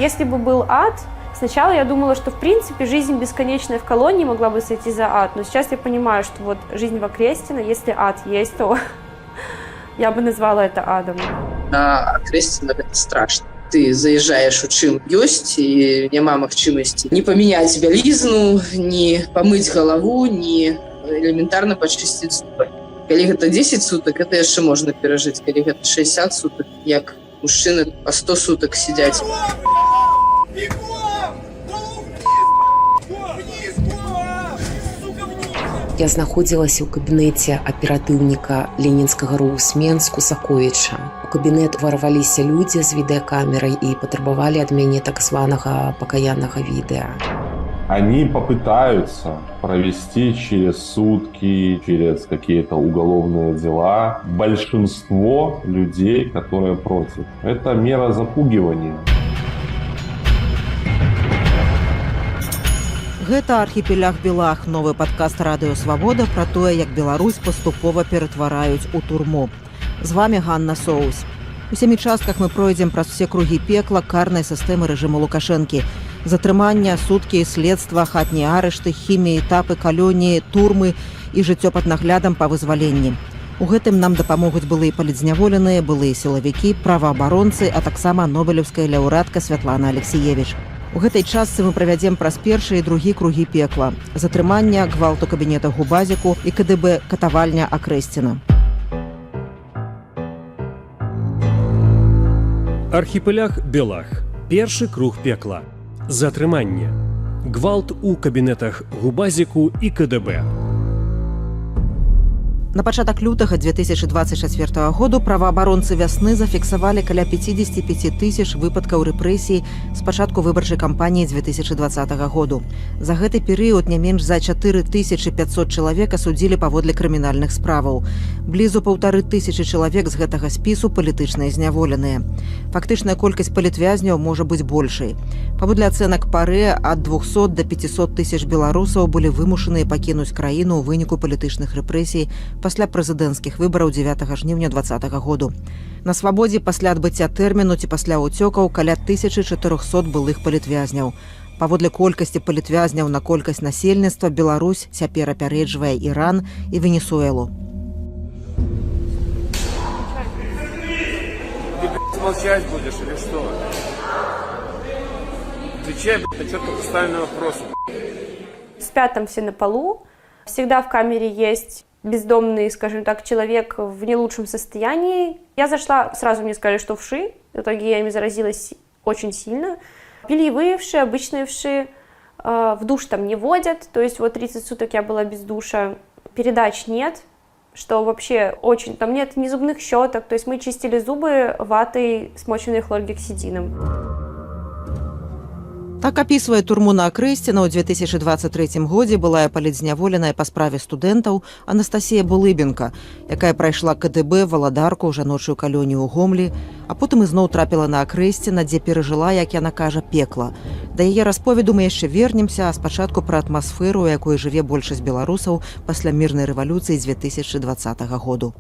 Если бы был ад, сначала я думала, что в принципе жизнь бесконечная в колонии могла бы сойти за ад, но сейчас я понимаю, что вот жизнь в Окрестино, если ад есть, то я бы назвала это адом. На Окрестино это страшно. Ты заезжаешь у чым ёсць, і няма магчымасці не паменяць бялізну, не памыць галаву, не элементарна пачысціць зубы. Калі гэта 10 сутак, это яшчэ можна перажыць. Калі гэта 60 сутак, як мужчыны па 100 сутак сядзяць. Я знаходзілася ў кабінеце аператыўніка ленінскага РУ Сменску Саковіча. У кабінет варваліся людзі з відэакамерай і патрабавалі ад мяне так званага пакаяннага відэа. Они попытаются провести через сутки, через какие-то уголовные дела большинство людей, которые против. Это мера запугивания. Гэта «Архіпелях Белах», новы падкаст «Радыё Свабода» пра тое, як Беларусь паступова ператвараюць у турму. З вамі Ганна Соус. У 7 частках мы пройдзем праз усе кругі пекла карнай сістэмы рэжыму Лукашэнкі. Затрымання, суткі, следства, хатнія арышты, хіміі, этапы, калоніі, турмы і жыццё пад наглядам па вызваленні. У гэтым нам дапамогуць былыя палітзняволеныя, былыя сілавікі, праваабаронцы, а таксама нобелеўская лаўрэатка Святлана Алексіевіч. У гэтай частцы мы правядзем праз першы і другі кругі пекла. Затрымання, гвалт у кабінетах Губазіку і КДБ катавальня Окрестино. Архіпелях Белах. Першы круг пекла. Затрыманне. Гвалт у кабінетах Губазіку і КДБ. На пачатак лютага 2024 году праваабаронцы вясны зафіксавалі каля 55 тысяч выпадкаў рэпрэсій з пачатку выбарчай кампаніі 2020 году. За гэты перыяд не менш за 4500 чалавек асудзілі паводле крымінальных справаў. Блізу 1500 чалавек з гэтага спісу палітычныя зняволеныя. Фактычная колькасць палітвязняў можа быць большай. Паводле ацэнак ПАРЭ, ад 200 до 500 тысяч беларусаў былі вымушаныя пакінуць краіну ў выніку палітычных рэпрэсій пасля прэзідэнцкіх выбараў 9 жніўня 2020 году. На свабодзе пасля адбыцця тэрміну ці пасля ўцёкаў каля 1400 былых палітвязняў. Паводле колькасці палітвязняў на колькасць насельніцтва Беларусь цяпер апярэджвае Іран і Венесуэлу. Ты молчать будешь или что? Отвечай на четко поставленный вопрос. Спят там все на полу. Всегда в камере есть бездомный, скажем так, человек в не лучшем состоянии. Я зашла, сразу мне сказали, что вши. В итоге я ими заразилась очень сильно. Бельевые вши, обычные вши. В душ там не водят. То есть вот 30 суток я была без душа. Передач нет, что вообще очень... Там нет ни зубных щеток. То есть мы чистили зубы ватой, смоченной хлоргексидином. Так апісвае турму на Окрестино. ў 2023 годзе былая палітзняволеная па справе студэнтаў Анастасія Булыбенка, якая прайшла КДБ, валадарку, жаночую калонію ў Гомлі, а потым ізноў трапіла на Окрестино, дзе перажыла, як яна кажа, пекла. Да яе расповеду мы яшчэ вернемся, а спачатку пра атмасферу, у якой жыве большасць беларусаў пасля мірнай рэвалюцыі 2020 году.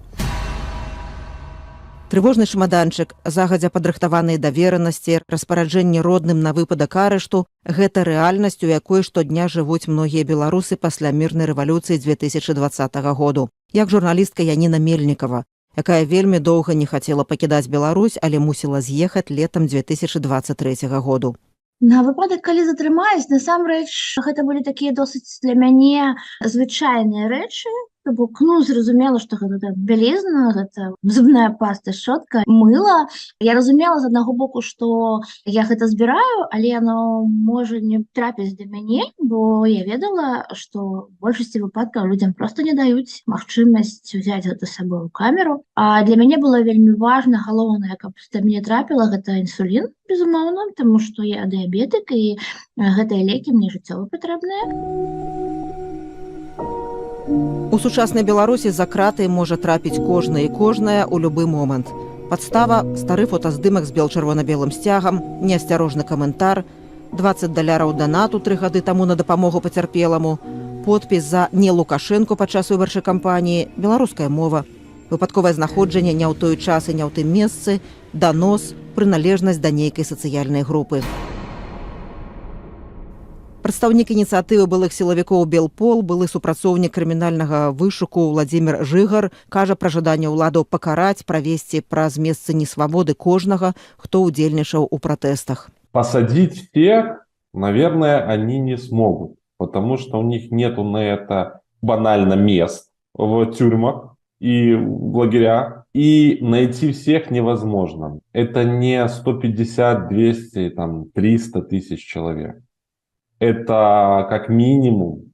Трывожны чамаданчык, загадзя падрыхтаваныя даверанасці, распараджэнні родным на выпадак арышту – гэта рэальнасць, у якой штодня жывуць многія беларусы пасля мірнай рэвалюцыі 2020 году. Як журналістка Яніна Мельнікова, якая вельмі доўга не хацела пакідаць Беларусь, але мусіла з'ехаць летам 2023 году. На выпадак, калі затрымаюць, насамрэч, гэта былі такія досыць для мяне звычайныя рэчы. То бок, зразумела, што гэта бялізна, гэта зубная паста, шчотка, мыла. Я разумела з аднаго боку, што я гэта збіраю, але яно можа не трапіць да мяне, бо я ведала, што ў большасці выпадкаў людзям проста не даюць магчымасць узяць гэта з сабой у камеру. А для мяне было вельмі важна, галоўнае, каб да мяне трапіла, гэта інсулін, безумоўна, таму што я дыябетык, і гэтыя лекі мне жыццёва патрэбныя. У сучаснай Беларусі за краты можа трапіць кожны і кожная ў любы момант. Падстава – стары фотаздымак з бел-чырвона-белым сцягам, неасцярожны каментар, $20 данату 3 гады таму на дапамогу пацярпеламу, подпіс за «Не Лукашэнку» падчас выбарчай кампаніі, беларуская мова, выпадковае знаходжанне не ў той час і не ў тым месцы, данос, прыналежнасць да нейкай сацыяльнай групы. Прадстаўнік ініцыятывы былых сілавікоў Белпол, былы супрацоўнік крымінальнага вышуку Владзімір Жыгар, кажа пра жаданне ўладаў пакараць, правесці праз месцы несвабоды кожнага, хто ўдзельнічаў у пратэстах. Посадить всех, наверное, они не смогут, потому что у них нету на это банально мест в тюрьмах и в лагерях, и найти всех невозможно. Это не 150, 200, там, 300 тысяч человек. Это как минимум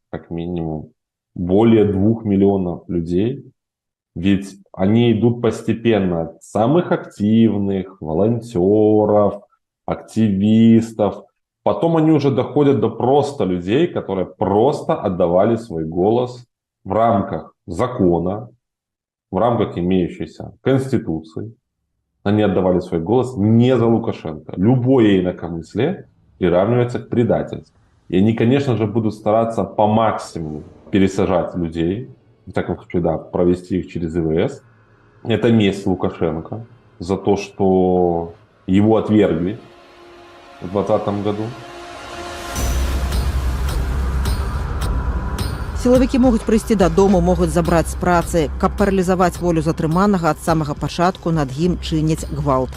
более 2 миллионов людей, ведь они идут постепенно от самых активных, волонтеров, активистов. Потом они уже доходят до просто людей, которые просто отдавали свой голос в рамках закона, в рамках имеющейся Конституции. Они отдавали свой голос не за Лукашенко. Любое инакомыслие приравнивается к предательству. И они, конечно же, будут стараться по максимуму пересажать людей, в таком случае, да, провести их через ИВС. Это месть Лукашенко за то, что его отвергли в 2020 году. Сілавікі могуць прыйсці дадому, могуць забраць з працы, каб паралізаваць волю затрыманага ад самага пачатку над ім чыняць гвалт.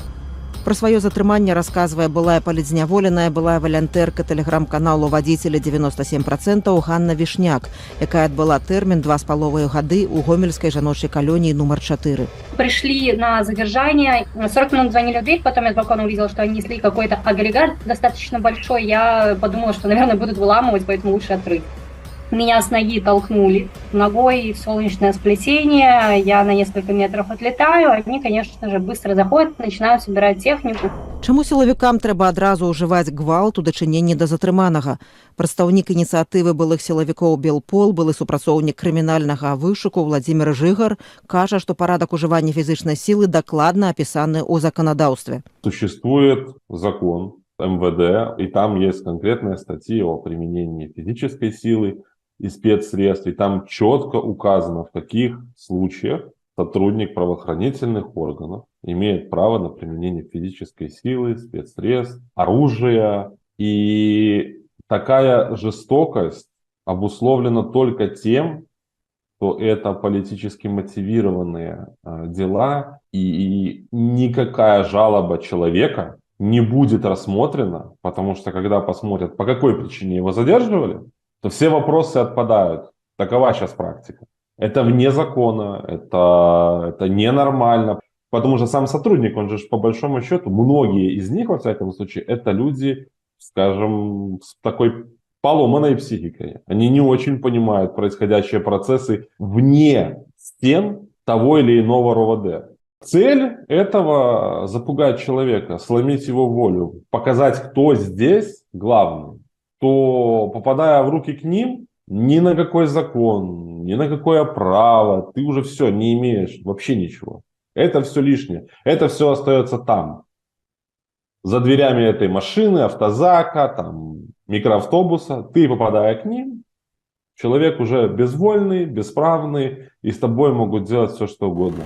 Пра сваё затрыманне расказвае былая палітзняволеная, былая валянтэрка тэлеграм-каналу «Вадзіцеля 97%» Ганна Вішняк, якая адбыла тэрмін 2,5 гады ў гомельскай жаночай калоніі нумар 4. Пришли на задержание, 40 минут звонили в дверь, потом я с балкона увидела, что они несли какой-то агрегат достаточно большой. Я подумала, что, наверное, будут выламывать, поэтому лучше открыть. Меня с ноги толкнули ногой в солнечное сплетение, я на несколько метров отлетаю, они, конечно же, быстро заходят, начинают собирать технику. Чаму сілавікам трэба адразу ўжываць гвалт у дачыненні да затрыманага? Прадстаўнік ініцыятывы былых сілавікоў Белпол, былы супрацоўнік крымінальнага вышуку Владзімір Жыгар, кажа, што парадак ужывання фізічнай сілы дакладна апісаны ў заканадаўстве. Существует закон МВД, и там есть конкретные статьи о применении физической силы и спецсредств, и там четко указано, в каких случаях сотрудник правоохранительных органов имеет право на применение физической силы, спецсредств, оружия. И такая жестокость обусловлена только тем, что это политически мотивированные дела, и никакая жалоба человека не будет рассмотрена, потому что когда посмотрят, по какой причине его задерживали, то все вопросы отпадают. Такова сейчас практика. Это вне закона, это ненормально. Потому что сам сотрудник, он же по большому счету, многие из них, во всяком случае, это люди, скажем, с такой поломанной психикой. Они не очень понимают происходящие процессы вне стен того или иного РОВД. Цель этого — запугать человека, сломить его волю, показать, кто здесь главный. То, попадая в руки к ним, ни на какой закон, ни на какое право, ты уже все не имеешь, вообще ничего. Это все лишнее. Это все остается там. За дверями этой машины, автозака, там, микроавтобуса. Ты, попадая к ним, человек уже безвольный, бесправный, и с тобой могут делать все, что угодно.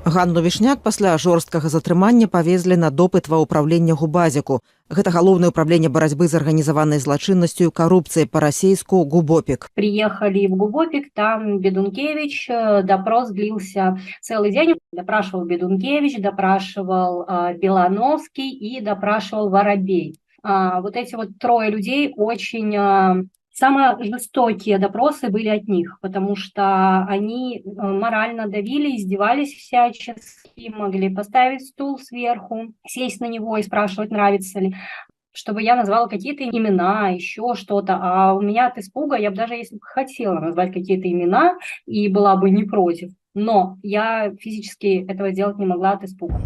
Ганну Вішняк пасля жорсткага затрымання павезлі на допыт ва ўпраўленне Губазіку. Гэта галоўнае ўпраўленне барацьбы з арганізаванай злачыннасцю і карупцыяй па-расейску ГУБОПИК. Приехали в ГУБОПИК, там Бедункевич, допрос длился целый день. Допрашивал Бедункевич, допрашивал Белановский и допрашивал Воробей. Вот эти вот трое людей очень... Самые жестокие допросы были от них, потому что они морально давили, издевались всячески, могли поставить стул сверху, сесть на него и спрашивать, нравится ли, чтобы я назвала какие-то имена, еще что-то. А у меня от испуга, я бы даже если бы хотела назвать какие-то имена и была бы не против, но я физически этого делать не могла от испуга.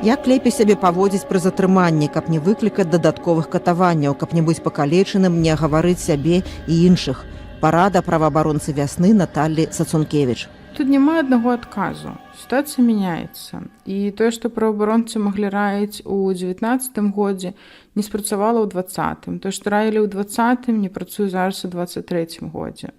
Як лепей сябе паводзіць пры затрыманні, каб не выклікаць дадатковых катаванняў, каб не быць пакалечаным, не агаварыць сябе і іншых. Парада праваабаронцы вясны Наталлі Сацункевіч. Тут няма аднаго адказу. Сітуацыя мяняецца. І тое, што праваабаронцы маглі раіць у 19-м годзе, не спрацавала ў 20-м. Тое, што раілі ў 20-м, не працуе зараз у 23-м годзе.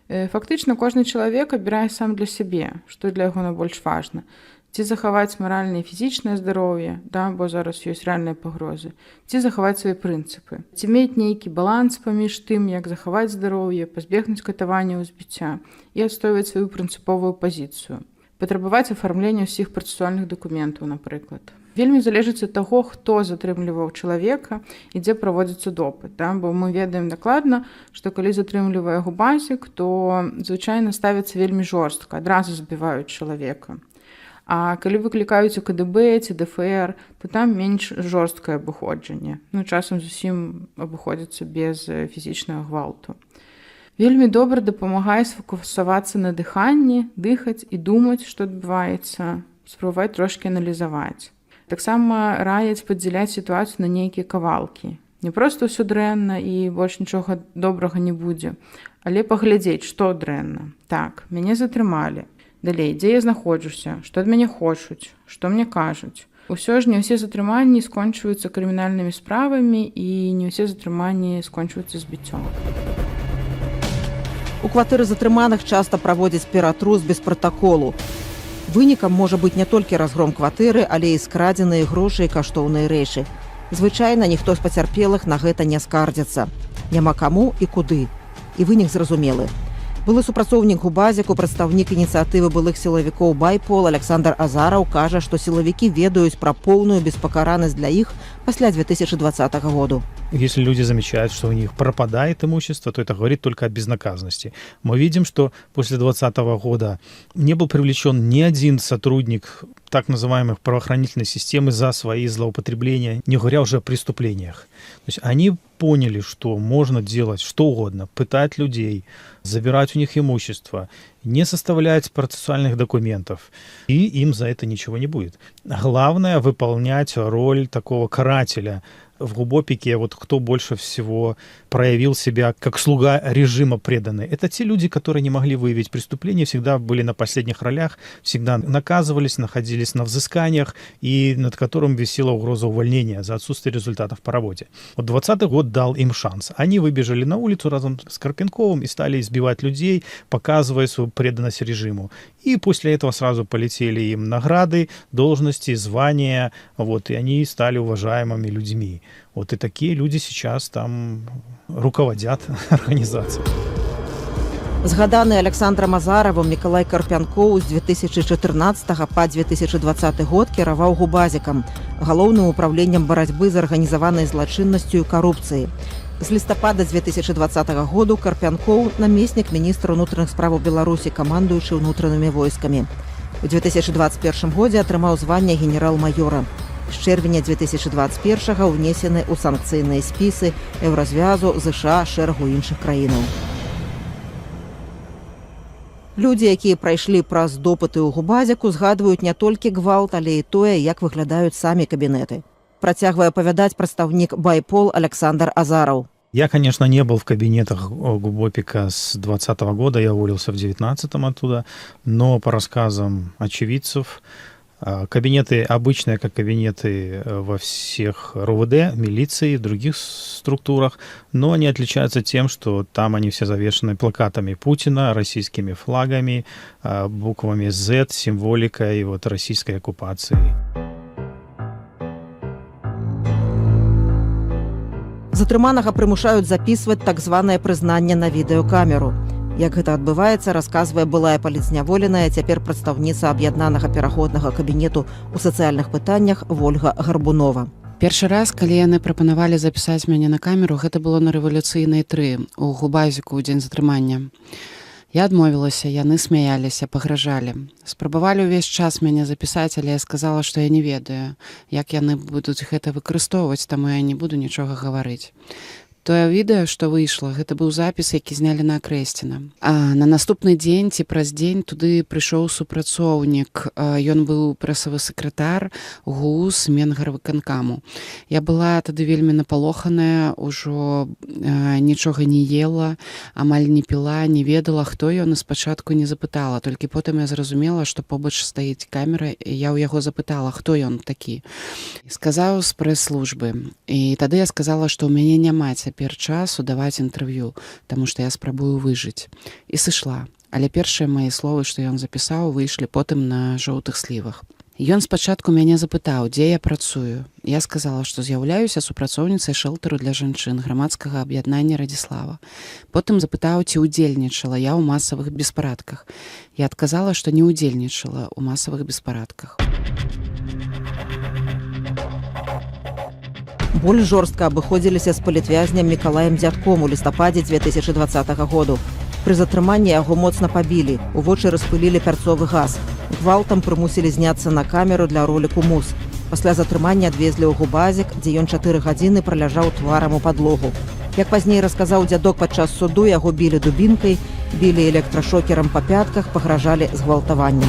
Фактычна, кожны чалавек абірае сам для сябе, што для яго найбольш важна. ці захаваць маральнае і фізічнае здароўе, да, бо зараз ёсць рэальныя пагрозы, ці захаваць свае прынцыпы, ці мець нейкі баланс паміж тым, як захаваць здароўе, пазбегнуць катавання ў збіцця і адстойваць сваю прынцыповую пазіцыю, патрабаваць афармлення ўсіх працэсуальных дакументаў, напрыклад. Вельмі залежыць ад таго, хто затрымліваў чалавека і дзе праводзіцца допыт, да? Бо мы ведаем дакладна, што калі затрымлівае Губазік, то звычайна ставіцца вельмі жорстка, адразу забіваюць чалавека. А калі выклікаюць у КДБ ці ДФР, то там менш жорсткае абыходжанне. Ну, часам зусім абыходзіцца без фізічнага гвалту. Вельмі добра дапамагае сфокусавацца на дыханні, дыхаць і думаць, што адбываецца, спрабаваць трошкі аналізаваць. Таксама раяць падзяляць сітуацыю на нейкія кавалкі. Не проста ўсё дрэнна і больш нічога добрага не будзе, але паглядзець, што дрэнна. Так, мяне затрымалі. Далей, дзе я знаходжуся, што ад мяне хочуць, што мне кажуць. Усё ж не ўсе затрыманні скончваюцца крымінальнымі справамі і не ўсе затрыманні скончваюцца збіццём. У кватэры затрыманых часта праводзяць ператрус без пратаколу. Вынікам можа быць не толькі разгром кватэры, але і скрадзеныя грошы і каштоўныя рэчы. Звычайна ніхто з пацярпелых на гэта не скардзіцца. Няма каму і куды. І вынік зразумелы. Былы супрацоўнік Губазіку, прадстаўнік ініцыятывы былых сілавікоў «Байпол» Александр Азараў кажа, што сілавікі ведаюць пра поўную беспакаранасць для іх пасля 2020 году. Если люди замечают, что у них пропадает имущество, то это говорит только о безнаказанности. Мы видим, что после 2020 года не был привлечен ни один сотрудник так называемых правоохранительной системы за свои злоупотребления, не говоря уже о преступлениях. То есть они поняли, что можно делать что угодно, пытать людей, забирать у них имущество, не составлять процессуальных документов, и им за это ничего не будет. Главное — выполнять роль такого карателя. В Губопике вот кто больше всего проявил себя как слуга режима преданный. Это те люди, которые не могли выявить преступления, всегда были на последних ролях, всегда наказывались, находились на взысканиях и над которым висела угроза увольнения за отсутствие результатов по работе. Вот 2020 год дал им шанс. Они выбежали на улицу разом с Карпенковым и стали избивать людей, показывая свою преданность режиму. И после этого сразу полетели им награды, должности, звания, вот, и они стали уважаемыми людьми. Вот и такие люди сейчас там руководят организацией. Згаданы Александрам Азаравым Мікалай Карпянкоў з 2014 па 2020 год кіраваў Губазікам, галоўным управленнем барацьбы з арганізаванай злачыннасцю і карупцыяй. З лістапада 2020 году Карпянкоў намеснік міністра ўнутраных справаў Беларусі, камандуючы ўнутранымі войскамі. У 2021 годзе атрымаў званне генерал-майора. З чэрвеня 2021 ўнесены ў санкцыйныя спісы Еўразвязу, ЗША, шэрагу іншых краінаў. Людзі, якія прайшлі праз допыты ў Губазіку, згадваюць не толькі гвалт, але і тое, як выглядаюць самі кабінеты. Працягвае апавядаць прадстаўнік «Байпол» Александр Азараў. Я, конечно, не был в кабинетах Губопика с 2020 года, я уволился в 2019 оттуда, но по рассказам очевидцев, кабинеты обычные, как кабинеты во всех РОВД, милиции, других структурах, но они отличаются тем, что там они все завешены плакатами Путина, российскими флагами, буквами Z, символикой вот российской оккупации. Затрыманага прымушаюць запісваць так званае прызнанне на відэакамеру. Як гэта адбываецца, расказвае былая палітзняволеная, цяпер прадстаўніца аб'яднанага пераходнага кабінету ў сацыяльных пытаннях Вольга Гарбунова. Першы раз, калі яны прапанавалі запісаць мяне на камеру, гэта было на рэвалюцыйнай 3 у Губазіку ў дзень затрымання. Я адмовілася, яны смяяліся, пагражалі. Спрабавалі ўвесь час мяне запісаць, але я сказала, што я не ведаю, як яны будуць гэта выкарыстоўваць, таму я не буду нічога гаварыць. Тое відэа, што выйшла, гэта быў запіс, які знялі на Акрэсціна. А на наступны дзень ці праз дзень туды прыйшоў супрацоўнік. Ён быў прэсавы сакратар ГУС Менгарвыканкаму. Я была тады вельмі напалоханая, ужо нічога не ела, амаль не піла, не ведала, хто ён, і спачатку не запытала. Толькі потым я зразумела, што побач стаіць камера, і я ў яго запытала, хто ён такі. Сказаў з прэс-службы. І тады я сказала, што ў мяне няма цяпер часу даваць інтэрв'ю, таму што я спрабую выжыць. І сышла. Але першыя мае словы, што ён запісаў, выйшлі потым на жоўтых слівах. Ён спачатку мяне запытаў, дзе я працую. Я сказала, што з'яўляюся супрацоўніцай шэлтару для жанчын грамадскага аб'яднання Радзіслава. Потым запытаў, ці ўдзельнічала я ў масавых беспарадках. Я адказала, што не ўдзельнічала ў масавых беспарадках. Больш жорстка абыходзіліся з палітвязням Мікалаем Дзядком у лістападзе 2020 году. Пры затрыманні яго моцна пабілі, у вочы распылілі пярцовы газ. Гвалтам прымусілі зняцца на камеру для роліку «Мус». Пасля затрымання адвезлі ў губазік, дзе ён 4 гадзіны праляжаў тварам у падлогу. Як пазней расказаў дзядок падчас суду, яго білі дубінкай, білі электрашокерам па пятках, пагражалі згвалтаваннем.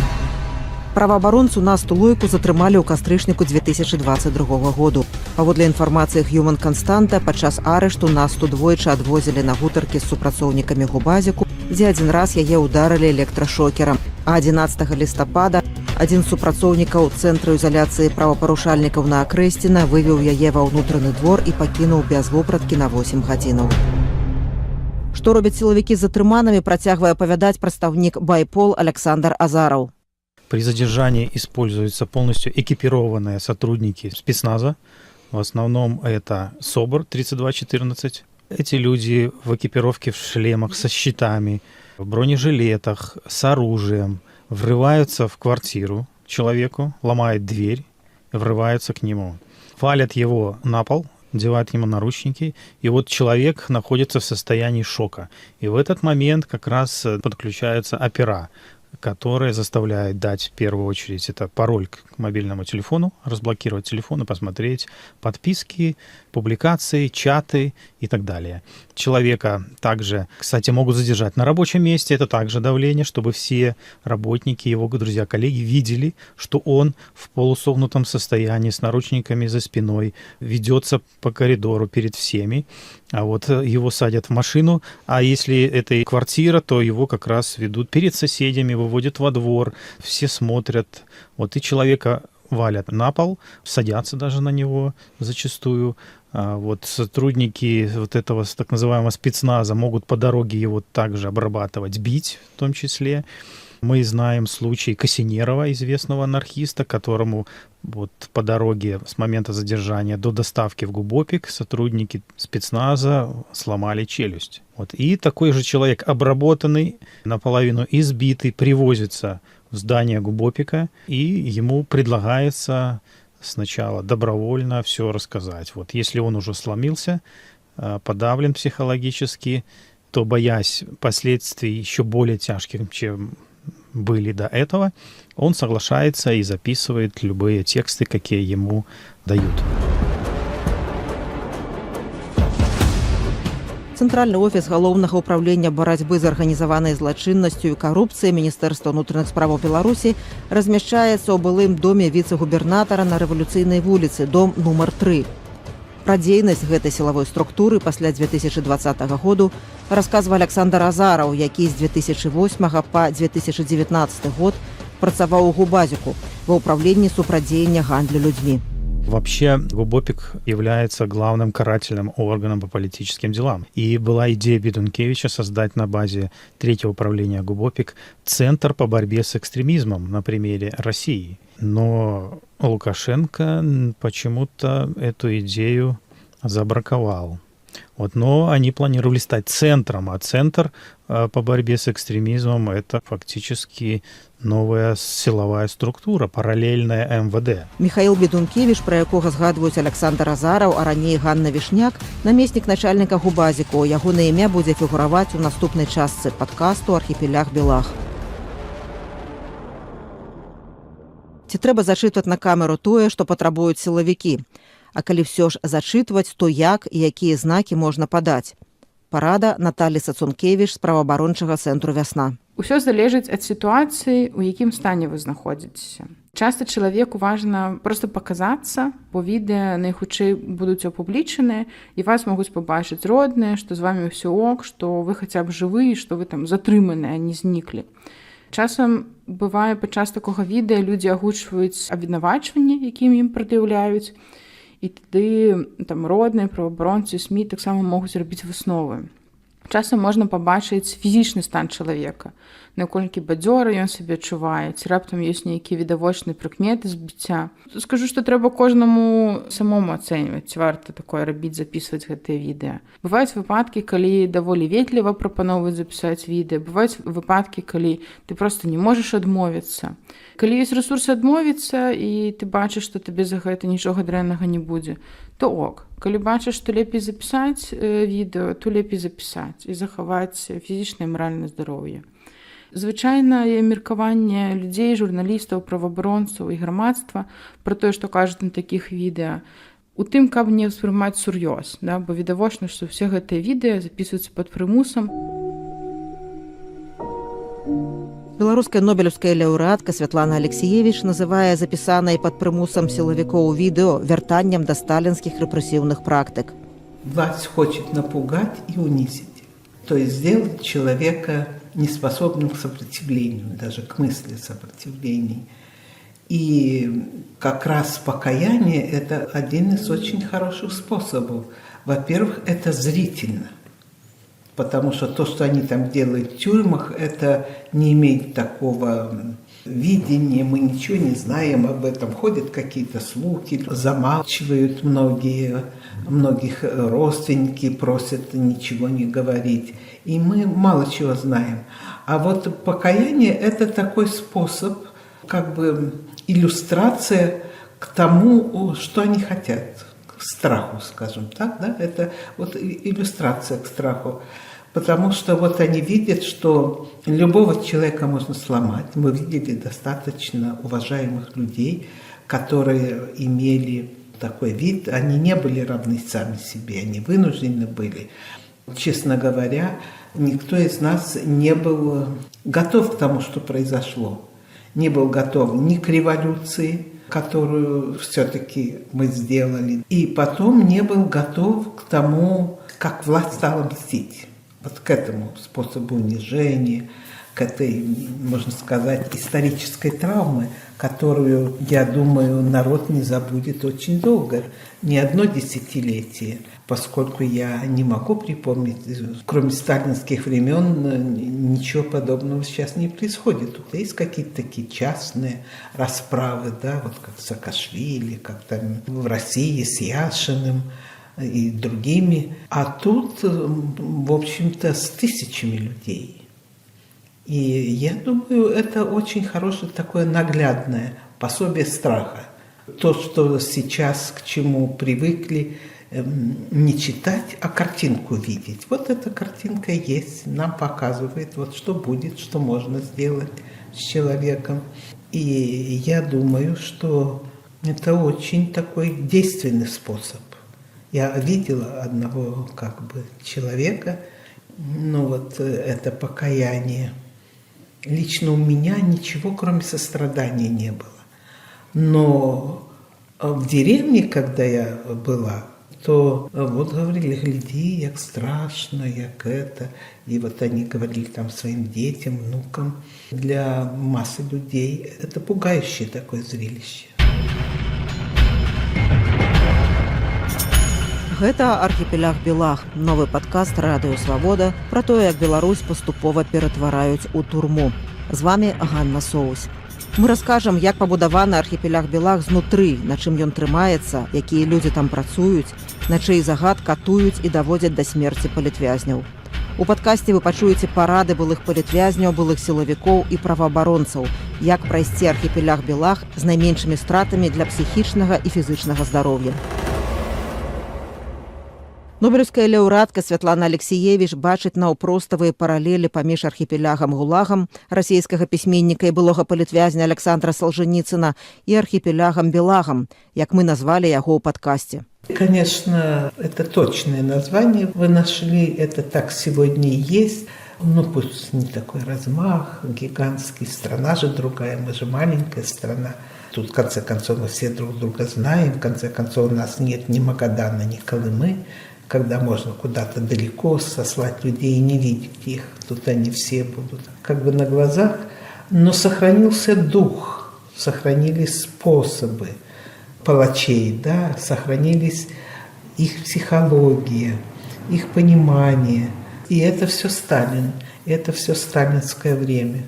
Праваабаронцу Насту Лойку затрымалі ў кастрычніку 2022 году. Паводле інфармацыі Human Константа, падчас арышту Насту двойчы адвозілі на гутаркі з супрацоўнікамі губазіку, дзе адзін раз яе ўдарылі электрашокерам. А 11 лістапада адзін з супрацоўнікаў Цэнтру ізаляцыі правапарушальнікаў на Акрэсціна вывеў яе ва ўнутраны двор і пакінуў без вопраткі на 8 гадзінаў. Што робяць сілавікі з затрыманымі, працягвае апавядаць прадстаўнік Байпол Александр Азараў. При задержании используются полностью экипированные сотрудники спецназа. В основном это СОБР 3214. Эти люди в экипировке в шлемах, со щитами, в бронежилетах, с оружием врываются в квартиру человеку, ломают дверь, врываются к нему, валят его на пол, надевают ему наручники, и вот человек находится в состоянии шока. И в этот момент как раз подключаются опера, которые заставляют дать в первую очередь это пароль к мобильному телефону, разблокировать телефон и посмотреть подписки, публикации, чаты и так далее. Человека также, кстати, могут задержать на рабочем месте, это также давление, чтобы все работники, его друзья, коллеги видели, что он в полусогнутом состоянии с наручниками за спиной ведется по коридору перед всеми, а вот его садят в машину, а если это и квартира, то его как раз ведут перед соседями, выводят во двор, все смотрят, вот и человека валят на пол, садятся даже на него зачастую. Вот сотрудники вот этого так называемого спецназа могут по дороге его также обрабатывать, бить в том числе. Мы знаем случай Косинерова, известного анархиста, которому вот по дороге с момента задержания до доставки в Губопик сотрудники спецназа сломали челюсть. Вот. И такой же человек, обработанный, наполовину избитый, привозится в здание Губопика, и ему предлагается сначала добровольно все рассказать. Вот если он уже сломился, подавлен психологически, то, боясь последствий еще более тяжких, чем были до этого, он соглашается и записывает любые тексты, какие ему дают. Цэнтральны офіс галоўнага ўправлення барацьбы з арганізаванай злачыннасцю і карупцыяй Міністэрства ўнутраных справаў Беларусі размяшчаецца ў былым доме віцэ-губернатара на Рэвалюцыйнай вуліцы, дом нумар 3. Пра дзейнасць гэтай сілавой структуры пасля 2020 году расказвае Александр Азараў, які з 2008 па 2019 год працаваў у Губазіку ва ўправленні супрацьдзеяння гандлю людзьмі. Вообще Губопик является главным карательным органом по политическим делам. И была идея Бедункевича создать на базе третьего управления Губопик центр по борьбе с экстремизмом на примере России. Но Лукашенко почему-то эту идею забраковал. Вот, но они планировали стать центром, а центр по борьбе с экстремизмом — это фактически новая силовая структура, параллельная МВД. Михаил Бедункевич, пра якога згадваюць Александр Азараў, а раней Ганна Вішняк, намеснік начальніка Губазіку. Ягонае імя будзе фігураваць у наступнай частцы падкасту «Архіпелях Белах». Ці трэба зачытваць на камеру тое, што патрабуюць сілавікі? А калі ўсё ж зачытваць, то як і якія знакі можна падаць? Парада Наталі Сацункевіч з праваабарончага цэнтру «Вясна». Усё залежыць ад сітуацыі, у якім стане вы знаходзіцеся. Часта чалавеку важна проста паказацца, бо відэа найхутчэй будуць апублічаныя, і вас могуць пабачыць родныя, што з вамі ўсё ок, што вы хаця б жывы, што вы там затрыманыя, а не зніклі. Часам бывае падчас такога відэа людзі агучваюць абвінавачванні, якім ім прад'яўляюць, і тады там родныя, праваабаронцы, СМІ таксама могуць рабіць высновы. Часам можна пабачыць фізічны стан чалавека, наколькі бадзёра ён сябе адчувае, ці раптам ёсць нейкія відавочныя прыкметы збіцця. Скажу, што трэба кожнаму самому ацэньваць, ці варта такое рабіць, запісваць гэтыя відэа. Бываюць выпадкі, калі даволі ветліва прапаноўваюць запісаць відэа, бываюць выпадкі, калі ты проста не можаш адмовіцца. Калі ёсць рэсурсы адмовіцца, і ты бачыш, што табе за гэта нічога дрэннага не будзе, то ок. Калі бачыш, што лепей запісаць відэо, то лепей запісаць і захаваць фізічнае і маральнае здароўе. Звычайнае меркаванне людзей, журналістаў, праваабаронцаў і грамадства пра тое, што кажуць на такіх відэа, у тым, каб не ўспрымаць сур'ёз, да? Бо відавочна, што ўсе гэтыя відэа запісваюцца пад прымусам. Беларуская нобелеўская лаўрэатка Святлана Алексеевіч называе запісанае пад прымусам сілавікоў відэо вяртаннем да сталінскіх рэпрэсіўных практык. Власть хочет напугать и унизить, то есть сделать человека неспособным к сопротивлению, даже к мысли сопротивления. И как раз покаяние – это один из очень хороших способов. Во-первых, это зрительно. Потому что то, что они там делают в тюрьмах, это не имеет такого видения, мы ничего не знаем об этом. Ходят какие-то слухи, замалчивают многих родственники просят ничего не говорить. И мы мало чего знаем. А вот покаяние – это такой способ, как бы иллюстрация к тому, что они хотят, к страху, скажем так. Да? Это вот иллюстрация к страху. Потому что вот они видят, что любого человека можно сломать. Мы видели достаточно уважаемых людей, которые имели такой вид. Они не были равны сами себе, они вынуждены были. Честно говоря, никто из нас не был готов к тому, что произошло. Не был готов ни к революции, которую все-таки мы сделали, и потом не был готов к тому, как власть стала мстить. Вот к этому способу унижения, к этой, можно сказать, исторической травмы, которую, я думаю, народ не забудет очень долго, не одно десятилетие, поскольку я не могу припомнить, кроме сталинских времен, ничего подобного сейчас не происходит. Тут есть какие-то такие частные расправы, да, вот как Саакашвили, как там в России с Яшиным и другими, а тут, в общем-то, с тысячами людей. И я думаю, это очень хорошее такое наглядное пособие страха. То, что сейчас к чему привыкли не читать, а картинку видеть. Вот эта картинка есть, нам показывает, вот что будет, что можно сделать с человеком. И я думаю, что это очень такой действенный способ. Я видела одного как бы человека, ну вот это покаяние. Лично у меня ничего, кроме сострадания, не было. Но в деревне, когда я была, то вот говорили, гляди, як страшно, як это. И вот они говорили там своим детям, внукам. Для массы людей это пугающее такое зрелище. Гэта архіпеляг Белах, новы падкаст Радыё Свабода пра тое, як Беларусь паступова ператвараюць у турму. З вами Ганна Соусь. Мы раскажам, як пабудаваны архіпеляг Белах знутры, на чым ён трымаецца, якія людзі там працуюць, на чый загад катуюць і даводзяць да смерці палітвязняў. У падкасці вы пачуеце парады былых палітвязняў, былых сілавікоў і праваабаронцаў, як прайсці архіпеляг Белах з найменшымі стратамі для псіхічнага і фізычнага здароўя. Нобелеўская лаўрэатка Святлана Алексеевіч бачыць наўпроставыя паралелі паміж архіпелягам Гулагам, расійскага пісьменніка і былога палітвязня Александра Солженіцына і архіпелягам Белагам, як мы назвалі яго ў падкасці. Конечно, это точное название вы нашли, это так сегодня и есть. Ну, пусть не такой размах, гигантский, страна же другая, мы же маленькая страна. Тут, в конце концов, мы все друг друга знаем, в конце концов, у нас нет ни Магадана, ни Колымы, когда можно куда-то далеко сослать людей и не видеть их. Тут они все будут как бы на глазах. Но сохранился дух, сохранились способы палачей, да, сохранились их психология, их понимание. И это все Сталин, это все сталинское время.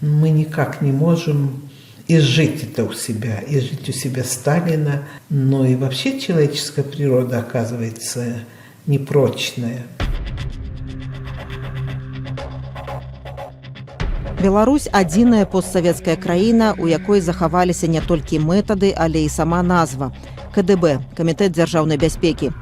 Мы никак не можем изжить это у себя, изжить у себя Сталина, но и вообще человеческая природа оказывается непрочная. Беларусь адзіная постсавецкая краіна, у якой захаваліся не толькі метады, але і сама назва КДБ Камітэт дзяржаўнай бяспекі.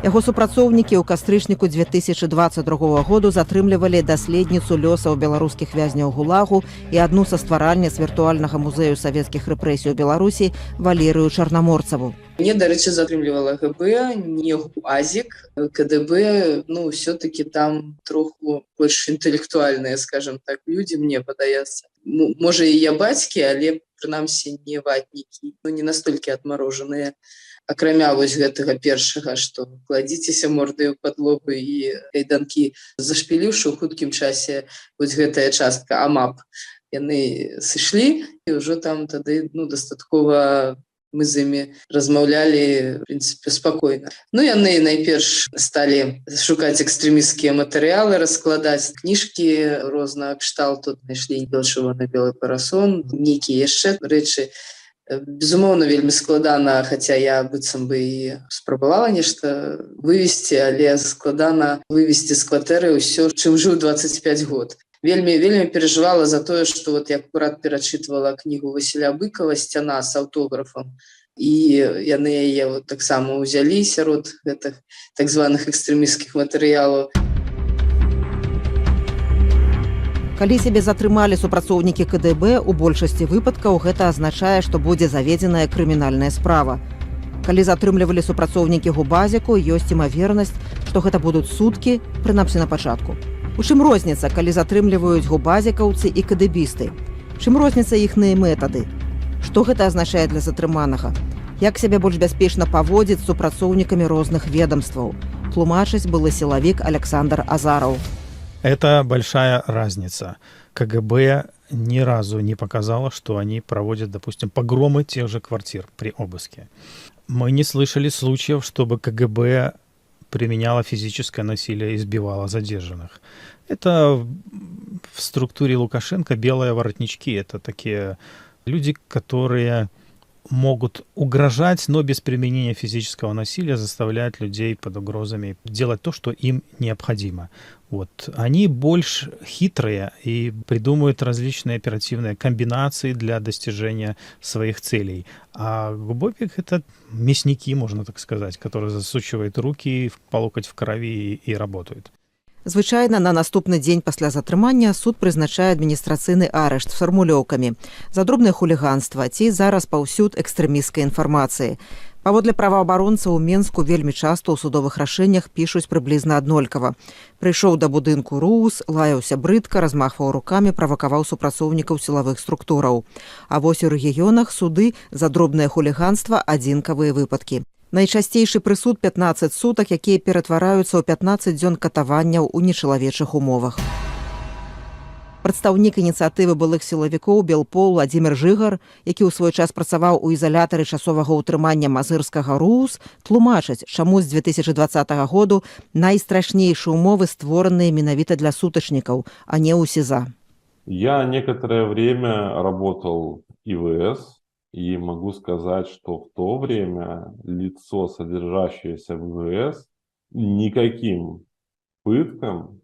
Яго супрацоўнікі ў кастрычніку 2022 году затрымлівалі даследніцу лёсаў беларускіх вязняў ГУЛАГу і адну са стваральніц віртуальнага музею савецкіх рэпрэсій у Беларусі Валерыю Чарнаморцаву. Мне, дарэчы, затрымлівала ГБ, не УАЗик. КДБ, все-таки там троху больш інтэлектуальныя, скажем так, людзі, мне падаецца. Можа, і я бацькі, але, прынамсі, не ватнікі, не настолькі адмарожаныя. Акрамя вось гэтага першага, што кладзіцеся мордаю ў падлогу і кайданкі, зашпіліўшы ў хуткім часе вось гэтая частка АМАП. Яны сышлі, і ўжо там тады дастаткова мы з імі размаўлялі, в прынцыпе, спакойна. Яны найперш сталі шукаць экстрэмісцкія матэрыялы, раскладаць кніжкі рознага кшталту, знайшлі белчырвоны белы парасон, нейкія яшчэ рэчы. Безумоўна, вельмі складана, хаця я быццам бы і спрабавала нешта вывесці, але складана вывесці з кватэры ўсё, чым жыў 25 год. Вельмі перажывала за тое, што я акурат перачытвала кнігу Васіля Быкова «Сцяна» з аўтографам, і яны яе таксама ўзялі сярод гэтых так званых экстрэмісцкіх матэрыялаў. Калі сябе затрымалі супрацоўнікі КДБ, у большасці выпадкаў гэта азначае, што будзе заведзеная крымінальная справа. Калі затрымлівалі супрацоўнікі ГУБАЗіку, ёсць імавернасць, што гэта будуць суткі, прынамсі на пачатку. У чым розніца, калі затрымліваюць губазікаўцы і кдэбісты? Чым розніца іхныя метады? Што гэта азначае для затрыманага? Як сябе больш бяспечна паводзіць з супрацоўнікамі розных ведомстваў? Тлумачыць былы сілавік Александр Азаров. Это большая разница. КГБ ни разу не показало, что они проводят, допустим, погромы тех же квартир при обыске. Мы не слышали случаев, чтобы КГБ применяло физическое насилие и избивало задержанных. Это в структуре Лукашенко белые воротнички. Это такие люди, которые могут угрожать, но без применения физического насилия заставлять людей под угрозами делать то, что им необходимо. Они больше хитрые и придумывают различные оперативные комбинации для достижения своих целей. А ГУБОПик — это мясники, можно так сказать, которые засучивают руки по локоть в крови и работают. Звычайна на наступны дзень пасля затрымання суд прызначае адміністрацыйны арышт з фармулёўкамі за дробнае хуліганства ці за распаўсюд экстрэмісцкай інфармацыі. Паводле праваабаронцаў у Менску вельмі часта ў судовых рашэннях пішуць прыблізна аднолькава. Прыйшоў да будынку РУС, лаяўся брыдка, размахваў рукамі, правакаваў супрацоўнікаў сілавых структураў. А вось у рэгіёнах суды за дробнае хуліганства адзінкавыя выпадкі. Найчасцейшы прысуд 15 сутак, якія ператвараюцца ў 15 дзён катаванняў у нечалавечых умовах. Прадстаўнік ініцыятывы былых сілавікоў Белпол Владзімір Жыгар, які ў свой час працаваў у ізалятары часовага ўтрымання мазырскага РУС, тлумачыць, чаму з 2020 году найстрашнейшыя умовы створаныя менавіта для сутачнікаў, а не ў СІЗА. Я некоторое время работал в ИВС, и могу сказать, что в то время лицо, содержащееся в ИВС, никаким пыткам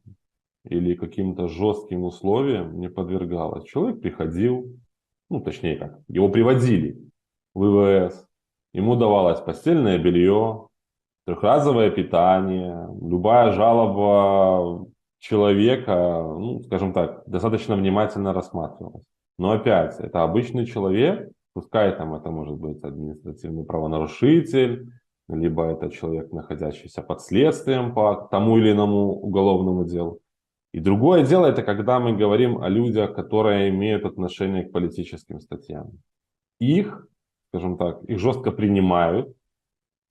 или каким-то жестким условиям не подвергалось. Человек приходил, точнее как, его приводили в ИВС, ему давалось постельное белье, трехразовое питание, любая жалоба человека, скажем так, достаточно внимательно рассматривалась. Но опять, это обычный человек, пускай там это может быть административный правонарушитель, либо это человек, находящийся под следствием по тому или иному уголовному делу. И другое дело, это когда мы говорим о людях, которые имеют отношение к политическим статьям. Их, скажем так, их жестко принимают.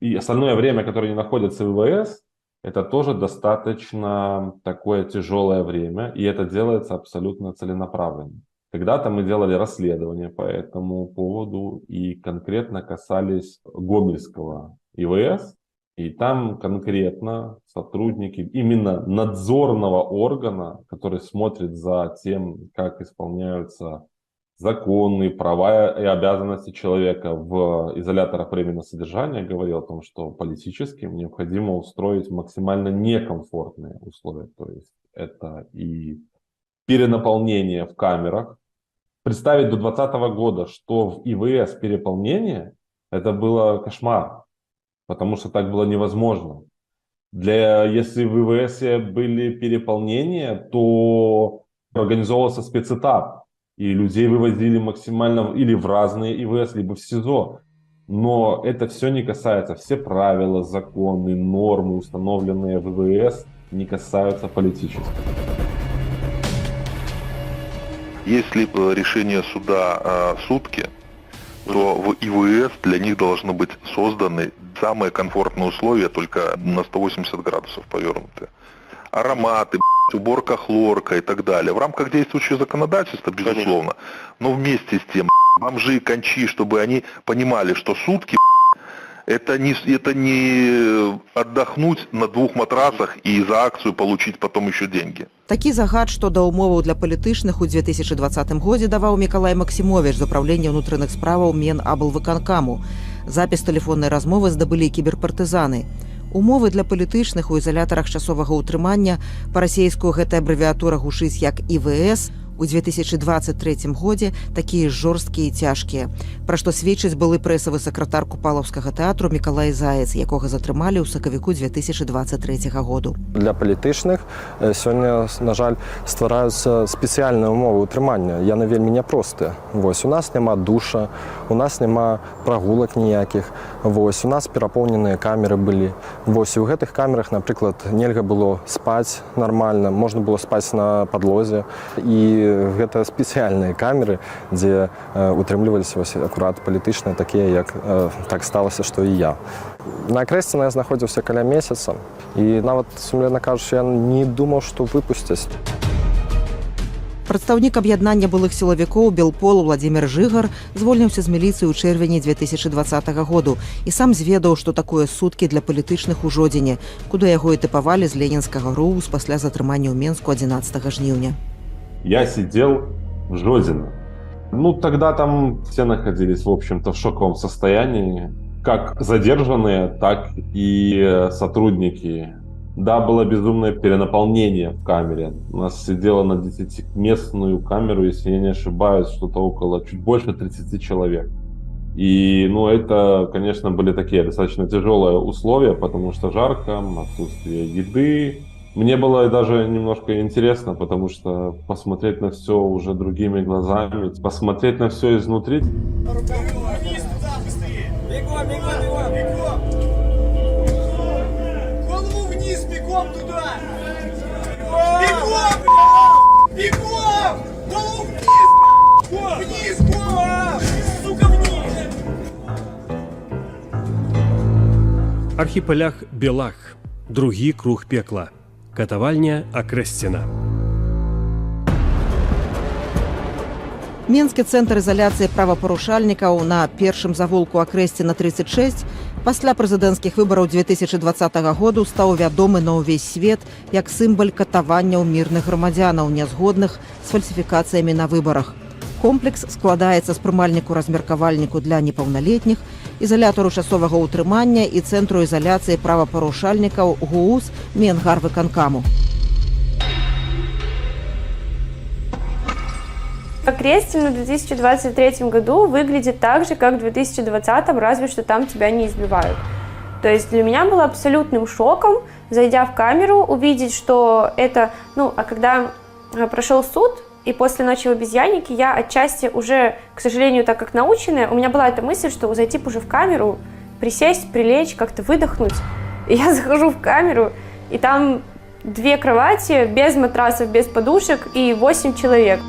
И остальное время, которое они находятся в ИВС, это тоже достаточно такое тяжелое время. И это делается абсолютно целенаправленно. Когда-то мы делали расследование по этому поводу и конкретно касались Гомельского ИВС. И там конкретно сотрудники именно надзорного органа, который смотрит за тем, как исполняются законы, права и обязанности человека в изоляторах временного содержания, говорил о том, что политически необходимо устроить максимально некомфортные условия. То есть это и перенаполнение в камерах. Представить до 2020 года, что в ИВС переполнение, это было кошмар, потому что так было невозможно. Если в ИВС были переполнения, то организовывался спецэтап, и людей вывозили максимально или в разные ИВС, либо в СИЗО. Но это все не касается, все правила, законы, нормы, установленные в ИВС, не касаются политических. Если решение суда сутки, то в ИВС для них должны быть созданы самые комфортные условия, только на 180 градусов повернутые. Ароматы, уборка хлоркой и так далее. В рамках действующего законодательства, безусловно. Но вместе с тем, бомжи, кончи, чтобы они понимали, что сутки это не отдохнуть на 2 матрасах и за акцию получить потом еще деньги. Такі загад щодо умоваў для палітычных у 2020 годзе даваў Мікалай Максімовіч з управлення ўнутраных справаў Менаблвыканкаму. Запіс тэлефоннай размовы здабылі кіберпартызаны. Умовы для палітычных у ізалятарах часовага ўтрымання, па-расейску гэта абрэвіатура гучыць як ІВС, у 2023 годзе такія жорсткія і цяжкія, пра што сведчыць былы прэсавы сакратар Купалаўскага тэатру Мікалай Заяц, якога затрымалі ў сакавіку 2023 году. Для палітычных сёння, на жаль, ствараюцца спецыяльныя умовы ўтрымання. Яны вельмі няпростыя. У нас няма душа, у нас няма прагулак ніякіх. У нас перапоўненыя камеры былі. І ў гэтых камерах, напрыклад, нельга было спаць нармальна, можна было спаць на падлозе. І гэта спецыяльныя камеры, дзе утрымліваліся акурат палітычныя, такія, як так сталася, што і я. На Акрэсціна я знаходзіўся каля месяца, і нават, сумленна кажучы, я не думаў, што выпусцяць. Прадстаўнік аб'яднання былых сілавікоў Белполу Владзімір Жыгар звольніўся з міліцыі ў чэрвені 2020 году і сам зведаў, што такое суткі для палітычных у Жодзіне, куды яго і тыпавалі з ленінскага РУС пасля затрымання ў Менску 11 жніўня. Я сидел в Жодино. Тогда там все находились, в общем-то, в шоковом состоянии. Как задержанные, так и сотрудники. Да, было безумное перенаполнение в камере. У нас сидело на 10-местную камеру, если я не ошибаюсь, что-то около, чуть больше 30 человек. И, это, конечно, были такие достаточно тяжелые условия, потому что жарко, отсутствие еды. Мне было даже немножко интересно, потому что посмотреть на все уже другими глазами, посмотреть на все изнутри. Вниз туда, быстрее! Бегом, бегом, бегом, бегом! Голову вниз, бегом туда! Бегом! Бегом! Голову вниз! Вниз, голову! Сука, вниз! Архіпелях Белах. Другі круг пекла. Катавальня Акрэсціна. Менскі цэнтр ізаляцыі правапарушальнікаў на першым завулку Акрэсціна 36 пасля прэзідэнцкіх выбараў 2020 году стаў вядомы на ўвесь свет як сімвал катаванняў мірных грамадзянаў, нязгодных з фальсіфікацыямі на выбарах. Комплекс складаецца з прымальніку-размеркавальніку для непаўналетніх, изолятару часовага ўтрымання і цэнтру ізаляцыі правапарушальнікаў ГУУС Менгарвыканкаму. Акрэсціна в 2023 году выглядит так же, как в 2020, разве что там тебя не избивают. То есть для меня было абсолютным шоком, зайдя в камеру, увидеть, что это... А когда прошел суд, и после «Ночи в обезьяннике» я отчасти уже, к сожалению, так как наученная, у меня была эта мысль, что зайти уже в камеру, присесть, прилечь, как-то выдохнуть. И я захожу в камеру, и там 2 кровати, без матрасов, без подушек и 8 человек.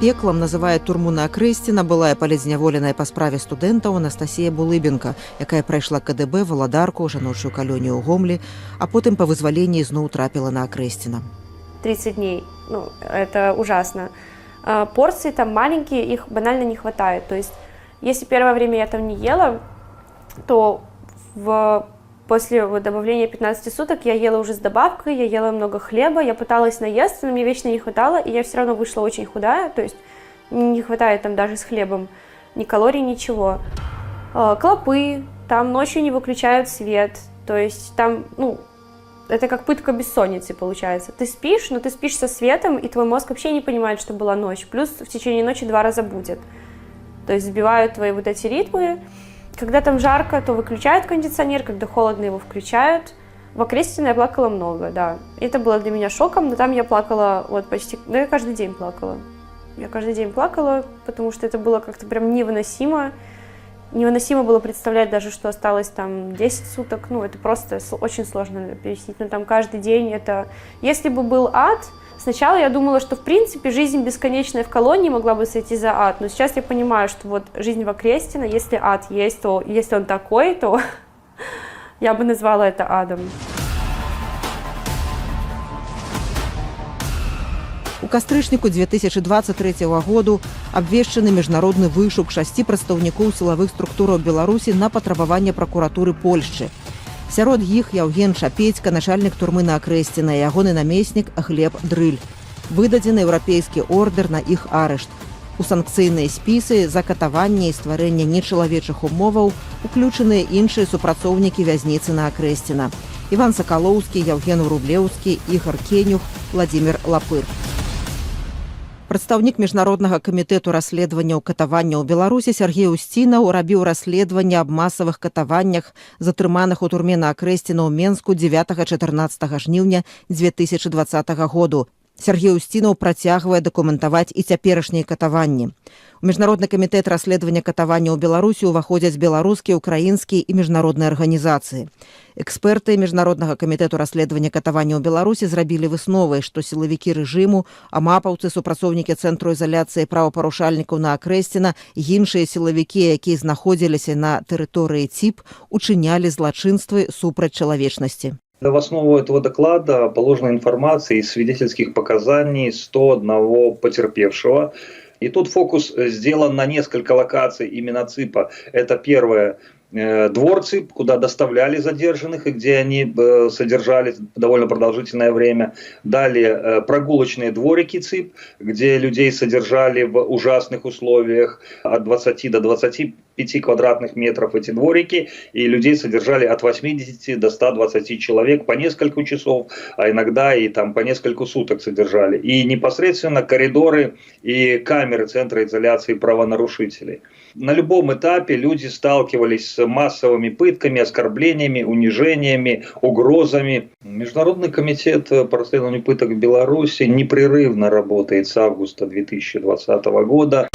Пеклам называе турму на Акрэсціна былая палізняволеная па справе студэнтаў Анастасія Булыбенка, якая прайшла КДБ, валадарку, жаночую калонію ў Гомлі, а потым па вызваленні зноў трапіла на Акрэсціна. 30 дней. Это ужасно. Порции там маленькие, их банально не хватает. То есть, если первое время я там не ела, то После добавления 15 суток я ела уже с добавкой, я ела много хлеба, я пыталась наесться, но мне вечно не хватало, и я все равно вышла очень худая, то есть не хватает там даже с хлебом ни калорий, ничего. Клопы, там ночью не выключают свет, то есть там, это как пытка бессонницы получается. Ты спишь, но ты спишь со светом, и твой мозг вообще не понимает, что была ночь. Плюс в течение ночи 2 раза будет. То есть сбивают твои вот эти ритмы. Когда там жарко, то выключают кондиционер, когда холодно, его включают. В Окрестино я плакала много, да. Это было для меня шоком, но там я плакала почти... я каждый день плакала. Я каждый день плакала, потому что это было как-то прям невыносимо. Невыносимо было представлять даже, что осталось там 10 суток. Это просто очень сложно переносить. Но там каждый день это... Если бы был ад, сначала я думала, что в принципе жизнь бесконечная в колонии могла бы сойти за ад. Но сейчас я понимаю, что вот жизнь в Окрестино, если ад есть, то если он такой, то я бы назвала это адом. У кастрычніку 2023 году абвешчаны міжнародны вышук 6 прадстаўнікоў сілавых структураў Беларусі на патрабаванне пракуратуры Польшчы. Сярод іх Яўген Шапецька, начальнік турмы на Окрестино, і ягоны намеснік Глеб Дрыль. Выдадзены еўрапейскі ордер на іх арышт. У санкцыйныя спісы за катаванне і стварэнне нечалавечых умоваў уключаныя іншыя супрацоўнікі вязніцы на Окрестино. Іван Сакалоўскі, Яўген Рублеўскі, Ігор Кенюх, Владзімір Лапыр. Прадстаўнік міжнароднага камітэту расследаванняў катавання ў Беларусі Сергей Усцінаў рабіў расследаванне аб масавых катаваннях затрыманых у турме на Окрестино ў Менску 9-14 жніўня 2020 году. Сергей Усцінаў працягвае дакументаваць і цяперашнія катаванні. У міжнародны камітэт расследавання катавання ў Беларусі ўваходзяць беларускія, украінскія і міжнародныя арганізацыі. Эксперты міжнароднага камітэту расследавання катавання ў Беларусі зрабілі высновы, што сілавікі рэжыму, амапаўцы, супрацоўнікі цэнтру ізаляцыі правапарушальнікаў на Окрестино і іншыя сілавікі, якія знаходзіліся на тэрыторыі ЦІП, учынялі злачынствы супраць чалавечнасці. В основу этого доклада положена информация из свидетельских показаний 101 потерпевшего. И тут фокус сделан на несколько локаций именно ЦИПа. Это первое – двор ЦИП, куда доставляли задержанных и где они содержались довольно продолжительное время. Далее прогулочные дворики ЦИП, где людей содержали в ужасных условиях от 20 до 25 квадратных метров эти дворики, и людей содержали от 80 до 120 человек по несколько часов, а иногда и там по несколько суток содержали. И непосредственно коридоры и камеры Центра изоляции правонарушителей. На любом этапе люди сталкивались с массовыми пытками, оскорблениями, унижениями, угрозами. Международный комитет по расследованию пыток в Беларуси непрерывно работает с августа 2020 года.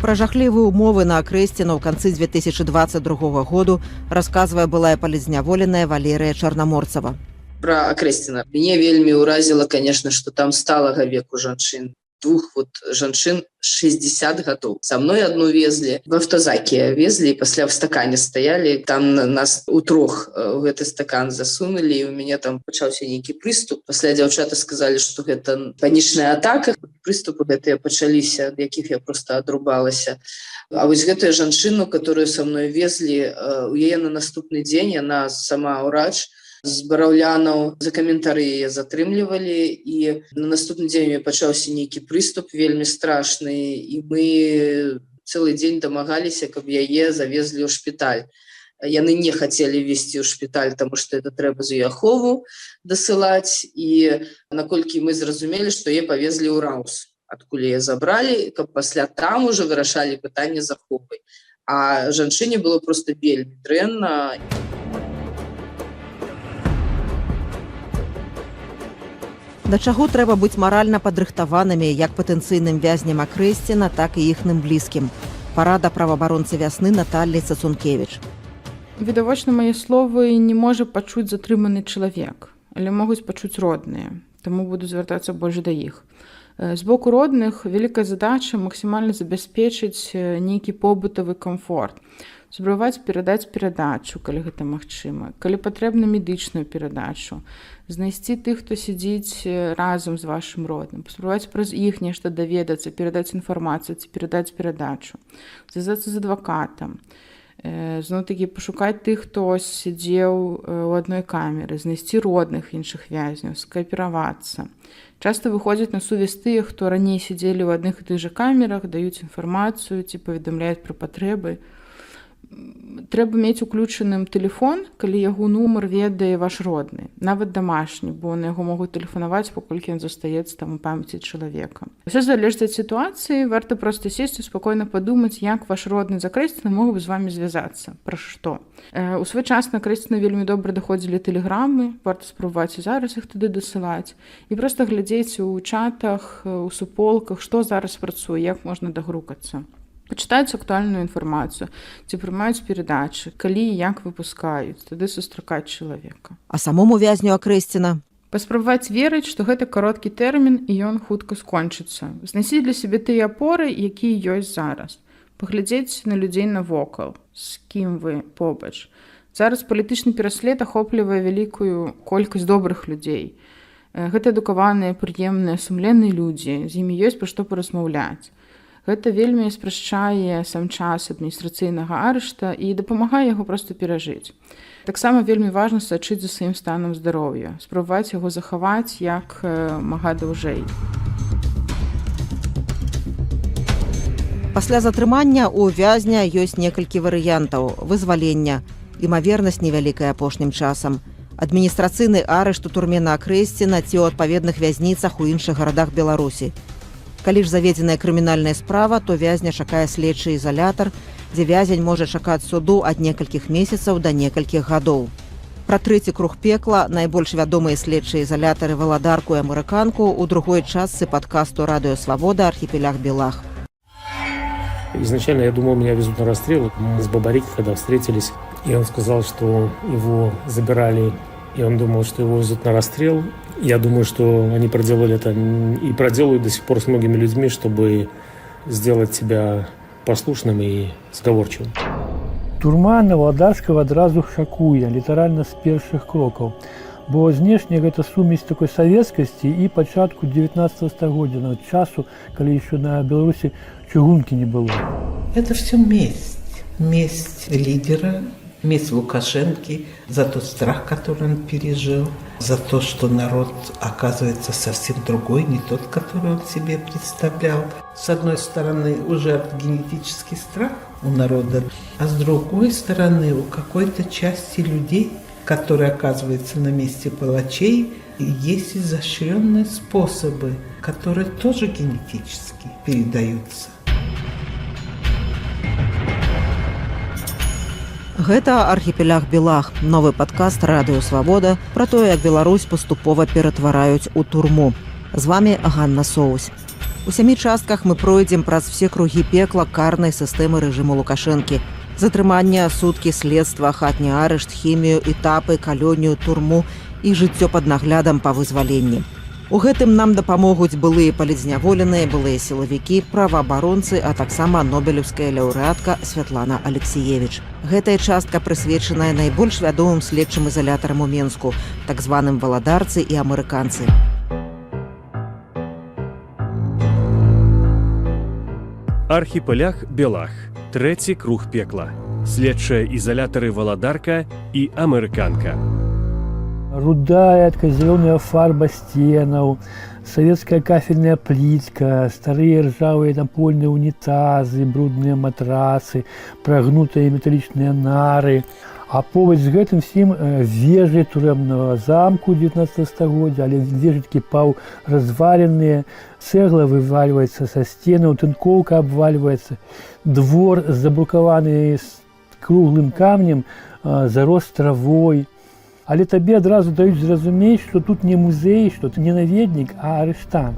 Пра жахлівыя умовы на Окрестино ў канцы 2022 году расказвае былая палізняволеная Валерія Чарнаморцава. Про Окрестино. Меня вельмі уразило, конечно, что там сталага веку жанчын. Двух жанчын 60 гадоў. Со мной одну везли, в автозаке везли, и после в стакане стояли. Там нас у трох в этот стакан засунули, и у меня там пачаўся нейкі прыступ. Пасля дзяўчаты сказали, что гэта панічная атака. Прыступы гэтыя пачаліся, ад якіх я просто адрубалася. А вось гэтую жанчыну, которую со мной везли, у яе на наступны дзень, яна сама ўрач, з бараўлянаў за каментары яе затрымлівалі, і на наступны дзень мне пачаўся нейкі прыступ вельмі страшны, і мы цэлы дзень дамагаліся, каб яе завезлі ў шпіталь. Яны не хацелі везці ў шпіталь, таму што это трэба з ахову дасылаць, і наколькі мы зразумелі, што яе павезлі ў Раус, адкуль яе забралі, каб пасля там ужо вырашалі пытанне з аховай. А жанчыне было проста вельмі дрэнна. Да чаго трэба быць маральна падрыхтаванымі як патэнцыйным вязням Окрестино, так і іхным блізкім. Парада праваабаронцы вясны Наталлі Цацункевіч. Відавочна, мае словы не можа пачуць затрыманы чалавек, але могуць пачуць родныя, таму буду звяртацца больш да іх. З боку родных вялікая задача максімальна забяспечыць нейкі побытавы камфорт. Спрабаваць перадаць перадачу, калі гэта магчыма, калі патрэбна медычную перадачу, знайсці тых, хто сядзіць разам з вашым родным, паспрабаваць праз іх нешта даведацца, перадаць інфармацыю ці перадаць перадачу, звязацца з адвакатам, зноў-такі пашукаць тых, хто сядзеў у адной камеры, знайсці родных іншых вязняў, скааперавацца. Часта выходзяць на сувязь тыя, хто раней сядзелі ў адных і тых жа камерах, даюць інфармацыю ці паведамляюць пра патрэбы. Трэба мець уключаным тэлефон, калі яго нумар ведае ваш родны, нават дамашні, бо на яго могуць тэлефанаваць, паколькі ён застаецца там у памяці чалавека. Усё залежыць ад сітуацыі, варта проста сесці, спакойна падумаць, як ваш родны з Акрэсціна мог бы з вамі звязацца, пра што. У свой час на Акрэсціна вельмі добра даходзілі тэлеграмы, варта спрабаваць і зараз іх туды дасылаць, і проста глядзець у чатах, у суполках, што зараз працуе, як можна дагрукацца. Пачытаюць актуальную інфармацыю, ці прымаюць перадачы, калі і як выпускаюць, тады сустракаць чалавека. А самому вязню Акрэсціна? Паспрабаваць верыць, што гэта кароткі тэрмін і ён хутка скончыцца. Знайсці для сябе тыя апоры, якія ёсць зараз. Паглядзець на людзей навокал, з кім вы побач. Зараз палітычны пераслед ахоплівае вялікую колькасць добрых людзей. Гэта адукаваныя, прыемныя, сумленныя людзі, з імі ёсць пра што паразмаўляць. Гэта вельмі спрашчае сам час адміністрацыйнага арышта і дапамагае яго проста перажыць. Таксама вельмі важна сачыць за сваім станам здароўя, спрабаваць яго захаваць як мага даўжэй. Пасля затрымання ў вязня ёсць некалькі варыянтаў вызвалення, імавернасць невялікая апошнім часам, адміністрацыйны арышт у турме на Акрэсціна ці ў адпаведных вязніцах у іншых гарадах Беларусі. Калі ж заведзеная крымінальная справа, то вязня чакае следчы ізалятар, дзе вязень можа чакаць суду ад некалькіх месяцаў да некалькіх гадоў. Пра трэці круг пекла найбольш вядомыя следчыя ізалятары Валадарку і Амерыканку ў другой частцы падкасту «Радио Свобода» «Архипелаг Белах». Изначально я думал, меня везут на расстрел. Мы с Бабарик, когда встретились, и он сказал, что его забирали, и он думал, что его везут на расстрел. Я думаю, что они проделали это и проделают до сих пор с многими людьми, чтобы сделать себя послушным и сговорчивым. Турма Валадарскага адразу шакуе, літаральна з першых крокаў. Бо знешне гэта сумесь такой савецкасці і пачатку 19 стагоддзя, нават часу, калі еще на Беларусі чыгункі не было. Это все месть. Месть лидера, месть Лукашенко за тот страх, который он пережил, за то, что народ оказывается совсем другой, не тот, который он себе представлял. С одной стороны, уже генетический страх у народа, а с другой стороны, у какой-то части людей, которые оказываются на месте палачей, есть изощренные способы, которые тоже генетически передаются. Гэта «Архіпеляг Белах», новы падкаст «Радио Свобода» пра тое, як Беларусь паступова ператвараюць у турму. З вами Ганна Соусь. У 7 частках мы пройдзем праз все кругі пекла карнай сістэмы рэжыму Лукашэнкі. Затрымання, суткі, следства, хатні арышт, хімію, этапы, калонію, турму і жыццё пад наглядам па вызваленні. У гэтым нам дапамогуць былыя палітзняволеныя, былыя сілавікі, праваабаронцы, а таксама нобелеўская лаўрэатка Святлана Алексіевіч. Гэтая частка прысвечаная найбольш вядомым следчым ізалятарам у Менску, так званым валадарцы і амерыканцы. Архіпеляг Белах. Трэці круг пекла. Следчыя ізалятары Валадарка і Амерыканка. Рудая, зеленая фарба стенаў, советская кафельная плитка, старые ржавые напольные унитазы, брудные матрасы, прогнутые металлічныя нары. А побач з гэтым всім вежы турэмнага замку 19 стагоддзя, але вежы такі паўразваленыя, цэгла вывальваецца са сценаў, тынкоўка абвальваецца, двор забрукаваны з круглым камнем, зарос травой. Але табе адразу даюць зразумець, што тут не музей, што тут не наведнік, а арыштант.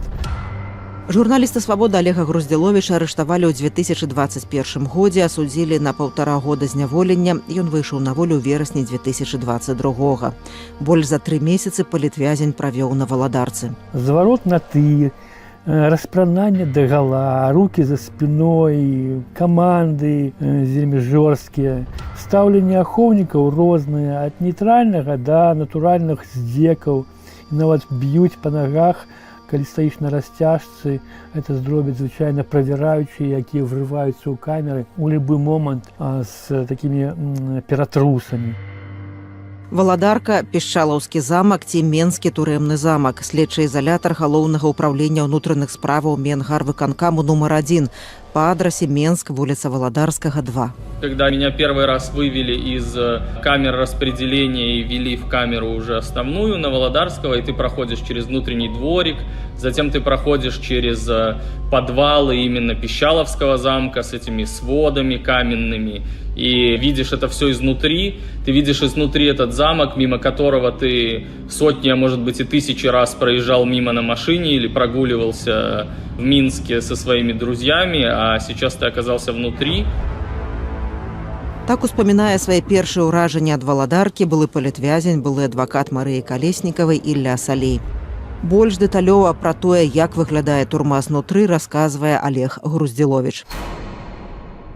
Журналіста «Свабода» Олега Груздзіловіча арыштавалі ў 2021 годзе, асудзілі на 1,5 года зняволення. Ён выйшаў на волю ў верасні 2022. Больш за 3 месяцы палітвязень правёў на Валадарцы. Зварот на тыр, распрананне дагала, рукі за спіной, каманды вельмі жорсткія. Стаўленне ахоўнікаў рознае, ад нейтральнага да натуральных здзекаў. І нават б'юць па нагах, калі стаіш на расцяжцы. Это зробяць звычайна правяраючыя, якія врываюцца ў камеры у любы момант з такімі ператрусамі. Валадарка, Пішчалаўскі замак ці Менскі турэмны замак, следчы ізалятар галоўнага ўпраўлення ўнутраных справаў Менгарвыканкаму нумар 1 по адрасе Менск, вуліца Валадарскага, 2. Когда меня первый раз вывели из камер распределения и ввели в камеру уже основную на Володарского, и ты проходишь через внутренний дворик, затем ты проходишь через подвалы именно Пищаловского замка с этими сводами каменными, и видишь это все изнутри. Ты видишь изнутри этот замок, мимо которого ты сотни, а может быть и тысячи раз проезжал мимо на машине или прогуливался в Минске со своими друзьями, а сейчас ты оказался внутри. Так успамінае свае першыя ўражанні ад Валадаркі былы палітвязень, былы адвакат Марыі Калеснікавай Ілля Салей. Больш дэталёва пра тое, як выглядае турма знутры, расказвае Олег Груздзіловіч.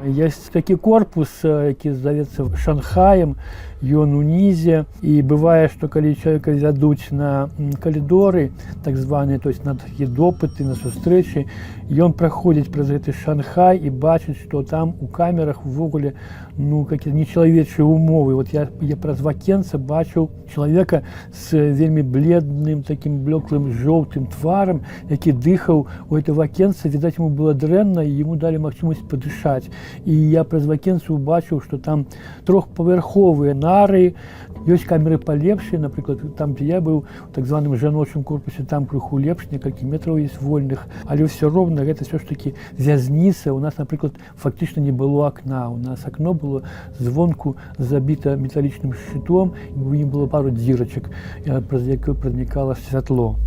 Есть такі корпус, які здаецца Шанхаем, ён унізе, і бывае, што калі чалавека вядуць на калідоры, так званыя, то есть на такія допыты, на сустрэчы, ён праходзіць праз гэты Шанхай і бачыць, што там у камерах увогуле какие-то нечалавечыя умовы. Вот я праз вакенца бачыў чалавека з вельмі бледным, такім блеклым жоўтым тварам, які дыхаў у это вакенца, відаць, ему было дрэнна, і ему далі магчымасць падышаць. І я праз вакенцу убачыў, што там трохпавярховыя нары, ёсць камеры палепшыя, напрыклад, там, дзе я быў, у так званым жаночым корпусе, там крыху лепш, некалькі метраў ёсць вольных, але ўсё роўна гэта ўсё ж такі вязніца. У нас, напрыклад, фактычна не было акна. У нас акно было звонку забіта металічным шчытом, і у ім было пару дзірачак, праз якое пранікала святло.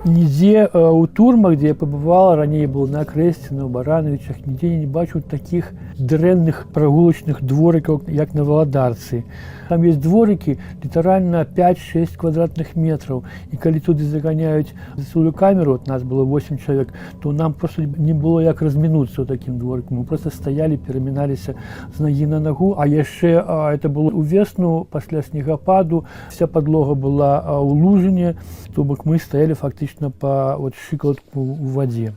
Нідзе у турмах, дзе я пабывала, раней был на Акрэсціна, у Барановичах, нідзе я не бачыў такіх дрэнных прагулачных дворыкаў, як на Валадарцы. Там есть дворыкі літаральна 5-6 квадратных метраў. І калі туды заганяюць сваю камеру, от нас было 8 чалавек, то нам просто не было як размінуцца ў такім дворыку. Мы просто стаялі, пераміналіся з нагі на нагу. А яшчэ это было ў весну, пасля снегападу, вся падлога была ў лужыне, то бок мы стаялі фактычна па шыкалатку ў вадзе.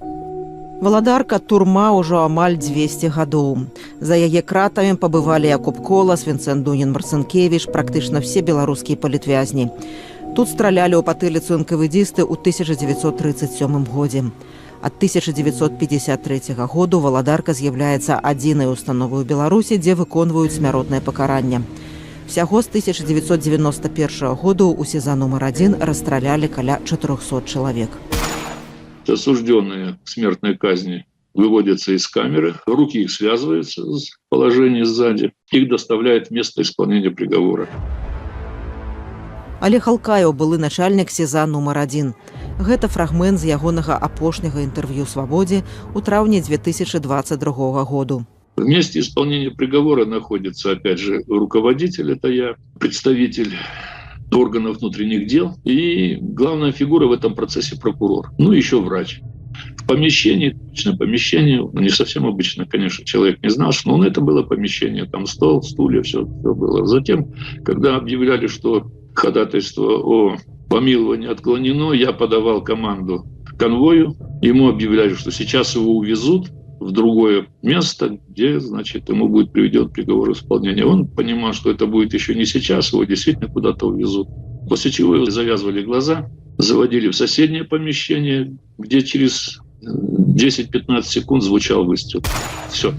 Валадарка турма ўжо амаль 200 гадоў. За яе кратамі пабывалі Якуб Колас, Вінцэнт Дунін-Марцынкевіч, практычна все беларускія палітвязні. Тут стралялі ў патыліцу энкавэдзісты ў 1937 годзе. Ад 1953 году Валадарка з'яўляецца адзінай установай у Беларусі, дзе выконваюць смяротнае пакаранне. Всяго з 1991 году у СІЗА номер 1 расстралялі каля 400 чалавек. Осужденные к смертной казни выводятся из камеры, руки их связываются в положении сзади, их доставляют в место исполнения приговора. Олег Алкаев былы начальник СІЗА номер 1. Гэта фрагмент з ягонага апошняга інтэрв'ю «Свабодзе» у траўні 2022 году. В месте исполнения приговора находится, опять же, руководитель, это я, представитель органов внутренних дел и главная фигура в этом процессе прокурор, еще врач. В помещении, обычное помещение, не совсем обычно, конечно, человек не знал, но это было помещение, там стол, стулья, все было. Затем, когда объявляли, что ходатайство о помиловании отклонено, я подавал команду конвою, ему объявляли, что сейчас его увезут в другое место, где, значит, ему будет приведен приговор исполнения. Он понимал, что это будет еще не сейчас, его действительно куда-то увезут. После чего его завязывали глаза, заводили в соседнее помещение, где через 10-15 секунд звучал выстрел. Все.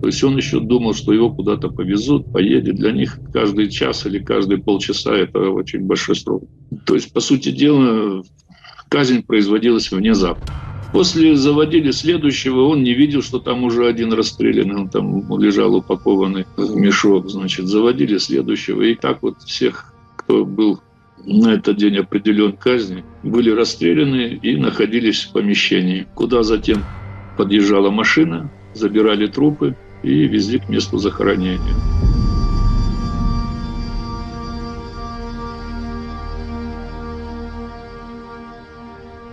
То есть он еще думал, что его куда-то повезут, поедет. Для них каждый час или каждые полчаса это очень большой срок. То есть, по сути дела, казнь производилась внезапно. После заводили следующего, он не видел, что там уже один расстрелянный, он там лежал упакованный в мешок, значит, заводили следующего. И так вот всех, кто был на этот день определен казни, были расстреляны и находились в помещении, куда затем подъезжала машина, забирали трупы и везли к месту захоронения.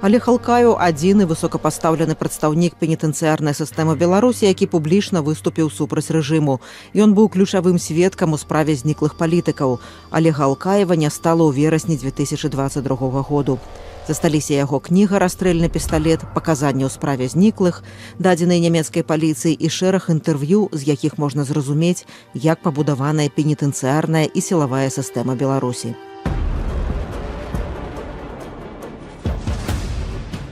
Олег Алкаев – адзіны высокапастаўлены прадстаўнік пенітэнцыярнай сістэмы Беларусі, які публічна выступіў супраць рэжыму. Ён быў ключавым сведкам у справе зніклых палітыкаў. Олега Алкаева не стала ў верасні 2022 году. Засталіся яго кніга «Расстрэльны пісталет», паказанні ў справе зніклых, дадзеныя нямецкай паліцыі і шэраг інтэрв'ю, з якіх можна зразумець, як пабудаваная пенітэнцыярная і сілавая сістэма Беларусі.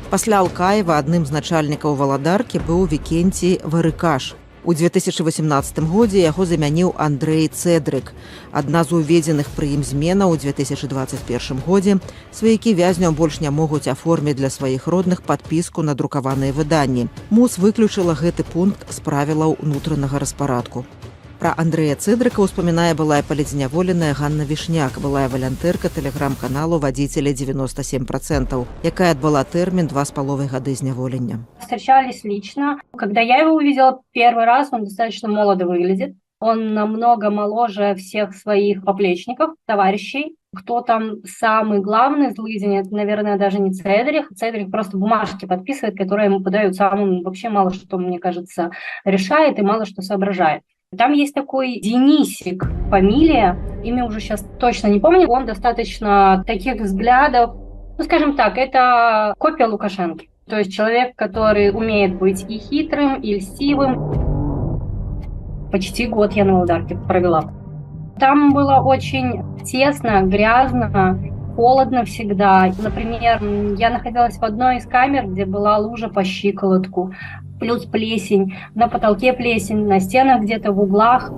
Пасля Алкаева адным з начальнікаў валадаркі быў Вікенцій Варыкаш. У 2018 годзе яго замяніў Андрэй Цэдрык. Адна з уведзеных пры ім зменаў у 2021 годзе сваякі вязняў больш не могуць аформіць для сваіх родных падпіску на друкаваныя выданні. МУС выключыла гэты пункт з правілаў унутранага распарадку. Пра Андрэя Цэдрыка ўспамінае былая палітзняволеная Ганна Вішняк, былая валянтэрка тэлеграм-каналу «Вадзіцеля 97%», якая адбыла тэрмін 2,5 гады зняволення. Встречались лично. Когда я его увидела первый раз, он достаточно молодо выглядит. Он намного моложе всех своих поплечников, товарищей. Кто там самый главный злыдень, это, наверное, даже не Цедрик. Цедрик просто бумажки подписывает, которые ему подают. Сам он вообще мало что, мне кажется, решает и мало что соображает. Там есть такой Денисик, фамилия, имя уже сейчас точно не помню. Он достаточно таких взглядов, ну, скажем так, это копия Лукашенко. То есть человек, который умеет быть и хитрым, и льстивым. Почти год я на Валадарке провела. Там было очень тесно, грязно, холодно всегда. Например, я находилась в одной из камер, где была лужа по щиколотку, плюс плесень, на потолке плесень, на стенах где-то в углах.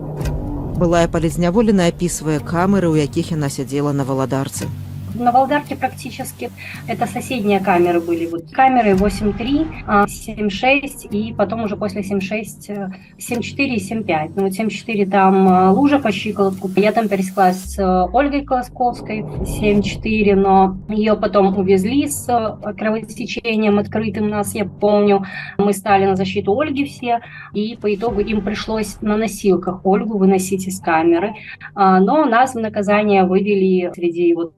Былая палітзняволеная апісвае камеры, у якіх яна сядзела на Валадарцы. На Валадарке практически это соседние камеры были. Вот камеры 8.3, 7.6 и потом уже после 7.6, 7.4 и 7.5. Ну вот 7.4 там лужа по щиколотку. Я там пересеклась с Ольгой Колосковской в 7.4, но ее потом увезли с кровотечением открытым нас, я помню. Мы стали на защиту Ольги все, и по итогу им пришлось на носилках Ольгу выносить из камеры. Но нас в наказание вывели среди вот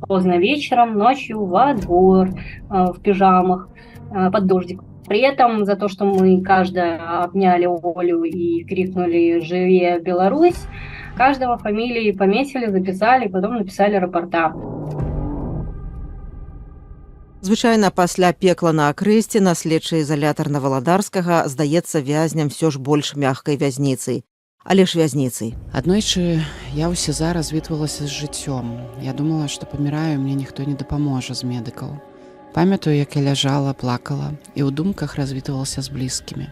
поздно вечером, ночью во двор в пижамах под дождик. При этом за то, что мы каждая обняли Олю и крикнули «Живее Беларусь!», каждого фамилии пометили, записали, потом написали рапорта. Звычайна пасля пекла на Акрэсце на следчы ізалятар Наваладарскага здаецца вязням ўсё ж больш мяккай вязніцай. Але ж вязніцай. Аднойчы я ў СІЗА развітвалася з жыццём. Я думала, што паміраю, мне ніхто не дапаможа з медыкаў. Памятаю, як я ляжала, плакала і ў думках развітвалася з блізкімі.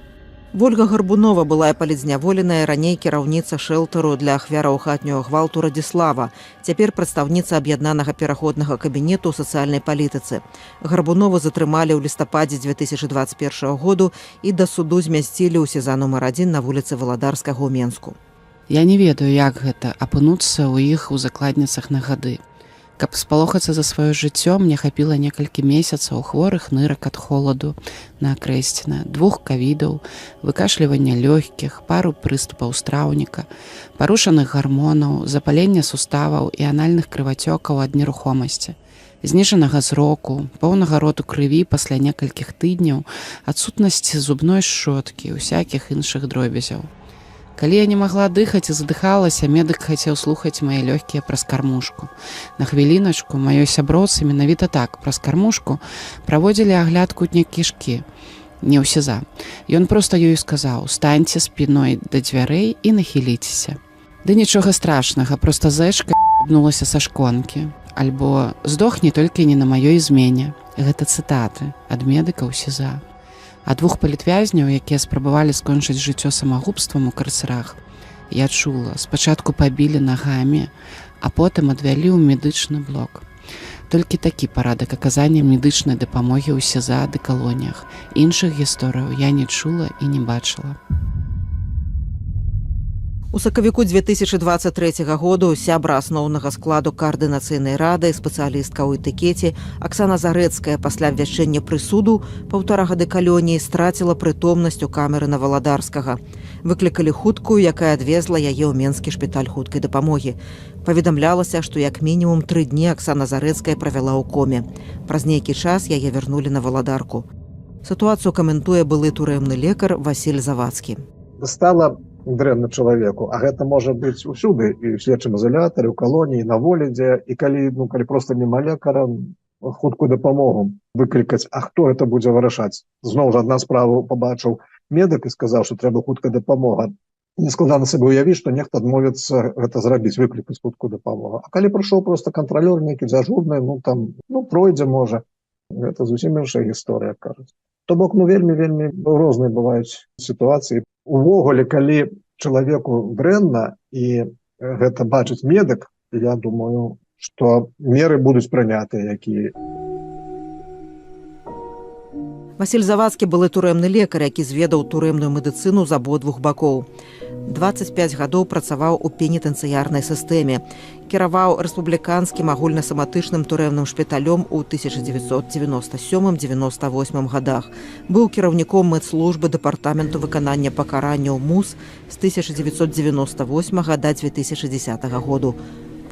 Вольга Гарбунова былая палітзняволеная, раней кіраўніца шэлтару для ахвяраў хатняга гвалту Радзіслава, цяпер прадстаўніца аб'яднанага пераходнага кабінету ў сацыяльнай палітыцы. Гарбунову затрымалі ў лістападзе 2021 году і да суду змясцілі ў СІЗА нумар 1 на вуліцы Валадарскага ў Менску. Я не ведаю, як гэта апынуцца ў іх у закладніцах на гады. Каб спалохацца за сваё жыццё, мне хапіла некалькі месяцаў хворых нырак ад холаду на Акрэсціна, 2 ковідаў, выкашлівання лёгкіх, пару прыступаў страўніка, парушаных гармонаў, запалення суставаў і анальных крывацёкаў ад нерухомасці, зніжанага зроку, поўнага роту крыві пасля некалькіх тыдняў, адсутнасці зубной шчоткі, усякіх іншых дробязяў. Калі я не магла дыхаць і задыхалася, медык хацеў слухаць мае лёгкія праз кармушку. На хвіліначку маёй сяброцы менавіта так, праз кармушку, праводзілі агляд кутня кішкі. Не ў СІЗА. Ён проста ёй сказаў: «Станьце спіной да дзвярэй і нахіліцеся». Ды нічога страшнага, проста зэчка ебнулася са шконкі. Альбо «Здохне толькі не на маёй змене». Гэта цытаты ад медыка ў СІЗА. А 2 палітвязняў, якія спрабавалі скончыць жыццё самагубствам у карцэрах, я чула, спачатку пабілі нагамі, а потым адвялі ў медычны блок. Толькі такі парадак аказання медычнай дапамогі ў СІЗА ды калоніях. Іншых гісторыяў я не чула і не бачыла. У сакавіку 2023 году сябра асноўнага складу каардынацыйнай рады, спецыялістка ў этыкеце Аксана Зарэцкая пасля абвяшчэння прысуду 1,5 гады калоніі страціла прытомнасць у камеры на Валадарскага. Выклікалі хуткую, якая адвезла яе ў Менскі шпіталь хуткай дапамогі. Паведамлялася, што як мінімум 3 дні Аксана Зарэцкая правяла ў коме. Праз нейкі час яе вярнулі на Валадарку. Сітуацыю каментуе былы турэмны лекар Васіль Завадскі. Стала дрэнна чалавеку, а гэта можа быць усюды, і ў следчым изолятары, у калоніі, на волі, дзе, і калі проста няма лекара, хуткую дапамогу выклікаць, а хто гэта будзе вырашаць? Зноў жа адна справа пабачыў медык і сказаў, што трэба хуткая дапамога. Нескладана сабе ўявіць, што нехта адмовіцца гэта зрабіць, выклікаць хуткую дапамогу. А калі прыйшоў проста кантралёр нейкі дзяжурны, пройдзе можа. Гэта зусім іншая гісторыя, кажуць. То бок, вельмі розныя бываюць сітуацыі. Увогуле, калі чалавеку дрэнна і гэта бачыць медык, я думаю, што меры будуць прынятыя, якія. Васіль Завадскі былы турэмны лекар, які зведаў турэмную медыцыну з абодвух бакоў. 25 гадоў працаваў у пенітэнцыярнай сістэме. Кіраваў рэспубліканскім агульнасаматычным турэмным шпіталём у 1997-98 годах. Быў кіраўніком медслужбы дэпартаменту выканання пакаранняў МУС з 1998 да 2010 году.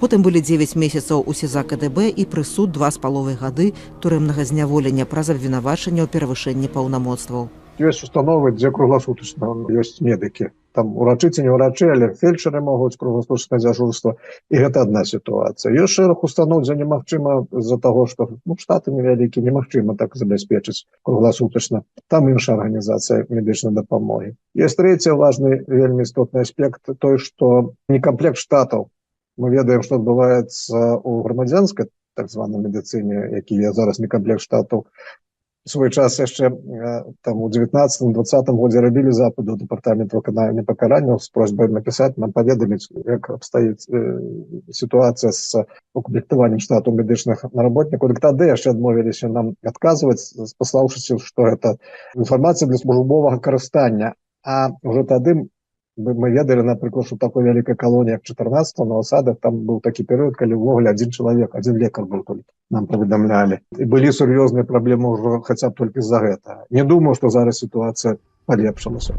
Потым былі 9 месяцаў у СІЗА КДБ і прысуд 2,5 гады турэмнага зняволення праз абвінавачанне ў перавышэнні паўнамоцтваў. Ёсць установы, дзе кругласутачна ёсць медыкі. Там урачы ці не урачы, але фельчары могуць кругласутачнае дзяжурства. І гэта адна сітуацыя. Ёсць шэраг устаноў, дзе немагчыма з-за таго, што штаты невялікія, немагчыма так забяспечыць кругласутачна. Там іншая арганізацыя медычнай дапамогі. Ёсць трэці важны, вельмі істотны аспект, той, што некамплект штатаў. Мы ведаем, што адбываецца ў грамадзянскай так званай медыцыне, які зараз некамплект штатаў. Свой час яшчэ у 19-20 годзе рабілі запыты ў дэпартамент выканання пакаранняў з просьбай напісаць, нам паведаміць, як абстаіць сітуацыя з укамплектаваннем штату медычных работнікаў. Дык тады яшчэ адмовіліся нам адказваць, паслаўшыся, што гэта інфармацыя для службовага карыстання. А ўжо тады мы ведалі, напрыклад, што такой вялікай калоніі, як 14 на Осадах, там быў такі перыяд, калі ўвогуле адзін чалавек, адзін лекар быў толькі, нам паведамлялі. І былі сур'ёзныя праблемы ўжо хаця б толькі з-за гэтага. Не думаю, што зараз сітуацыя палепшылася.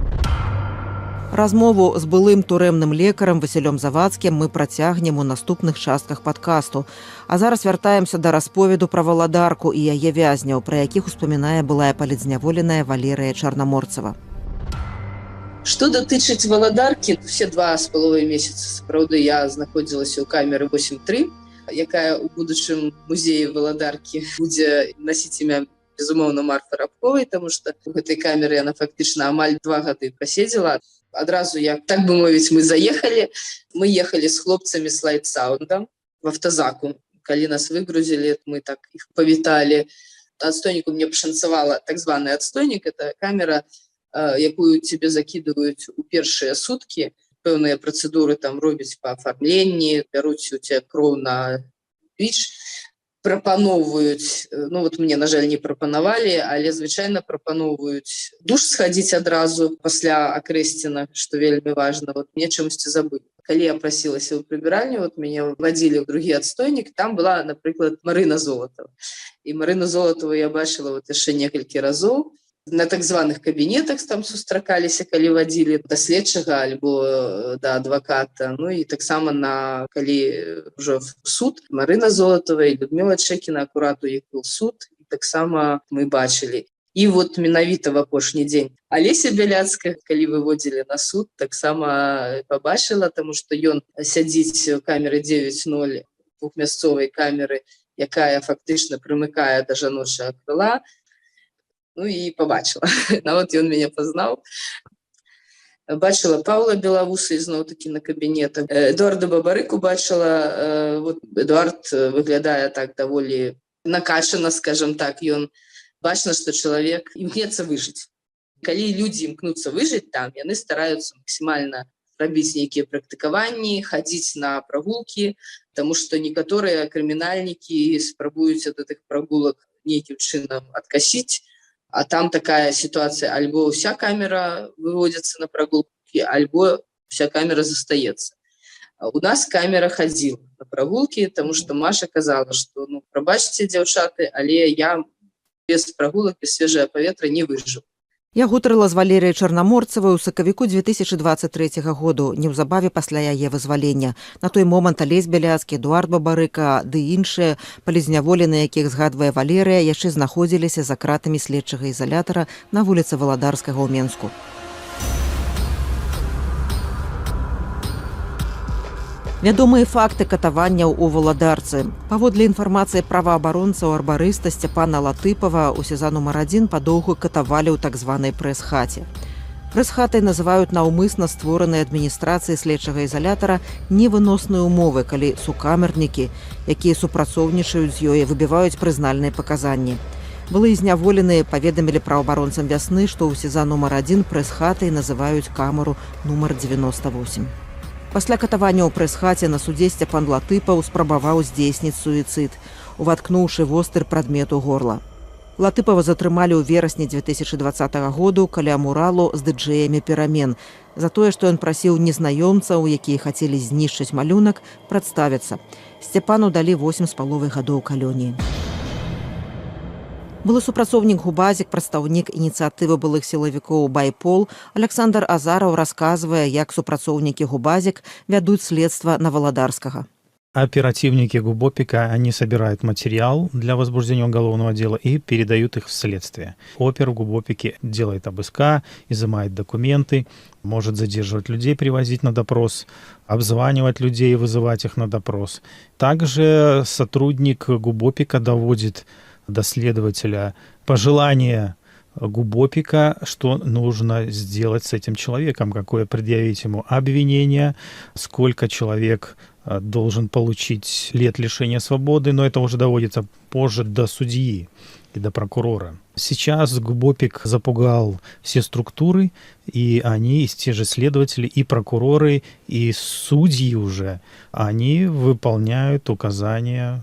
Размову з былым турэмным лекарам Васілём Завадскім мы працягнем у наступных частках падкасту. А зараз вяртаемся да расповеду пра Валадарку і яе вязняў, пра якіх успамінае былая палітзняволеная Валерыя Чарнаморцева. Што датычыць Валадаркі, все 2,5 месяцы, сапраўды, я знаходзілася ў камеры 8-3, якая ў будучым музеі Валадаркі будзе насіць імя, безумоўна, Марфы Рабковай, таму што ў гэтай камеры яна фактычна амаль 2 гады праседзела. Адразу, як так бы мовіць, мы заехалі, мы ехалі з хлопцамі з лайтсаундам в автозаку. Калі нас выгрузілі, мы так іх павіталі. Адстойніку мне пашанцавала, так званы адстойнік, это камера, якую тебе закидывают у першыя суткі, пэўныя працэдуры там робяць па афармленні, бяруць у тебя кроў на ВІЧ, прапаноўваюць, мне, на жаль, не прапанавалі, але звычайна прапаноўваюць душ схадзіць адразу пасля акрэсціна, што вельмі важна, мне чамусьці забылі. Калі я прасілася ў прыбіральню, мяне вадзілі ў другі адстойнік, там была, напрыклад, Марына Золатова. І Марыну Золатову я бачыла яшчэ некалькі разоў. На так званых кабінетах там сустракаліся, калі вадзілі да следчага альбо да адваката. І таксама калі ўжо суд, Марына Золатова і Людмила Чэкіна акурат у іх быў суд, і таксама мы бачылі. І менавіта в апошні дзень Алеся Бяляцкая, калі выводзілі на суд, таксама пабачыла, таму што ён сядзіць у камеры 9-0, двухмясцовай камеры, якая фактычна прымыкае да жаночага крыла. І пабачыла. Нават ён мяне пазнаў. Бачыла Паўла Белавуса ізноў-такі на кабінетах. Эдуарда Бабарыку бачыла. Эдуард выглядае так даволі накачана, скажем так. Ён бачна, што чалавек імкнецца выжыць. Калі людзі імкнуцца выжыць там, яны стараюцца максімальна рабіць нейкія практыкаванні, хадзіць на прагулкі, таму што некаторыя крымінальнікі спрабуюць ад гэтых прагулак нейкім чынам адкасіць. А там такая ситуация, альбо вся камера выводится на прогулки, альбо вся камера застаецца. У нас камера ходила на прогулки, потому что Маша казала, что, ну, пробачьте, девчаты, але я без прогулок, без свежего поветра не выживу. Я гутарыла з Валерыяй Чарнаморцавай у сакавіку 2023 году, неўзабаве пасля яе вызвалення. На той момант Алесь Бяляцкі, Эдуард Бабарыка ды іншыя палізняволеныя, якіх згадвае Валерыя, яшчэ знаходзіліся за кратамі следчага ізалятара на вуліцы Валадарскага ў Менску. Вядомыя факты катаванняў у Валадарцы. Паводле інфармацыі праваабаронцаў арбарыста Сцяпана Латыпава у СІЗА нумар 1 падоўгу катавалі ў так званай прэс-хаце. Прэс-хатай называюць наўмысна створанай адміністрацыяй следчага ізалятара невыносныя ўмовы, калі сукамернікі, якія супрацоўнічаюць з ёй, выбіваюць прызнальныя паказанні. Былыя зняволеныя паведамілі праваабаронцам Вясны, што ў СІЗА нумар 1 прэс-хатай называюць камеру нумар 98. Пасля катавання ў прэс-хаце на судзе Сцяпан Латыпаў спрабаваў здзейсніць суіцыд, уваткнуўшы востры прадмет у горла. Латыпава затрымалі ў верасні 2020 году каля муралу з дыджэямі перамен за тое, што ён прасіў незнаёмцаў, якія хацелі знішчыць малюнак, прадставіцца. Сцяпану далі 8,5 гадоў калоніі. Былы супрацоўнік Губазік, прадстаўнік ініцыятывы былых сілавікоў «Байпол» Александр Азараў расказвае, як супрацоўнікі Губазік вядуць следства на Валадарскага. Оперативники ГУБОПИКа, они собирают материал для возбуждения уголовного дела и передают их в следствие. Опер в ГУБОПИКе делает обыска, изымает документы, может задерживать людей, привозить на допрос, обзванивать людей и вызывать их на допрос. Также сотрудник ГУБОПИКа доводит до следователя пожелание ГУБОПИКа, что нужно сделать с этим человеком, какое предъявить ему обвинение, сколько человек должен получить лет лишения свободы, но это уже доводится позже до судьи и до прокурора. Сейчас ГУБОПИК запугал все структуры, и они, те же следователи, и прокуроры, и судьи уже, они выполняют указания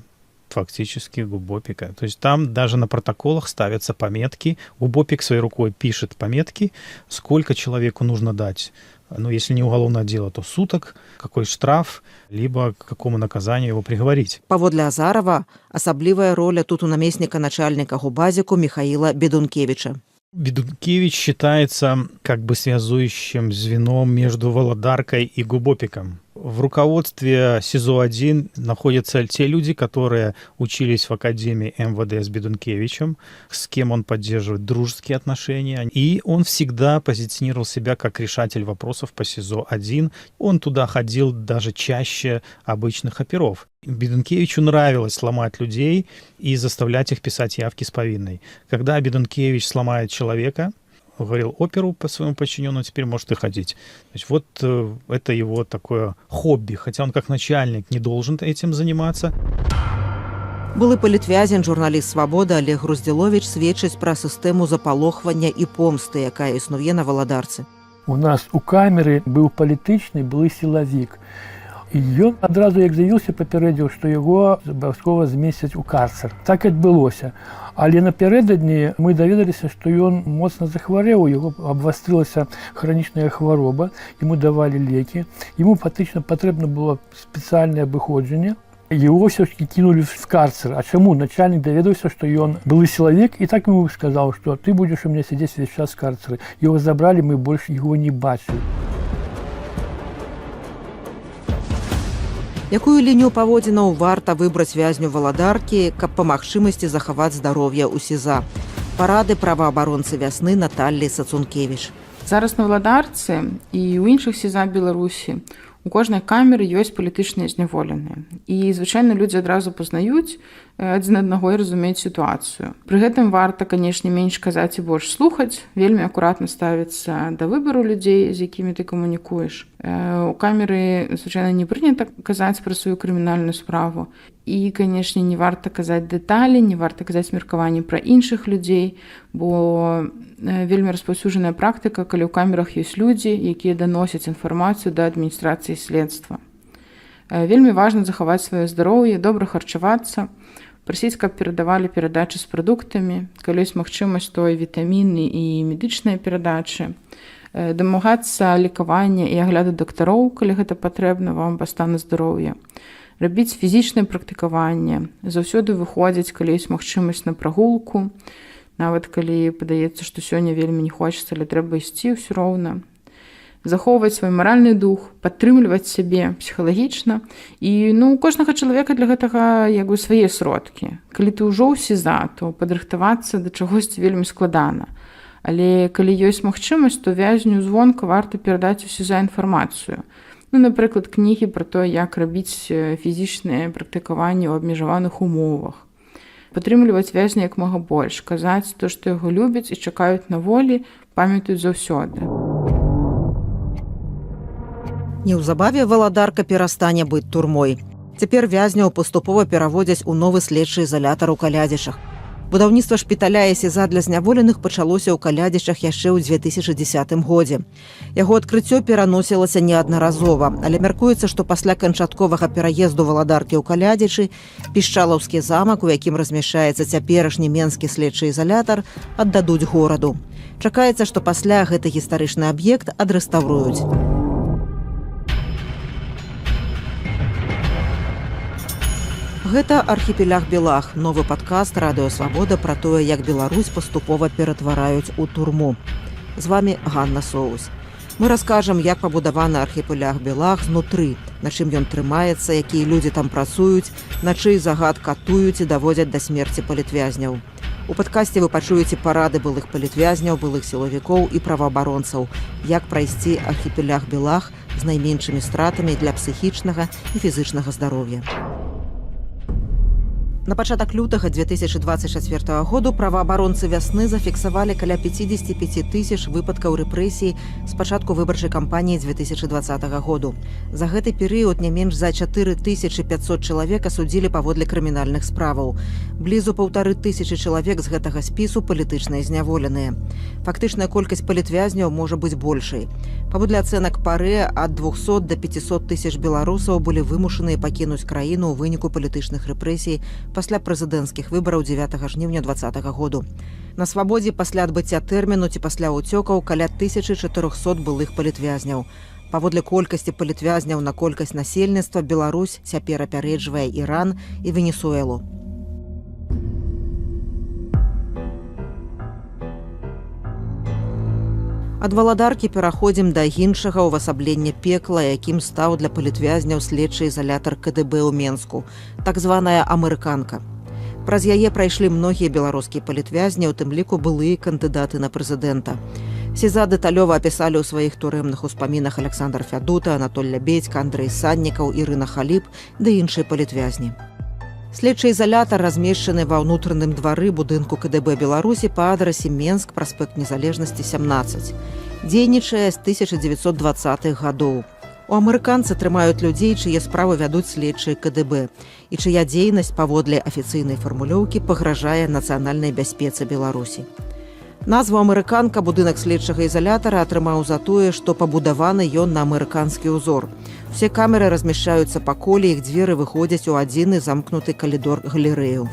фактически ГУБОПИКа. То есть там даже на протоколах ставятся пометки. ГУБОПИК своей рукой пишет пометки, сколько человеку нужно дать. Ну, если не уголовное дело, то суток, какой штраф, либо к какому наказанию его приговорить. Паводле Азарова, асаблівая роля тут у наместника начальника Губазику Михаила Бедункевича. Бедункевич считается как бы связующим звеном между Володаркой и ГУБОПИКом. В руководстве СИЗО-1 находятся те люди, которые учились в Академии МВД с Бедункевичем, с кем он поддерживает дружеские отношения. И он всегда позиционировал себя как решатель вопросов по СИЗО-1. Он туда ходил даже чаще обычных оперов. Бедункевичу нравилось ломать людей и заставлять их писать явки с повинной. Когда Бедункевич сломает человека, говорил оперу по своему подчиненному, теперь может и ходить. То есть вот это его такое хобби, хотя он как начальник не должен этим заниматься. Былы палітвязень, журналіст «Свабода» Олег Груздзіловіч сведчыць пра сістэму запалохвання і помсты, якая існуе на Валадарцы. У нас у камеры быў палітычны былы сілавік. І ён адразу, як з'явіўся, папярэдзіў, што яго абавязкова змесцяць у карцер. Так адбылося. Але напярэдадні мы даведаліся, што ён моцна захварэў, у яго абвастрылася хранічная хвароба, яму давалі лекі, яму фактычна патрэбна было спецыяльнае абыходжанне. Его все-таки кинули в карцер. А чему? Начальник доведался, что он был силовик, и так ему сказал, что ты будешь у меня сидеть весь час в карцере. Его забрали, мы больше его не бачили. Якую лінію паводзінаў варта выбраць вязню Валадаркі, каб па магчымасці захаваць здароўе ў СІЗА? Парады праваабаронцы Вясны Наталлі Сацункевіч. Зараз на Валадарцы і ў іншых СІЗА Беларусі у кожнай камеры ёсць палітычныя зняволеныя. І, звычайна, людзі адразу пазнаюць адзін аднаго і разумеюць сітуацыю. Пры гэтым варта, канешне, менш казаць і больш слухаць, вельмі акуратна ставіцца да выбару людзей, з якімі ты камунікуеш. У камеры, звычайна, не прынята казаць пра сваю крымінальную справу. І, канешне, не варта казаць дэталі, не варта казаць меркаванні пра іншых людзей, бо вельмі распаўсюджаная практыка, калі ў камерах ёсць людзі, якія даносяць інфармацыю да адміністрацыі следства. Вельмі важна захаваць сваё здароўе, добра харчавацца, прасіць, каб перадавалі перадачы з прадуктамі, калі ёсць магчымасць, то і вітаміны і медычныя перадачы. дамагацца лікавання і агляду дактароў, калі гэта патрэбна вам па стану здароўя, рабіць фізічнае практыкаванне, заўсёды выходзіць, калі ёсць магчымасць на прагулку, нават калі падаецца, што сёння вельмі не хочацца, але трэба ісці ўсё роўна. Захоўваць свой маральны дух, падтрымліваць сябе псіхалагічна. І у кожнага чалавека для гэтага свае сродкі. Калі ты ўжо ў СІЗА, то падрыхтавацца да чагосьці вельмі складана. Але калі ёсць магчымасць, то вязню звонка варта перадаць у СІЗА інфармацыю. Напрыклад, кнігі пра тое, як рабіць фізічныя практыкаванні ў абмежаваных умовах. Падтрымліваць вязня як мага больш, казаць то, што яго любяць і чакаюць на волі, памятаюць заўсёды. Неўзабаве Валадарка перастане быць турмой. Цяпер вязняў паступова пераводзяць у новы следчы ізалятар у Калядзічах. Будаўніцтва шпіталя і СІЗА для зняволеных пачалося ў Калядзічах яшчэ ў 2010 годзе. Яго адкрыццё пераносілася неаднаразова, але мяркуецца, што пасля канчатковага пераезду Валадаркі ў Калядзічы Пішчалаўскі замак, у якім размяшчаецца цяперашні менскі следчы ізалятар, аддадуць гораду. Чакаецца, што пасля гэты гістарычны аб'ект адрэстаўруюць. Гэта «Архіпелаг Белах», новы падкаст «Радыё Свабода» пра тое, як Беларусь паступова ператвараюць у турму. З вамі Ганна Соус. Мы раскажам, як пабудаваны архіпеляг Белах знутры, на чым ён трымаецца, якія людзі там працуюць, на чый загад катуюць і даводзяць да смерці палітвязняў. У падкасці вы пачуеце парады былых палітвязняў, былых сілавікоў і праваабаронцаў, як прайсці архіпеляг Белах з найменшымі стратамі для псіхічнага і фізычнага здароўя. На пачатак лютага 2024 году праваабаронцы вясны зафіксавалі каля 55 тысяч выпадкаў рэпрэсій з пачатку выбарчай кампаніі 2020 году. За гэты перыяд не менш за 4500 чалавек асудзілі паводле крымінальных справаў. Блізу 1500 чалавек з гэтага спісу палітычныя зняволеныя. Фактычная колькасць палітвязняў можа быць большай. Паводле ацэнак ПАРЭ, ад 200 до 500 тысяч беларусаў былі вымушаныя пакінуць краіну ў выніку палітычных рэпрэсій пасля прэзідэнцкіх выбараў 9 жніўня 2020 году. На свабодзе пасля адбыцця тэрміну ці пасля ўцёкаў каля 1400 былых палітвязняў. Паводле колькасці палітвязняў на колькасць насельніцтва Беларусь цяпер апярэджвае Іран і Венесуэлу. Ад Валадаркі пераходзім да іншага ўвасаблення пекла, якім стаў для палітвязняў следчы ізалятар КДБ ў Менску, так званая амерыканка. Праз яе прайшлі многія беларускія палітвязні, у тым ліку былыя кандыдаты на прэзідэнта. СІЗА дэталёва апісалі ў сваіх турэмных успамінах Александр Фядута, Анатоль Лябедзька, Андрэй Саннікаў, Ірына Халіп ды іншыя палітвязні. Следчы ізалятар размешчаны ва ўнутраным двары будынку КДБ Беларусі па адрасе Менск, праспект Незалежнасці, 17. Дзейнічае з 1920-х гадоў. У амерыканцы трымаюць людзей, чые справы вядуць следчыя КДБ, і чыя дзейнасць паводле афіцыйнай фармулёўкі пагражае нацыянальнай бяспецы Беларусі. Назву амерыканка будынак следчага ізалятара атрымаў за тое, што пабудаваны ён на амерыканскі ўзор. Усе камеры размяшчаюцца па коле, іх дзверы выходзяць у адзіны замкнуты калідор галерэю.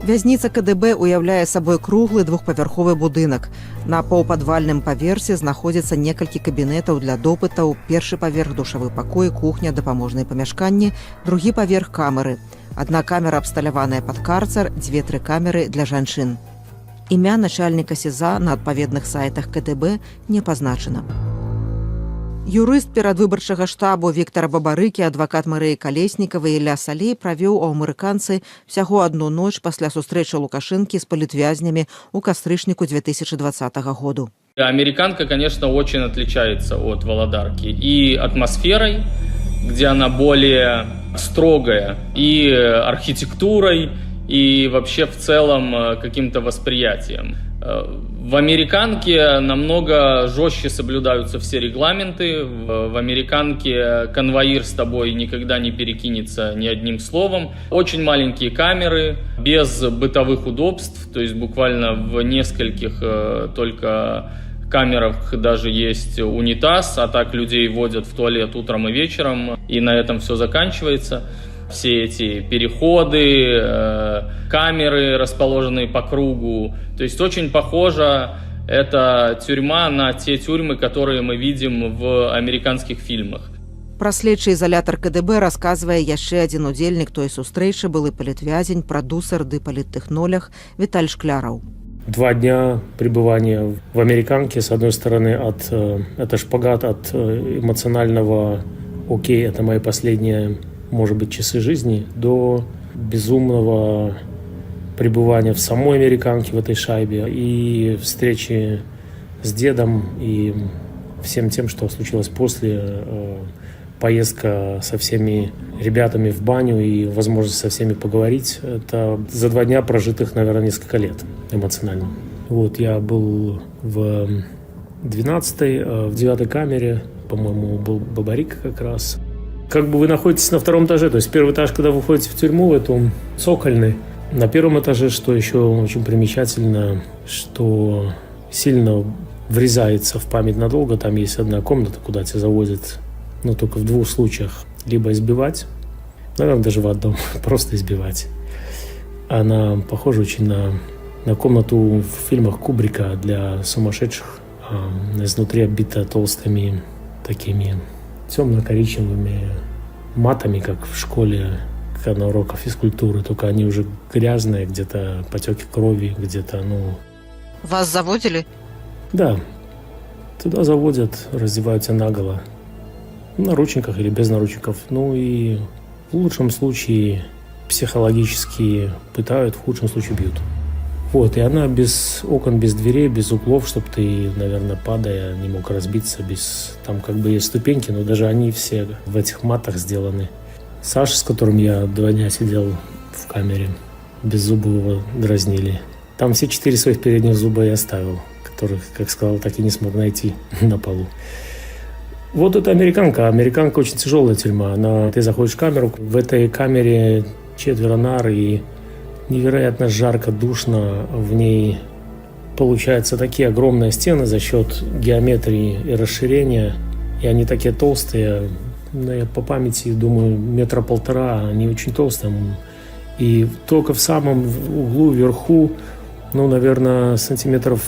Вязніца КДБ уяўляе сабой круглы двухпавярховы будынак. На паўпадвальным паверсе знаходзіцца некалькі кабінетаў для допытаў, першы паверх душавы пакой, кухня, дапаможныя памяшканні, другі паверх камеры. Адна камера абсталяваная пад карцар, 2-3 камеры для жанчын. Імя начальніка СІЗА на адпаведных сайтах КДБ не пазначана. Юрыст перадвыбарчага штабу Віктара Бабарыкі, адвакат Марыі Калеснікавай Ілля Салей правёў у амерыканцы всяго одну ноч пасля сустрэчы Лукашэнкі з палітвязнямі ў кастрычніку 2020 году. Американка, конечно, очень отличается от Валадарки и атмосферой, где она более строгая, и архитектурой, и вообще в целом каким-то восприятием. В американке намного жестче соблюдаются все регламенты. В американке конвоир с тобой никогда не перекинется ни одним словом. Очень маленькие камеры, без бытовых удобств, то есть буквально в нескольких только камерах даже есть унитаз, а так людей водят в туалет утром и вечером, и на этом все заканчивается. Все эти переходы, камеры, расположенные по кругу. То есть очень похоже Это тюрьма на те тюрьмы, которые мы видим в американских фильмах. Пра следчы изалятар КДБ расказвае яшчэ адзін удзельнік той сустрэчы, былы палітвязень, прадусер ды паліттэхнолог Віталь Шкляраў. 2 дня пребывания в американке, с одной стороны, это шпагат от эмоционального «окей, это мои последние, может быть, часы жизни», до безумного пребывания в самой американке, в этой шайбе, и встречи с дедом, и всем тем, что случилось после, поездка со всеми ребятами в баню и возможность со всеми поговорить. Это за 2 дня прожитых, наверное, несколько лет эмоционально. Вот, я был в 12-й, в 9-й камере, по-моему, был Бабарик как раз. Как бы вы находитесь на 2-м этаже, то есть 1-й этаж, когда вы входите в тюрьму, это цокольный. На 1-м этаже, что еще очень примечательно, что сильно врезается в память надолго, там есть одна комната, куда тебя завозят, но только в 2 случаях. Либо избивать, наверное, даже в одном, просто избивать. Она похожа очень на комнату в фильмах Кубрика для сумасшедших. Изнутри обита толстыми такими темно-коричневыми матами, как в школе, как на уроках физкультуры, только они уже грязные, где-то потеки крови, где-то, Вас заводили? Да. Туда заводят, раздеваются наголо. В наручниках или без наручников. И в лучшем случае психологически пытают, в худшем случае бьют. Вот, и она без окон, без дверей, без углов, чтобы ты, наверное, падая, не мог разбиться. Там как бы есть ступеньки, но даже они все в этих матах сделаны. Саша, с которым я 2 дня сидел в камере, без зубов его дразнили. Там все 4 своих передних зуба я оставил, которых, как сказал, так и не смог найти на полу. Вот это американка. Американка очень тяжелая тюрьма. Ты заходишь в камеру, в этой камере 4 нар, и невероятно жарко, душно. В ней получаются такие огромные стены за счет геометрии и расширения. И они такие толстые. Я по памяти думаю, 1,5 метра. Они очень толстые. И только в самом углу, вверху, наверное, сантиметров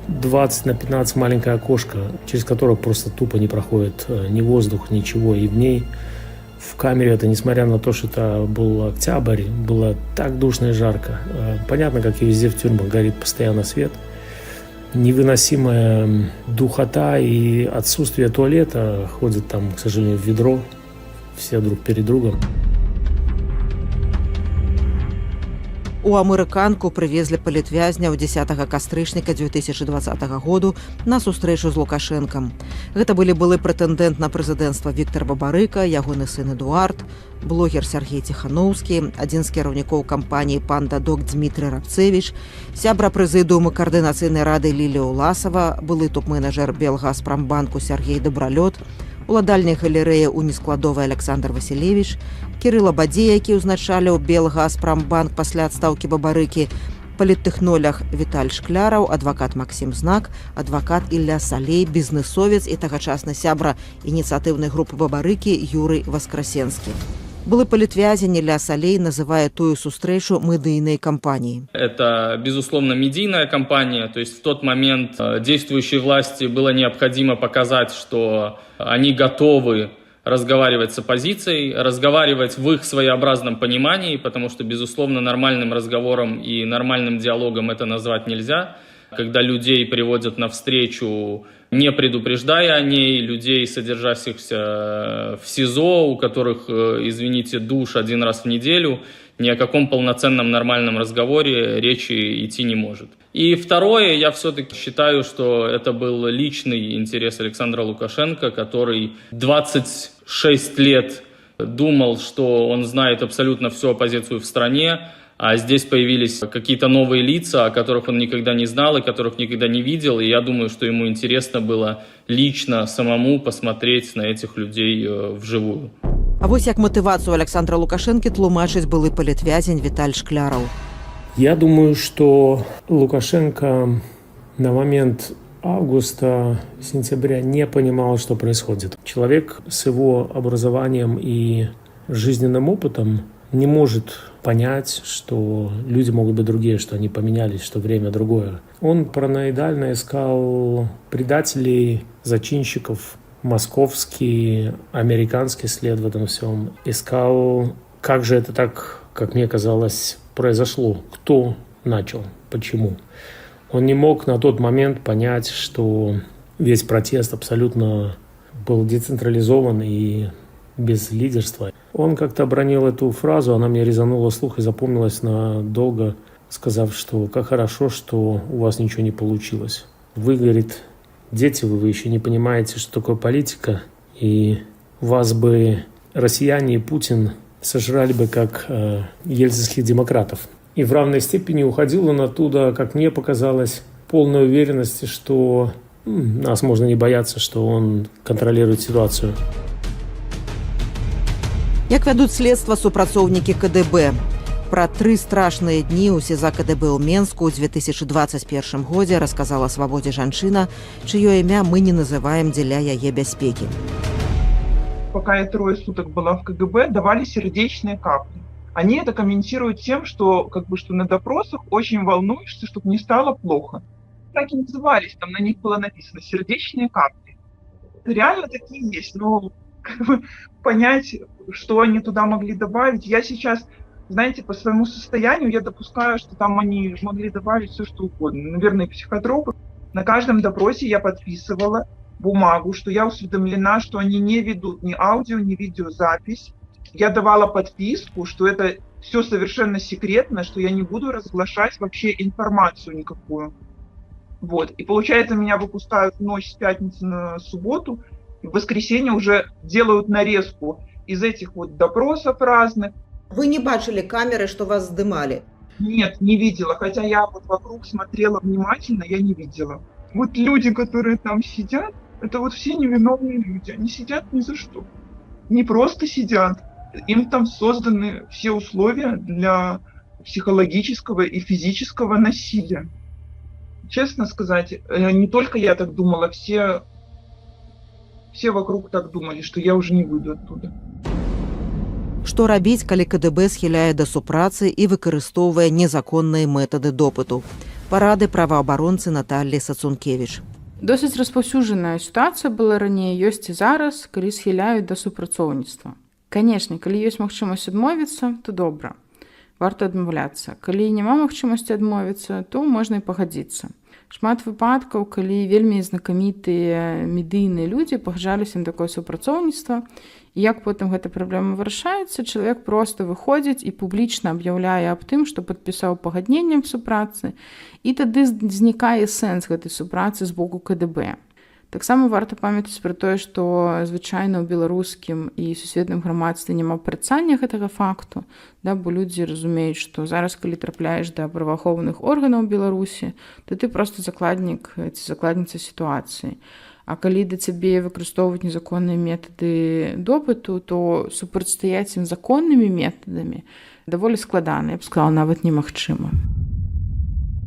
20 на 15 маленькое окошко, через которое просто тупо не проходит ни воздух, ничего. И в ней, в камере, это несмотря на то, что это был октябрь, было так душно и жарко. Понятно, как и везде в тюрьмах, горит постоянно свет. Невыносимая духота и отсутствие туалета. Ходят там, к сожалению, в ведро, все друг перед другом. У амерыканку прывезлі палітвязняў 10 кастрычніка 2020 году на сустрэчу з Лукашэнкам. Гэта былі былы прэтэндэнт на прэзідэнцтва Віктар Бабарыка, ягоны сын Эдуард, блогер Сергей Ціханаўскі, адзін з кіраўнікоў кампаніі «Панда-Док» Дмітрый Рабцевіч, сябра прэзідыума каардынацыйнай рады Лілія Уласава, былы топ-менеджер Белгазпрамбанку Сергей Добралёт, уладальнік галерэі «Уніскладовы» Александр Васілевіч, Кірыла Бадзей, які ўзначаліў Белгазпрамбанк пасля адстаўкі Бабарыкі, паліттэхнолог Віталь Шкляраў, адвакат Максім Знак, адвакат Ілля Салей, бізнесовец і тагачасны сябра ініцыятыўнай групы Бабарыкі Юрый Васкрасенскі. Былы палітвязень Ілля Салей называе тую сустрэчу медыйнай кампанией. Это, безусловно, медийная кампания. То есть в тот момент действующей власти было необходимо показать, что они готовы разговаривать с оппозицией, разговаривать в их своеобразном понимании, потому что, безусловно, нормальным разговором и нормальным диалогом это назвать нельзя. Когда людей приводят на встречу, не предупреждая о ней, людей, содержащихся в СИЗО, у которых, извините, душ 1 раз в неделю, ни о каком полноценном нормальном разговоре речи идти не может. И второе, я все-таки считаю, что это был личный интерес Александра Лукашенко, который 26 лет думал, что он знает абсолютно всю оппозицию в стране, а здесь появились какие-то новые лица, о которых он никогда не знал и которых никогда не видел. И я думаю, что ему интересно было лично самому посмотреть на этих людей вживую. А вось як матывацыю Александра Лукашэнкі тлумачыць былы палітвязень Віталь Шкляраў. Я думаю, что Лукашенко на момент августа-сентября не понимал, что происходит. Человек с его образованием и жизненным опытом не может понять, что люди могут быть другие, что они поменялись, что время другое. Он параноидально искал предателей, зачинщиков, московский, американский след в этом всем. Искал, как же это так, как мне казалось, произошло, кто начал, почему. Он не мог на тот момент понять, что весь протест абсолютно был децентрализован и без лидерства. Он как-то обронил эту фразу, она мне резанула слух и запомнилась надолго, сказав, что как хорошо, что у вас ничего не получилось. Вы, говорит, дети, вы еще не понимаете, что такое политика, и вас бы россияне и Путин сожрали бы как ельцинских демократов. И в равной степени уходил он оттуда, как мне показалось, полной уверенности, что нас можно не бояться, что он контролирует ситуацию. Як вядуць следства супрацоўнікі КДБ? Пра 3 страшныя дні ў СІЗА КДБ ў Менску ў 2021 годзе расказала «Свабодзе» жанчына, чыё імя мы не называем дзеля яе бяспекі. Пока я 3 суток была в КГБ, давали сердечные капли. Они это комментируют тем, что что на допросах очень волнуешься, чтобы не стало плохо. Так и назывались, там на них было написано «сердечные капли». Реально такие есть, но понять, что они туда могли добавить. Я сейчас, знаете, по своему состоянию я допускаю, что там они могли добавить все, что угодно. Наверное, психотропы. На каждом допросе я подписывала бумагу, что я осведомлена, что они не ведут ни аудио, ни видеозапись. Я давала подписку, что это все совершенно секретно, что я не буду разглашать вообще информацию никакую. Вот. И получается, меня выпускают в ночь с пятницы на субботу, и в воскресенье уже делают нарезку из этих вот допросов разных. Вы не бачили камеры, что вас сдымали? Нет, не видела. Хотя я вот вокруг смотрела внимательно, я не видела. Вот люди, которые там сидят, это вот все невиновные люди. Они сидят ни за что. Не просто сидят. Им там созданы все условия для психологического и физического насилия. Честно сказать, не только я так думала, все вокруг так думали, что я уже не выйду оттуда. Што рабіць, калі КДБ схіляе да супрацы і выкарыстоўвае незаконныя метады допыту? Парады праваабаронцы Наталлі Сацункевіч. Досыць распаўсюджаная сітуацыя была раней, ёсць і зараз, калі схіляюць да супрацоўніцтва. Канешне, калі ёсць магчымасць адмовіцца, то добра. Варта адмаўляцца. Калі няма магчымасці адмовіцца, то можна і пагадзіцца. Шмат выпадкаў, калі вельмі знакамітыя медыйныя людзі пагаджаліся на такое супрацоўніцтва, і як потым гэта праблема вырашаецца, чалавек проста выходзіць і публічна аб'яўляе аб тым, што падпісаў пагадненне аб супрацы, і тады знікае сэнс гэтай супрацы з боку КДБ. Таксама варта памятаць пра тое, што звычайна ў беларускім і сусветным грамадстве няма парицання гэтага факту, бо людзі разумеюць, што зараз, калі трапляеш да праваахоўных органаў Беларусі, то ты проста закладнік ці закладніца сітуацыі. А калі да цябе выкарыстоўваюць незаконныя метады допыту, то супрацьстаяць ім законнымі метадамі даволі складана, я б сказала, нават немагчыма.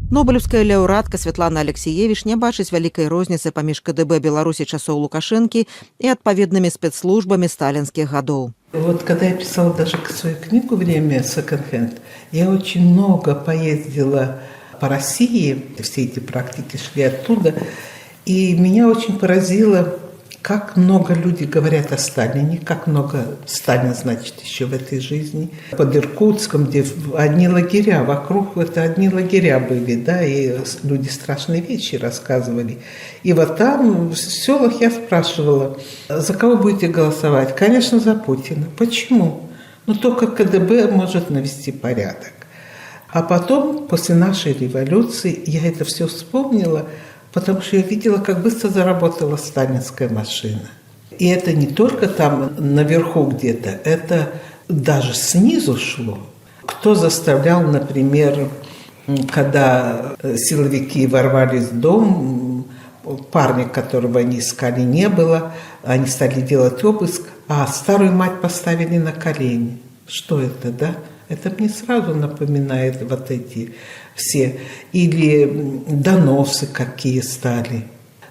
Нобелевская лаўрэатка Святлана Алексеевіч не бачыць вялікай розніцы паміж КДБ Беларусі часоў Лукашэнкі і адпаведнымі спецслужбамі сталінскіх гадоў. Вот когда я писала даже свою книгу «Время секонд-хенд», я очень много поездила по России, все эти практики шли оттуда, и меня очень поразило, как много людей говорят о Сталине, как много Сталин значит еще в этой жизни. Под Иркутском, где одни лагеря, вокруг это одни лагеря были, да, и люди страшные вещи рассказывали. И вот там, в селах, я спрашивала, за кого будете голосовать? Конечно, за Путина. Почему? Ну, только КДБ может навести порядок. А потом, после нашей революции, я это все вспомнила, потому что я видела, как быстро заработала сталинская машина. И это не только там наверху где-то, это даже снизу шло. Кто заставлял, например, когда силовики ворвались в дом, парня, которого они искали, не было, они стали делать обыск, а старую мать поставили на колени. Что это, да? Это мне сразу напоминает вот эти все. Или доносы какие стали.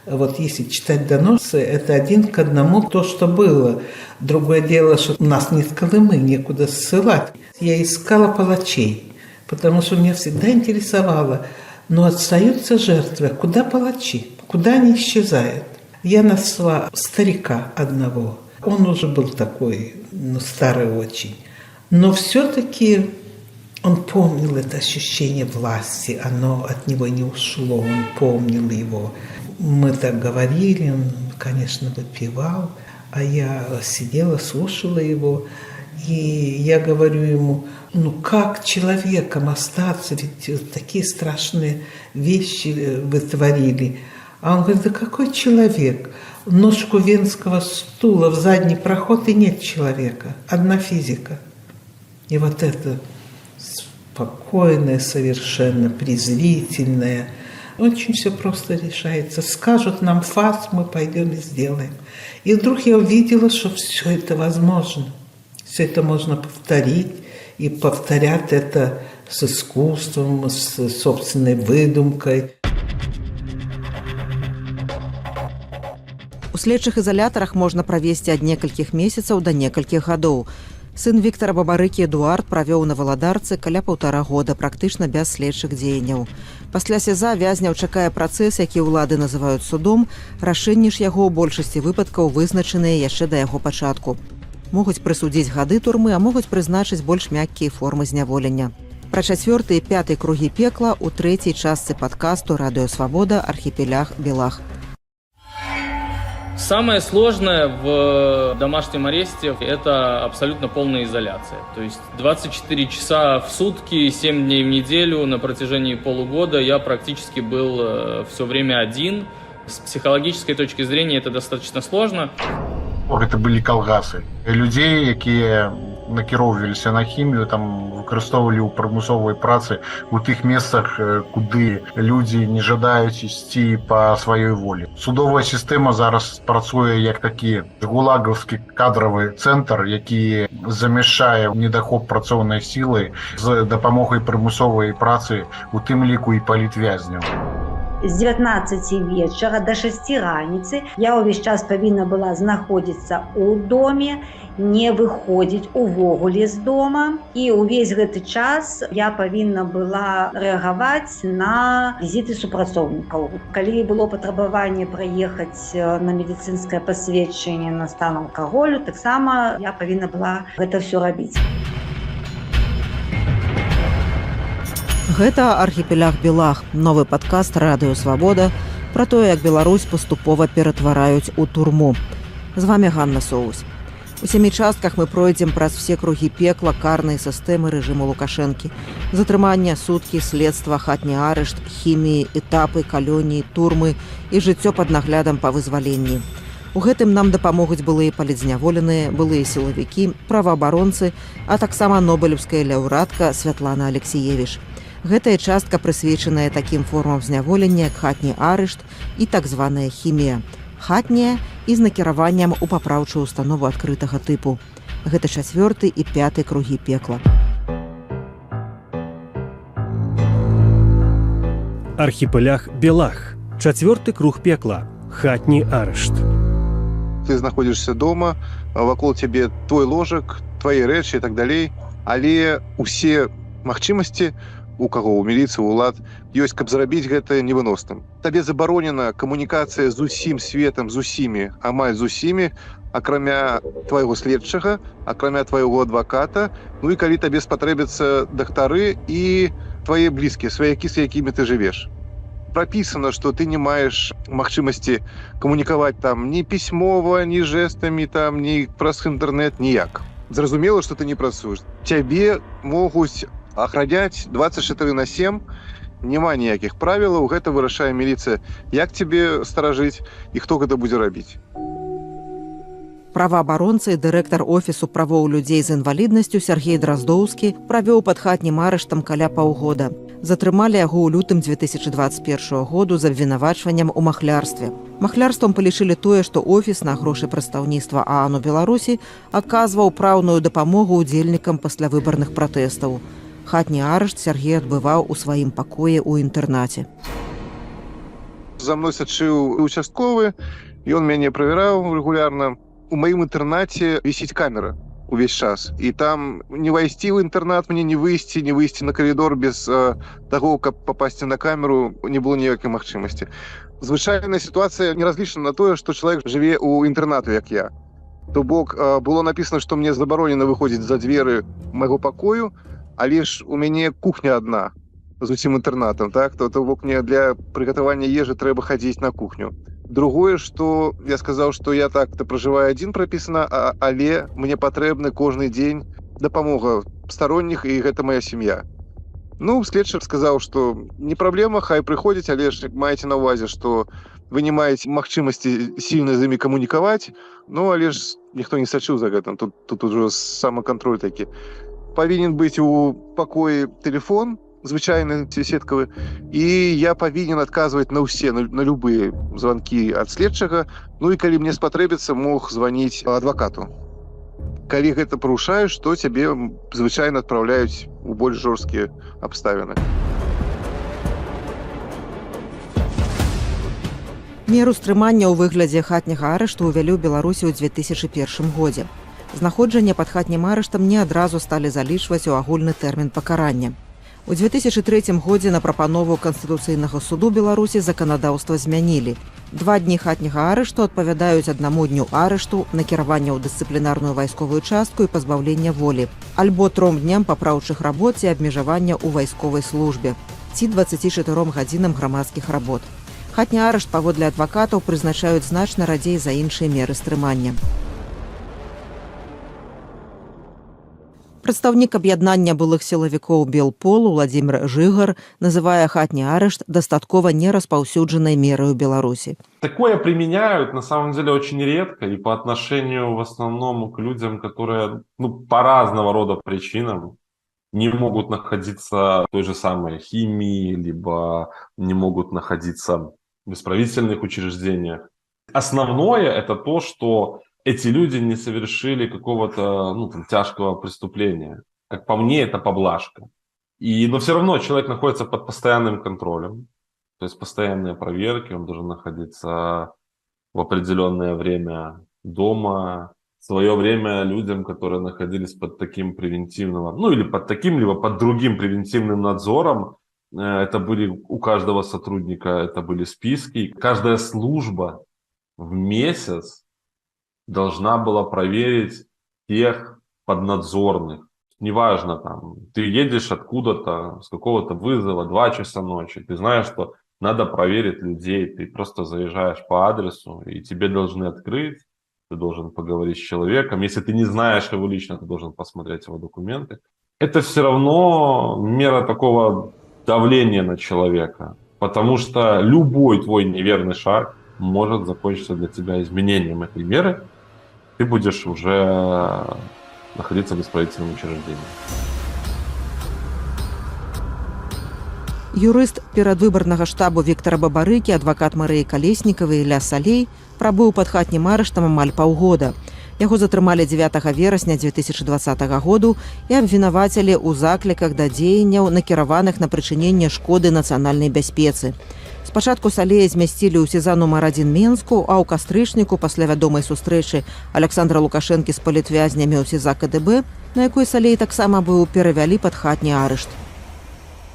Вот если читать доносы, это 1 к 1 то, что было. Другое дело, что у нас нет Колымы, некуда ссылать. Я искала палачей, потому что меня всегда интересовало, но остаются жертвы. Куда палачи? Куда они исчезают? Я нашла старика одного. Он уже был такой, старый очень. Но все-таки он помнил это ощущение власти, оно от него не ушло, он помнил его. Мы так говорили, он, конечно, выпивал, а я сидела, слушала его, и я говорю ему, ну как человеком остаться, ведь такие страшные вещи вы творили. А он говорит, да какой человек? Ножку венского стула в задний проход, и нет человека, одна физика. И вот это спокойное, совершенно презрительное, очень все просто решается. Скажут нам фас, мы пойдем и сделаем. И вдруг я увидела, что все это возможно. Все это можно повторить, и повторять это с искусством, с собственной выдумкой. У следчых изолятарах можна правесці ад некалькіх месяцаў да некалькіх гадоў. Сын Віктара Бабарыкі Эдуард правёў на Валадарцы каля 1,5 года, практычна без следчых дзеянняў. Пасля СІЗА вязняў чакае працэс, які ўлады называюць судом, рашэнні ж яго ў большасці выпадкаў вызначаныя яшчэ да яго пачатку. Могуць прысудзіць гады турмы, а могуць прызначыць больш мяккія формы зняволення. Пра 4-й і 5-й кругі пекла ў 3-й частцы падкасту «Радыё Свабода. Архіпелях Белах». Самое сложное в домашнем аресте – это абсолютно полная изоляция. То есть 24 часа в сутки, 7 дней в неделю на протяжении полугода я практически был все время один. С психологической точки зрения это достаточно сложно. Это были калгасы. Людей, якія накіроўваліся на хімію, там выкарыстоўвалі ў прымусовай працы у тых месцах, куды людзі не жадаюць ісці па сваёй волі. Судовая сістэма зараз працуе як такі гулагаўскі кадравы цэнтр, які замяшчае недахоп працоўнай сілы з дапамогай прымусовай працы, у тым ліку і палітвязняў. З 19 вечера до 6 раніцы я ўвесь час павінна была знаходзіцца ў доме, не выходзіць увогуле з дома. І ўвесь гэты час я павінна была рэагаваць на візіты супрацоўнікаў. Калі было патрабаванне прыехаць на медыцынскае пасведчанне на стан алкаголю, таксама я павінна была гэта ўсё рабіць. Гэта «Архіпелях Белах», новы падкаст «Радыё Свабода» пра тое, як Беларусь паступова ператвараюць у турму. З вамі Ганна Соус. У 7 частках мы пройдзем праз все кругі пекла карнай сістэмы рэжыму Лукашэнкі. Затрымання, суткі, следства, хатні арышт, хіміі, этапы, калоніі, турмы і жыццё пад наглядам па вызваленні. У гэтым нам дапамогуць былыя палітзняволеныя, былыя сілавікі, праваабаронцы, а таксама нобелеўская лаўрэатка Святлана Алексіевіч. Гэтая частка прысвечаная такім формам зняволення, як хатні арышт і так званая хімія. Хатняя і з накіраваннем у папраўчую установу адкрытага тыпу. Гэта 4-й і 5-й кругі пекла. Архіпелях Белах. 4-й круг пекла. Хатні арышт. Ты знаходзішся дома, вакол цябе твой ложак, твои рэчы і так далей, але усе магчымасці у каго, у міліцыі, у ўлад, ёсць, каб зрабіць гэта невыносным. Табе забаронена камунікацыя з усім светам, з усімі, амаль з усімі, акрамя твайго следчага, акрамя твайго адваката, ну і калі табе спатрэбяцца дактары і твае блізкія, сваякі, з якімі ты жывеш. Прописано, што ты не маеш магчымасці камунікаваць там ні пісьмова, ні жэстамі, там, ні праз інтэрнэт, ніяк. Зразумела, што ты не працуеш. Цябе могуць ахраняць 24/7, няма ніякіх правілаў, гэта вырашае міліцыя, як цябе старажыць і хто гэта будзе рабіць. Праваабаронца і дырэктар офісу правоў людзей з інваліднасцю Сергей Драздоўскі правёў пад хатнім арыштам каля паўгода. Затрымалі яго ў лютым 2021 году з абвінавачваннем у махлярстве. Махлярствам палічылі тое, што офіс на грошы прадстаўніцтва ААН у Беларусі аказваў праўную дапамогу ўдзельнікам паслявыбарных пратэстаў. Хатні арышт Сергей адбываў у сваім пакоі ў інтэрнаце. за мной сачыў участковы, ён мяне правяраў рэгулярна. У маім інтэрнаце вісіць камера увесь час. І там не вайсці ў інтэрнат, мне не выйсці на каридор без таго, каб попасці на камеру, не было ніякай магчымасці. Звычайная сітуацыя не разлічана на тое, што чалавек жыве ў інтэрнату, як я. То бок было напісана, што мне забаронена выходзіць за дзверы майго пакою, але ж у мяне кухня адна з усім інтэрнатам, так? То бок мне для прыгатавання ежы трэба хадзіць на кухню. Другое, што я сказаў, што я так-то пражываю адзін прапісана, але мне патрэбны кожны дзень дапамога старонніх, і гэта моя сям'я. Ну, следчы сказаў, што не праблема, хай прыходзіць, але ж маеце на ўвазе, што вы не маеце магчымасці сильна з імі камунікаваць, ну, але ж ніхто не сачыў за гэтым, тут ужо самакантроль такі. Павінен быць у пакоі тэлефон, звычайны сеткавы, і я павінен адказваць на ўсе, на любыя званкі ад следчага, ну і калі мне спатрэбіцца, мог званіць адвакату. Калі гэта парушаеш, то цябе звычайна адпраўляюць у больш жорсткія абставіны. Меру стрымання ў выглядзе хатняга арышту ўвялі ў Беларусі ў 2001 годзе. Знаходжанне пад хатнім арыштам не адразу сталі залічваць у агульны тэрмін пакарання. У 2003 годзе на прапанову Канстытуцыйнага суду Беларусі заканадаўства змянілі. 2 дні хатняга арышту адпавядаюць 1 дню арышту, накіравання ў дысцыплінарную вайсковую частку і пазбаўлення волі, альбо 3 дням папраўчых работ ці абмежавання ў вайсковай службе, ці 24 гадзінам грамадскіх работ. Хатні арышт, паводле адвакатаў, прызначаюць значна радзей за іншыя меры стрымання. Прадстаўнік аб'яднання былых сілавікоў Белполу Владзімір Жыгар называе хатні арышт дастаткова нераспаўсюджанай мерай у Беларусі. Такое применяют на самом деле очень редко и по отношению в основном к людям, которые по разного рода причинам не могут находиться в той же самой химии, либо не могут находиться в исправительных учреждениях. Основное это то, что эти люди не совершили какого-то тяжкого преступления. Как по мне, это поблажка. Но все равно человек находится под постоянным контролем. То есть постоянные проверки, он должен находиться в определенное время дома. В свое время людям, которые находились под таким превентивным, или под таким, либо под другим превентивным надзором, это были у каждого сотрудника, это были списки. Каждая служба в месяц должна была проверить тех поднадзорных. Неважно, ты едешь откуда-то, с какого-то вызова, 2 часа ночи, ты знаешь, что надо проверить людей, ты просто заезжаешь по адресу, и тебе должны открыть, ты должен поговорить с человеком. Если ты не знаешь его лично, ты должен посмотреть его документы. Это все равно мера такого давления на человека, потому что любой твой неверный шаг может закончиться для тебя изменением этой меры. Ты будешь уже находиться в исправительном учреждении. Юрыст перадвыбарнага штабу Віктара Бабарыкі, адвакат Марыі Калеснікавай Ілля Салей прабыў пад хатнім арыштам амаль паўгода. Яго затрымалі 9 верасня 2020 году і абвінавацілі ў закліках да дзеянняў, накіраваных на прычыненне шкоды нацыянальнай бяспецы. Спачатку Салея змясцілі ў СІЗА нумар 1 Менску, а ў кастрычніку пасля вядомай сустрэчы Александра Лукашэнкі з палітвязнямі ў СІЗА КДБ, на якой Салей таксама быў, перавялі пад хатні арышт.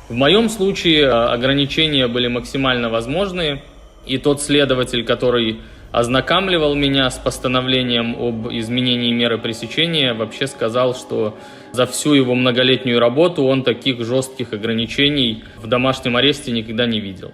В моем случае ограничения были максимально возможные, и тот следователь, который ознакомливал меня с постановлением об изменении меры пресечения, вообще сказал, что за всю его многолетнюю работу он таких жестких ограничений в домашнем аресте никогда не видел.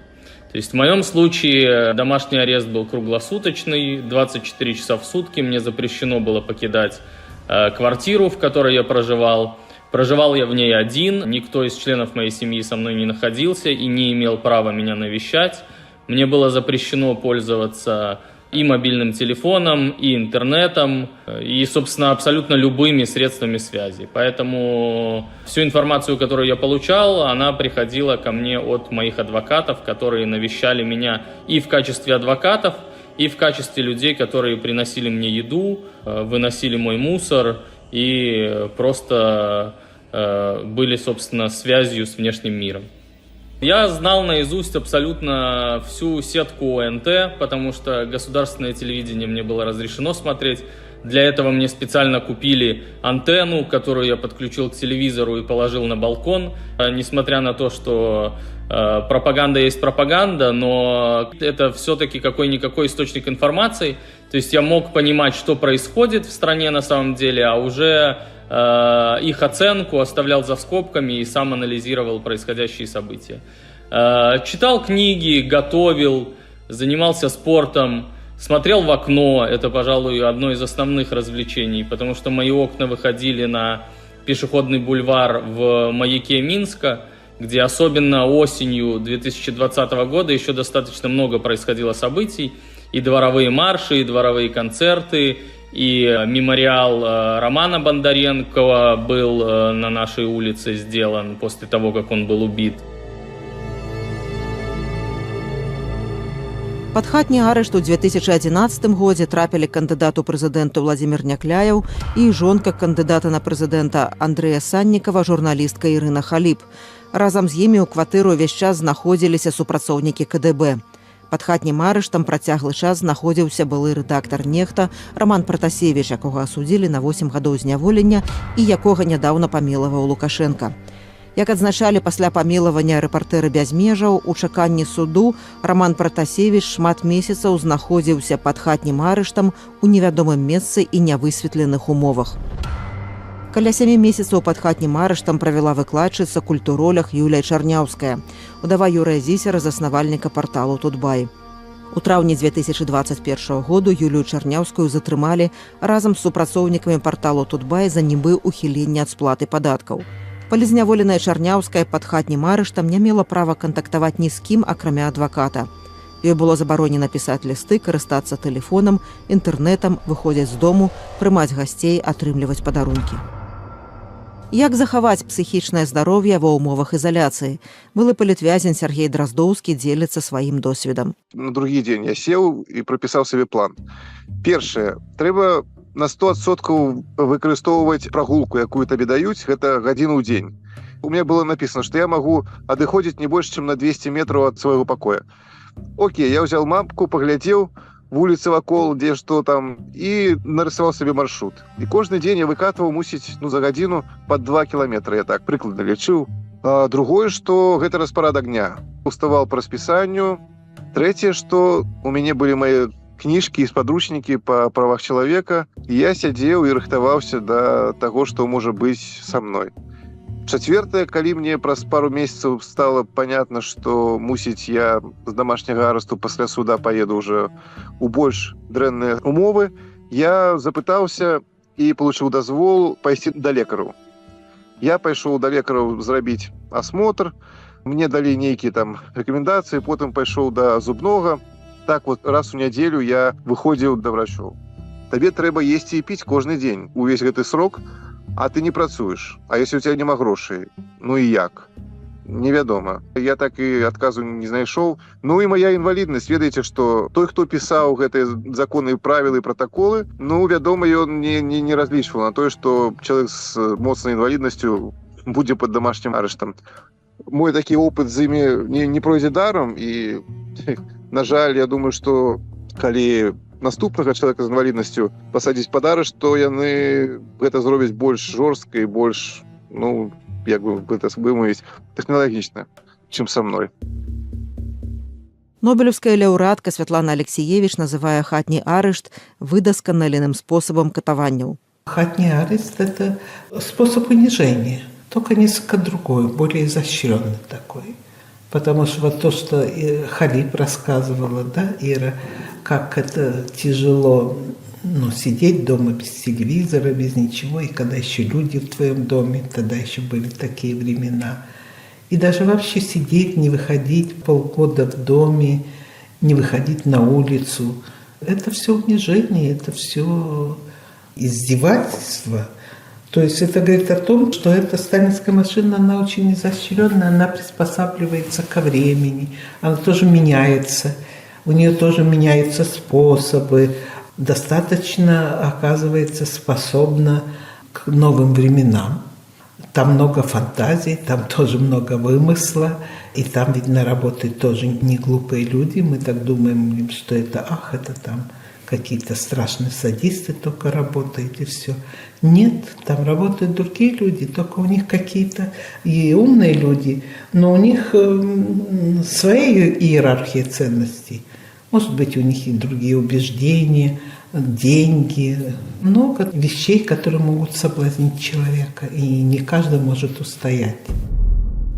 То есть в моем случае домашний арест был круглосуточный, 24 часа в сутки, мне запрещено было покидать квартиру, в которой я проживал. Проживал я в ней один, никто из членов моей семьи со мной не находился и не имел права меня навещать. Мне было запрещено пользоваться и мобильным телефоном, и интернетом, и, собственно, абсолютно любыми средствами связи. Поэтому всю информацию, которую я получал, она приходила ко мне от моих адвокатов, которые навещали меня и в качестве адвокатов, и в качестве людей, которые приносили мне еду, выносили мой мусор и просто были, собственно, связью с внешним миром. Я знал наизусть абсолютно всю сетку ОНТ, потому что государственное телевидение мне было разрешено смотреть. Для этого мне специально купили антенну, которую я подключил к телевизору и положил на балкон. Несмотря на то, что пропаганда есть пропаганда, но это все-таки какой-никакой источник информации. То есть я мог понимать, что происходит в стране на самом деле, а уже их оценку оставлял за скобками и сам анализировал происходящие события. Читал книги, готовил, занимался спортом, смотрел в окно. Это, пожалуй, одно из основных развлечений, потому что мои окна выходили на пешеходный бульвар в Маяке Минска, где особенно осенью 2020 года еще достаточно много происходило событий. И дворовые марши, и дворовые концерты, и мемориал Романа Бондаренкова был на нашей улице сделан после того, как он был убит. Пад хатні арышт у 2011 годзе трапілі кандыдат у прэзідэнту Владзімір Някляеў і жонка кандыдата на прэзідэнта Андрэя Саннікава, журналістка Ірына Халіп. Разам з імі ў кватыру ўвесь час знаходзіліся супрацоўнікі КДБ. Пад хатнім арыштам працяглы час знаходзіўся былы рэдактар «Нехта» Роман Пратасевіч, якога асудзілі на 8 гадоў зняволення і якога нядаўна памілаваў Лукашенка. Як адзначалі пасля памілавання рэпартэры без межаў, у чаканні суду Роман Пратасевіч шмат месяцаў знаходзіўся пад хатнім арыштам у невядомым месцы і нявысветленых умовах. Каля 7 месяцаў пад хатнім арыштам правяла выкладчыца культуролог Юлія Чарняўская, удава Юрыя Зісера, заснавальніка парталу «Тутбай». У траўні 2021 году Юлію Чарняўскую затрымалі разам з супрацоўнікамі парталу «Тутбай» за нібы ухіленне ад сплаты падаткаў. Палізняволеная Чарняўская пад хатнім арыштам не мела права кантактаваць ні з кім, акрамя адваката. Ёй было забаронена пісаць лісты, карыстацца тэлефонам, інтэрнэтам, выходзіць з дому, прымаць гасцей, атрымліваць падарункі. Як захаваць псіхічнае здароўе ва ўмовах ізаляцыі? Былы палітвязень Сергей Драздоўскі дзеліцца сваім досведам. На другі дзень я сеў і прапісаў сабе план. Першае, трэба на 100% выкарыстоўваць прагулку, якую табе даюць, гэта гадзіну ў дзень. У меня было написано, что я могу адыходзіць не больш, чым на 200 метраў ад свайго пакоя. Окей, я ўзял мапку, паглядзеў вуліцы вакол, дзе што там, і нарысаваў сабе маршрут. І кожны дзень я выкатваў, мусіць, за гадзіну пад 2 кіламетры, я так прыкладна лічыў. Другое, што гэта распарадак дня. Уставаў па распісанню. Трэцяе, што у мяне былі мае кніжкі і падручнікі па правах чалавека, і я сядзеў і рыхтаваўся да таго, што можа быць са мной. Чацвёртае, калі мне праз пару месяцаў стала понятна, што мусіць я з домашняга аресту пасля суда паеду уже у больш дрэнныя умовы, я запытаўся і получыў дазвол пайсці да лекараў. Я пайшоў да лекараў зрабіць асмотр, мне далі нейкія там рэкамендацыі, потым пайшоў да зубнога. Так вот раз у нядзелю я выходзіў да врачоў. Табе трэба есці і піць кожны дзень, увесь гэты срок, а ты не працуеш. А если у тебя няма грошай, ну і як? Невядома. Я так і адказу не знайшоў. Ну і моя інваліднасць, ведаеце, што той, хто пісаў гэтыя законы, правілы і пратаколы, ну, вядома, ён не разлічваў на тое, што чалавек з моцнай інваліднасцю будзе пад домашнім арыштам. Мой такі опыт з імі не пройдзе даром, і, на жаль, я думаю, што калі наступнага чалавека з інваліднасцю пасадзіць пад арышт, то яны гэта зробяць больш жорстка і больш, ну, як бы гэта вымовіць, тэхналагічна, чым са мной. Нобелевская лаўрэатка Святлана Алексеевич называе хатні арышт выдасканаленым способом катаванняў. Хатний арест – это способ унижения, только несколько другой, более изощренный такой. Потому что вот то, что Халип рассказывала, да, Ира, как это тяжело, ну, сидеть дома без телевизора, без ничего, и когда еще люди в твоем доме, тогда еще были такие времена. И даже вообще сидеть, не выходить полгода в доме, не выходить на улицу. Это все унижение, это все издевательство. То есть это говорит о том, что эта сталинская машина, она очень изощренная, она приспосабливается ко времени, она тоже меняется, у нее тоже меняются способы, достаточно, оказывается, способна к новым временам. Там много фантазий, там тоже много вымысла, и там, видно, работают тоже не глупые люди. Мы так думаем, что это там какие-то страшные садисты только работают, и все. Нет, там работают другие люди, только у них какие-то и умные люди, но у них своя иерархия ценностей. Может быть, у них и другие убеждения, деньги, много вещей, которые могут соблазнить человека, и не каждый может устоять.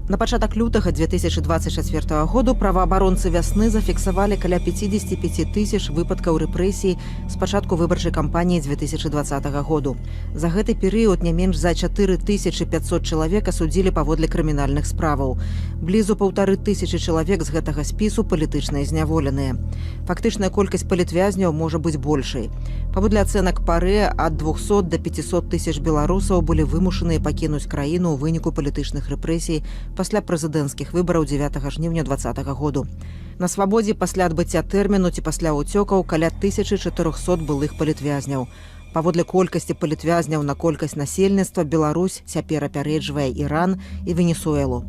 На пачатак лютага 2024 году праваабаронцы вясны зафіксавалі каля 55 тысяч выпадкаў рэпрэсій з пачатку выбарчай кампаніі 2020 году. За гэты перыяд не менш за 4500 чалавек асудзілі паводле крымінальных справаў. Блізу 1500 чалавек з гэтага спісу палітычныя зняволеныя. Фактычная колькасць палітвязняў можа быць большай. Паводле ацэнак ПАРЭ, ад 200 до 500 тысяч беларусаў былі вымушаныя пакінуць краіну ў выніку палітычных рэпрэсій пасля прэзідэнцкіх выбараў 9 жніўня 2020 году. На свабодзе пасля адбыцця тэрміну ці пасля ўцёкаў каля 1400 былых палітвязняў. Паводле колькасці палітвязняў на колькасць насельніцтва Беларусь цяпер апярэджвае Іран і Венесуэлу.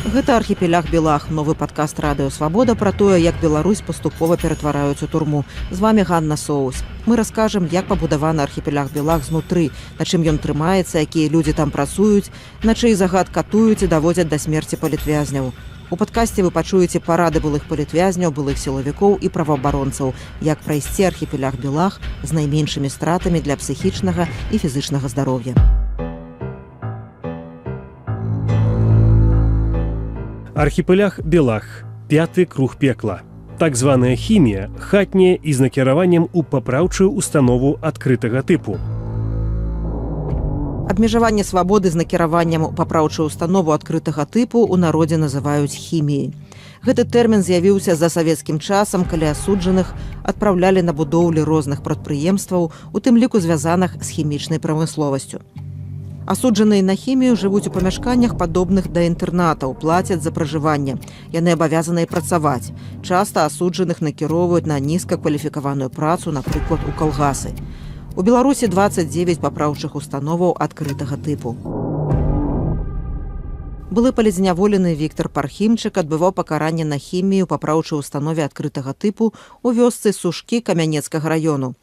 Гэта архіпеляг Белах, новы падкаст Радыё Свабода пра тое, як Беларусь паступова ператвараюць у турму. З вамі Ганна Соус. Мы раскажам, як пабудаваны архіпеляг Белах знутры, на чым ён трымаецца, якія людзі там працуюць, на чый загад катуюць і даводзяць да смерці палітвязняў. У падкасці вы пачуеце парады былых палітвязняў, былых сілавікоў і праваабаронцаў, як прайсці архіпеляг Белах з найменшымі стратамі для псіхічнага і фізычнага здароўя. Архіпеляг Белах. Пяты круг пекла. Так званая хімія, хатняя і з накіраваннем у папраўчую установу адкрытага тыпу. Абмежаванне свабоды з накіраваннем у папраўчую установу адкрытага тыпу ў народзе называюць хіміяй. Гэты тэрмін з'явіўся за савецкім часам, калі асуджаных адпраўлялі на будоўлі розных прадпрыемстваў, у тым ліку звязаных з хімічнай прамысловасцю. Асуджаныя на хімію жывуць у памяшканнях, падобных да інтэрнатаў, плацяць за пражыванне. Яны абавязаныя працаваць. Часта асуджаных накіроўваюць на нізкакваліфікаваную працу, напрыклад, у калгасы. У Беларусі 29 папраўчых установаў адкрытага тыпу. Былы палізняволены Віктор Пархімчык адбываў пакаранне на хімію папраўчай установе адкрытага тыпу ў вёсцы Сушкі Камянецкага раёну.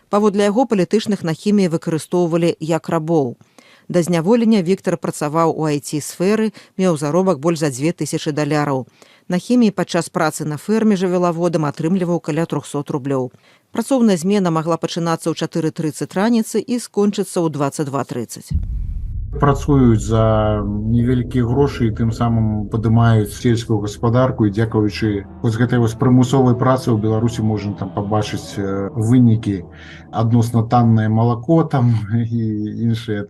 Паводле яго палітычных на хіміі выкарыстоўвалі як рабоў. Да зняволення Віктор працаваў у IT-сферы, меў заробак больш за $2000. На хіміі падчас працы на ферме жывёлаводам атрымліваў каля 300 рублёў. Працоўная змена магла пачынацца ў 4:30 раніцы і скончыцца ў 22:30. Працуюць за невялікія грошы і тым самым падымаюць сельскую гаспадарку, і дзякуючы вось гэтай вось прымусовай працы ў Беларусі можна там пабачыць вынікі, адносна таннае малако там і іншыя.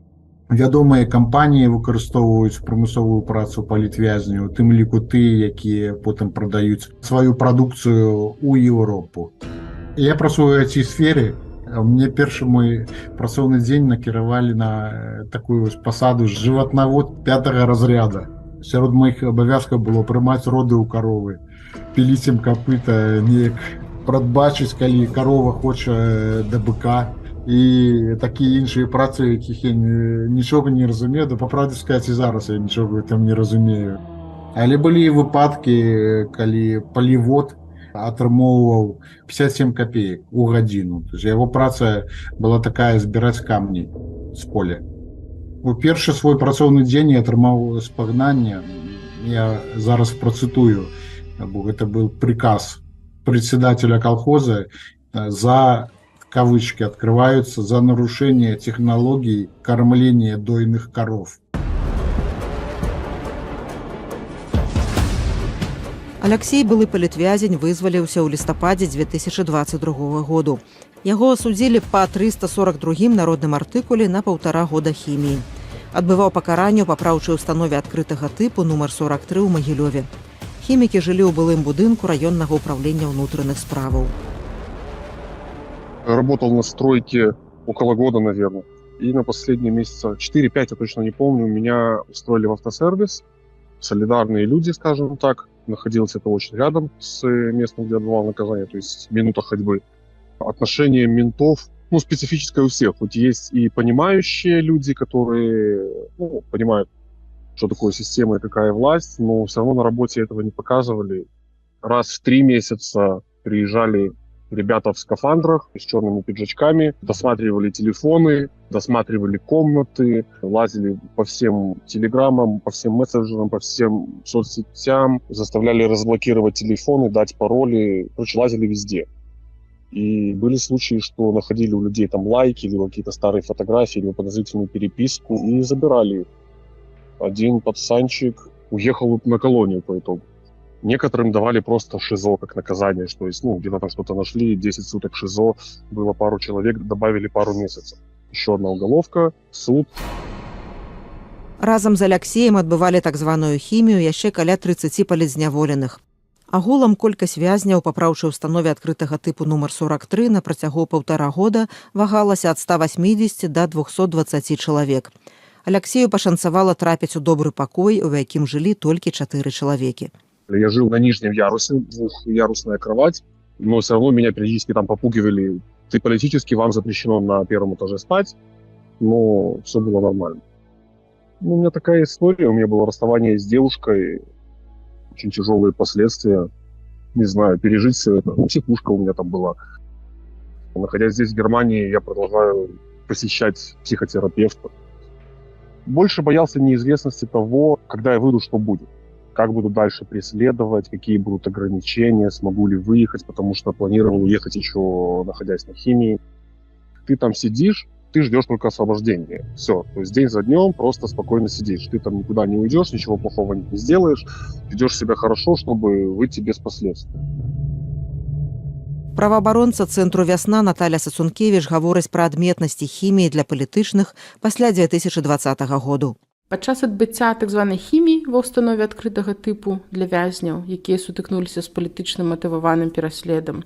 Вядомыя кампаніі выкарыстоўваюць прымусовую працу палітвязняў, у тым ліку тыя, якія потым прадаюць сваю прадукцыю ў Еўропу. Я працую ў IT-сферы. Мне першы мой працоўны дзень накіравалі на такую пасаду жыватнавод 5-го разряда. Сярод маіх абавязкаў было прымаць роды ў каровы, піліць ім капыта, неяк прадбачыць, калі карова хоча да быка. І такія іншыя працы, якіх я нічога не разумею, да па правде сказаць, і зараз я нічога там не разумею. Але былі выпадкі, калі палівод атрымоўваў 57 копеек у гадзіну. То есть яго праца была такая збіраць камні з поля. У першы свой працоўны дзень я атрымаў спагнанне. Я зараз працытую, бо гэта быў приказ председателя колхоза за кавычки открываются за нарушение технологий кормления дойных коров. Аляксей, былы палітвязень, вызваліўся ў лістападзе 2022 году. Яго асудзілі па 342 народным артыкуле на 1,5 года хіміі. Адбываў пакаранне ў папраўчай установе адкрытага тыпу нумар 43 ў Магілёве. Хімікі жылі ў былым будынку раённага ўправлення ўнутраных справаў. Работал на стройке около года, наверное. И на последние месяца 4-5, я точно не помню, меня устроили в автосервис. Солидарные люди, скажем так. Находился это очень рядом с местом, где отбывал наказание, то есть минута ходьбы. Отношение ментов, специфическое у всех. Хоть есть и понимающие люди, которые понимают, что такое система и какая власть, но все равно на работе этого не показывали. Раз в 3 месяца приезжали ребята в скафандрах с черными пиджачками, досматривали телефоны, досматривали комнаты, лазили по всем телеграммам, по всем мессенджерам, по всем соцсетям, заставляли разблокировать телефоны, дать пароли, лазили везде. И были случаи, что находили у людей там лайки, или какие-то старые фотографии, или подозрительную переписку, и забирали их. Один пацанчик уехал на колонию по итогу. Некоторым давали просто ШИЗО как наказание, то есть, где-то там что-то нашли, 10 суток ШИЗО, было пару человек, добавили пару месяцев. Еще одна уголовка, суд. Разам з Аляксеем адбывалі так званую хімію яшчэ каля 30 палізняволеных. Агулам колькасць вязняў па папраўчай установе адкрытага тыпу нумар 43 на працягу 1,5 года вагалася ад 180 да 220 чалавек. Аляксею пашанцавала трапіць у добры пакой, у якім жылі толькі 4 чалавекі. Я жил на нижнем ярусе, двухъярусная кровать, но все равно меня периодически там попугивали. Политически вам запрещено на 1 этаже спать, но все было нормально. У меня такая история, у меня было расставание с девушкой, очень тяжелые последствия, не знаю, пережить все это. Психушка у меня там была. Находясь здесь, в Германии, я продолжаю посещать психотерапевта. Больше боялся неизвестности того, когда я выйду, что будет. Как буду дальше преследовать, какие будут ограничения, смогу ли выехать, потому что планировал уехать еще, находясь на химии. Ты там сидишь, ты ждешь только освобождения. Все, то есть день за днем просто спокойно сидишь. Ты там никуда не уйдешь, ничего плохого не сделаешь, ведешь себя хорошо, чтобы выйти без последствий. Праваабаронца цэнтру «Вясна» Наталя Сацункевіч гаворыць пра адметнасці хіміі для палітычных пасля 2020 году. Падчас адбыцця так званай хіміі ва ўстанове адкрытага тыпу для вязняў, якія сутыкнуліся з палітычна матываваным пераследам,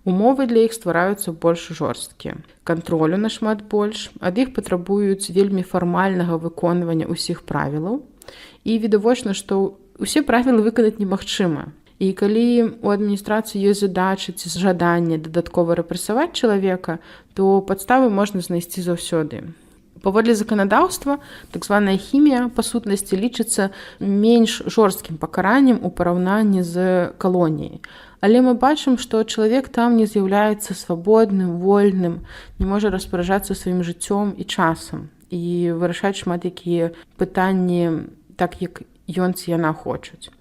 умовы для іх ствараюцца больш жорсткія. Кантролю нашмат больш, ад іх патрабуюць вельмі фармальнага выконвання ўсіх правілаў, і відавочна, што ўсе правілы выканаць немагчыма. І калі у адміністрацыі ёсць задача ці жаданне дадаткова рэпрэсаваць чалавека, то падставы можна знайсці заўсёды. Паводле заканадаўства, так званая хімія, па сутнасці, лічыцца менш жорсткім пакараннем у параўнанні з калоніяй. Але мы бачым, што чалавек там не з'яўляецца свабодным, вольным, не можа распараджацца сваім жыццём і часам і вырашаць шмат якія пытанні так, як ён ці яна хочуць.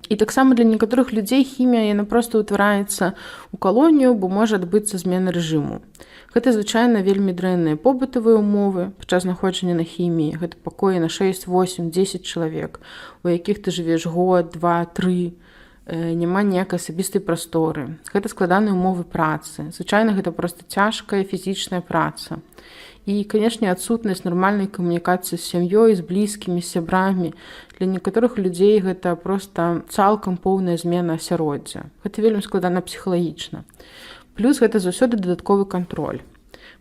І таксама для некаторых людзей хімія яна проста ўтвараецца ў калонію, бо можа адбыцца змена рэжыму. Гэта звычайна вельмі дрэнныя побытавыя умовы падчас знаходжання на хіміі. Гэта пакоі на 6, 8, 10 чалавек, у якіх ты жывеш год, 2, 3, няма ніякай асабістай прасторы. Гэта складаныя умовы працы. Звычайна гэта проста цяжкая фізічная праца. І, канешне, адсутнасць нармальнай камунікацыі з сям'ёй, з блізкімі, з сябрамі. Для некаторых людзей гэта проста цалкам поўная змена асяроддзя. Гэта вельмі складана псіхалагічна. Плюс гэта заўсёды дадатковы кантроль.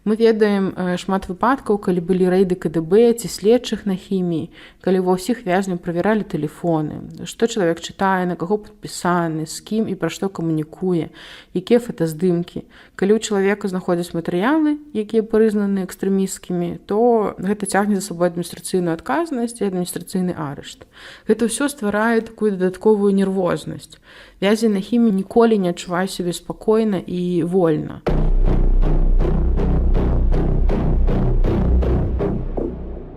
Мы ведаем шмат выпадкаў, калі былі рэйды КДБ ці следчых на хіміі, калі ва ўсіх вязняў правяралі тэлефоны, што чалавек чытае, на каго падпісаны, з кім і пра што камунікуе, якія фотаздымкі. Калі ў чалавека знаходзяць матэрыялы, якія прызнаны экстрэмісцкімі, то гэта цягне за сабой адміністрацыйную адказнасць і адміністрацыйны арышт. Гэта ўсё стварае такую дадатковую нервознасць. Вязень на хіміі ніколі не адчувае сябе спакойна і вольна.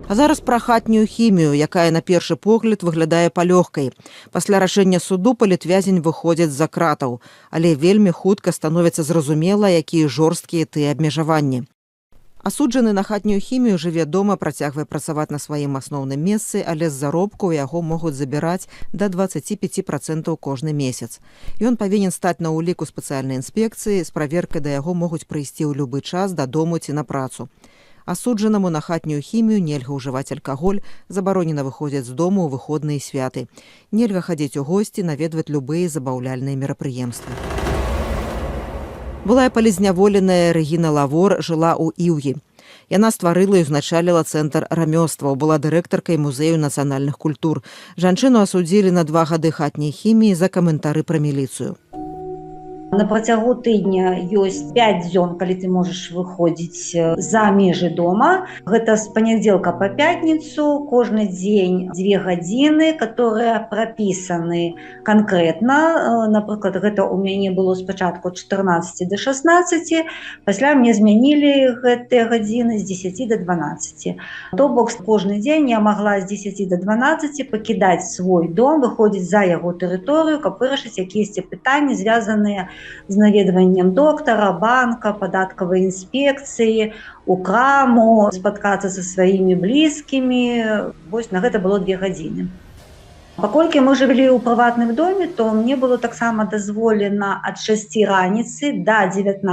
А зараз пра хатнюю хімію, якая на першы погляд выглядае палёгкай. Пасля рашэння суду палітвязень выходзяць з-за кратаў, але вельмі хутка становіцца зразумела, якія жорсткія тыя абмежаванні. Асуджаны на хатнюю хімію жыве дома, працягвае працаваць на сваім асноўным месцы, але з заробку яго могуць забіраць да 25% кожны месяц. Ён павінен стаць на ўліку спецыяльнай інспекцыі, з праверкай да яго могуць прыйсці ў любы час дадому ці на працу. Асуджанаму на хатнюю хімію нельга ўжываць алкаголь, забаронена выходзіць з дому ў выходныя святы. Нельга хадзіць у госці, наведваць любыя забаўляльныя мерапрыемствы. Былая палізняволеная Рэгіна Лавор жыла ў Іўгі. Яна стварыла і ўзначаліла цэнтр рамёстваў, была дырэктаркай музею нацыянальных культур. Жанчыну асудзілі на 2 гады хатняй хіміі за каментары пра міліцыю. На працягу тыдня ёсць 5 дзён, калі ты можаш выходзіць за межы дома. Гэта з панядзелка па пятніцу, кожны дзень 2 гадзіны, которые прапісаны канкрэтна. Напрыклад, гэта ў мяне было спачатку ад 14 до 16, пасля мне змянілі гэтыя гадзіны з 10 до 12. То бок кожны дзень я магла з 10 до 12 пакідаць свой дом, выходзіць за яго тэрыторыю, каб вырашыць якіясьці пытанні, звязаныя з наведваннем доктара, банка, падаткавай інспекцыі, у краму, спаткацца са сваімі блізкімі. Вось на гэта было 2 гадзіны. Паколькі мы жылі ў прыватным доме, то мне было таксама дазволена ад 6 раніцы да 19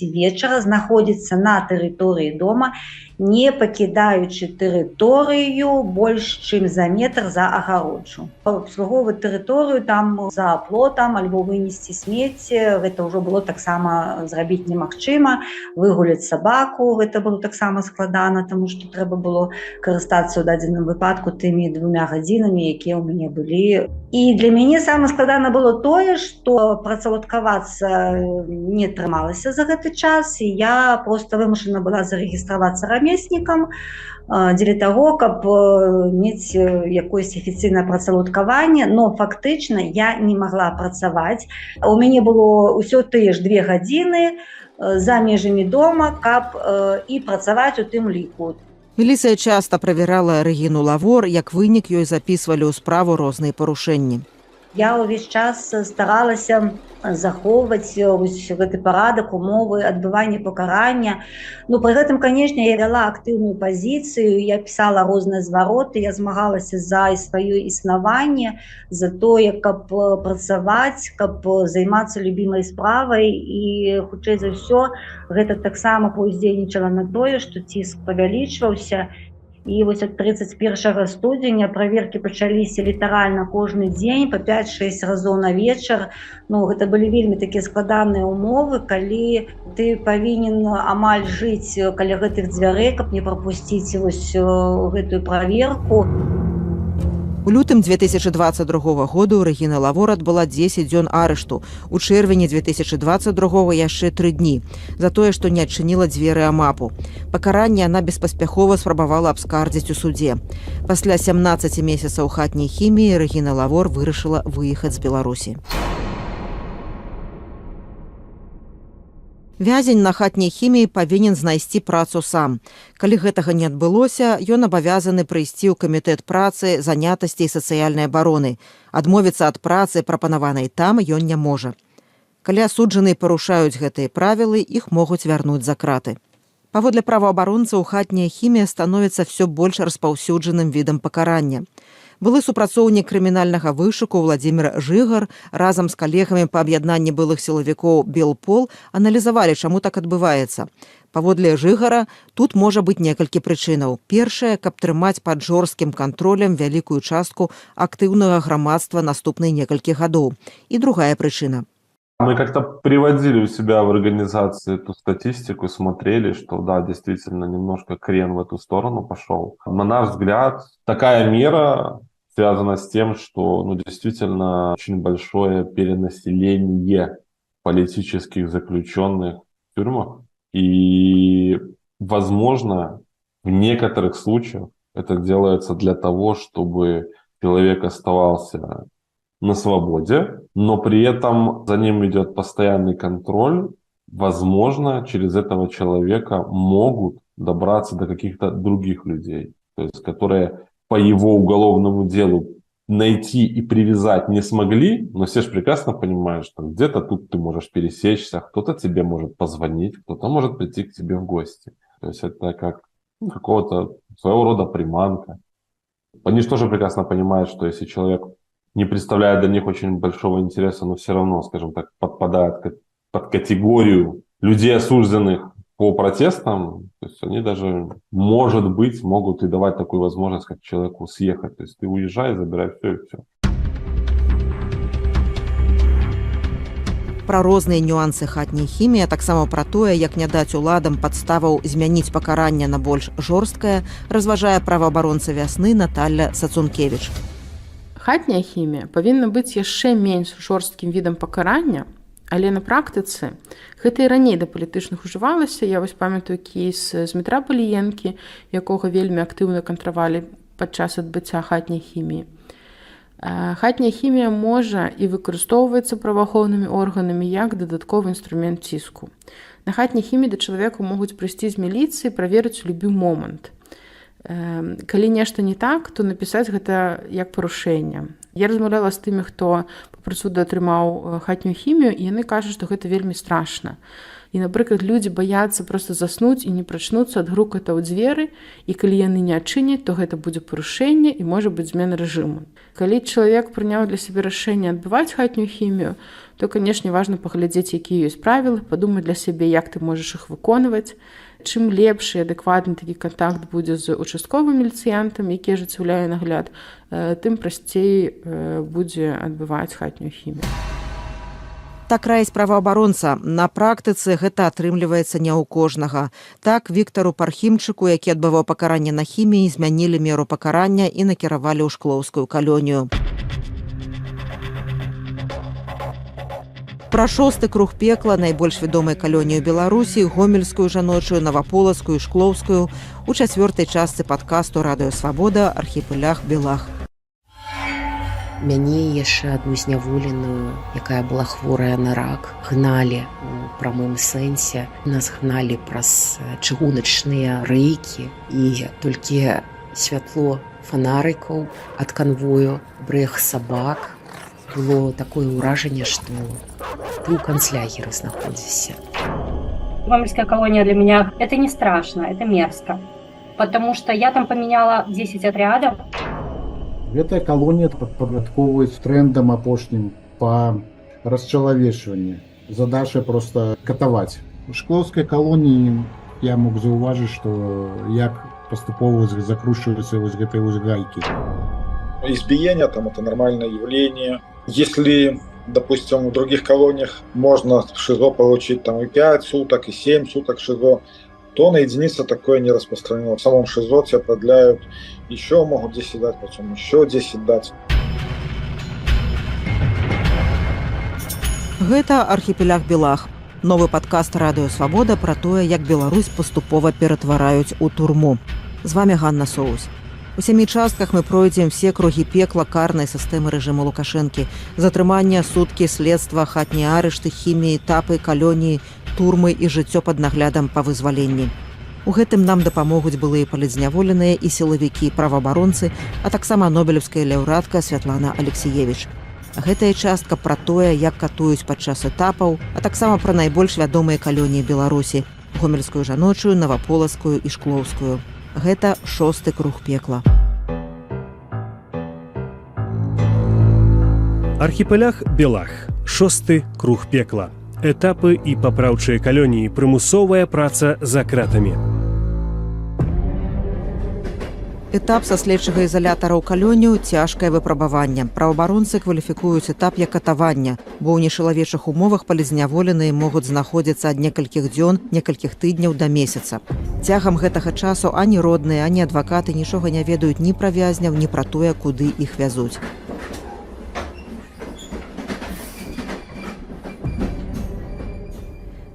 вечара знаходзіцца на тэрыторыі дома, не пакідаючы тэрыторыю больш чым за метр за агароджу. Абслугоўваць тэрыторыю там за плотам альбо вынесці смецце, гэта ўжо было таксама зрабіць немагчыма. Выгуляць сабаку, гэта было таксама складана, таму што трэба было карыстацца ў дадзеным выпадку тымі 2 гадзінамі, якія ў мяне былі. І для мяне самае складана было тое, што працаўладкавацца не атрымалася за гэты час, і я проста вымушана была зарэгістравацца рамеснікам дзеля таго, каб мець якоеся афіцыйнае працаўладкаванне, но фактычна я не магла працаваць. У мяне было ўсё тыя ж 2 гадзіны за межамі дома, каб і працаваць у тым ліку. Міліцыя часта правярала Рэгіну Лавор, як вынік ёй запісвалі ў справу розныя парушэнні. Я ўвесь час старалася захоўваць гэты парадак, умовы адбывання пакарання. Ну, пры гэтым, канешне, я вяла актыўную пазіцыю, я пісала розныя звароты, я змагалася за сваё існаванне, за тое, каб працаваць, каб займацца любімай справай, і, хутчэй за ўсё, гэта таксама паўздзейнічала на тое, што ціск павялічваўся. І вось ад 31 студзеня праверкі пачаліся літаральна кожны дзень, па 5-6 разоў на вечар. Ну, гэта былі вельмі такія складаныя умовы, калі ты павінен амаль жыць каля гэтых дзвярэй, каб не прапусціць вось гэтую праверку. У лютым 2022 году Рэгіна Лавор адбыла 10 дзён арышту. У чэрвені 2022 яшчэ 3 дні за тое, што не адчыніла дзверы АМАПу. Пакаранне яна беспаспяхова спрабавала абскардзіць у судзе. Пасля 17 месяцаў хатняй хіміі Рэгіна Лавор вырашыла выехаць з Беларусі. Вязень на хатняй хіміі павінен знайсці працу сам. Калі гэтага не адбылося, ён абавязаны прыйсці ў камітэт працы, занятасці і сацыяльнай абароны. Адмовіцца ад працы, прапанаванай там, ён не можа. Калі асуджаныя парушаюць гэтыя правілы, іх могуць вярнуць за краты. Паводле праваабаронцаў, хатняя хімія становіцца ўсё больш распаўсюджаным відам пакарання. Былы супрацоўнік крымінальнага вышуку Владзімір Жыгар разам з калегамі па аб'яднанні былых сілавікоў «Белпол» аналізавалі, чаму так адбываецца. Паводле Жыгара, тут можа быць некалькі прычынаў. Першае, каб трымаць пад жорсткім кантролем вялікую частку актыўнага грамадства наступныя некалькі гадоў. І другая прычына. Мы как-то приводили у себя в организации эту статистику, смотрели, что да, действительно немножко крен в эту сторону пошел. На наш взгляд, такая мера связана с тем, что действительно очень большое перенаселение политических заключенных в тюрьмах. И, возможно, в некоторых случаях это делается для того, чтобы человек оставался на свободе, но при этом за ним идет постоянный контроль. Возможно, через этого человека могут добраться до каких-то других людей, то есть которые по его уголовному делу найти и привязать не смогли, но все же прекрасно понимают, что где-то тут ты можешь пересечься, кто-то тебе может позвонить, кто-то может прийти к тебе в гости. То есть это как какого-то своего рода приманка. Они же тоже прекрасно понимают, что если человек не представляет для них очень большого интереса, но все равно, скажем так, подпадает под категорию людей, осужденных по протестам, то есть они даже, может быть, могут и давать такую возможность, как человеку съехать. То есть ты уезжай, забирай все и все. Пра розныя нюансы хатняй хіміі, а таксама пра тое, як не даць уладам падставаў змяніць пакаранне на больш жорсткае, разважае праваабаронца вясны Наталля Сацункевіч. Хатняя хімія павінна быць яшчэ менш жорсткім відам пакарання, Але на практыцы гэта і раней да палітычных ужывалася. Я вось памятаю кейс з Дмітра Паліенкі, якога вельмі актыўна кантравалі падчас адбыцця хатняй хіміі. Хатняя хімія можа і выкарыстоўваецца праваахоўнымі органамі як дадатковы інструмент ціску. На хатняй хіміі да чалавека могуць прыйсці з міліцыі, праверыць у любы момант. Калі нешта не так, то напісаць гэта як парушэнне. Я размаўляла з тымі, хто па прысуду атрымаў хатнюю хімію, і яны кажуць, што гэта вельмі страшна. І, напрыклад, людзі баяцца проста заснуць і не прачнуцца ад груката ў дзверы, і калі яны не адчыняць, то гэта будзе парушэнне і можа быць змена рэжыму. Калі чалавек прыняў для сябе рашэнне адбываць хатнюю хімію, то, канешне, важна паглядзець, якія ёсць правілы, падумаць для сябе, як ты можаш іх выконваць. Чым лепшы і адэкватны такі кантакт будзе з участковым міліцыянтам, які ажыццяўляе нагляд, тым прасцей будзе адбываць хатнюю хімію. Так раіць праваабаронца. На практыцы гэта атрымліваецца не ў кожнага. Так, Віктару Пархімчыку, які адбываў пакаранне на хіміі, змянілі меру пакарання і накіравалі ў шклоўскую калонію. Пра 6-ы круг пекла, найбольш вядомай калонію Беларусі, гомельскую жаночую, наваполацкую, шклоўскую, у 4-й частцы падкасту «Радыё Свабода» архіпелях Белах. Мяне яшчэ адну зняволеную, якая была хворая на рак, гналі у прамым сэнсе. Нас гналі праз чыгуначныя рэйкі, і толькі святло фонарыкаў ад канвою, брэх сабак. Было такое ўражанне, што ты ў канцлягеры знаходзішся. Гомельская колония для меня это не страшно, это мерзко, потому что я там поменяла 10 отрядов. Гэтая колония падпарадкоўваюць трендам апошнім па расчалавечванні. Задача просто катаваць. У шклоўскай колонии я мог заўважыць, што як паступова закручиваются вот гэтай гайки. Избиение там это нормальное явление. Если, допустим, в других колониях можно в ШИЗО получить там и 5 суток, и 7 суток ШИЗО, то на единице такое не распространено. В самом ШИЗО тебя продляют, еще могут 10 дать, потом еще 10 дать. Гэта архіпелях Белах. Новы падкаст «Радыё Свабода» пра тое, як Беларусь паступова ператвараюць у турму. З вами Ганна Соус. У 7 частках мы пройдзем все кругі пекла карнай сістэмы рэжыму Лукашэнкі. Затрымання, суткі, следства, хатнія арышты, хіміі, этапы, калоніі, турмы і жыццё пад наглядам па вызваленні. У гэтым нам дапамогуць былыя палітзняволеныя і сілавікі, праваабаронцы, а таксама нобелеўская лаўрэатка Святлана Алексіевіч. Гэтая частка пра тое, як катуюць падчас этапаў, а таксама пра найбольш вядомыя калоніі Беларусі – гомельскую жаночую, наваполацкую і шклоўскую. Гэта 6-ы круг пекла. Архіпелях Белах. 6-ы круг пекла. Этапы і папраўчыя калоніі. Прымусовая праца за кратамі. Этап са следчага ізалятара ў калонію – цяжкае выпрабаванне. Праваабаронцы кваліфікуюць этап як катаванне, бо ў нечалавечых умовах палітзняволеныя могуць знаходзіцца ад некалькіх дзён, некалькіх тыдняў да месяца. Цягам гэтага часу ані родныя, ані адвакаты нічога не ведаюць ні пра вязняў, ні пра тое, куды іх вязуць.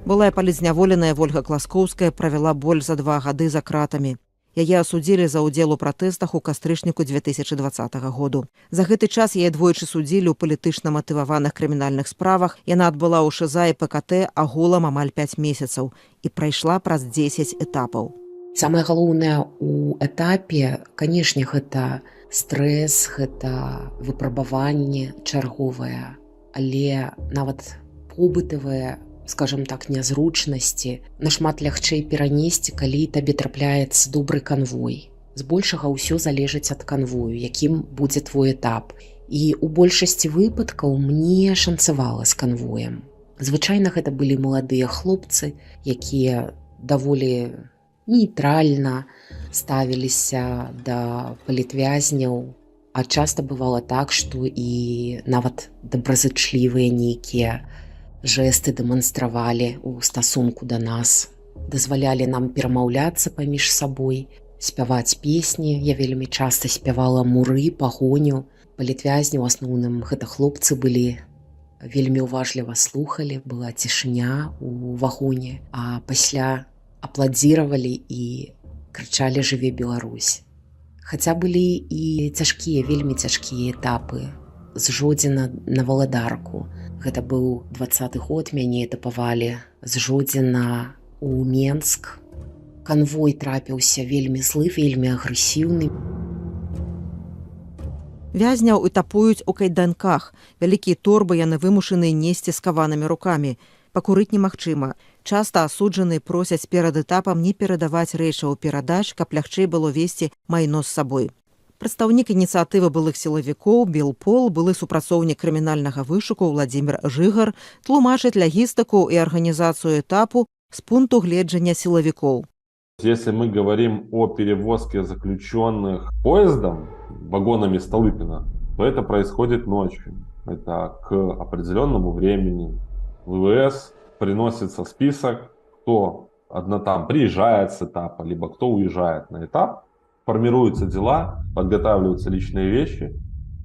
Былая палітзняволеная Вольга Класкоўская правяла больш за 2 гады за кратамі. Яе асудзілі за ўдзел у пратэстах у кастрычніку 2020 году. За гэты час яе двойчы судзілі ў палітычна матываваных крымінальных справах. Яна адбыла ў ШЗА і ПКТ агулам амаль 5 месяцаў і прайшла праз 10 этапаў. Самае галоўнае ў этапе, канешне, гэта стрэс, гэта выпрабаванне чарговае, але нават побытавае, скажем так, нязручнасці нашмат лягчэй перанесці, калі табе трапляецца добры канвой. Збольшага ўсё залежыць ад канвою, якім будзе твой этап. І ў большасці выпадкаў мне шанцавала з канвоем. Звычайна гэта былі маладыя хлопцы, якія даволі нейтральна ставіліся да палітвязняў, а часта бывала так, што і нават добразычлівыя нейкія жэсты дэманстравалі ў стасунку да нас, дазвалялі нам перамаўляцца паміж сабой, спяваць песні. Я вельмі часта спявала муры, пагоню. Палітвязні ў асноўным гэта хлопцы былі вельмі ўважліва слухалі, была цішыня ў вагоне, а пасля апладзіравалі і крычалі «Жыве Беларусь». Хаця былі і цяжкія, вельмі цяжкія этапы. З Жодзіна на Валадарку. Гэта быў 20-й год, мяне этапавалі з Жодзіна ў Менск. Канвой трапіўся вельмі злы, вельмі агрэсіўны. Вязняў этапуюць у кайданках. Вялікія торбы яны вымушаныя несці скаванымі рукамі. Пакурыць немагчыма. Часта асуджаныя просяць перад этапам не перадаваць рэчаў у перадач, каб лягчэй было весці майно з сабой. Прадстаўнік ініцыятывы былых сілавікоў Белпол, былы супрацоўнік крымінальнага вышуку Владзімір Жыгар, тлумачыць лагістыку і арганізацыю этапу з пункту гледжання сілавікоў. Если мы говорим о перевозке заключенных поездом, вагонами Столыпина, то это происходит ночью. Это к определенному времени. В ВВС приносится список, кто там приезжает с этапа, либо кто уезжает на этап. Формируются дела, подготавливаются личные вещи,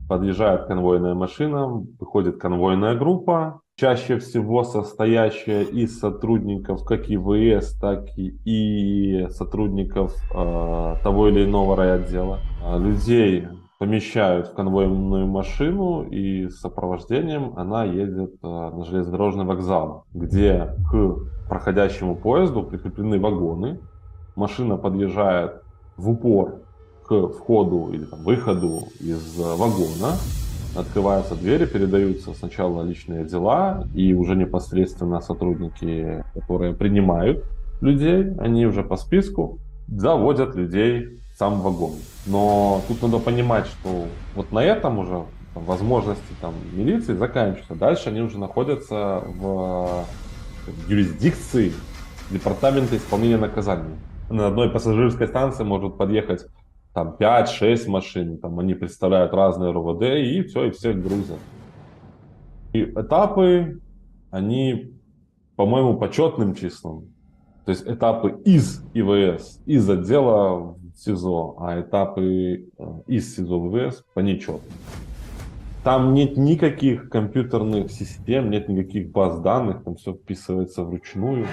подъезжает конвойная машина, выходит конвойная группа, чаще всего состоящая из сотрудников как ИВС, так и сотрудников того или иного райотдела. Людей помещают в конвойную машину, и с сопровождением она едет на железнодорожный вокзал, где к проходящему поезду прикреплены вагоны. Машина подъезжает в упор к входу или выходу из вагона. Открываются двери, передаются сначала личные дела, и уже непосредственно сотрудники, которые принимают людей, они уже по списку заводят людей в сам вагон. Но тут надо понимать, что вот на этом уже возможности милиции заканчиваются. Дальше они уже находятся в юрисдикции Департамента исполнения наказаний. На одной пассажирской станции может подъехать 5-6 машин, они представляют разные РОВД, и все, и всех грузят. И этапы, они, по-моему, по четным числам. То есть этапы из ИВС, из отдела в СИЗО, а этапы из СИЗО в ИВС по нечетным. Там нет никаких компьютерных систем, нет никаких баз данных, там все вписывается вручную.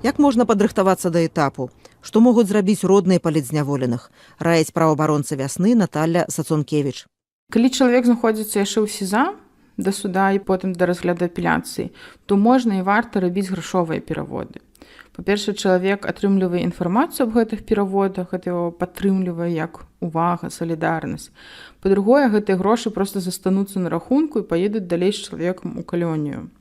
Як можна падрыхтавацца да этапу? Што могуць зрабіць родныя палітзняволеных? Раіць праваабаронца вясны Наталья Сацонкевіч. Калі чалавек знаходзіцца яшчэ ў СІЗА да суда і потым да разгляду апеляцыі, то можна і варта рабіць грашовыя пераводы. Па-першае, чалавек атрымлівае інфармацыю аб гэтых пераводах, гэта яго падтрымлівае як увага, салідарнасць. Па-другое, гэтыя грошы проста застануцца на рахунку і паедуць далей з чалавекам у калонію.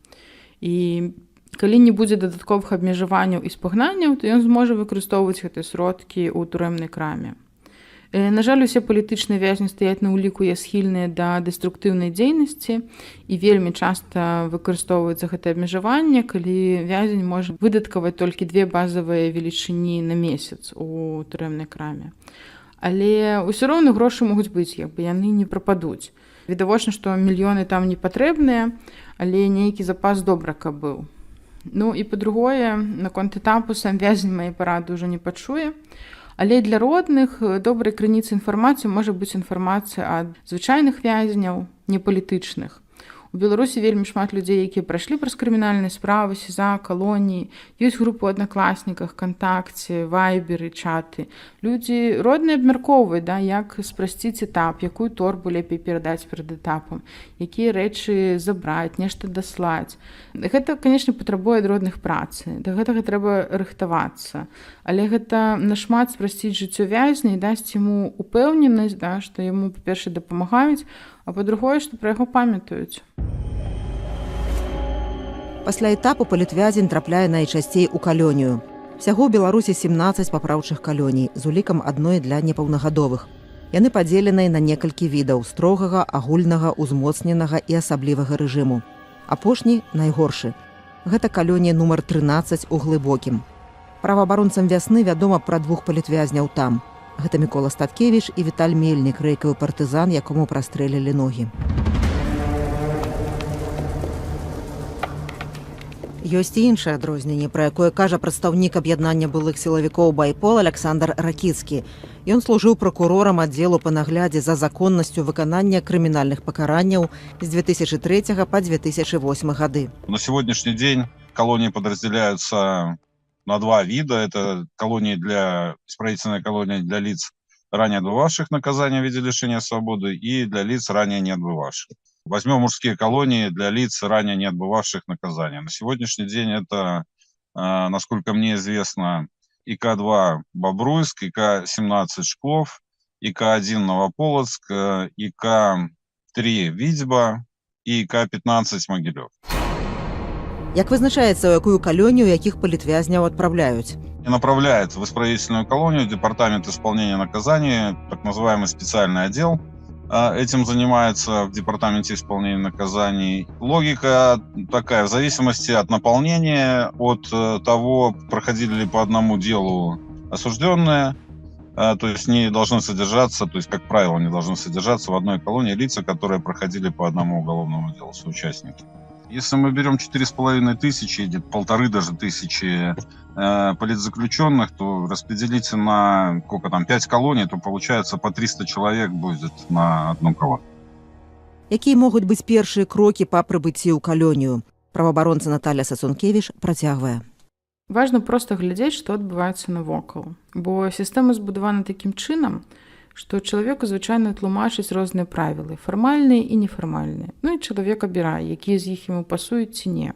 І калі не будзе дадатковых абмежаванняў і спагнанняў, то ён зможа выкарыстоўваць гэтыя сродкі ў турэмнай краме. На жаль, усе палітычныя вязні стаяць на ўліку є схільныя да дэструктыўнай дзейнасці і вельмі часта выкарыстоўваецца гэтае абмежаванне, калі вязень можа выдаткаваць толькі 2 базавыя велічыні на месяц у турэмнай краме. Але ўсё роўна грошы могуць быць, яны не прападуць. Відавочна, што мільёны там не патрэбныя, але нейкі запас добра каб быў. Ну і па-другое, наконт этапу сам вязень мае парады ўжо не пачуе. Але для родных добрай крыніцай інфармацыі можа быць інфармацыя ад звычайных вязняў, не палітычных. У Беларусі вельмі шмат людзей, якія прайшлі праз крымінальныя справы, СІЗА, калоніі. Ёсць групы ў аднакласніках, кантакце, вайберы, чаты. Людзі родныя абмяркоўваюць, як спрасціць этап, якую торбу лепей перадаць перад этапам, якія рэчы забраць, нешта даслаць. Гэта, канешне, патрабуе ад родных працы. Да гэтага трэба рыхтавацца. Але гэта нашмат спрасціць жыццё вязня і дасць яму упэўненасць, што яму, па-першае, дапамагаюць, а па-другое, што пра яго памятаюць. Пасля этапу палітвязень трапляе найчасцей у калонію. Всяго ў Беларусі 17 папраўчых калоній з улікам адной для непаўнагадовых. Яны падзеленыя на некалькі відаў строгага, агульнага, узмоцненага і асаблівага рэжыму. Апошні найгоршы. Гэта калонія нумар 13 у Глыбокім. Праваабаронцам вясны вядома пра 2 палітвязняў там. Гэта Мікола Статкевіч і Віталь Мельнік, рэйкавы партызан, якому прастрэлілі ногі. Ёсць і іншае адрозненне, пра якое кажа прадстаўнік аб'яднання былых сілавікоў «Байпол» Александр Ракіцкі. Ён служыў пракурорам аддзелу па наглядзе за законнасцю выканання крымінальных пакаранняў з 2003 по 2008 гады. На сегодняшний день колонии подразделяются на два вида. Это исправительная колония для лиц, ранее отбывавших наказание в виде лишения свободы, и для лиц, ранее не отбывавших. Возьмем мужские колонии для лиц, ранее не отбывавших наказания. На сегодняшний день это, насколько мне известно, ИК-2 Бобруйск, ИК-17 Шклов, ИК-1 Новополоцк, ИК-3 Витьба и ИК-15 Могилев. Як вызначаецца, у якую калонію якіх палітвязняў адпраўляюць? И направляет в исправительную колонию Департамент исполнения наказаний, так называемый специальный отдел. Этим занимается в Департаменте исполнения наказаний. Логика такая, в зависимости от наполнения, от того, проходили ли по одному делу осужденные, то есть не должны содержаться, то есть, как правило, не должны содержаться в одной колонии лица, которые проходили по одному уголовному делу, соучастники. Если мы берем 4500 или 1500 политзаключенных, то распределите на 5 колоний, то получается по 300 человек будет на одну колонию. Якія могуць быць першыя крокі па прыбыцці ў калонію? Праваабаронца Наталья Сацункевіч працягвае. Важна проста глядзець, што адбываецца навокал. Бо сістэма збудавана такім чынам, што чалавеку звычайна тлумачаць розныя правілы, фармальныя і нефармальныя. І чалавек абірае, якія з іх яму пасуюць ці не.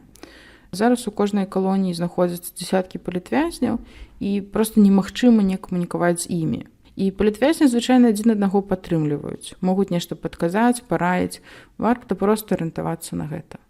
Зараз у кожнай калоніі знаходзяцца дзесяткі палітвязняў, і проста немагчыма не камунікаваць з імі. І палітвязні звычайна адзін аднаго падтрымліваюць, могуць нешта падказаць, параіць, варта проста арыентавацца на гэта.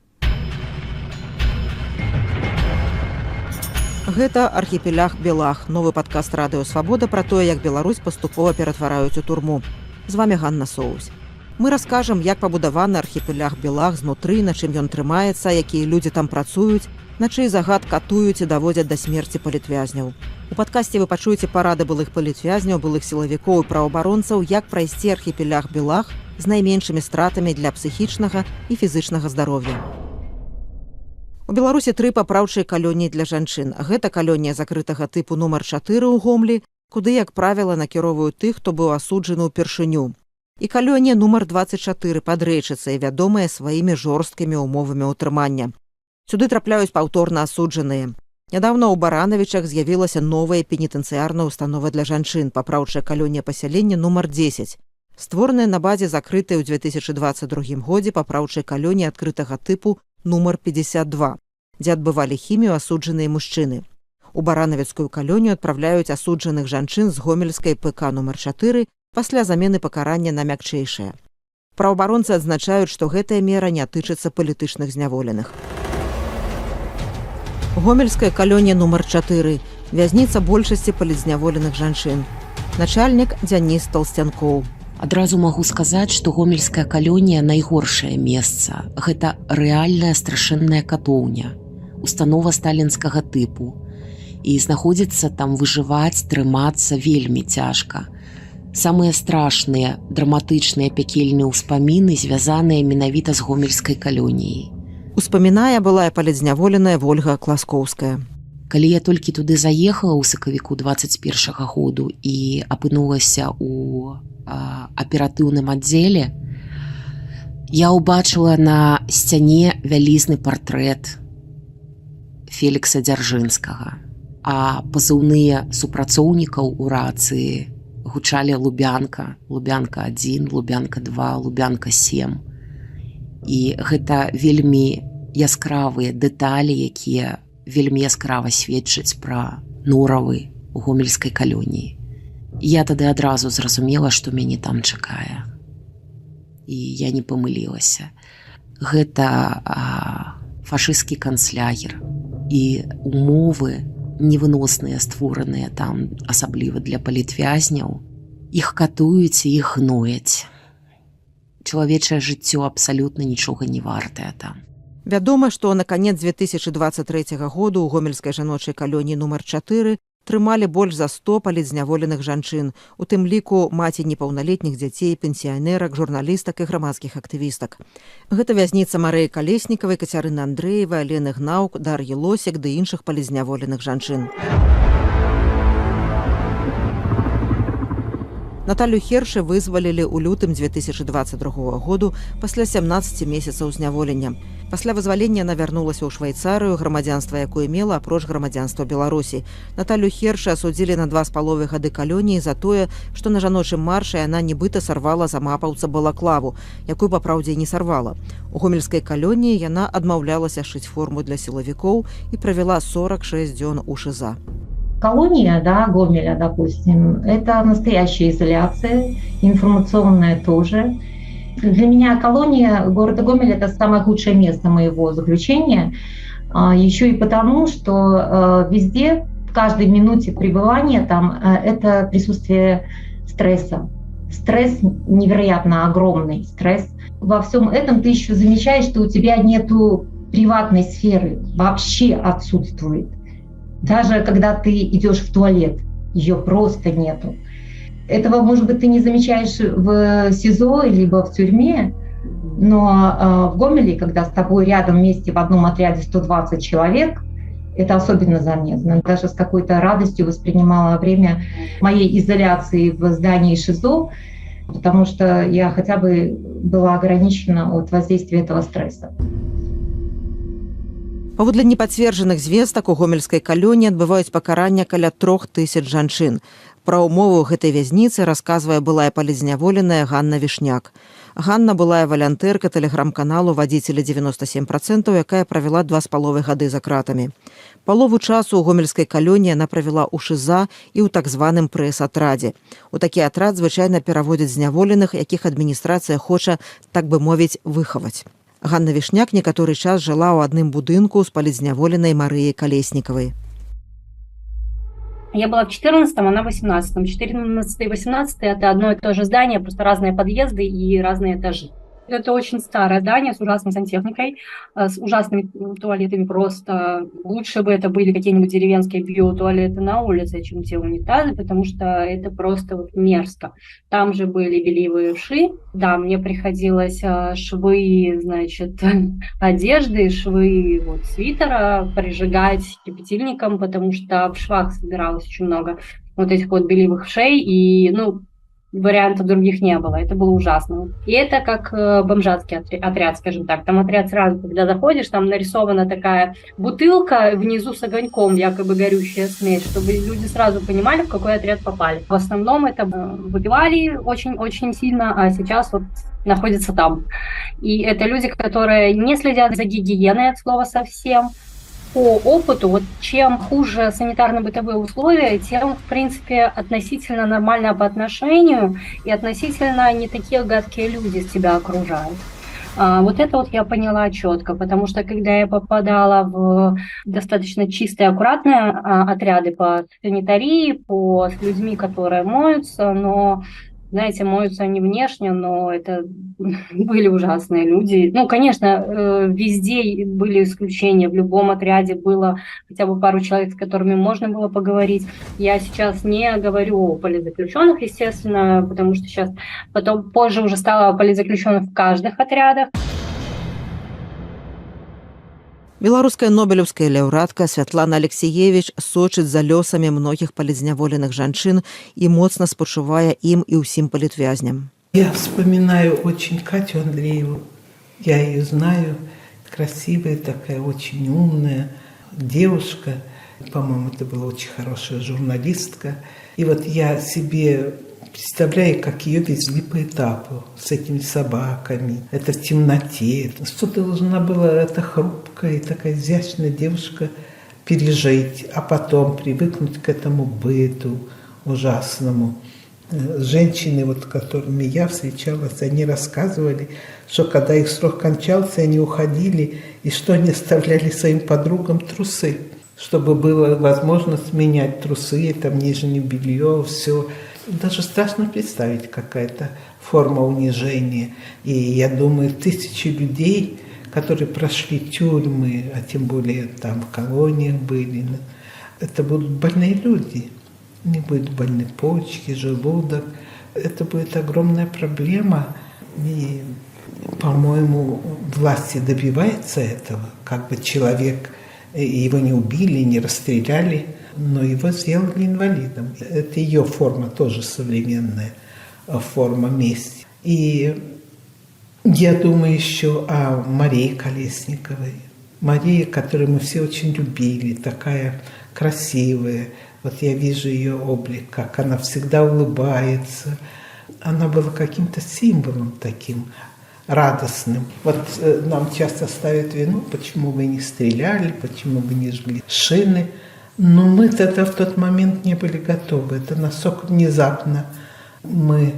Гэта «Архіпелях Белах», новы падкаст «Радыё Свабода» пра тое, як Беларусь паступова ператвараюць у турму. З вамі Ганна Соусь. Мы раскажам, як пабудаваны архіпелях Белах знутры, на чым ён трымаецца, якія людзі там працуюць, на чый загад катуюць і даводзяць да смерці палітвязняў. У падкасце вы пачуеце парады былых палітвязняў, былых сілавікоў і праваабаронцаў, як прайсці архіпелях Белах з найменшымі стратамі для псіхічнага і фізычнага здароўя. У Беларусі 3 папраўчыя калоніі для жанчын. Гэта калонія закрытага тыпу нумар 4 ў Гомлі, куды, як правіла, накіроўваюць тых, хто быў асуджаны ўпершыню. І калонія нумар 24 пад Рэчыцай, вядомая сваімі жорсткімі ўмовамі ўтрымання. Сюды трапляюць паўторна асуджаныя. Нядаўна ў Баранавічах з'явілася новая пенітэнцыярная установа для жанчын, папраўчая калонія пасялення нумар 10. Створаная на базе закрытай ў 2022 годзе папраўчай калоніі адкрытага тыпу нумар 52, дзе адбывалі хімію асуджаныя мужчыны. У Баранавіцкую калонію адпраўляюць асуджаных жанчын з гомельскай ПК нумар 4 пасля замены пакарання на мякчэйшае. Праваабаронцы адзначаюць, што гэтая мера не тычыцца палітычных зняволеных. Гомельская калонія нумар 4. Вязніца большасці палітзняволеных жанчын. Начальнік Дзяніс Толстянкоў. Адразу магу сказаць, што гомельская калонія найгоршае месца. Гэта рэальная страшэнная катоўня, установа сталінскага тыпу. І знаходзіцца там выжываць, трымацца вельмі цяжка. Самыя страшныя, драматычныя пякельныя ўспаміны звязаныя менавіта з гомельскай калоніяй. Успамінае былая палітзняволеная Вольга Класкоўская. Калі я толькі туды заехала ў сакавіку 21 году і апынулася ў аператыўным аддзеле, я ўбачыла на сцяне вялізны партрэт Фелікса Дзяржынскага, а пазыўныя супрацоўнікаў у рацыі гучалі Лубянка, Лубянка 1, Лубянка 2, Лубянка 7. І гэта вельмі яскравыя дэталі, якія вельмі яскрава сведчаць пра норавы ў гомельскай калоніі. Я тады адразу зразумела, што мяне там чакае. І я не памылілася. Гэта фашысцкі канцлагер. І умовы невыносныя, створаныя там, асабліва для палітвязняў, іх катуюць і іх гнояць. Чалавечае жыццё абсалютна нічога не вартае там. Вядома, што на канец 2023 году ў гомельскай жаночай калоніі нумар 4 Трымалі больш за 100 палізняволеных жанчын, у тым ліку маці непаўналетніх дзяцей, пенсіянерак, журналістак і грамадскіх актывістак. Гэта вязніца Марыі Калеснікавай, Кацярыны Андрэевай, Алены Гнаўк, Дар'і Лосік ды іншых палізняволеных жанчын. Наталью Хершы вызвалілі ў лютым 2022 году пасля 17 месяцаў зняволення. Пасля вызвалення яна вярнулася ў Швейцарыю, грамадзянства якое мела апроч грамадзянства Беларусі. Наталью Хершы асудзілі на 2,5 гады калоніі за тое, што на жаночым маршы яна нібыта сарвала за мапаўца балаклаву, якую па праўдзе не сарвала. У гомельскай калоніі яна адмаўлялася шыць форму для сілавікоў і правяла 46 дзён у ШИЗА. Колония, да, Гомеля, допустим, это настоящая изоляция, информационная тоже. Для меня колония города Гомель – это самое худшее место моего заключения. Еще и потому, что везде, в каждой минуте пребывания там, это присутствие стресса. Стресс невероятно огромный, стресс. Во всем этом ты еще замечаешь, что у тебя нету приватной сферы, вообще отсутствует. Даже когда ты идешь в туалет, ее просто нету. Этого, может быть, ты не замечаешь в СИЗО либо в тюрьме, но в Гомеле, когда с тобой рядом вместе в одном отряде 120 человек, это особенно заметно. Даже с какой-то радостью воспринимала время моей изоляции в здании ШИЗО, потому что я хотя бы была ограничена от воздействия этого стресса. Паводле непацверджаных звестак у гомельскай калоніі адбываюць пакарання каля 3000 жанчын. Пра ўмовы ў гэтай вязніцы расказвае былая палізняволеная Ганна Вішняк. Ганна былая валянтэрка тэлеграм-каналу «Вадзіцелі 97%», якая правяла 2,5 гады за кратамі. Палову часу ў гомельскай калоніі яна правяла ў ШИЗА і ў так званым прэс-атрадзе. У такі атрад звычайна пераводзяць зняволеных, якіх адміністрацыя хоча, так бы мовіць, выхаваць. Ганна Вішняк некаторы час жыла ў адным будынку з палізняволенай Марыяй Калеснікавай. Я была в 14-м, она в 18-м. 14 и 18 это одно и то же здание, просто разные подъезды и разные этажи. Это очень старое здание с ужасной сантехникой, с ужасными туалетами просто. Лучше бы это были какие-нибудь деревенские биотуалеты на улице, чем те унитазы, потому что это просто вот мерзко. Там же были бельевые швы. Да, мне приходилось швы, значит, одежды, швы вот, свитера прижигать кипятильником, потому что в швах собиралось очень много вот этих вот бельевых шей, и, вариантов других не было. Это было ужасно. И это как бомжатский отряд, скажем так. Там отряд сразу, когда заходишь, там нарисована такая бутылка внизу с огоньком, якобы горючая смесь, чтобы люди сразу понимали, в какой отряд попали. В основном это выпивали очень-очень сильно, а сейчас вот находятся там. И это люди, которые не следят за гигиеной от слова совсем. По опыту, вот чем хуже санитарно-бытовые условия, тем, в принципе, относительно нормально по отношению и относительно не такие гадкие люди с тебя окружают. Вот это вот я поняла четко, потому что когда я попадала в достаточно чистые, аккуратные отряды по санитарии, с людьми, которые моются, но знаете, моются они внешне, но это были ужасные люди. Конечно, везде были исключения. В любом отряде было хотя бы пару человек, с которыми можно было поговорить. Я сейчас не говорю о политзаключенных, естественно, потому что сейчас, позже уже стало политзаключенных в каждых отрядах. Беларуская нобелеўская лаўрэатка Святлана Алексеевич сочыць за лёсамі многіх палізняволеных жанчын і моцна спачувае ім і ўсім палітвязням. Я вспоминаю очень Катю Андрееву. Я ее знаю. Красивая такая, очень умная девушка. По-моему, это была очень хорошая журналистка. И вот я себе представляю, как ее везли по этапу с этими собаками. Это в темноте. Что должна была эта хрупкая и такая изящная девушка пережить, а потом привыкнуть к этому быту ужасному. Женщины, вот, с которыми я встречалась, они рассказывали, что когда их срок кончался, они уходили, и что они оставляли своим подругам трусы, чтобы была возможность менять трусы, там нижнее белье, все. Даже страшно представить, какая-то форма унижения. И я думаю, тысячи людей, которые прошли тюрьмы, а тем более там в колониях были, это будут больные люди. Не будет больны почки, желудок. Это будет огромная проблема. И, по-моему, власти добиваются этого. Как бы человек, его не убили, не расстреляли, но его сделали инвалидом. Это ее форма тоже современная, форма мести. И я думаю еще о Марии Колесниковой. Мария, которую мы все очень любили, такая красивая. Вот я вижу ее облик, как она всегда улыбается. Она была каким-то символом таким радостным. Вот нам часто ставят вину, почему вы не стреляли, почему вы не жгли шины. Но мы тогда в тот момент не были готовы. Это настолько внезапно. Мы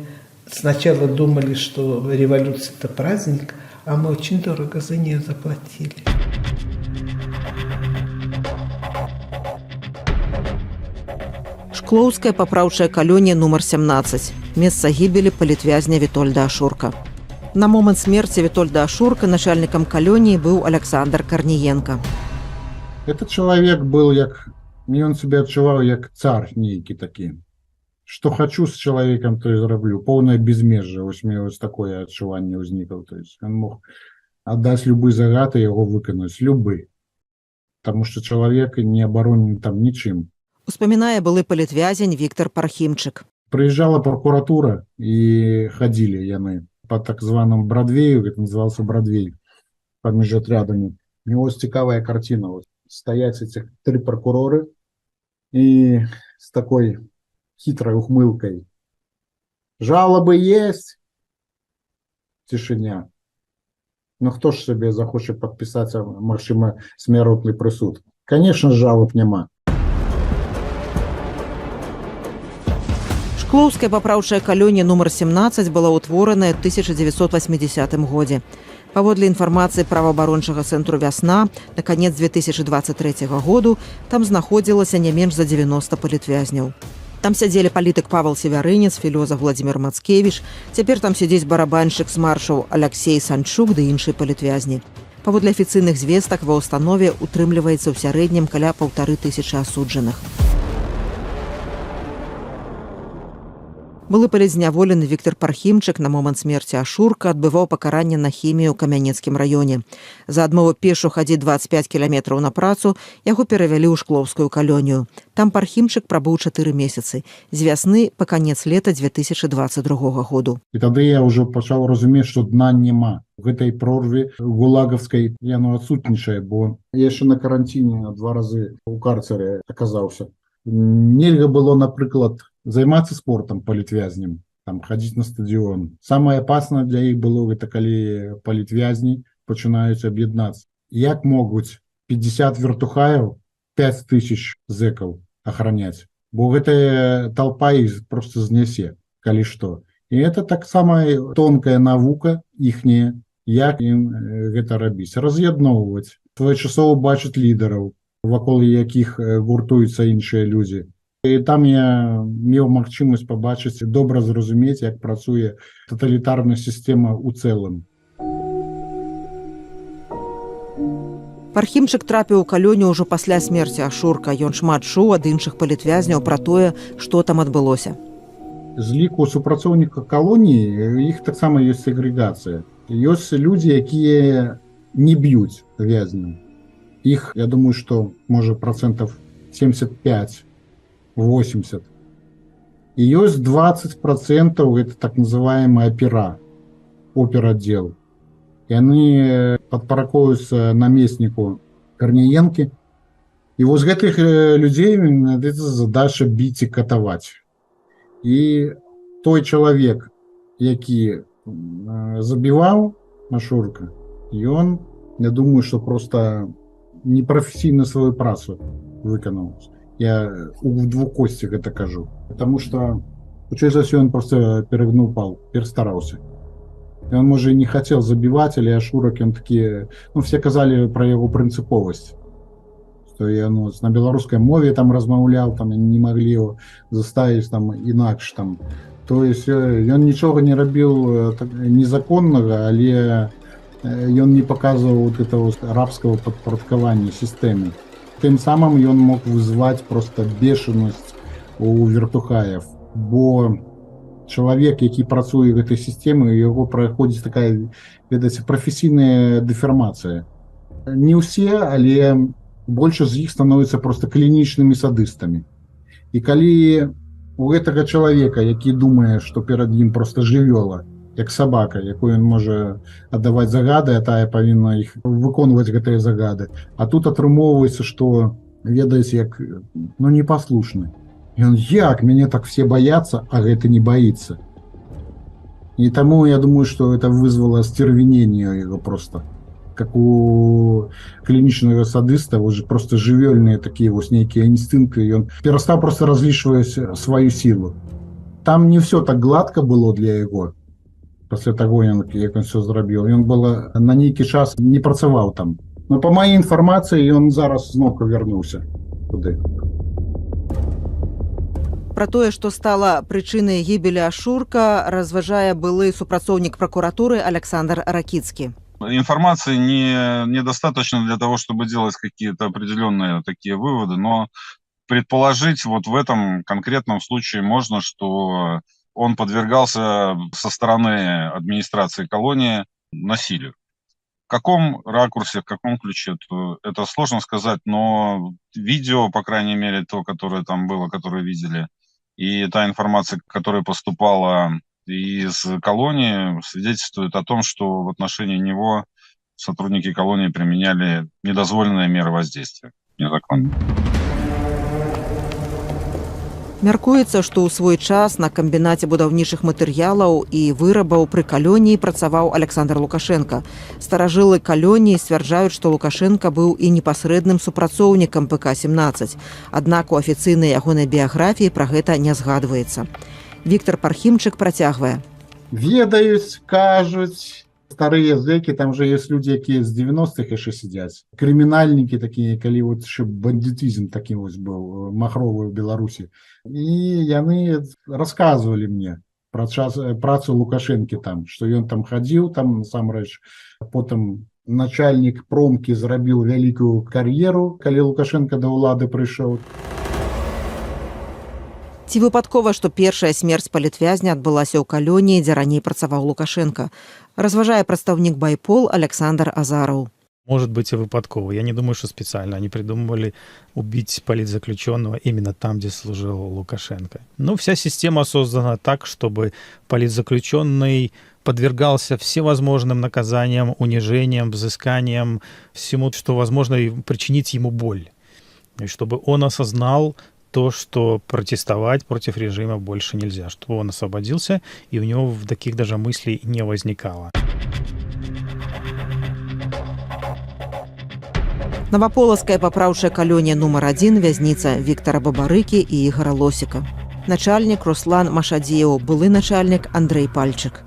сначала думали, что революция – это праздник, а мы очень дорого за нее заплатили. Шклоўская папраўчая калонія нумар 17. Месца гібелі палітвязня Вітольда Ашурка. На момант смерці Вітольда Ашурка начальнікам калоніі быў Александр Карніенка. Этот человек был, и он себя отчувал, как царь некий такой. Что хочу с человеком, то и зароблю. Полное безмежье. У меня вот такое отчувание возникло. То есть он мог отдать любые загады и его выконать. Любые. Потому что человек не оборонен там ничем. Успамінае былы палітвязень Віктор Пархімчык. Приезжала прокуратура, и ходили яны по так званому Бродвею, это назывался Бродвей, поміж отрядами. У него цікавая картина. Вот, стоять этих 3 прокурора и с такой хитрой ухмылкой. Жалобы есть? Тишиня. Ну кто ж себе захочет подписаться, максимально смертный присуд? Конечно, жалоб нема. Шклоўская папраўчая калонія нумар 17 была ўтвораная ў 1980 годзе. Паводле інфармацыі праваабарончага цэнтру «Вясна», на канец 2023 году там знаходзілася не менш за 90 палітвязняў. Там сядзелі палітык Павел Севярынец, філёзаф Владзімир Мацкевіч, цяпер там сядзіць барабаншчык з маршаў Аляксей Санчук ды іншыя палітвязні. Паводле афіцыйных звестак ва ўстанове утрымліваецца ў сярэднім каля 1500 асуджаных. Былы палітзняволены Віктор Пархімчык на момант смерці Ашурка адбываў пакаранне на хімію ў Камянецкім раёне. За адмову пешу хадзіць 25 кіламетраў на працу яго перавялі ў Шклоўскую калонію. Там Пархімчык прабыў 4 месяцы, з вясны па канец лета 2022 году. І тады я ўжо пачаў разумець, што дна няма. В гэтай прорве гулагаўскай яно адсутнічае, бо я яшчэ на каранціне 2 разы ў карцере аказаўся. Нельга было, напрыклад, займацца спортом палітвязням, там ходить на стадион. Самое опасное для іх было это калі палітвязні пачынаюць аб'яднацца. Як могуць 50 вертухаяў 5000 зэкаў охраняць? Бо гэтая толпа іх просто знясе, калі што. І это таксама тонкая навука іхняя, як ім гэта рабіць. Раз'ядноўваць, своечасова бачыць лідараў, вакол якіх гуртуюцца іншыя людзі. І там я меў магчымасць пабачыць, добра зразумець, як працуе таталітарная сістэма ў цэлым. Пархімчык трапіў у калонію ўжо пасля смерці Ашурка. Ён шмат чуў ад іншых палітвязняў пра тое, што там адбылося. З ліку супрацоўнікаў калоніі іх таксама ёсць сегрэгацыя. Ёсць людзі, якія не б'юць вязняў. Іх, я думаю, што можа процентов 75-80. И есть 20% это так называемая оперотдел. И они подпаракуются наместнику Корниенки. И вот с этих людей это задача бить и катовать. И той человек, який забивал Ашурка, и он, я думаю, что просто непрофессийно свою працу выконал. Я в двукостях это кажу. Потому что, учесть за все, он просто перегнул пал, перестарался. И он, может, и не хотел забивать, или Ашурок, он такие... Ну, все казали про его принциповость. Что я на белорусской мове там размаўлял, там не могли его заставить там инакш там. То есть он ничего не робил незаконного, але он не показывал вот этого рабского подпорядкования системе. Тым самым ён мог вызваць просто бешанасць у вертухаев, бо чалавек, які працуе в гэтай сістэме, яго праходзіць такая, ведаце, прафесійная дэфармацыя. Не ўсе, але большасць з іх становяцца просто клінічнымі садыстамі. І калі у гэтага чалавека, які думае, што перад ім просто жывёла, як сабака, якую ён можа аддаваць загады, а тая павінна іх выконваць гэтыя загады. А тут атрымоўваецца, што, ведаеце, як, ну, непаслушны. І он, як, мяне так все боятся, а гэта не боится. И тому я думаю, что это вызвало остервенение его просто. Как у клиничного садиста, вот же просто живельные такие вот некие инстинкты, и он перестал просто различивать свою силу. Там не все так гладко было для его. После того, як он все зрабіў. Ён было на нейкі час не працаваў там. Но по моей информации, он зараз зноў вярнуўся туды. Пра тое, што стала прычынай гібелі Ашурка, разважае былы супрацоўнік прокуратуры Александр Ракицкий. Информации недостаточно для того, чтобы делать какие-то определенные такие выводы, но предположить вот в этом конкретном случае можно, что он подвергался со стороны администрации колонии насилию. В каком ракурсе, в каком ключе, это сложно сказать, но видео, по крайней мере, то, которое там было, которое видели, и та информация, которая поступала из колонии, свидетельствует о том, что в отношении него сотрудники колонии применяли недозволенные меры воздействия. Незаконно. Мяркуецца, што ў свой час на камбінаце будаўнічых матэрыялаў і вырабаў пры калоніі працаваў Александр Лукашенко. Старажылы калоніі сцвярджаюць, што Лукашенко быў і непасрэдным супрацоўнікам ПК-17. Аднак у афіцыйнай ягонай біяграфіі пра гэта не згадваецца. Віктор Пархімчык працягвае. Ведаюць, кажуць, старыя зэкі, там же есть люди, якія з 90-х яшчэ сидзяць. Крымінальнікі такія, калі вот ще бандитизм таким вот был, махровый в Беларусі. И яны рассказывали мне про працу Лукашенко там, что он там ходил, там насамрэч, потом начальник промки зрабіў вялікую кар'еру, калі Лукашенко до ўлады прыйшоў. Ці выпадкова, што першая смерць палітвязня адбылася ў калоніі, дзе раней працаваў Лукашенко, разважае прадстаўнік Байпол Александр Азаров. Может быть и выпадково. Я не думаю, что специально они придумывали убить политзаключенного именно там, где служил Лукашенко. Но вся система создана так, чтобы политзаключенный подвергался всевозможным наказаниям, унижениям, взысканиям, всему, что возможно причинить ему боль. И чтобы он осознал то, что протестовать против режима больше нельзя, чтобы он освободился, и у него таких даже мыслей не возникало. Новаполацкая папраўчая калонія нумар 1, вязніца Віктара Бабарыкі і Ігора Лосіка. Начальнік Руслан Машадзеў, былы начальнік Андрэй Пальчык.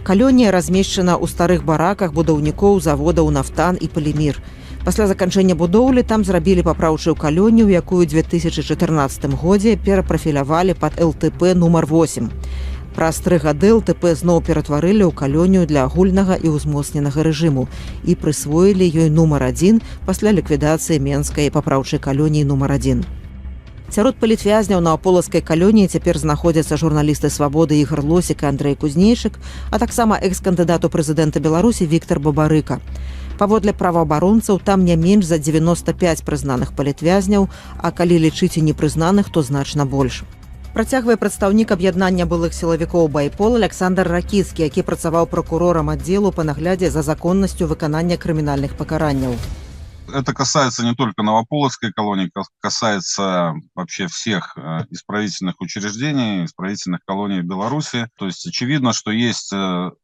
Калонія размешчана ў старых бараках будаўнікоў заводаў «Нафтан» і «Полімір». Пасля заканчэння будоўлі там зрабілі папраўчую калонію, якую ў 2014 годзе перапрафілявалі пад ЛТП нумар 8. Праз 3 гады ЛТП зноў ператварылі ў калонію для агульнага і ўзмоцненага рэжыму і прысвоілі ёй нумар 1 пасля ліквідацыі Менскай папраўчай калоніі нумар 1. Сярод палітвязняў на Новаполацкай калоніі цяпер знаходзяцца журналісты «Свабоды» Ігор Лосік і Андрэй Кузнейчык, а таксама экс-кандыдат у прэзідэнта Беларусі Віктар Бабарыка. Паводле праваабаронцаў, там не менш за 95 прызнаных палітвязняў, а калі лічыць і непрызнаных, то значна больш. Працягвае прадстаўнік аб'яднання былых сілавікоў Байпол Александр Ракицкий, які працаваў прокурорам аддзелу па наглядзе за законнасцю выканання крымінальных пакаранняў. Это касается не только Новополоцкой колонии, касается вообще всех исправительных учреждений, исправительных колоний в Беларуси. То есть очевидно, что есть,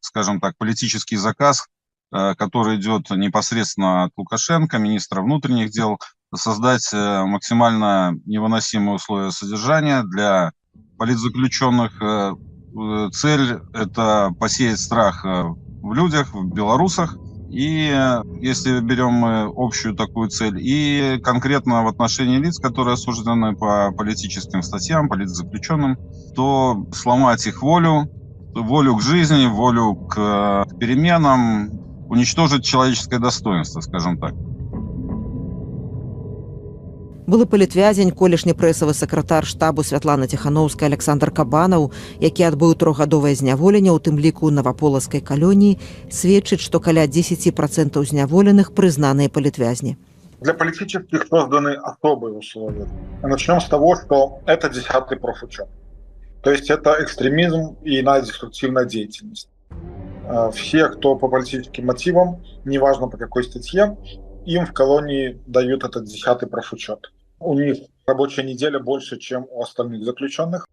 скажем так, политический заказ, который идет непосредственно от Лукашенко, министра внутренних дел, создать максимально невыносимые условия содержания для политзаключенных. Цель – это посеять страх в людях, в белорусах. И если берем мы общую такую цель, и конкретно в отношении лиц, которые осуждены по политическим статьям, политзаключенным, то сломать их волю к жизни, волю к переменам, уничтожить человеческое достоинство, скажем так. Былы палітвязень, колішні прэсавы сакратар штабу Святлана Ціханаўская Александр Кабанаў, які адбыў 3-гадовае зняволенне, у тым ліку ў Наваполацкай калоніі, сведчыць, што каля 10% зняволеных прызнаныя палітвязні. Для политических созданы особые условия. Начнем с того, что это 10-й профучет. То есть это экстремизм и иная деструктивная деятельность. Все, кто по политическим мотивам, неважно по какой статье, им в колонии дают этот 10-й профучет. У них рабочая неделя больше, чем у остальных заключенных.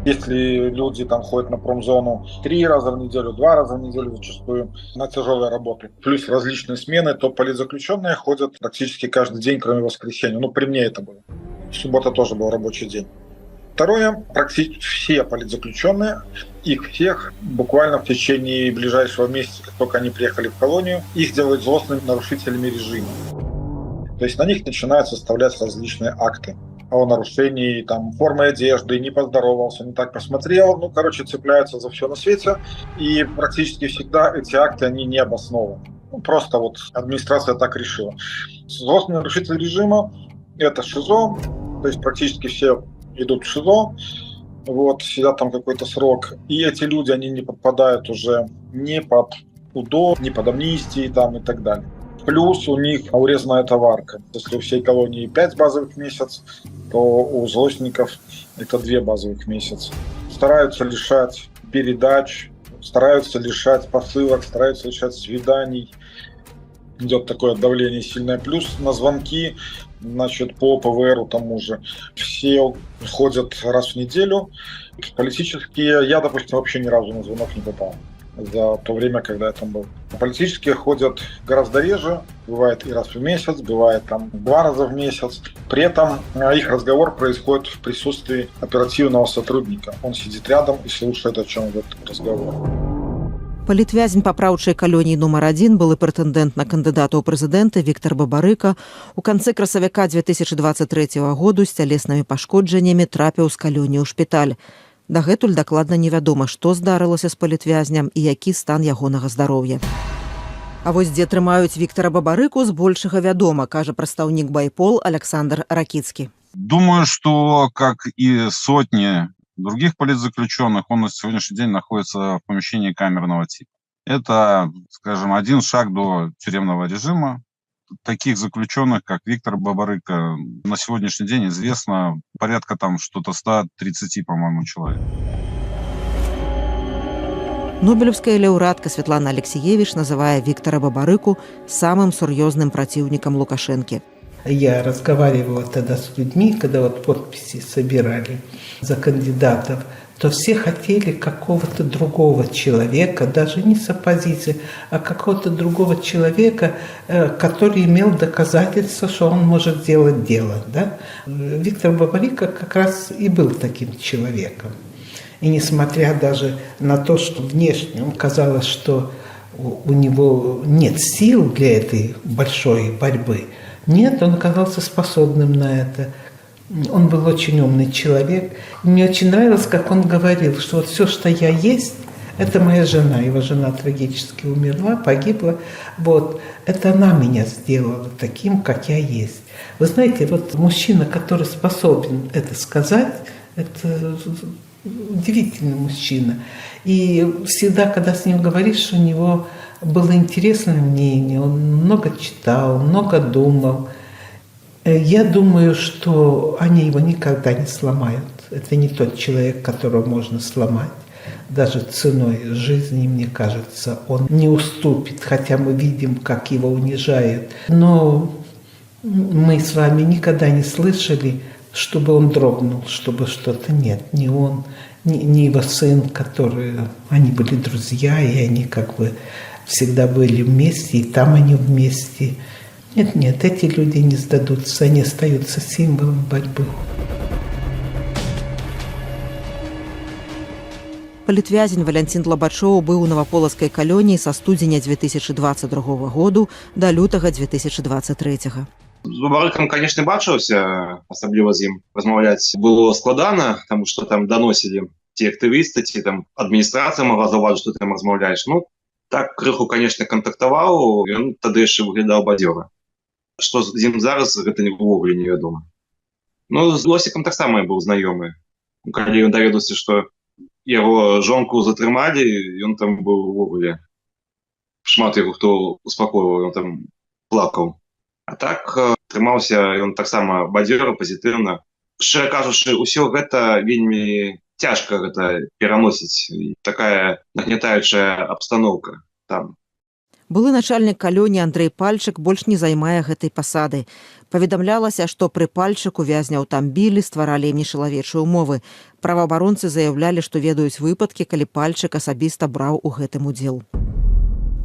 Если люди там ходят на промзону 3 раза в неделю, 2 раза в неделю зачастую на тяжелые работы, плюс различные смены, то политзаключенные ходят практически каждый день, кроме воскресенья. Ну, при мне это было. Суббота тоже был рабочий день. Второе, практически все политзаключенные, их всех буквально в течение ближайшего месяца, как только они приехали в колонию, их делают злостными нарушителями режима. То есть на них начинают составлять различные акты о нарушении там, формы одежды, не поздоровался, не так посмотрел. Ну, короче, цепляются за все на свете. И практически всегда эти акты, они не обоснованы. Ну, просто вот администрация так решила. Злостный нарушитель режима – это ШИЗО. То есть практически все идут в ШИЗО, вот, сидят там какой-то срок. И эти люди, они не подпадают уже ни под УДО, ни под амнистии там, и так далее. Плюс у них урезанная товарка. Если у всей колонии 5 базовых в месяц, то у злостников это 2 базовых в месяц. Стараются лишать передач, стараются лишать посылок, стараются лишать свиданий. Идет такое давление сильное. Плюс на звонки, значит, по ПВРу тому же. Все ходят раз в неделю. Политические, я, допустим, вообще ни разу на звонок не попал за то время, когда я там был. Политические ходят гораздо реже, бывает и раз в месяц, бывает там 2 раза в месяц. При этом их разговор происходит в присутствии оперативного сотрудника. Он сидит рядом и слушает, о чем идет разговор. Палітвязень папраўчай калоніі нумар 1 былы прэтэндэнт на кандыдата ў прэзідэнты Віктар Бабарыка у канцы красавіка 2023 году з цялеснымі пашкоджаннямі трапіў з калоніі ў шпіталь. Дагэтуль дакладна невядома, што здарылася з палітвязням і які стан ягонага здароўя. А вось дзе трымаюць Віктара Бабарыку, збольшага вядома, кажа прадстаўнік Байпол Александр Ракіцкі. Думаю, что, как и сотни других политзаключенных, он на сегодняшний день находится в помещении камерного типа. Это, скажем, один шаг до тюремного режима. Таких заключенных, как Виктор Бабарыка, на сегодняшний день известно порядка там что-то 130, по-моему, человек. Нобелевская лаўрэатка Светлана Алексеевич называе Виктора Бабарыку самым сур'ёзным противником Лукашенко. Я разговаривала тогда с людьми, когда вот подписи собирали за кандидатов, то все хотели какого-то другого человека, даже не с оппозиции, а какого-то другого человека, который имел доказательства, что он может делать дело. Да? Виктор Бабарыка как раз и был таким человеком. И несмотря даже на то, что внешне казалось, что у него нет сил для этой большой борьбы, нет, он оказался способным на это. Он был очень умный человек. Мне очень нравилось, как он говорил, что вот все, что я есть, это моя жена. Его жена трагически умерла, погибла. Вот. Это она меня сделала таким, как я есть. Вы знаете, вот мужчина, который способен это сказать, это удивительный мужчина. И всегда, когда с ним говоришь, у него было интересное мнение, он много читал, много думал. Я думаю, что они его никогда не сломают. Это не тот человек, которого можно сломать. Даже ценой жизни, мне кажется, он не уступит, хотя мы видим, как его унижают. Но мы с вами никогда не слышали, чтобы он дрогнул, чтобы что-то нет. Ни он, ни его сын, которые... Они были друзья, и они как бы всегда были вместе, и там они вместе. Нет, эти люди не сдадутся, они остаются символом борьбы. Палітвязень Валянцін Тлабачоў быў у Наваполацкай калоніі са студзеня 2022 году да лютага 2023. З Бабарыкам, конечно, бачыўся, асабліва з ім размаўляць было складана, таму што там даносілі ці актывісты, ці там адміністрацыя могла заўважыць, што ты там размаўляеш. Ну, так крыху, конечно, кантактаваў, ён тады яшчэ выглядаў бадзёра. Што з ім зараз, гэта ўвогуле невядома. Ну, з Лосікам таксама быў знаёмы. Калі ён даведаўся, што яго жонку затрымалі, ён там быў увогуле. Шмат яго хто успакойваў, ён там плакаў. А так трымаўся ён таксама бадзёра, пазітыўна. Шчыра кажучы, усё гэта вельмі цяжка гэта пераносіць. Такая нагнятаючая абстаноўка там. Былы начальнік калоніі Андрэй Пальчык больш не займае гэтай пасады. Паведамлялася, што пры Пальчыку вязняў там білі, стваралі ім нечалавечыя ўмовы. Праваабаронцы заявлялі, што ведаюць выпадкі, калі Пальчык асабіста браў у гэтым удзел.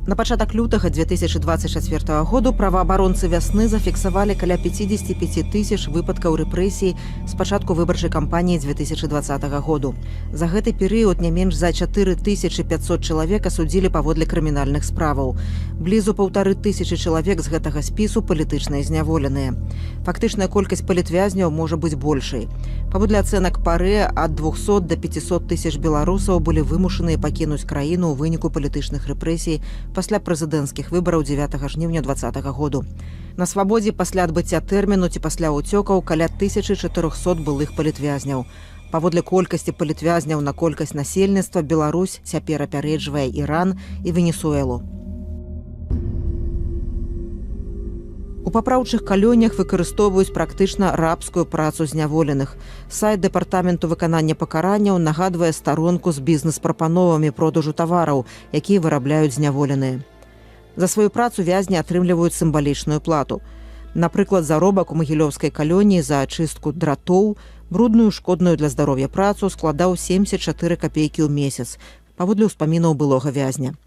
На пачатак лютага 2024 году праваабаронцы вясны зафіксавалі каля 55 тысяч выпадкаў рэпрэсій з пачатку выбарчай кампаніі 2020 году. За гэты перыяд не менш за 4500 чалавек асудзілі паводле крымінальных справаў. Блізу 1500 чалавек з гэтага спісу палітычныя зняволеныя. Фактычная колькасць палітвязняў можа быць большай. Паводле ацэнак ПАРЭ, ад 200 до 500 тысяч беларусаў былі вымушаныя пакінуць краіну ў выніку палітычных рэпрэсій пасля прэзідэнцкіх выбараў 9 жніўня 2020 году. На свабодзе пасля адбыцця тэрміну ці пасля ўцёкаў каля 1400 былых палітвязняў. Паводле колькасці палітвязняў на колькасць насельніцтва Беларусь цяпер апярэджвае Іран і Венесуэлу. У папраўчых калоніях выкарыстоўваюць практычна рабскую працу зняволеных. Сайт дэпартаменту выканання пакаранняў нагадвае старонку з бізнес-прапановамі продажу тавараў, якія вырабляюць зняволеныя. За сваю працу вязні атрымліваюць сімвалічную плату. Напрыклад, заробак у магілёўскай калоніі за ачыстку дратоў, брудную шкодную для здароўя працу складаў 74 капейкі ў месяц, паводле ўспамінаў былога вязня.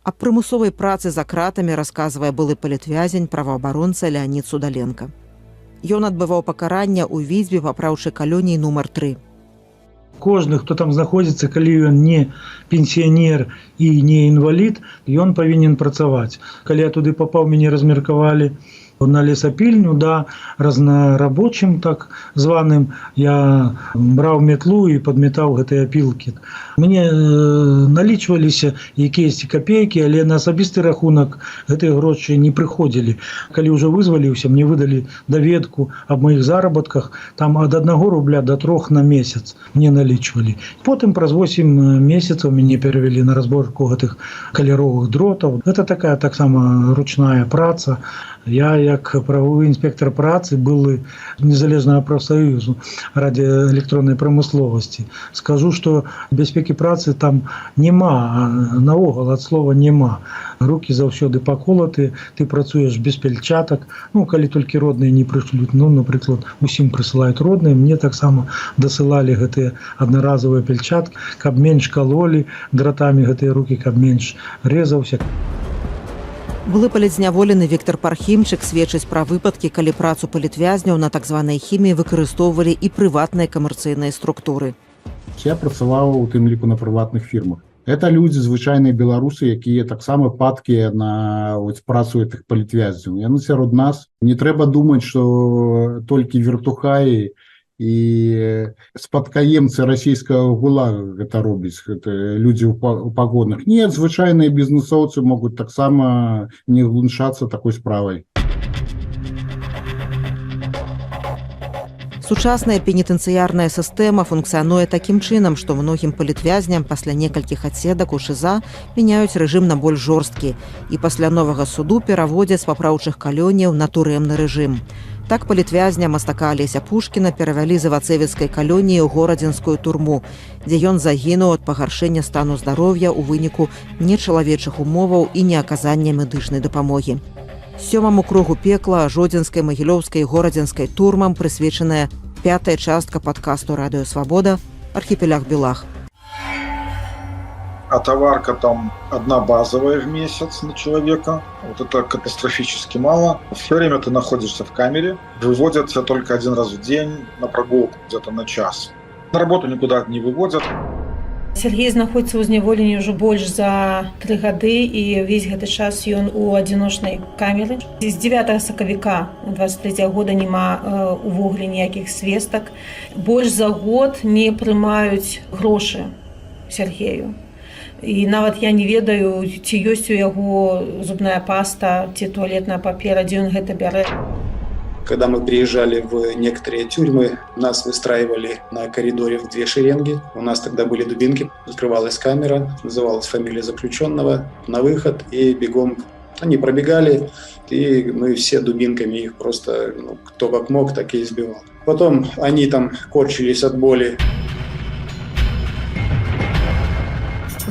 Аб прымусовай працы за кратамі расказвае былы палітвязень праваабаронца Леонід Судаленко. Ён адбываў пакаранне ў Віцьбе папраўчай калоніі нумар 3. Кожны, хто там знаходзіцца, калі ён не пенсіянер і не інвалід, ён павінен працаваць. Калі я туды папаў, мяне размеркавалі на лесапільню, да, разнарабочим, так званым, я браў метлу і падметаў гэтыя апілкі. Мне налічваліся якіясьці капейкі, але на асабісты рахунак гэтыя грошы не прыходзілі. Калі ўжо вызваліўся, мне выдалі даведку аб маіх заработках, там ад 1 рубля до 3 на месяц мне налічвалі. Потым праз 8 месяцаў мяне перавялі на разборку гэтых каляровых дротаў. Гэта такая таксама ручная праца. Я, як правовы інспектор працы, былы незалежнага прафсаюзу радыёэлектроннай прамысловасці. Скажу, што бяспекі працы там няма, наогул ад слова няма. Рукі заўсёды паколаты, ты працуеш без пельчатак. Ну, калі толькі родныя не прышлюць, ну, напрыклад, усім прысылаюць родныя, мне таксама дасылалі гэтыя аднаразовыя пельчаткі, каб менш калолі дратамі гэтыя рукі, каб менш рэзаўся. Былы палітзняволены Віктор Пархімчык сведчыць пра выпадкі, калі працу палітвязняў на так званай хіміі выкарыстоўвалі і прыватныя камерцыйныя структуры. Я працаваў у тым ліку на прыватных фірмах. Это людзі, звычайныя беларусы, якія таксама падкія на працу гэтых палітвязняў. Яны сярод нас. Не трэба думаць, што толькі вертухаі і спадкаемцы расійскага ГУЛАГа гэта робяць, гэта людзі ў пагонах. Не, звычайныя бізнесоўцы могуць таксама не глуншацца такой справай. Сучасная пенітэнцыярная сістэма функцыянуе такім чынам, што многім палітвязням пасля некалькіх адседак у ШИЗА мяняюць рэжым на больш жорсткі і пасля новага суду пераводзяць з папраўчых калоніяў на турэмны рэжым. Так палітвязня мастака Алеся Пушкіна перавялі з Івацевіцкай калоніі ў Горадзенскую турму, дзе ён загінуў ад пагаршэння стану здароўя ў выніку нечалавечых умоваў і неаказання медычнай дапамогі. Сёмаму кругу пекла Жодзінскай, Магілёўскай і Горадзенскай турмам прысвечаная 5-я частка падкасту «Радыё Свабода» «Архіпелях Белах». А товарка там одна базовая в месяц на человека. Вот это катастрофически мало. Все время ты находишься в камере. Выводят тебя только 1 раз в день на прогулку, где-то на час. На работу никуда не выводят. Сергей знаходзіцца ў зняволенні ўжо больш за 3 гады, і весь гэты час ён у адзіночнай камеры. З 9 сакавіка 23 года няма увогуле ніякіх звестак. Больш за год не прымаюць грошы Сергею. І нават я не ведаю, ці ёсць у яго зубная паста, ці туалетная папера, дзе ён гэта бярэ. Когда мы приезжали в некоторые тюрьмы, нас выстраивали на коридоре в 2 шеренги. У нас тогда были дубинки, открывалась камера, называлась фамилия заключенного, на выход и бегом. Они пробегали, и мы все дубинками их просто, кто как мог, так и избивал. Потом они там корчились от боли.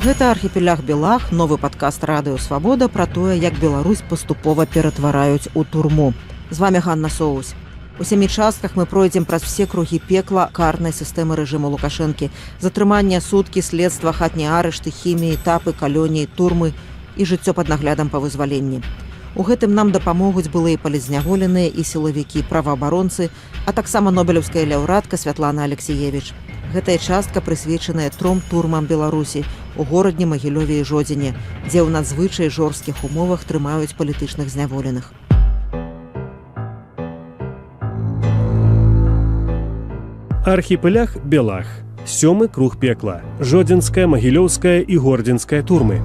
Гэта архіпеляг Белах, новы падкаст Радыё Свабода пра тое, як Беларусь паступова ператвараюць у турму. З вами Ганна Соус. У 7 частках мы пройдзем праз все кругі пекла карнай сістэмы рэжыму Лукашэнкі, затрымання, суткі, следства, хатнія арышты, хіміі, этапы, калоніі, турмы і жыццё пад наглядам па вызваленні. У гэтым нам дапамогуць былыя палізняволеныя і сілавікі, праваабаронцы, а таксама нобелеўская лаўрэатка Святлана Алексеевіч. Гэтая частка прысвечаная 3 турмам Беларусі у горадні, Магілёве і Жодзіне, дзе ў надзвычай жорсткіх умовах трымаюць палітычных зняволеных. Архіпеляг Белах. 7 круг пекла. Жодзінская, Магілёўская і Гордзінская турмы.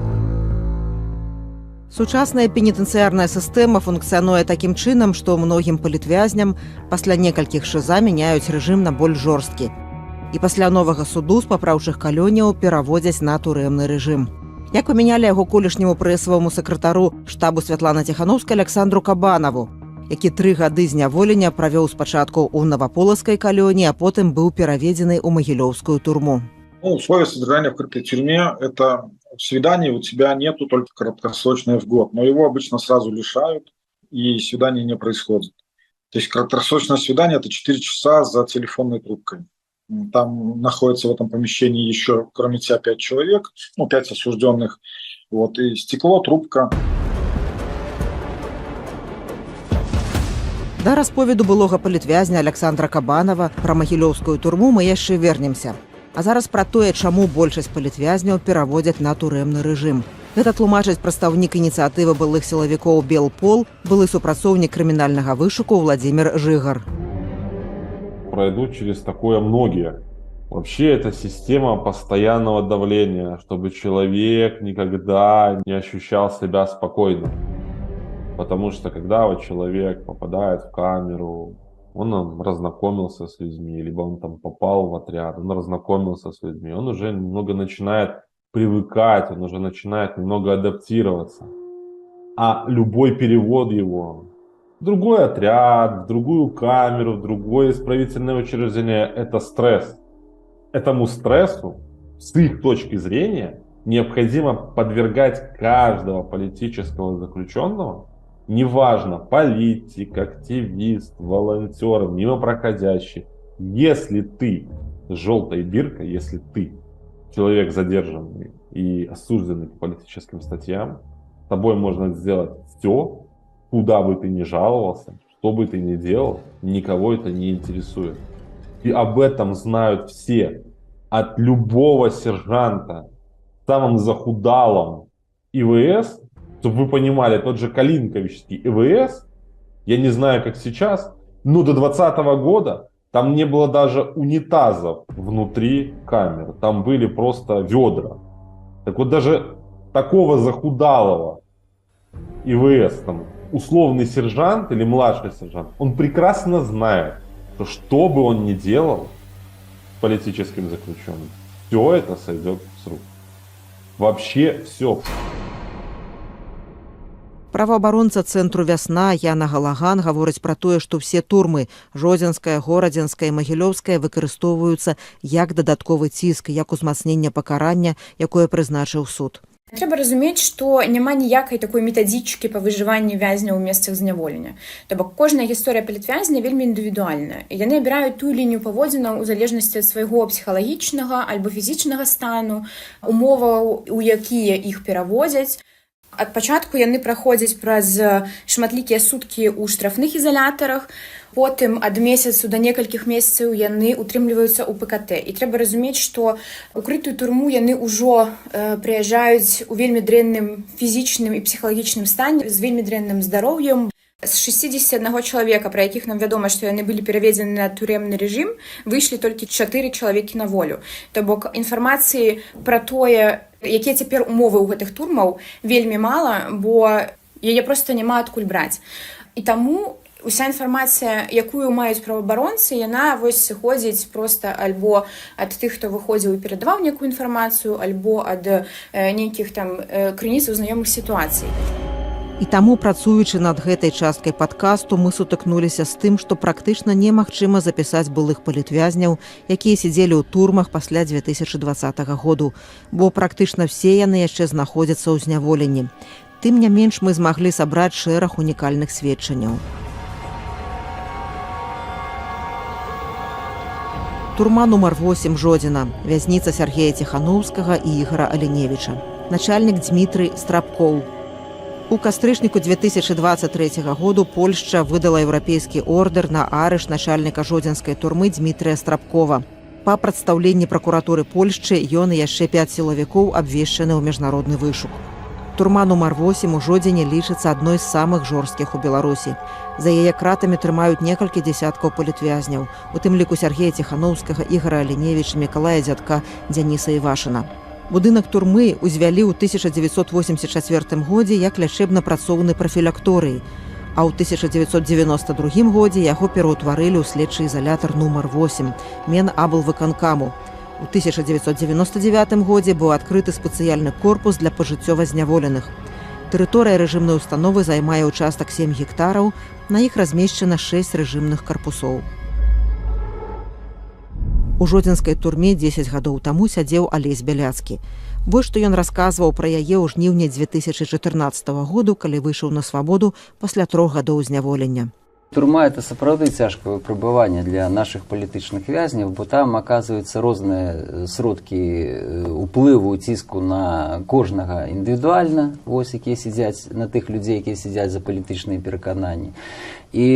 Сучасная пенітэнцыярная сістэма функцыянуе такім чынам, што многім палітвязням пасля некалькіх шыза мяняюць рэжым на больш жорсткі. І пасля новага суду з папраўчых калоніяў пераводзяць на турэмны рэжым. Як памянялі яго колішняму прэсаваму сакратару штабу Святланы Ціханаўскай Александру Кабанаву, які 3 гады зняволення правёў спачатку ў Наваполацкай калоніі, а потым быў пераведзены ў Магілёўскую турму. Условия содержания в крытой тюрьме – это свидание у тебя нету только краткосрочное в год, но его обычно сразу лишают, и свидание не происходит. То есть краткосрочное свидание – это 4 часа за телефонной трубкой. Там находится в этом помещении еще, кроме тебя, 5 человек, 5 осужденных, и стекло, трубка. Да расповеду былога палітвязня Александра Кабанова пра Магілёўскую турму мы яшчэ вернемся. А зараз пра тое, чаму большасць палітвязняў пераводзяць на турэмны рэжым. Гэта тлумачыць прадстаўнік ініцыятывы былых сілавікоў Белпол, былы супрацоўнік крымінальнага вышуку Владимир Жигар. Пройдут через такое многие. Вообще это система постоянного давления, чтобы человек никогда не ощущал себя спокойно. Потому что когда человек попадает в камеру, он разнакомился с людьми, либо он там попал в отряд, он разнакомился с людьми, он уже немного начинает привыкать, он уже начинает немного адаптироваться. А любой перевод его в другой отряд, в другую камеру, в другое исправительное учреждение – это стресс. Этому стрессу, с их точки зрения, необходимо подвергать каждого политического заключенного, неважно, политик, активист, волонтер, мимо проходящий. Если ты с желтой биркой, если ты человек задержанный и осужденный по политическим статьям, с тобой можно сделать все, куда бы ты ни жаловался, что бы ты ни делал, никого это не интересует. И об этом знают все. От любого сержанта, самым захудалым ИВС, чтобы вы понимали, тот же Калинковичский ИВС, я не знаю, как сейчас, но до 2020 года там не было даже унитазов внутри камер. Там были просто ведра. Так вот даже такого захудалого ИВС, там, условный сержант или младший сержант, он прекрасно знает, что бы он ни делал с политическим заключенным, все это сойдет с рук. Вообще все. Праваабаронца цэнтру «Вясна» Яна Галаган гаворыць пра тое, што ўсе турмы Жодзінская, Горадзінская і Магілёўская выкарыстоўваюцца як дадатковы ціск, як узмацнення пакарання, якое прызначыў суд. Трэба разумець, што няма ніякай такой метадычкі па выжыванні вязня ў месцах зняволення. То бок кожная гісторыя палітвязня вельмі індывідуальная. Яны абіраюць тую лінію паводзінаў у залежнасці ад свайго псіхалагічнага альбо фізічнага стану, умоваў, у якія іх пераводзяць. Ад пачатку яны праходзяць праз шматлікія суткі ў штрафных ізалятарах, потым ад месяцу да некалькіх месяцаў яны утрымліваюцца ў ПКТ. І трэба разумець, што ў крытую турму яны ўжо прыязджаюць у вельмі дрэнным фізічным і псіхалагічным стане, з вельмі дрэнным здароўем. З 61 чалавека, пра якіх нам вядома, што яны былі пераведзены на турэмны рэжым, выйшлі толькі 4 чалавекі на волю. То бок інфармацыі пра тое, якія цяпер умовы ў гэтых турмаў, вельмі мала, бо яе проста няма адкуль браць. І таму Уся інфармацыя, якую маюць праваабаронцы, яна вось сыходзіць проста альбо ад тых, хто выходзіў і перадаваў некую інфармацыю, альбо ад нейкіх там крыніц знаёмых сітуацый. І таму, працуючы над гэтай часткай падкасту, мы сутыкнуліся з тым, што практычна немагчыма запісаць былых палітвязняў, якія сядзелі ў турмах пасля 2020 году, бо практычна все яны яшчэ знаходзяцца ў зняволенні. Тым не менш, мы змаглі сабраць шэраг унікальных сведчанняў. Турма нумар 8 Жодзіна, вязніца Сергея Ціхановскага і Ігора Аленевіча. Начальнік Дмітрый Страбкоў. У кастрычніку 2023 году Польшча выдала еўрапейскі ордэр на арышт начальніка жодзінскай турмы Дмітрыя Страбкова. Па прадстаўленні пракуратуры Польшчы ён і яшчэ 5 сілавікоў абвешчаны ў міжнародны вышук. Турма нумар 8 у Жодзіне лічыцца адной з самых жорсткіх у Беларусі. За яе кратамі трымаюць некалькі дзясяткаў палітвязняў, у тым ліку Сергея Ціхановскага, Ігора Аленевіча, Мікалая Дзядка, Дзяніса Івашына. Будынак турмы узвялі ў 1984 годзе як лячэбна-працоўны прафілакторый, а ў 1992 годзе яго пераўтварылі ў следчы ізалятар нумар 8 Менаблвыканкаму. У 1999 годзе быў адкрыты спецыяльны корпус для пажыццёва зняволеных. Тэрыторыя рэжымнай установы займае ўчастак 7 гектараў, на іх размешчана 6 рэжымных карпусоў. У жодзінскай турме 10 гадоў таму сядзеў Алесь Бяляцкі. Вось што ён расказваў пра яе ў жніўні 2014 году, калі выйшаў на свабоду пасля 3 гадоў зняволення. Турма – это сапраўды цяжкае пребыванне для наших палітычных вязняў, бо там аказваюцца розныя сродкі уплыву, ціску на кожнага індывідуальна, вось якія сядзяць, на тых людзей, якія сядзяць за палітычныя перакананні. І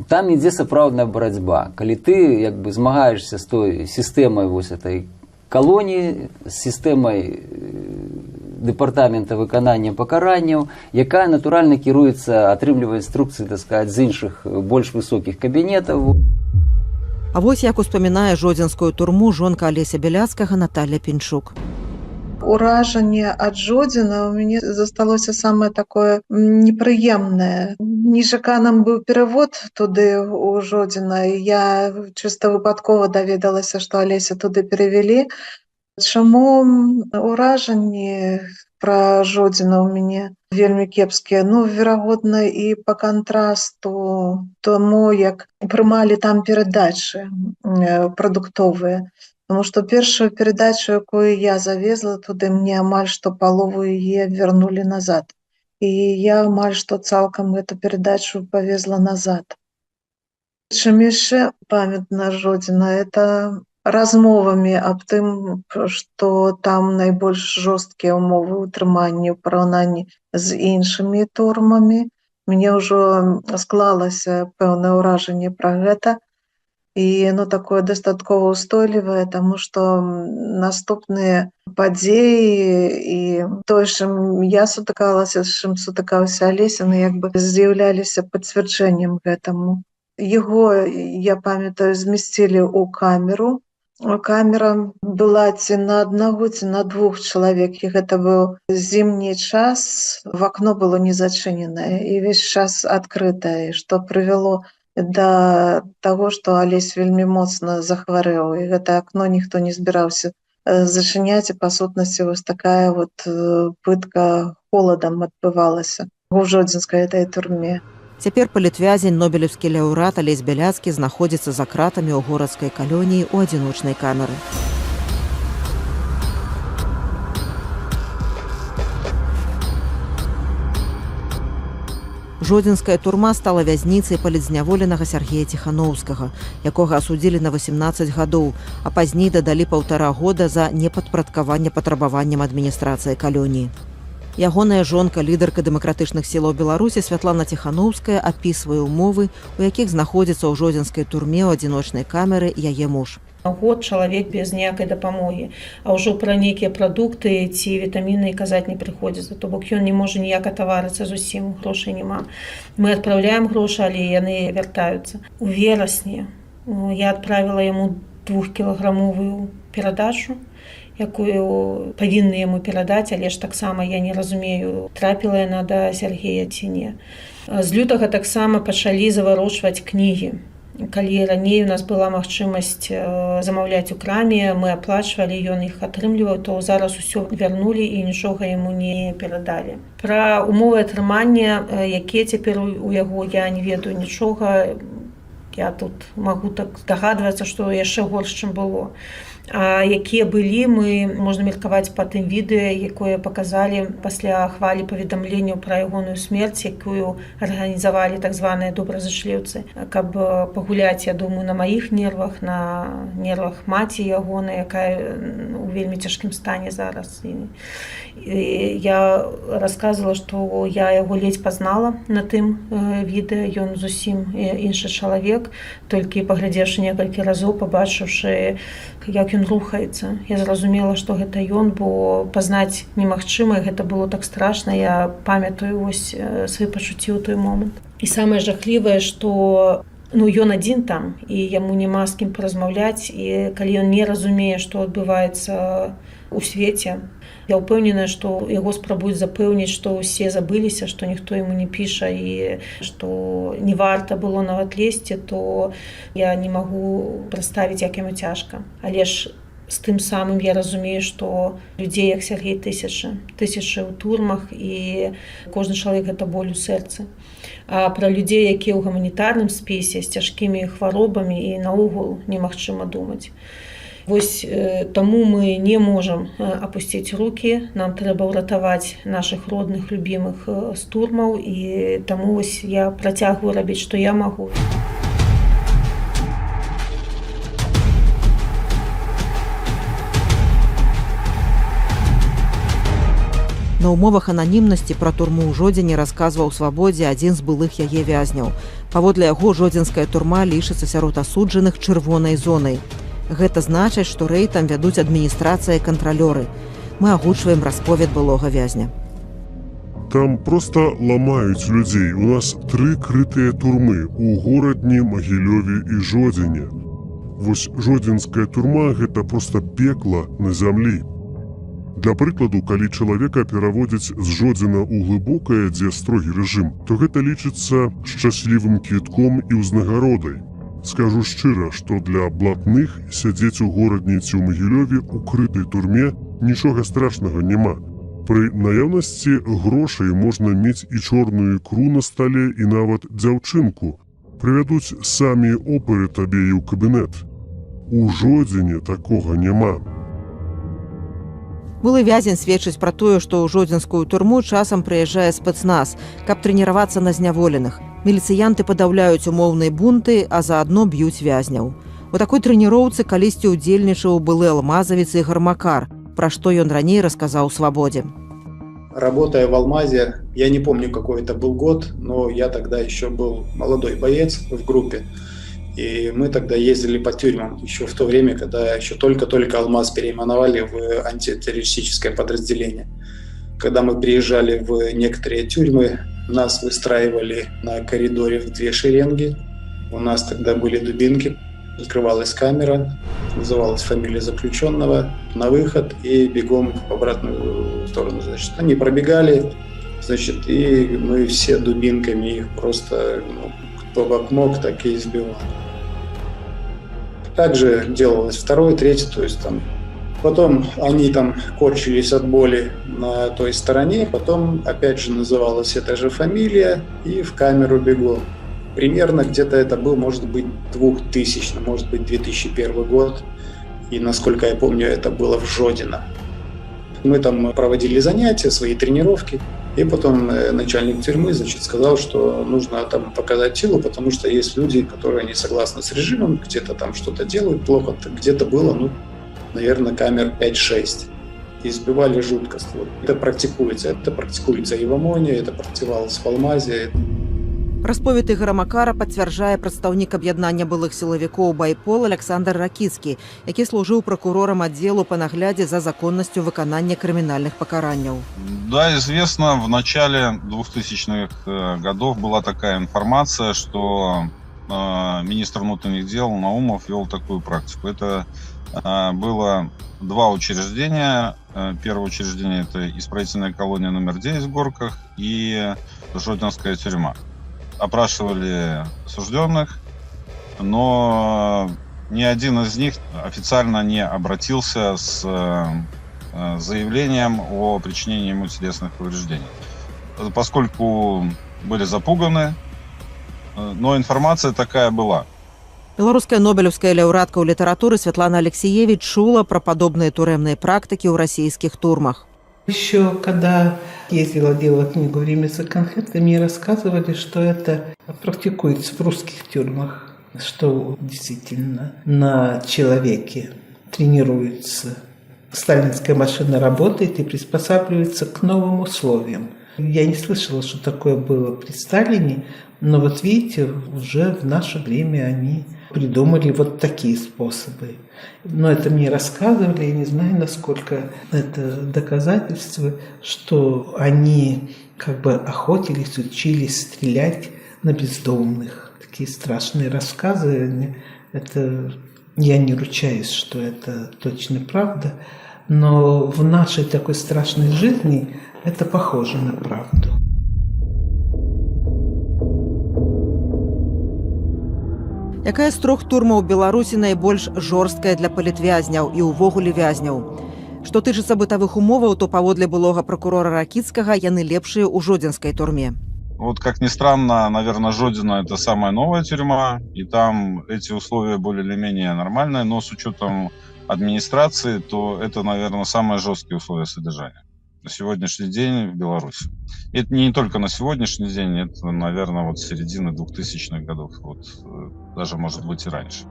там ідзе сапраўдная барацьба. Калі ты як бы змагаешся з той сістэмай вось этой калоніі, з сістэмай дэпартамента выканання пакаранняў, якая натуральна кіруецца, атрымлівае інструкцыі, так сказаць, з іншых больш высокіх кабінетаў. А вось як успамінае жодзінскую турму жонка Алеся Бяляцкага Наталья Пінчук. Уражанне ад Жодзіна у мяне засталося самае такое непрыемнае. Нечаканым быў перавод туды у Жодзіна, і я чыста выпадкова даведалася, што Алеся туды перавялі. Чаму ўражанні пра Жодзіна ў мяне вельмі кепскія? Ну, верагодна, і па кантрасту таму, як прымалі там перадачы прадуктовыя. Таму што першую перадачу, якую я завезла туды, мне амаль што палову яе вярнулі назад. І я амаль што цалкам эту перадачу павезла назад. Чым яшчэ памятна Жодзіна, это размовамі аб тым, што там найбольш жорсткія ўмовы ўтрымання ў параўнанні з іншымі турмамі. Мне ўжо склалася пэўнае ўражанне пра гэта. І яно такое дастаткова ўстойлівае, таму што наступныя падзеі і тое, чым я сутыкалася, з чым сутыкаўся Алесь, яны як бы з'яўляліся пацвярджэннем гэтаму. Яго, я памятаю, змесцілі ў камеру. Камера была ці на аднаго, ці на 2 чалавек, і гэта быў зімні час, вакно было не зачыненае і ўвесь час адкрытае, што прывяло да таго, што Алесь вельмі моцна захварэў, і гэта акно ніхто не збіраўся зачыняць, і па сутнасці вось такая вот пытка холадам адбывалася у жодзінскай этой турме. Цяпер палітвязень, нобелеўскі лаўрэат Алесь Бяляцкі знаходзіцца за кратамі ў горадскай калоніі ў адзіночнай камеры. Жодзінская турма стала вязніцай палітзняволенага Сергея Ціхановскага, якога асудзілі на 18 гадоў, а пазней дадалі 1,5 года за непадпарадкаванне патрабаванням адміністрацыі калоніі. Ягоная жонка, лідарка дэмакратычных сілаў Беларусі Святлана Ціхановская апісвае ўмовы, у якіх знаходзіцца ў жодзінскай турме ў адзіночнай камеры яе муж. Год чалавек без ніякай дапамогі, а ўжо пра нейкія прадукты ці вітаміны казаць не прыходзіцца, то бок ён не можа ніяк атаварыцца зусім, грошай няма. Мы адпраўляем грошы, але яны вяртаюцца. У верасні я адправіла яму 2-кілаграмовую перадачу, якую павінны яму перадаць, але ж таксама я не разумею, трапіла яна да Сергея ці не. З лютага таксама пачалі заварочваць кнігі. Калі раней у нас была магчымасць замаўляць у краме, мы аплачвалі, ён іх атрымліваў, то зараз усё вярнулі і нічога яму не перадалі. Пра умовы атрымання, якія цяпер у яго, я не ведаю нічога. Я тут магу так здагадвацца, што яшчэ горш, чым было. А якія былі, можна меркаваць па тым відэа, якое паказалі пасля хвалі паведамленняў пра ягоную смерць, якую арганізавалі так званыя добразычліўцы, каб пагуляць, я думаю, на маіх нервах, на нервах маці ягонай, якая у вельмі цяжкім стане зараз. І я расказвала, што я яго ледзь пазнала на тым відэа, ён зусім іншы чалавек, толькі паглядзеўшы некалькі разоў, пабачыўшы, як ён рухаецца. Я зразумела, што гэта ён, бо пазнаць немагчыма, гэта было так страшна. Я памятаю вось свае пачуцці ў той момант. І самае жахлівае, што ён адзін там, і яму няма з кім паразмаўляць, і калі ён не разумее, што адбываецца у свеце, я ўпэўненая, што яго спрабуюць запэўніць, што ўсе забыліся, што ніхто яму не піша і што не варта было нават лезці, то я не магу прадставіць, як яму цяжка. Але ж з тым самым я разумею, што людзей, як Сергей, тысячы ў турмах, і кожны чалавек гэта боль у сэрцы. А пра людзей, якія ў гуманітарным спісе з цяжкімі хваробамі, і наогул немагчыма думаць. Вось таму мы не можам апусціць рукі, нам трэба ўратаваць нашых родных, любімых з турмаў, і таму вось я працягваю рабіць, што я магу. На умовах ананімнасці пра турму ў Жодзіне расказваў Свабодзе адзін з былых яе вязняў. Паводле яго, жодзінская турма лічыцца сярод асуджаных чырвонай зонай. Гэта значыць, што рэйтам вядуць адміністрацыя і кантралёры. Мы агучваем расповед былога вязня. Там проста ламаюць людзей. У нас 3 крытыя турмы у горадні, Магілёве і Жодзіне. Вось жодзінская турма – гэта проста пекла на зямлі. Для прыкладу, калі чалавека пераводзяць з Жодзіна ў глыбокае, дзе строгі рэжым, то гэта лічыцца шчаслівым квітком і ўзнагародай. Скажу шчыра, што для блатных сядзець у горадні ці ў Магілёве ў крытай турме нічога страшнага няма. Пры наяўнасці грошай можна мець і чорную ікру на стале, і нават дзяўчынку. Прывядуць самі опары табе і ў кабінет. У Жодзіне такога няма. Былы вязень сведчыць пра тое, што ў жодзінскую турму часам прыязджае спецназ, каб трэніравацца на зняволеных. Міліцыянты падаўляюць умоўныя бунты, а заадно б'юць вязняў. У такой трэніроўцы калісьці ўдзельнічаў былы алмазавец Ігор Макар, пра што ён раней расказаў Свабодзе. Работая в Алмазе, я не помню, какой это был год, но я тогда еще был молодой боец в группе. И мы тогда ездили по тюрьмам, еще в то время, когда еще только-только Алмаз переименовали в антитеррористическое подразделение. Когда мы приезжали в некоторые тюрьмы, нас выстраивали на коридоре в 2 шеренги. У нас тогда были дубинки, открывалась камера, называлась фамилия заключенного, на выход и бегом в обратную сторону. Значит, они пробегали, значит, и мы все дубинками их просто, кто как мог, так и избивал. Также делалось 2-й, 3-й, то есть там. Потом они там корчились от боли на той стороне, потом опять же называлась эта же фамилия, и в камеру бегом. Примерно где-то это был, может быть, 2000, может быть, 2001 год. И, насколько я помню, это было в Жодино. Мы там проводили занятия, свои тренировки. И потом начальник тюрьмы, значит, сказал, что нужно там показать силу, потому что есть люди, которые не согласны с режимом, где-то там что-то делают плохо. Где-то было, наверное, камер 5-6. Избивали жутко. Это практикуется и в ОМОНе, это практиковалось в Алмазе. Расповед Ігора Макара пацвярджае прадстаўнік аб'яднання былых сілавікоў «Байпол» Александр Ракіцкі, які служыў прокурорам отделу по наглядзе за законнасцю выканання крымінальных пакаранняў. Да, известно, в начале 2000-х годов была такая информация, что министр внутренних дел Наумов вел такую практику. Это было два учреждения. Первое учреждение – это исправительная колония номер 9 в Горках и Жодинская тюрьма. Опрашивали осужденных, но ни один из них официально не обратился с заявлением о причинении ему телесных повреждений. Поскольку были запуганы, но информация такая была. Беларуская нобелевская лаўрэатка ў літаратуры Святлана Алексеевич чула про подобные тюремные практики у российских турмах. Еще когда ездила делать книгу «Время за конфеткой», мне рассказывали, что это практикуется в русских тюрьмах, что действительно на человеке тренируется. Сталинская машина работает и приспосабливается к новым условиям. Я не слышала, что такое было при Сталине, но вот видите, уже в наше время они придумали вот такие способы. Но это мне рассказывали, я не знаю, насколько это доказательство, что они как бы охотились, учились стрелять на бездомных. Такие страшные рассказы. Это я не ручаюсь, что это точно правда, но в нашей такой страшной жизни это похоже на правду. Якая з трох турмаў Беларусі найбольш жорсткая для палітвязняў і ўвогуле вязняў? Што тычыцца бытавых умоваў, то паводле былога прокурора Ракіцкага яны лепшыя ў Жодзінскай турме. Вот, как ни странно, наверное, Жодино – это самая новая тюрьма, и там эти условия более или менее нормальные, но с учетом администрации, то это, наверное, самые жесткие условия содержания на сегодняшний день в Беларуси. И это не только на сегодняшний день, это, наверное, вот с середины 2000-х годов, вот, даже, может быть, и раньше.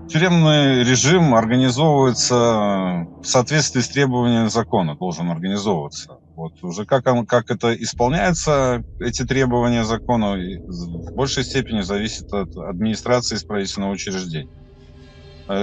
Тюремный режим организовывается в соответствии с требованиями закона, должен организовываться. Вот уже как это исполняется, эти требования закона, в большей степени зависит от администрации исправительного учреждения.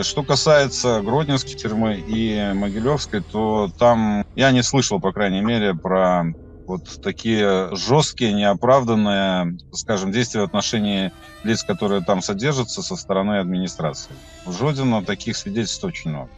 Что касается Гродненской тюрьмы и Могилевской, то там я не слышал, по крайней мере, про вот такие жесткие, неоправданные, скажем, действия в отношении лиц, которые там содержатся со стороны администрации. В Жодино таких свидетельств очень много.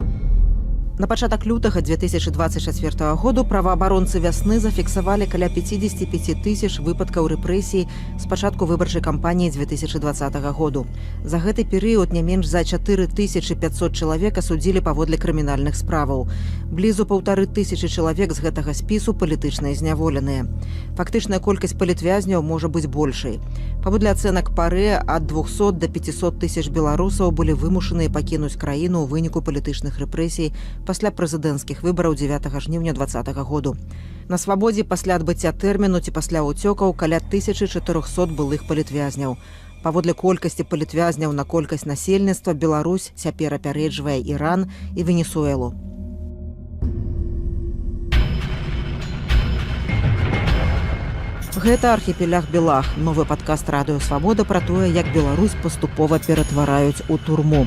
На пачатак лютага 2024 году праваабаронцы вясны зафіксавалі каля 55 тысяч выпадкаў рэпрэсій з пачатку выбарчай кампаніі 2020 году. За гэты перыяд не менш за 4500 чалавек асудзілі паводле крымінальных справаў. Блізу 1500 чалавек з гэтага спісу палітычныя зняволеныя. Фактычная колькасць палітвязняў можа быць большай. Паводле ацэнак ПАРЭ, ад 200 до 500 тысяч беларусаў былі вымушаныя пакінуць краіну ў выніку палітычных рэпрэсій пасля прэзідэнцкіх выбараў 9 жніўня 2020 году. На свабодзе пасля адбыцця тэрміну ці пасля ўцёкаў каля 1400 былых палітвязняў. Паводле колькасці палітвязняў на колькасць насельніцтва Беларусь цяпер апярэджвае Іран і Венесуэлу. Гэта архіпеляг Белах, новы падкаст Радыё Свабода пра тое, як Беларусь паступова ператвараюць у турму.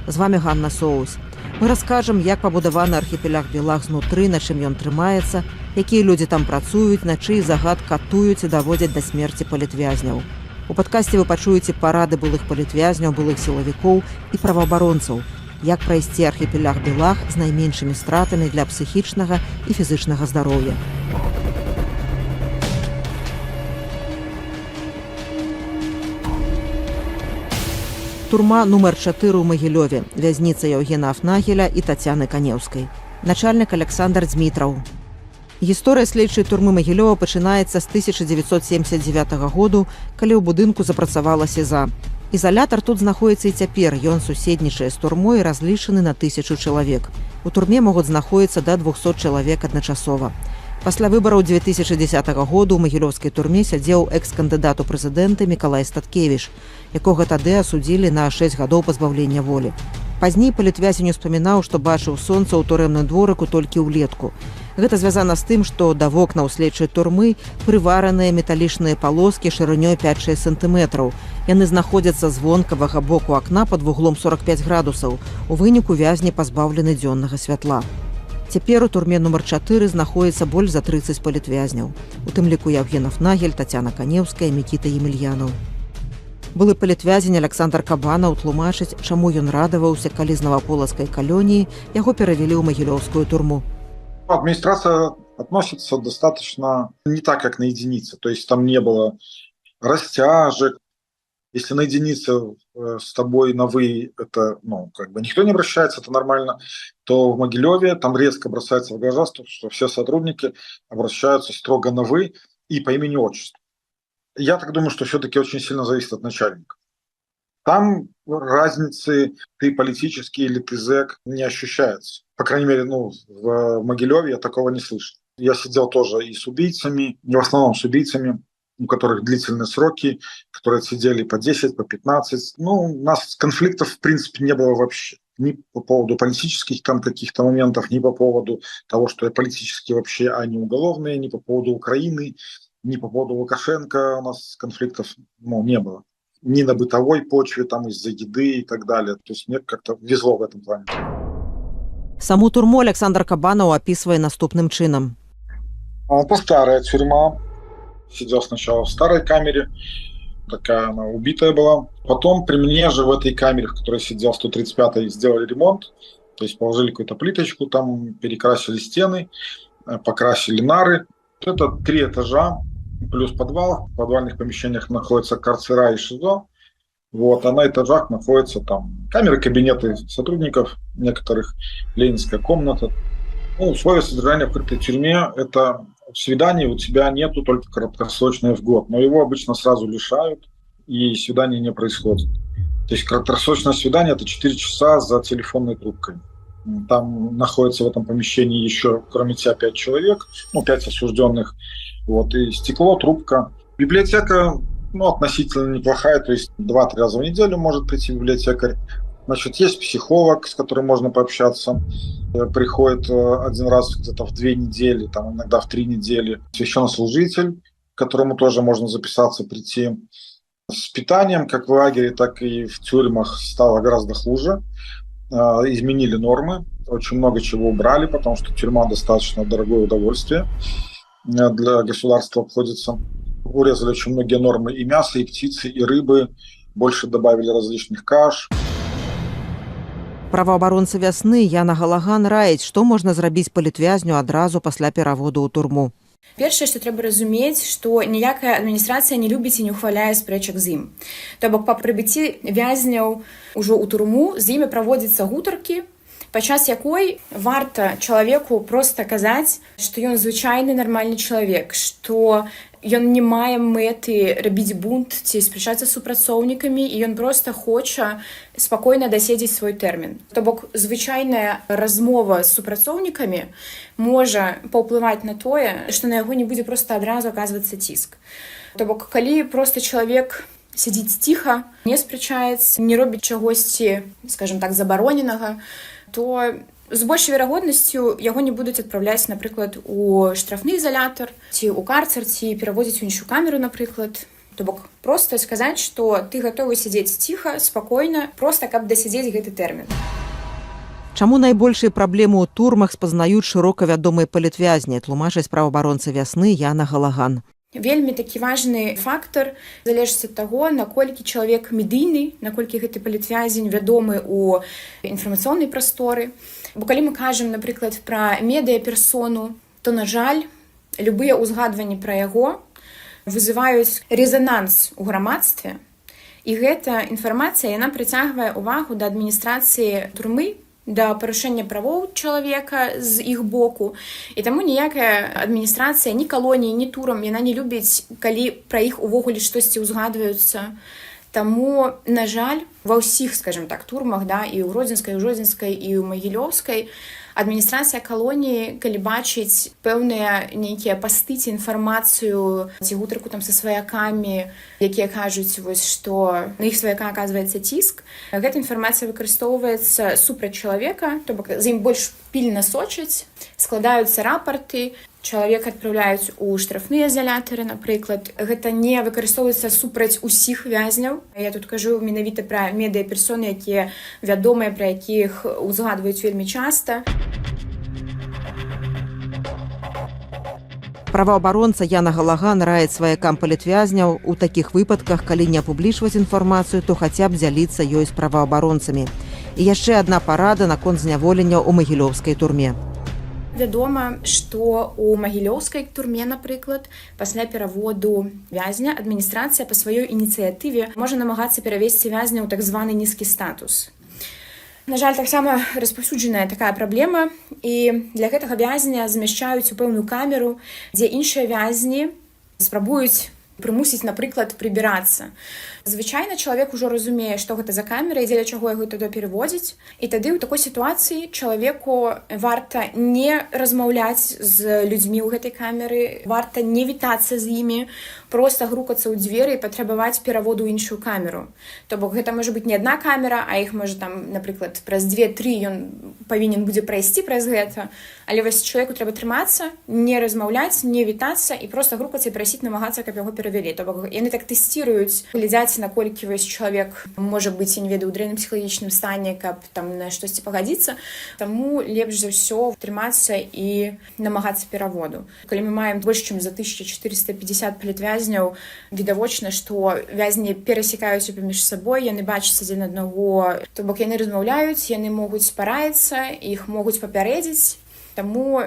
З вами Ганна Соус. Мы раскажам, як пабудаваны архіпеляг Белах знутры, на чым ён трымаецца, якія людзі там працуюць, на чый загад катуюць і даводзяць да смерці палітвязняў. У падкасці вы пачуеце парады былых палітвязняў, былых сілавікоў і праваабаронцаў, як прайсці архіпеляг Белах з найменшымі стратамі для псіхічнага і фізычнага здароўя. Турма нумар 4 ў Магілёве, вязніца Яўгена Афнагеля і Тацяны Канеўскай. Начальнік Александр Дзмітраў. Гісторыя следчай турмы Магілёва пачынаецца з 1979 году, калі ў будынку запрацавала СІЗА. Ізалятар тут знаходіцца і цяпер, ён суседнічае з турмой, разлічаны на 1000 чалавек. У турме могуць знаходіцца да 200 чалавек адначасова. Пасля выбараў 2010 году ў магілёўскай турме сядзеў экс-кандыдат у прэзідэнты Мікалай Статкевіч, якога тады асудзілі на 6 гадоў пазбаўлення волі. Пазней палітвязень успамінаў, што бачыў сонца ў турэмным дворыку толькі ўлетку. Гэта звязана з тым, што да вокнаў следчай турмы прывараныя металічныя палоскі шырынёй 5-6 сантыметраў. Яны знаходзяцца з вонкавага боку акна пад вуглом 45 градусаў. У выніку вязні пазбаўлены дзённага святла. Цяпер у турме нумар 4 знаходіцца больш за 30 палітвязняў. У тым ліку Яўген Афнагель, Тацяна Канеўская, Мікіта Емельянаў. Былы палітвязень Александр Кабанаў тлумачыць, чаму ён радаваўся, калі з наваполацкай калоніі яго перавялі ў магілёўскую турму. Администрация относится достаточно не так, как на единицы. То есть там не было растяжек. Если на единице с тобой на «вы» это, никто не обращается, это нормально, то в Могилеве там резко бросается в глаза, что все сотрудники обращаются строго на «вы» и по имени-отчеству. Я так думаю, что все-таки очень сильно зависит от начальника. Там разницы, ты политический или ты зэк, не ощущается. По крайней мере, в Могилеве я такого не слышал. Я сидел тоже и с убийцами, не в основном с убийцами, у которых длительные сроки, которые сидели по 10, по 15. У нас конфликтов, в принципе, не было вообще. Ни по поводу политических там каких-то моментов, ни по поводу того, что я политически вообще, а не уголовные, ни по поводу Украины, ни по поводу Лукашенко у нас конфликтов не было. Ни на бытовой почве, там из-за еды и так далее. То есть мне как-то везло в этом плане. Саму турму Александр Кабанаў описывает наступным чином. Это старая тюрьма. Сидел сначала в старой камере, такая она убитая была. Потом при мне же в этой камере, в которой сидел, 135-й, сделали ремонт. То есть положили какую-то плиточку, там перекрасили стены, покрасили нары. Это 3 этажа, плюс подвал. В подвальных помещениях находятся карцера и ШИЗО. А на этажах находятся там камеры, кабинеты сотрудников некоторых, ленинская комната. Условия содержания в этой тюрьме – это свиданий у тебя нету, только краткосрочное в год. Но его обычно сразу лишают, и свидания не происходит. То есть краткосрочное свидание – это 4 часа за телефонной трубкой. Там находится в этом помещении еще, кроме тебя, 5 человек, 5 осужденных. И стекло, трубка. Библиотека относительно неплохая, то есть 2-3 раза в неделю может прийти библиотекарь. Значит, есть психолог, с которым можно пообщаться. Приходит 1 раз где-то в 2 недели, там иногда в 3 недели. Священнослужитель, к которому тоже можно записаться, прийти. С питанием, как в лагере, так и в тюрьмах, стало гораздо хуже. Изменили нормы, очень много чего убрали, потому что тюрьма достаточно дорогое удовольствие для государства обходится. Урезали очень многие нормы и мяса, и птицы, и рыбы. Больше добавили различных каш. Праваабаронца вясны Яна Галаган раіць, што можна зрабіць палітвязню адразу пасля пераводу ў турму. Першае, што трэба разумець, што ніякая адміністрацыя не любіць і не ўхваляе спрэчак з ім. То бок па прыбыцці вязняў ужо ў турму з імі праводзяцца гутаркі, падчас якой варта чалавеку проста казаць, што ён звычайны нармальны чалавек, што ён не мае мэты рабіць бунт ці спрачацца з супрацоўнікамі, і ён проста хоча спакойна даседзець свой тэрмін. То бок звычайная размова з супрацоўнікамі можа паўплываць на тое, што на яго не будзе проста адразу аказвацца ціск. То бок калі проста чалавек сядзіць ціха, не спрачаецца, не робіць чагосьці, скажем так, забароненага, то з большай верагоднасцю яго не будуць адпраўляць, напрыклад, у штрафны изолятор, ці ў карцер, ці пераводзіць у іншую камеру, напрыклад. То бок проста сказаць, што ты гатовы сядзець ціха, спакойна, проста каб дасядзець гэты тэрмін. Чаму найбольшыя праблемы ў турмах спазнаюць шырока вядомыя палітвязні, тлумачыць праваабаронца вясны Яна Галаган. Вельмі такі важны фактар залежыць ад таго, наколькі чалавек медыйны, наколькі гэты палітвязень вядомы ў інфармацыйнай прасторы. Бо калі мы кажам, напрыклад, пра медыяперсону, то, на жаль, любыя ўзгадванні пра яго вызываюць резананс у грамадстве, і гэта інфармацыя, яна прыцягвае ўвагу да адміністрацыі турмы, да парушэння правоў чалавека з іх боку. І таму ніякая адміністрацыя, ні калоніі, ні турам, яна не любіць, калі пра іх увогуле штосьці ўзгадваюцца. Таму, на жаль, ва ўсіх, скажем так, турмах, і ў Гродзенскай, і ў Жодзінскай, і ў Магілёўскай, адміністрацыя калоніі, калі бачыць пэўныя нейкія пасты ці інфармацыю, ці гутарку там са сваякамі, якія кажуць, што на іх сваяка аказваецца ціск, гэта інфармацыя выкарыстоўваецца супраць чалавека, то бок за ім больш пільна сочаць, складаюцца рапарты, чалавека адпраўляюць у штрафныя изолятары, напрыклад. Гэта не выкарыстоўваецца супраць усіх вязняў. Я тут кажу менавіта пра медыяперсоны, якія вядомыя, пра якіх узгадваюць вельмі часта. Праваабаронца Яна Галаган раіць сваякам палітвязняў у такіх выпадках, калі не апублічваць інфармацыю, то хаця б дзяліцца ёй з праваабаронцамі. І яшчэ адна парада наконт зняволення ў магілёўскай турме. Вядома, што ў магілёўскай турме, напрыклад, пасля пераводу вязня адміністрацыя па сваёй ініцыятыве можа намагацца перавесці вязня ў так званы нізкі статус. На жаль, таксама распаўсюджаная такая праблема, і для гэтага вязня змяшчаюць у пэўную камеру, дзе іншыя вязні спрабуюць прымусіць, напрыклад, прыбірацца. Звычайна чалавек ужо разумее, што гэта за камера і дзеля чаго яго туды пераводзіць. І тады ў такой сітуацыі чалавеку варта не размаўляць з людзьмі ў гэтай камеры, варта не вітацца з імі, проста грукацца ў дзверы і патрабаваць пераводу ў іншую камеру. То бок гэта можа быць не адна камера, а іх можа там, напрыклад, праз 2-3 ён павінен будзе прайсці праз гэта. Але вось чалавеку трэба трымацца, не размаўляць, не вітацца і проста грукацца і прасіць намагацца, каб яго перавялі. То бок яны так тэсціруюць, глядзяць, наколькі вось чалавек можа быць, я не ведаю, у дрэнным псіхалагічным стане, каб там на штосьці пагадзіцца. Таму лепш за ўсё трымацца і намагацца пераводу. Калі мы маем больш чым за 1450 палітвязняў, відавочна, што вязні перасякаюцца паміж сабой, яны бачацца адзін аднаго. То бок яны размаўляюць, яны могуць спарацца, іх могуць папярэдзіць. Таму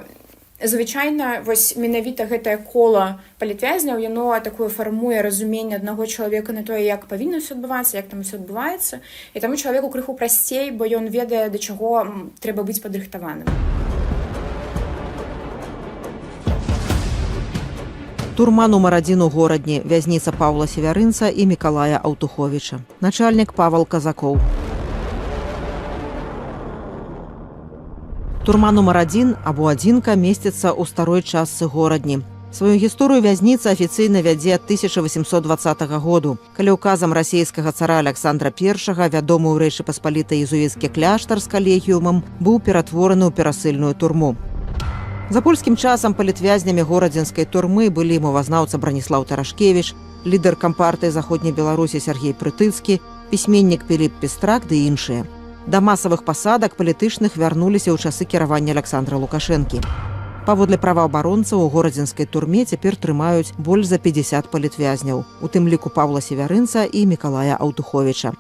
звычайна вось менавіта гэтае кола палітвязняў, яно такое фармуе разуменне аднаго чалавека на тое, як павінна ўсё адбывацца, як там усё адбываецца. І таму чалавеку крыху прасцей, бо ён ведае, да чаго трэба быць падрыхтаваным. Турма нумар 1 у горадні, вязніца Паўла Севярынца і Мікалая Аўтуховіча. Начальнік Павал Казакоў. Турма нумар 1 або адзінка месціцца ў старой частцы горадні. Сваю гісторыю вязніца афіцыйна вядзе ад 1820 году, калі указам расійскага цара Аляксандра I вядомы ў Рэчы Паспалітай езуіцкі кляштар з калегіумам быў ператвораны ў перасыльную турму. За польскім часам палітвязнямі горадзінскай турмы былі мовазнаўца Браніслаў Тарашкевіч, лідар кампартыі Заходняй Беларусі Сергей Прытыцкі, пісьменнік Піліп Пестрак ды іншыя. Да масавых пасадак палітычных вярнуліся ў часы кіравання Аляксандра Лукашэнкі. Паводле праваабаронцаў у горадзінскай турме цяпер трымаюць больш за 50 палітвязняў, у тым ліку Паўла Севярынца і Мікалая Аўтуховіча.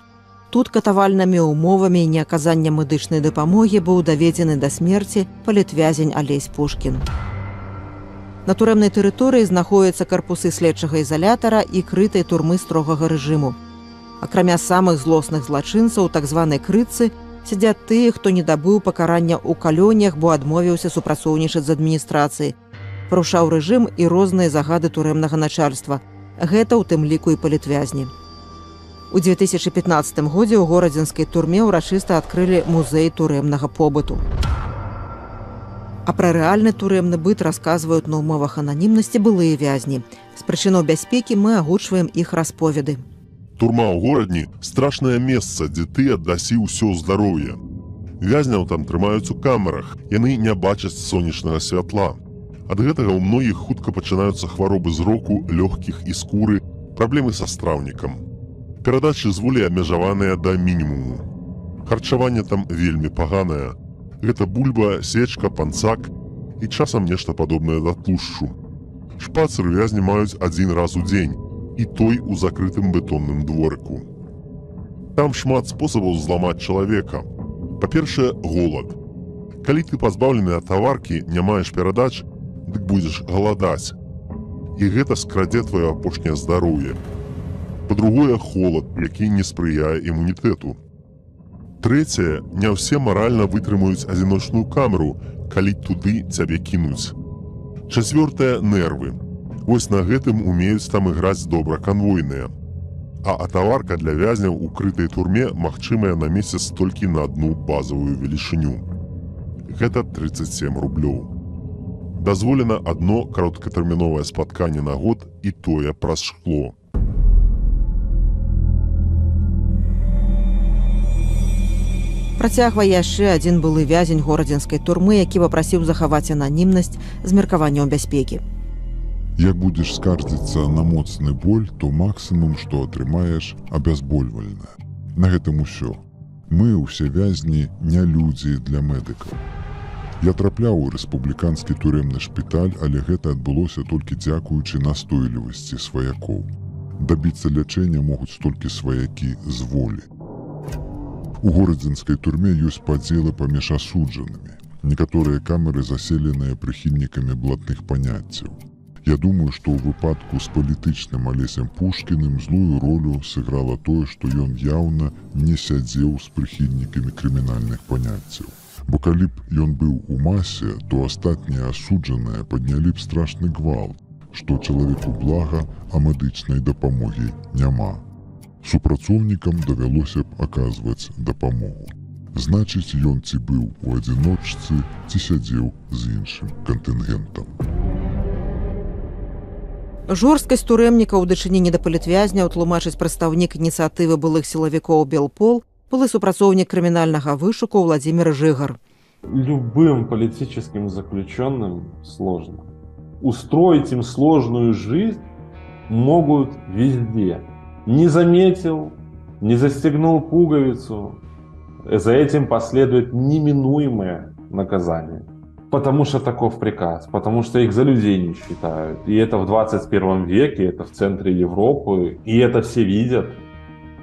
Тут катавальнымі ўмовамі і неаказання медычнай дапамогі быў даведзены да смерці палітвязень Алесь Пушкін. На турэмнай тэрыторыі знаходзяцца карпусы следчага ізалятара і крытай турмы строгага рэжыму. Акрамя самых злосных злачынцаў, так званай крытцы, сядзяць тыя, хто не дабыў пакарання ў калоніях, бо адмовіўся супрацоўнічаць з адміністрацыяй, парушаў рэжым і розныя загады турэмнага начальства. Гэта ў тым ліку і палітвязні. У 2015 годзе ў горадзінскай турме ўрачыста адкрылі музей турэмнага побыту. А пра рэальны турэмны быт расказваюць на ўмовах ананімнасці былыя вязні. З прычынаў бяспекі мы агучваем іх расповеды. Турма ў горадні – страшнае месца, дзе ты аддасі ўсё здароўе. Вязняў там трымаюць у камерах, яны не бачаць сонечнага святла. Ад гэтага ў многіх хутка пачынаюцца хваробы зроку, лёгкіх і скуры, праблемы са страўнікам. Перадачы з волі абмежаваныя да мінімуму. Харчаванне там вельмі паганае. Гэта бульба, сечка, панцак і часам нешта падобнае да тлушчу. Шпацыры вязні маюць адзін раз у дзень, і той у закрытым бетонным дворыку. Там шмат спосабаў зламаць чалавека. Па-першае, голад. Калі ты пазбаўлены ад таваркі, не маеш перадач, дык будзеш галадаць. І гэта скрадзе твоё апошняе здароўе. Па-другое, холад, які не спрыяе імунітэту. Трэцяе, не ўсе маральна вытрымаюць адзіночную камеру, калі туды цябе кінуць. Чацвёртае, нервы. Вось на гэтым умеюць там іграць добра канвойныя. А атаварка для вязняў у крытай турме магчымая на месяц толькі на адну базавую велічыню. Гэта 37 рублёў. Дазволена адно кароткатэрміновае спатканне на год і тое праз шкло. Працягвае яшчэ адзін былы вязень горадзінскай турмы, які папрасіў захаваць ананімнасць з меркаваннем бяспекі. Як будзеш скардзіцца на моцны боль, то максімум, што атрымаеш, абязбольвальна. На гэтым усё. Мы, усе вязні, не людзі для медыкаў. Я трапляў у рэспубліканскі турэмны шпіталь, але гэта адбылося толькі дзякуючы настойлівасці сваякоў. Дабіцца лячэння могуць толькі сваякі з волі. У горадзінскай турме ёсць падзелы паміж асуджанымі. Некаторыя камеры заселеныя прыхільнікамі блатных паняццяў. Я думаю, што ў выпадку з палітычным Алесем Пушкіным злую ролю сыграла тое, што ён яўна не сядзеў з прыхільнікамі крымінальных паняццяў. Бо калі б ён быў у масе, то астатнія асуджаныя паднялі б страшны гвалт, што чалавеку блага, а медычнай дапамогі няма. Супрацоўнікам давялося б аказваць дапамогу. Значыць, ён ці быў у адзіночцы, ці сядзеў з іншым кантынгентам. Жорсткасць турэмнікаў у дачыненні да палітвязняў тлумачыць прадстаўнік ініцыятывы былых сілавікоў «Белпол», былы супрацоўнік крымінальнага вышуку Владимир Жигар. Любым политическим заключенным сложно. Устроить им сложную жизнь могут везде. Не заметил, не застегнул пуговицу. За этим последует неминуемое наказание. Потому что таков приказ, потому что их за людей не считают. И это в 21 веке, это в центре Европы, и это все видят.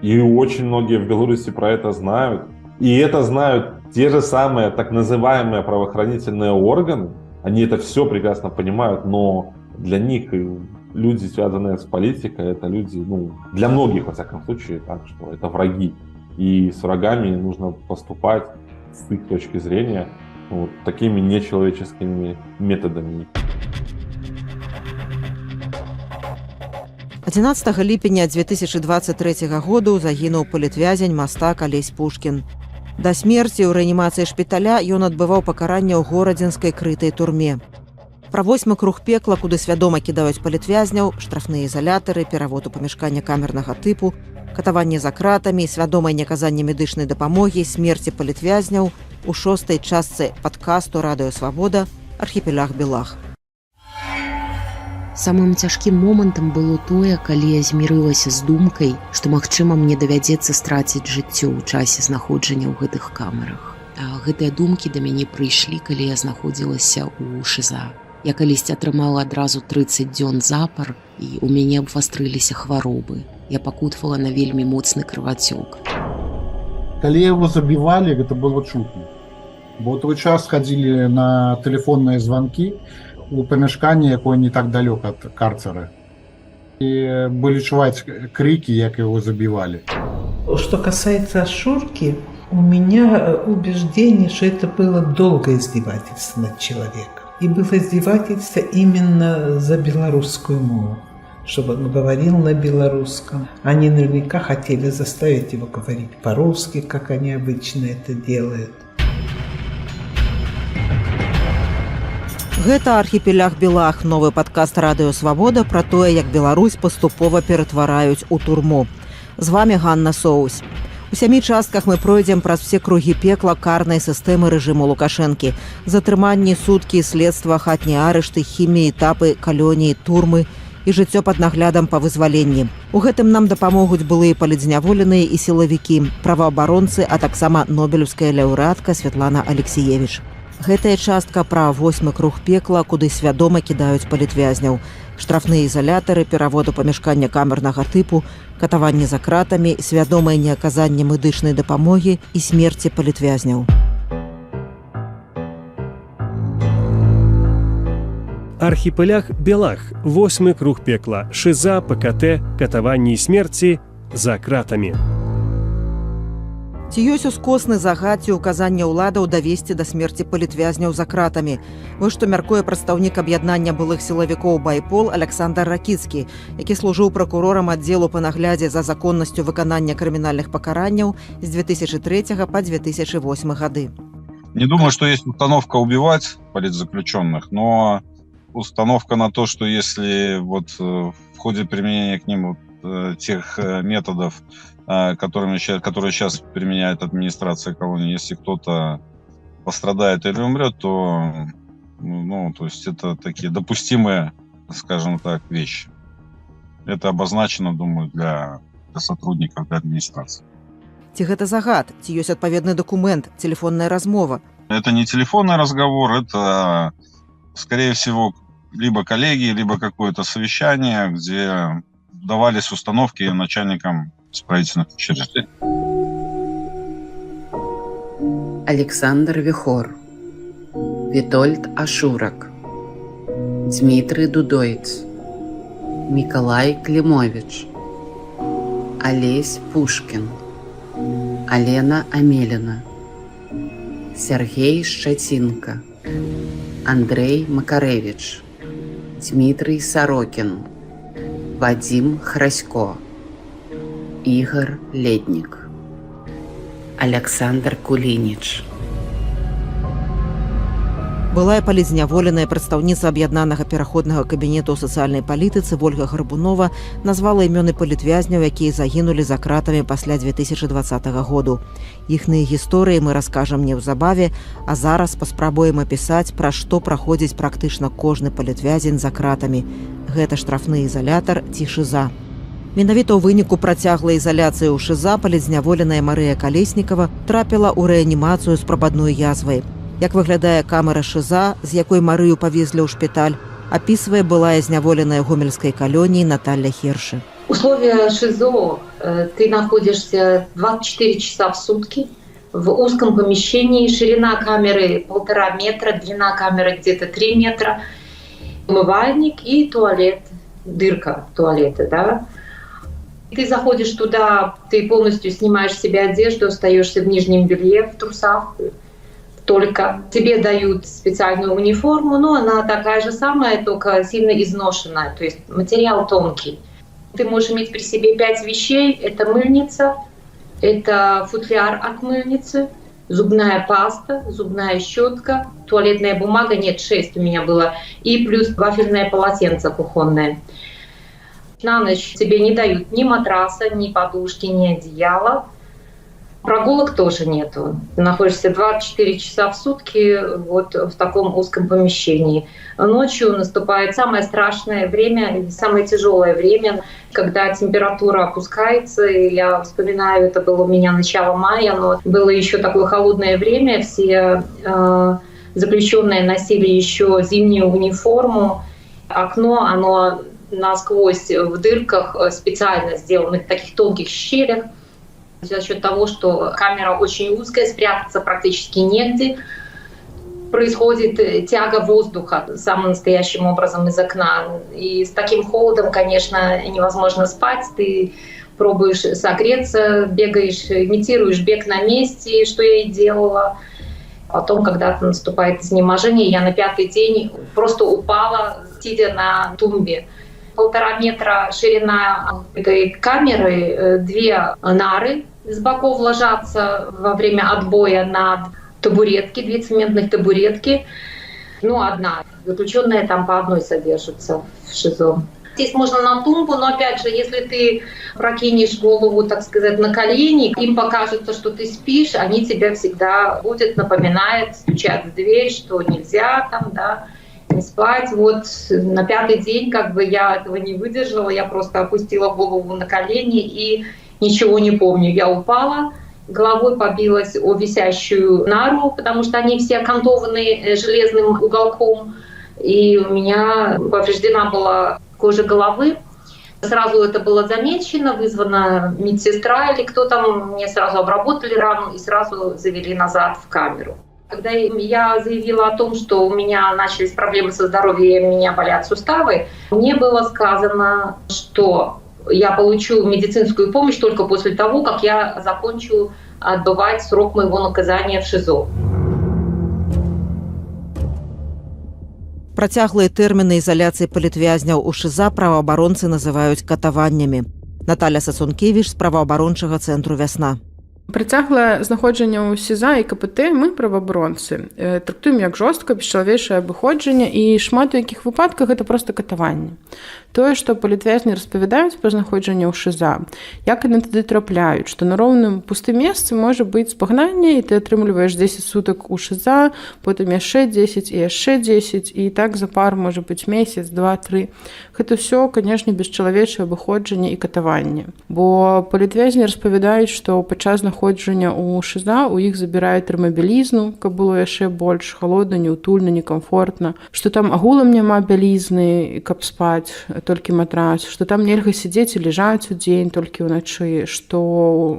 И очень многие в Беларуси про это знают. И это знают те же самые так называемые правоохранительные органы. Они это все прекрасно понимают, но для них люди, связанные с политикой, это люди, для многих, во всяком случае, так что это враги. И с врагами нужно поступать с их точки зрения такими нечеловеческими методами. 11 ліпеня 2023 году загінуў палітвязень мастак Алесь Пушкін. Да смерці ў рэанімацыі шпіталя ён адбываў пакаранне ў горадзінскай крытай турме. Пра 8 круг пекла, куды свядома кідаюць палітвязняў, штрафныя ізалятары, перавод у памяшкання камернага тыпу, катаванне за кратамі, свядомае няказанне медычнай дапамогі, смерці палітвязняў у 6-й частцы падкасту «Радыё Свабода» «Архіпелях Белах». Самым цяжкім момантам было тое, калі я змірылася з думкай, што, магчыма, мне давядзецца страціць жыццё ў часе знаходжання ў гэтых камерах. Гэтыя думкі да мяне прыйшлі, калі я знаходзілася ў ШИЗА. Я калісьці атрымала адразу 30 дзён запар, і ў мяне абвастрыліся хваробы. Я пакутавала на вельмі моцны крывацёк. Калі яго забівалі, гэта было чутно. Бо ў той час хадзілі на тэлефонныя званкі у памяшканні, якое не так далёк ад карцера. И были чуваць крики, як его забивали. Что касается Шурки, у меня убеждение, что это было долгое издевательство над человеком. И было издевательство именно за белорусскую мову, чтобы он говорил на белорусском. Они наверняка хотели заставить его говорить по-русски, как они обычно это делают. Гэта «Архіпелях Белах», новы падкаст «Радыё Свабода» пра тое, як Беларусь паступова ператвараюць у турму. З вами Ганна Соусь. У 7 частках мы пройдзем праз все кругі пекла карнай сістэмы рэжыму Лукашэнкі. Затрыманні, суткі, следства, хатнія арышты, хіміі, этапы, калоніі, турмы і жыццё пад наглядам па вызваленні. У гэтым нам дапамогуць былыя палітзняволеныя і сілавікі, праваабаронцы, а таксама нобелеўская лаўрэатка Святлана Алексіевіч. Гэтая частка пра 8 круг пекла, куды свядома кідаюць палітвязняў. Штрафныя ізалятары, перавод у памяшкання камернага тыпу, катаванне за кратамі, свядомае неаказанне медычнай дапамогі і смерці палітвязняў. «Архіпелях Белах», 8 круг пекла, ШИЗА, ПКТ, катаванні і смерці за кратамі. Ці ёсць ускосны загад ці ўказанне ўладаў давесці да смерці палітвязняў за кратамі? Вось што мяркуе прадстаўнік аб'яднання былых сілавікоў «Байпол» Александр Ракіцкі, які служыў пракурорам аддзелу па наглядзе за законнасцю выканання крымінальных пакаранняў з 2003 па 2008 гады. Не думаю, что есть установка убивать политзаключенных, но установка на то, что если в ходе применения к ним тех методов, которые сейчас применяет администрация колонии, если кто-то пострадает или умрет, то, то есть это такие допустимые, скажем так, вещи. Это обозначено, думаю, для сотрудников, для администрации. Ці гэта загад, ці ёсць адпаведны дакумент, телефонная размова? Это не телефонный разговор, это, скорее всего, либо коллеги, либо какое-то совещание, где давались установки начальникам исправительных учреждений. Александр Вихор, Витольд Ашурак, Дмитрий Дудоиц, Миколай Климович, Олесь Пушкин, Алена Амелина, Сергей Щетинко, Андрей Макаревич, Дмитрий Сорокин, Вадим Храсько, Игорь Ледник, Александр Кулініч. Былая палізняволеная прадстаўніца аб'яднанага пераходнага кабінету ў сацыяльнай палітыцы Вольга Гарбунова назвала імёны палітвязняў, якія загінулі за кратамі пасля 2020 году. Іхныя гісторыі мы раскажам неўзабаве, а зараз паспрабуем апісаць, пра што праходзіць практычна кожны палітвязень за кратамі. Гэта штрафны ізалятар ці шыза. Менавіта ў выніку працяглай ізаляцыі ў шыза палізняволеная Марыя Калеснікава трапіла ў рэанімацыю з прабадной язвай. Як выглядае камера шыза, з якой Марыю павезлі ў шпіталь, апісвае былая зняволеная гомельскай калоніі Наталья Херши. Условия ШИЗО. Ты находишься 24 часа в сутки в узком помещении. Ширина камеры 1,5 метра, длина камеры где-то 3 метра. Умывальник и туалет, дырка туалета, да. Ты заходишь туда, ты полностью снимаешь с себя одежду, остаешься в нижнем белье, в трусах. Только тебе дают специальную униформу, но она такая же самая, только сильно изношенная, то есть материал тонкий. Ты можешь иметь при себе 5 вещей. Это мыльница, это футляр от мыльницы, зубная паста, зубная щетка, туалетная бумага, нет, 6 у меня было, и плюс вафельное полотенце кухонное. На ночь тебе не дают ни матраса, ни подушки, ни одеяла. Прогулок тоже нету. Ты находишься 24 часа в сутки вот в таком узком помещении. Ночью наступает самое страшное время, самое тяжелое время, когда температура опускается. Я вспоминаю, это было у меня начало мая, но было еще такое холодное время. Все заключенные носили еще зимнюю униформу. Окно, оно насквозь в дырках, специально сделанных таких тонких щелях. За счет того, что камера очень узкая, спрятаться практически негде, происходит тяга воздуха самым настоящим образом из окна. И с таким холодом, конечно, невозможно спать. Ты пробуешь согреться, бегаешь, имитируешь бег на месте, что я и делала. Потом, когда наступает изнеможение, я на 5-й день просто упала, сидя на тумбе. 1,5 метра ширина этой камеры, 2 нары с боков ложатся во время отбоя на табуретки, 2 цементных табуретки. Одна. Заключенные там по одной содержатся в ШИЗО. Здесь можно на тумбу, но опять же, если ты прокинешь голову, так сказать, на колени, им покажется, что ты спишь, они тебя всегда будут напоминать, стучат в дверь, что нельзя там, да, не спать. Вот на 5-й день я этого не выдержала, я просто опустила голову на колени и ничего не помню. Я упала, головой побилась о висящую нару, потому что они все окантованы железным уголком, и у меня повреждена была кожа головы. Сразу это было замечено, вызвана медсестра или кто там, мне сразу обработали рану и сразу завели назад в камеру. Когда я заявила о том, что у меня начались проблемы со здоровьем, у меня болят суставы, мне было сказано, что я получу медицинскую помощь только после того, как я закончу отбывать срок моего наказания в ШИЗО. Працяглыя тэрміны ізаляцыі палітвязняў у ШИЗа праваабаронцы называюць катаваннямі. Наталя Сацункевіч з праваабарончага цэнтру «Вясна». Працяглае знаходжанне ў СІЗА і КПТ мы, праваабаронцы, трактуем як жорстка, бесчалавечае абыходжанне, і шмат у якіх выпадках гэта проста катаванне. Тое, што палітвязні распавядаюць пра знаходжанне ў ШИЗА, як яны туды трапляюць, што на роўным пустым месцы можа быць спагнанне, і ты атрымліваеш 10 сутак у ШИЗА, потым яшчэ 10 і яшчэ 10, і так за пар можа быць месяц, 2-3. Гэта ўсё, канешне, бесчалавечае абыходжанне і катаванне. Бо палітвязні распавядаюць, што падчас знаходжання ў ШИЗА у іх забіраюць тэрмабялізну, каб было яшчэ больш халодна, неўтульна, некамфортна, што там агулам няма бялізны, каб спаць, толькі матрац, што там нельга сядзець і ляжаць у дзень толькі ўначы, што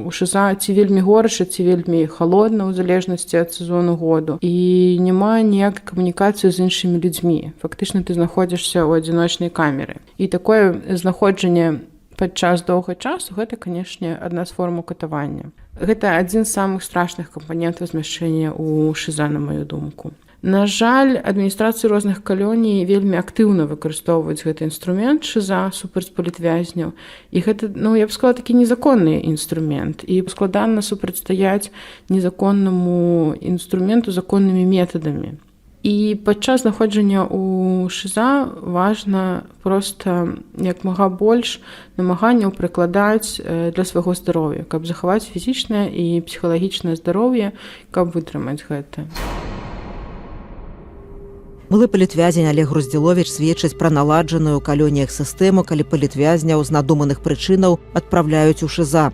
ў ШИЗА ці вельмі горача, ці вельмі халодна ў залежнасці ад сезону году, і няма ніякай камунікацыі з іншымі людзьмі. Фактычна ты знаходзішся ў адзіночнай камеры. І такое знаходжанне падчас доўгага часу, гэта, канешне, адна з формаў катавання. Гэта адзін з самых страшных кампанентаў змяшчэння ў ШИЗА, на маю думку. На жаль, адміністрацыі розных калоній вельмі актыўна выкарыстоўваюць гэты інструмент ШИЗА супраць палітвязняў. І гэта, я б сказала, такі незаконны інструмент. І складана супрацьстаяць незаконнаму інструменту законнымі метадамі. І падчас знаходжання ў ШИЗА важна проста як мага больш намаганняў прыкладаць для свайго здароўя, каб захаваць фізічнае і псіхалагічнае здароўе, каб вытрымаць гэта. Былы палітвязень Олег Груздзіловіч сведчыць пра наладжаную ў калоніях сістэму, калі палітвязняў з надуманых прычынаў адпраўляюць у ШИЗА,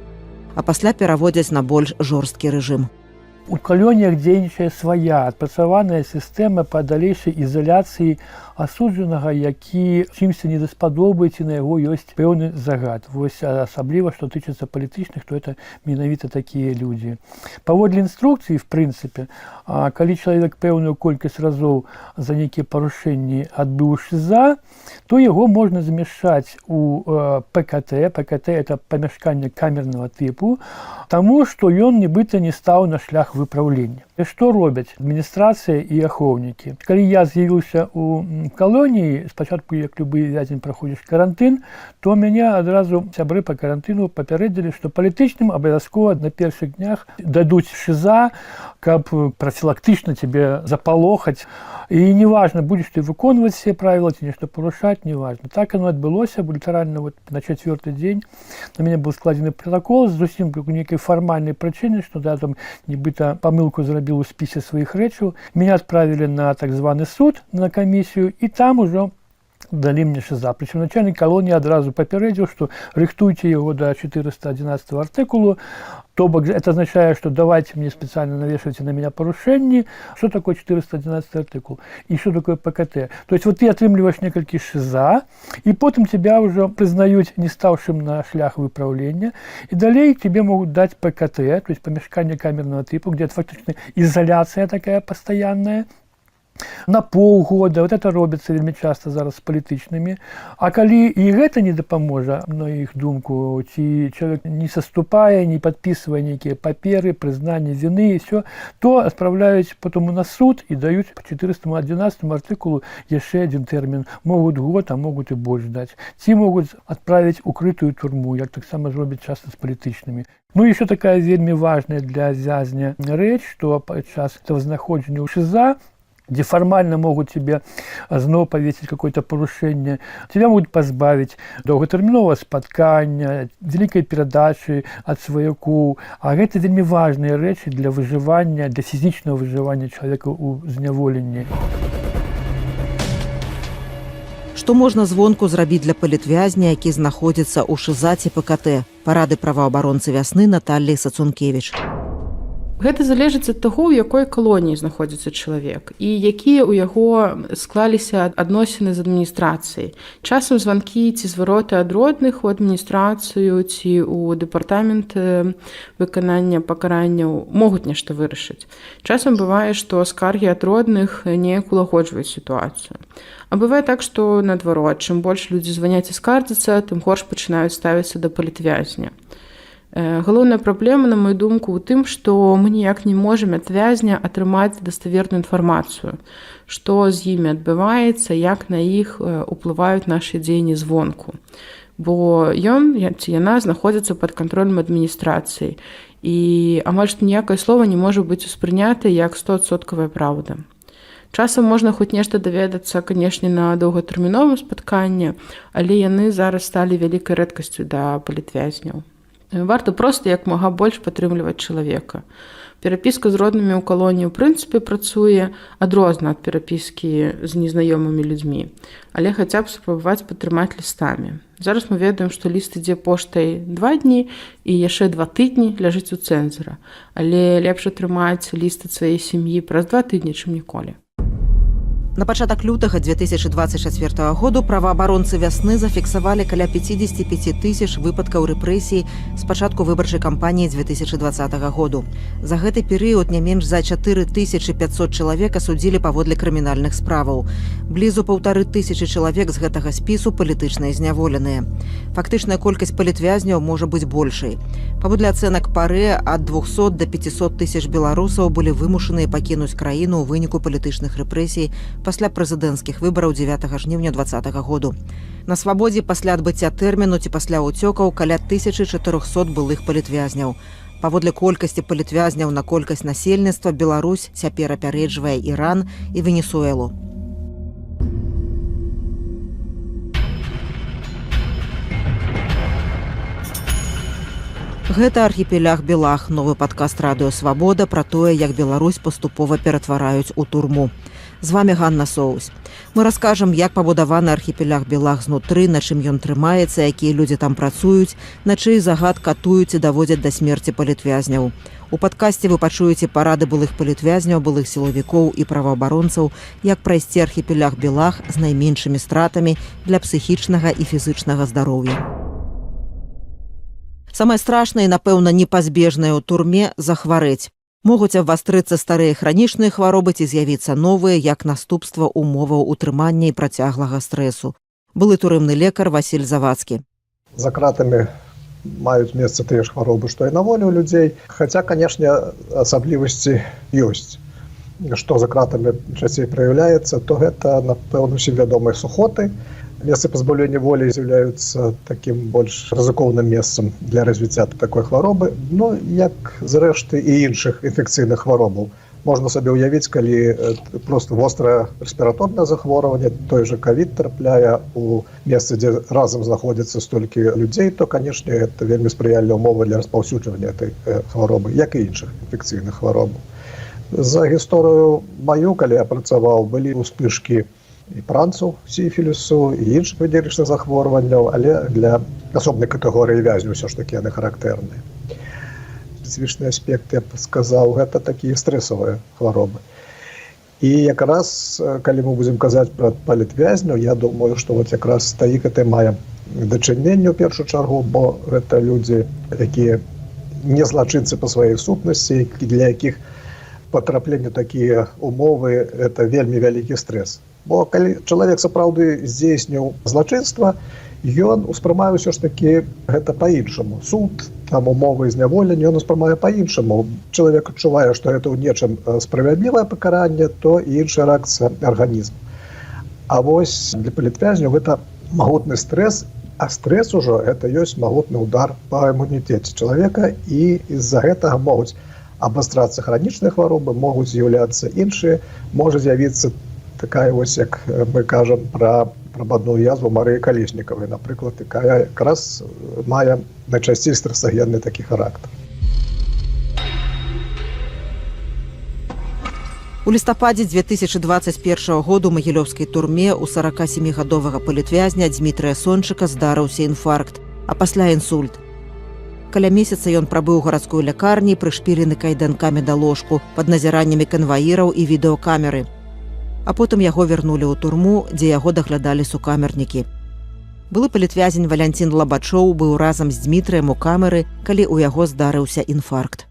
а пасля пераводзяць на больш жорсткі рэжым. У калоніях дзейнічае свая адпрацаваная сістэма па далейшай ізаляцыі асуджанага, які чымсьці не даспадобаецца, на яго ёсць пэўны загад. Вось асабліва, што тычыцца палітычных, то это менавіта такія людзі. Паводле інструкцыі, в прынцыпе, калі чалавек пэўную колькасць разоў за нейкія парушэнні адбыў ШИЗА, то яго можна замяшчаць у ПКТ. ПКТ – это памяшканне камернага тыпу, таму што ён нібыта не стаў на шлях выпраўлення. І што робяць адміністрацыя і ахоўнікі? Калі я з'явіўся у калоніі, спачатку, як любы вязень праходзіш карантын, то мяне адразу сябры па карантыну папярэдзілі, што палітычным абавязкова на першых днях дадуць ШИЗА, каб профілактычна цябе запалохаць. І неважна, будзеш ты выконваць все правілы ці нешта парушаць, неважна. Так оно адбылося, літаральна на 4-й дзень на мяне быў складзены протакол з зусім нейкай фармальнай прычыны, што да, там нібыта памылку зрабіў у спісе сваіх рэчаў. Мяне адправілі на так званы суд, на камісію, і там ужо далі мне ШИЗА. Прычым начальнік калоніі адразу папярэдзіў, што рыхтуйце яго да 411 артыкулу. То бок, это означает, что давайте мне специально навешивайте на меня порушение. Что такое 411 артикул? И что такое ПКТ? То есть вот ты отрымливаешь некалькі ШИЗА, и потом тебя уже признают не ставшим на шлях выправления. И далее тебе могут дать ПКТ, то есть помешкание камерного типа, где это фактически изоляция такая постоянная. На полгода, вот это робіцца вельмі часта зараз з палітычнымі. А калі і гэта не дапаможа, на іх думку, ці чалавек не саступае, не падпісвае нейкія паперы, прызнанне віны і ўсё, то адпраўляюць потом на суд і даюць по 411 артыкулу яшчэ адзін тэрмін. Могуць год, а могуць і больш даць. Ці могуць адправіць укрытую турму, як таксама зробяць часта з палітычнымі. Ну і еще такая вельмі важная для вязня рэч, што падчас этого знаходжання ў ШИЗА, где формально могут тебе зноў повесить какое-то порушение, тебя могут позбавить доўгатэрміновага спаткання, великай перадачы ад сваякоў. А гэта вельмі важныя рэчы для выжывання, для фізічнага выжывання чалавека ў зняволенні. Што можна звонку зрабіць для палітвязня, які знаходзіцца ў ШИЗА ці ПКТ? Парады праваабаронцы вясны Наталлі Сацункевіч. Гэта залежыць ад таго, у якой калоніі знаходзіцца чалавек і якія ў яго склаліся адносіны з адміністрацыяй. Часам званкі ці звароты ад родных у адміністрацыю ці ў дэпартамент выканання пакаранняў могуць нешта вырашыць. Часам бывае, што скаргі ад родных неяк улагоджваюць сітуацыю. А бывае так, што наадварот, чым больш людзі званяць і скардзяцца, тым горш пачынаюць ставіцца да палітвязня. Галоўная праблема, на мою думку, у тым, што мы ніяк не можам ад вязня атрымаць даставерную інфармацыю, што з імі адбываецца, як на іх уплываюць нашы дзеянні звонку. Бо ён ці яна знаходзіцца пад кантролем адміністрацыі, і амаль што ніякае слова не можа быць успрынята як 100% праўда. Часам можна хоць нешта даведацца, канешне, на доўгатэрміновым спатканні, але яны зараз сталі вялікай рэдкасцю да палітвязняў. Варта проста як мага больш падтрымліваць чалавека. Перапіска з роднымі ў калоніі ў прынцыпе працуе адрозна ад перапіскі з незнаёмымі людзьмі, але хаця б спрабаваць падтрымаць лістамі. Зараз мы ведаем, што ліст ідзе поштай 2 дні і яшчэ 2 тыдні ляжыць у цэнзара, але лепш атрымаць ліст ад сваёй сям'і праз 2 тыдні, чым ніколі. На пачатак лютага 2024 году праваабаронцы вясны зафіксавалі каля 55 тысяч выпадкаў рэпрэсій з пачатку выбарчай кампаніі 2020 году. За гэты перыяд не менш за 4500 чалавек асудзілі паводле крымінальных справаў. Блізу 1500 чалавек з гэтага спісу палітычныя зняволеныя. Фактычная колькасць палітвязняў можа быць большай. Паводле ацэнак ПАРЭ, ад 200 до 500 тысяч беларусаў былі вымушаныя пакінуць краіну ў выніку палітычных рэпрэсій пасля прэзідэнцкіх выбараў 9 жніўня 2020 году. На свабодзе пасля адбыцця тэрміну ці пасля ўцёкаў каля 1400 былых палітвязняў. Паводле колькасці палітвязняў на колькасць насельніцтва Беларусь цяпер апярэджвае Іран і Венесуэлу. Гэта архіпеляг Белах, новы падкаст радыё Свабода пра тое, як Беларусь паступова ператвараюць у турму. З вами Ганна Соус. Мы раскажам, як пабудаваны архіпеляг Белах знутры, на чым ён трымаецца, якія людзі там працуюць, на чый загад катуюць і даводзяць да смерці палітвязняў. У падкасці вы пачуеце парады былых палітвязняў, былых сілавікоў і праваабаронцаў, як прайсці архіпеляг Белах з найменшымі стратамі для псіхічнага і фізычнага здароўя. Самае страшнае і, напэўна, непазбежнае ў турме – захварэць. Могуць абвастрыцца старыя хранічныя хваробы ці з'явіцца новыя, як наступства умоваў утрымання і працяглага стрэсу. Былы турэмны лекар Васіль Завадскі. За кратамі маюць месца тыя ж хваробы, што і на волі ў людзей. Хаця, канешне, асаблівасці ёсць. Што за кратамі часцей праяўляецца, то гэта, напэўна, усім вядомыя сухоты. Месцы пазбаўлення волі з'яўляюцца такім больш рызыкоўным месцам для развіцця такой хваробы, ну, як зрэшты і іншых інфекцыйных хваробаў. Можна сабе ўявіць, калі проста вострае рэспіраторнае захворванне, той жа ковід трапляе у месцы, дзе разам знаходзіцца столькі людзей, то, канешне, гэта вельмі спрыяльная ўмова для распаўсюджвання гэтай хваробы, як і іншых інфекцыйных хваробаў. За гісторыю маю, калі я працаваў, былі ўспышкі і пранцу, сіфілісу, і іншых венерычных захворванняў, але для асобнай катэгорыі вязню ўсё ж такі яны характэрныя. Спецыфічны аспект, я б сказаў, гэта такія стрэсавыя хваробы. І якраз, калі мы будзем казаць пра палітвязняў, я думаю, што вот якраз да іх гэта мае дачыненне ў першую чаргу, бо гэта людзі, якія не злачынцы па сваёй сутнасці, для якіх патрапленне такія умовы – это вельмі вялікі стрэс. Бо калі чалавек сапраўды здзейсніў злачынства, ён успрымае ўсё ж такі гэта па-іншаму. Суд, там умовы зняволення, ён успрымае па-іншаму. Чалавек адчувае, што гэта ў нечым справядлівае пакаранне, то і іншая рэакцыя арганізму. А вось для палітвязняў гэта магутны стрэс, а стрэс ужо гэта ёсць магутны удар па імунітэце чалавека, і з-за гэтага могуць абастрацца хранічныя хваробы, могуць з'яўляцца іншыя, можа з'явіцца такая вось, як мы кажам пра прабадную язву Марыі Калеснікавай, напрыклад, якая якраз мае найчасцей стрэсагенны такі характар. У лістападзе 2021 году у магілёўскай турме у 47-гадовага палітвязня Дзмітрыя Сончыка здарыўся інфаркт, а пасля інсульт. Каля месяца ён прабыў у гарадской лякарні, прышпілены кайданкамі да ложку, пад назіраннямі канваіраў і відэакамеры. А потым яго вярнулі ў турму, дзе яго даглядалі сукамернікі. Былы палітвязень Валянцін Лабачоў быў разам з Дзмітрыем у камеры, калі ў яго здарыўся інфаркт.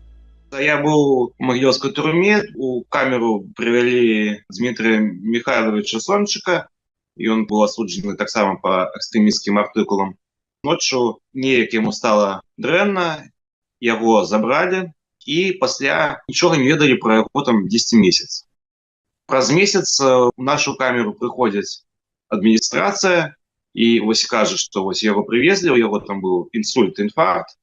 Я был в Могилевской турме, у камеру привели Дмитрия Михайловича Сончика, и он был осуджен так само по экстремистским артикулам. Ночью неяк ему стало дрэнна, его забрали, и после ничего не ведали про его там 10 месяцев. Праз месяц в нашу камеру приходит администрация, и вось кажа, что вось его привезли, у него там был инсульт, инфаркт.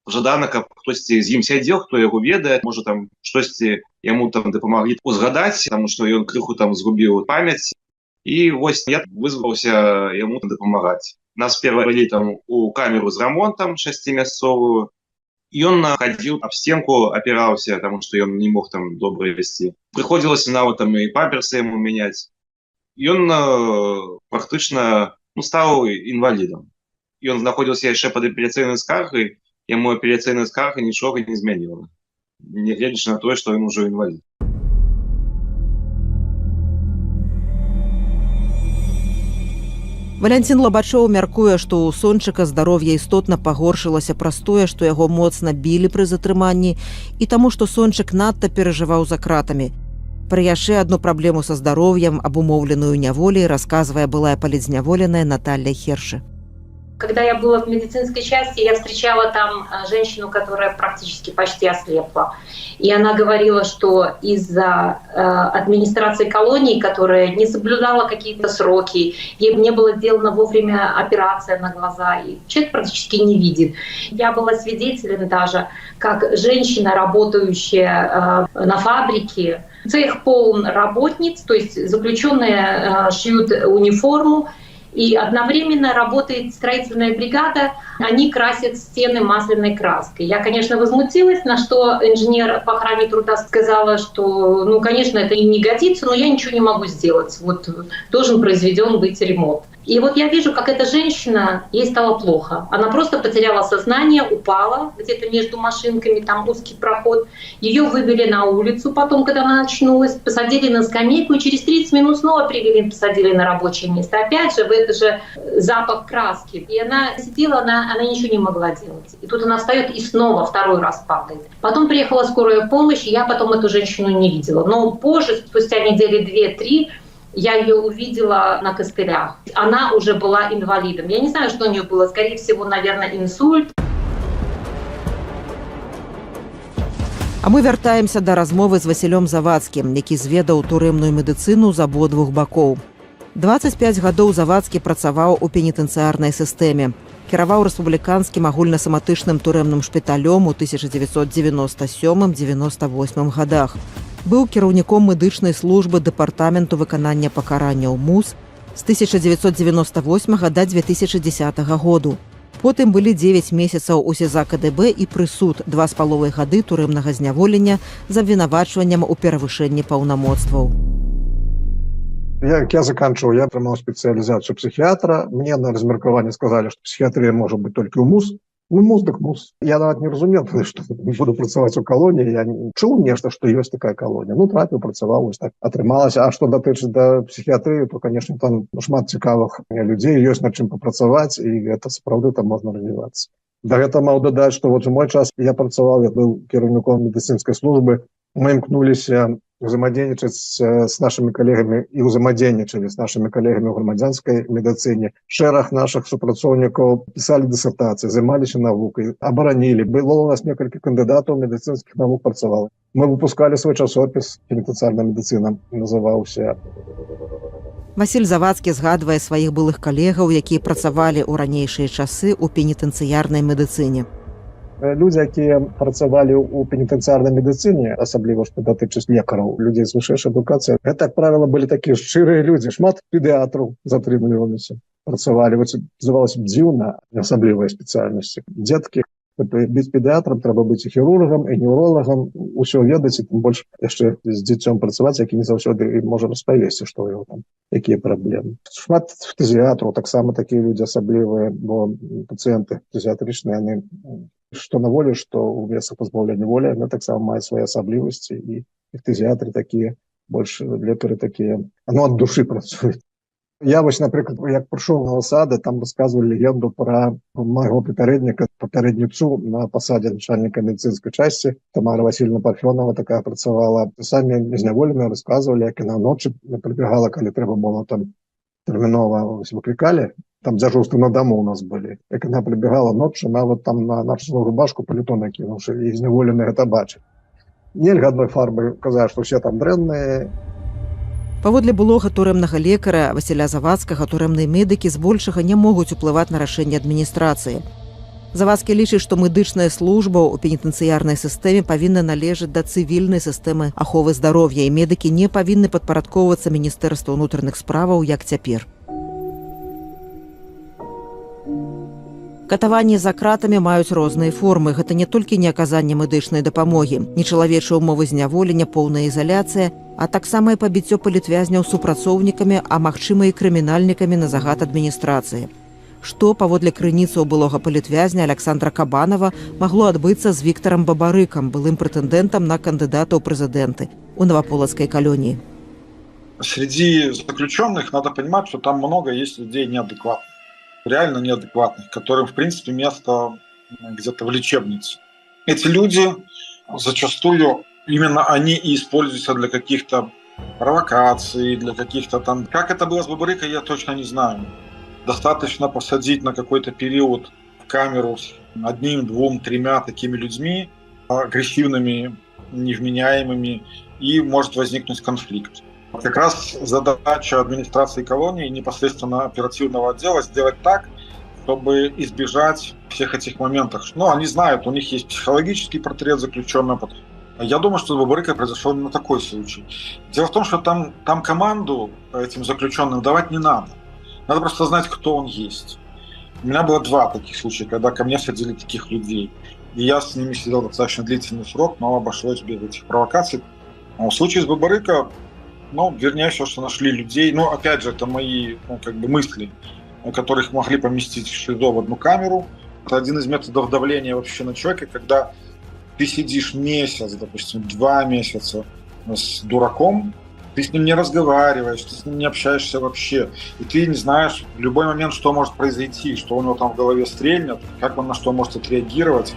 Жадана, каб хтосьці з ім сядзеў, хто яго ведае, можа там штосьці яму там дапамаглі узгадаць, таму што ён крыху там згубіў памяць, і вось я вызваўся яму дапамагаць. Нас перавялі там у камеру з рамонтам 6-мясцовую. Ён хадзіў аб стенку, апіраўся, таму што ён не мог там добра весці. Прыходзілася нават там і памперсы яму мяняць. Ён практычна стаў інвалідам. Ён знаходзіўся яшчэ пад апеляцыйнай скаргай, яму апеляцыйная скарга нічога не змяніла, нягледзячы на тое, што ён ужо інвалід. Валянцін Лабачоў мяркуе, што ў Сончыка здароўе істотна пагоршылася праз тое, што яго моцна білі пры затрыманні і таму, што Сончык надта перажываў за кратамі. Пра яшчэ адну праблему са здароўем, абумоўленую няволей, расказвае былая палітзняволеная Наталья Херши. Когда я была в медицинской части, я встречала там женщину, которая практически почти ослепла. И она говорила, что из-за администрации колонии, которая не соблюдала какие-то сроки, ей не была сделана вовремя операция на глаза, и человек практически не видит. Я была свидетелем даже, как женщина, работающая на фабрике, цех полон работниц, то есть заключенные шьют униформу, и одновременно работает строительная бригада, они красят стены масляной краской. Я, конечно, возмутилась, на что инженер по охране труда сказала, что, конечно, это и не годится, но я ничего не могу сделать. Вот должен произведен быть ремонт. И вот я вижу, как эта женщина, ей стало плохо. Она просто потеряла сознание, упала где-то между машинками, там узкий проход. Ее вывели на улицу потом, когда она очнулась, посадили на скамейку, и через 30 минут снова привели, посадили на рабочее место. Опять же, в это же запах краски. И она сидела, она ничего не могла делать. И тут она встает и снова второй раз падает. Потом приехала скорая помощь, и я потом эту женщину не видела. Но позже, спустя недели 2-3, я ее увидела на костылях. Она уже была инвалидом. Я не знаю, что у нее было. Скорее всего, наверное, инсульт. А мы вяртаемся да размовы з Васілём Завадскім, які зведаў турэмную медыцыну з абодвух бакоў. 25 гадоў Завадскі працаваў у пенітэнцыярнай сістэме. Кіраваў рэспубліканскім агульнасаматычным турэмным шпіталём у 1997-98 гадах. Быў кіраўніком медычнай службы дэпартаменту выканання пакаранняў МУС з 1998 да 2010 году. Потым былі 9 месяцаў у СІЗА КДБ і прысуд 2,5 гады турэмнага зняволення з абвінавачваннем у перавышэнні паўнамоцтваў. Як я заканчивал, я атрымаў спецыялізацыю псіхіатра. Мне на размеркаванне сказалі, што псіхіатрыя можа быць толькі ў МУС. МУС дык МУС. Я нават не разумеў, што буду працаваць у калоніі. Я чуў нешта, што ёсць такая калонія. Трапіў, працаваў, вось так атрымалася. А што датычыць да псіхіатрыі, то, конечно, там шмат цікавых людзей, ёсць над чым папрацаваць, і гэта сапраўды там можна развівацца. Да гэта маў дадаць, што вот у мой час я працаваў, я быў кіраўніком медыцынскай службы. Мы імкнуліся взаимодейничать с нашими коллегами и взаимодейничали с нашими коллегами в громадянской медицине. Шерах наших супрацовников писали диссертации, занимались наукой, оборонили. Было у нас несколько кандидатов медицинских наук працавало. Мы выпускали свой часопис «Пенитенциарная медицина», назывался. Васіль Завадскі згадвае сваіх былых калегаў, якія працавалі ў ранейшыя часы ў пенітэнцыярнай медыцыне. Людзі, якія працавалі ў пенітэнцыярнай медыцыне, асабліва што датычыць лекараў, людзей з вышэйшай адукацыяй, гэта, як правіла, былі такія шчырыя людзі. Шмат педыятраў затрымліваліся, працавалі. Здавалася б, дзіўна, асаблівыя спецыяльнасці. Дзеткі, быць педыятрам, трэба быць і хірургам, і неўролагам, усё ведаць, і тым больш яшчэ з дзіцём працаваць, які не заўсёды можа распавесці, што ў яго там, якія праблемы. Шмат фтызіатраў, таксама такія людзі асаблівыя, бо пацыенты фтызіатрычныя, яны што на волі, што ў месцах пазбаўлення волі, яны таксама маюць свае асаблівасці, і фтызіатры такія, больш лекары такія, ад душы працуюць. Я вось, напрыклад, як прыйшоў на асады, там расказвалі легенду пра майго папярэдніцу на пасадзе начальніка медыцынскай часці. Тамара Васильевна Парфёнова такая працавала. Самі зняволеныя расказвалі, як яна ночы прыбегала, калі трэба было там тэрмінова выклікалі. Там дзяжурствы на даму у нас былі. Як яна прыбегала ночы, нават там на начную рубашку паліто накінуўшы, і зняволеныя гэта бачаць. Нельга адной фарбай казаць, што ўсе там дрэнныя. Паводле былога турэмнага лекара Васіля Завадскага турэмныя медыкі збольшага не могуць уплываць на рашэнне адміністрацыі. Завадскі лічыць, што медычная служба ў пенітэнцыярнай сістэме павінна належаць да цывільнай сістэмы аховы здароўя, і медыкі не павінны падпарадкоўвацца Міністэрству ўнутраных справаў, як цяпер. Катаванні за кратамі маюць розныя формы. Гэта не толькі неаказанне медычнай дапамогі, нечалавечыя ўмовы зняволення, поўная ізаляцыя, а таксама і пабіццё палітвязняў супрацоўнікамі, а магчыма і крымінальнікамі на загад адміністрацыі. Што, паводле крыніцаў былога палітвязня Александра Кабанова, магло адбыцца з Віктарам Бабарыкам, былым прэтэндэнтам на кандыдата ў прэзідэнты у Новополоцкай колонии. Среди заключенных надо понимать, что там много есть людей неадекватных, реально неадекватных, которым, в принципе, место где-то в лечебнице. Эти люди зачастую, именно они и используются для каких-то провокаций, для каких-то там... Как это было с Бабарыкой, я точно не знаю. Достаточно посадить на какой-то период в камеру с одним, двум, тремя такими людьми, агрессивными, невменяемыми, и может возникнуть конфликт. Как раз задача администрации колонии, непосредственно оперативного отдела, сделать так, чтобы избежать всех этих моментов. Ну, они знают, у них есть психологический портрет заключенного. Я думаю, что с Бабарыкой произошел именно такой случай. Дело в том, что там команду этим заключенным давать не надо. Надо просто знать, кто он есть. У меня было 2 таких случая, когда ко мне садили таких людей. И я с ними сидел достаточно длительный срок, но обошлось без этих провокаций. А в случае с Бабарыкой, вернее, все, что нашли людей, опять же, это мои мысли, которых могли поместить в ШИЗО в одну камеру. Это один из методов давления вообще на человека, когда ты сидишь месяц, допустим, 2 месяца с дураком, ты с ним не разговариваешь, ты с ним не общаешься вообще, и ты не знаешь в любой момент, что может произойти, что у него там в голове стрельнет, как он на что может отреагировать.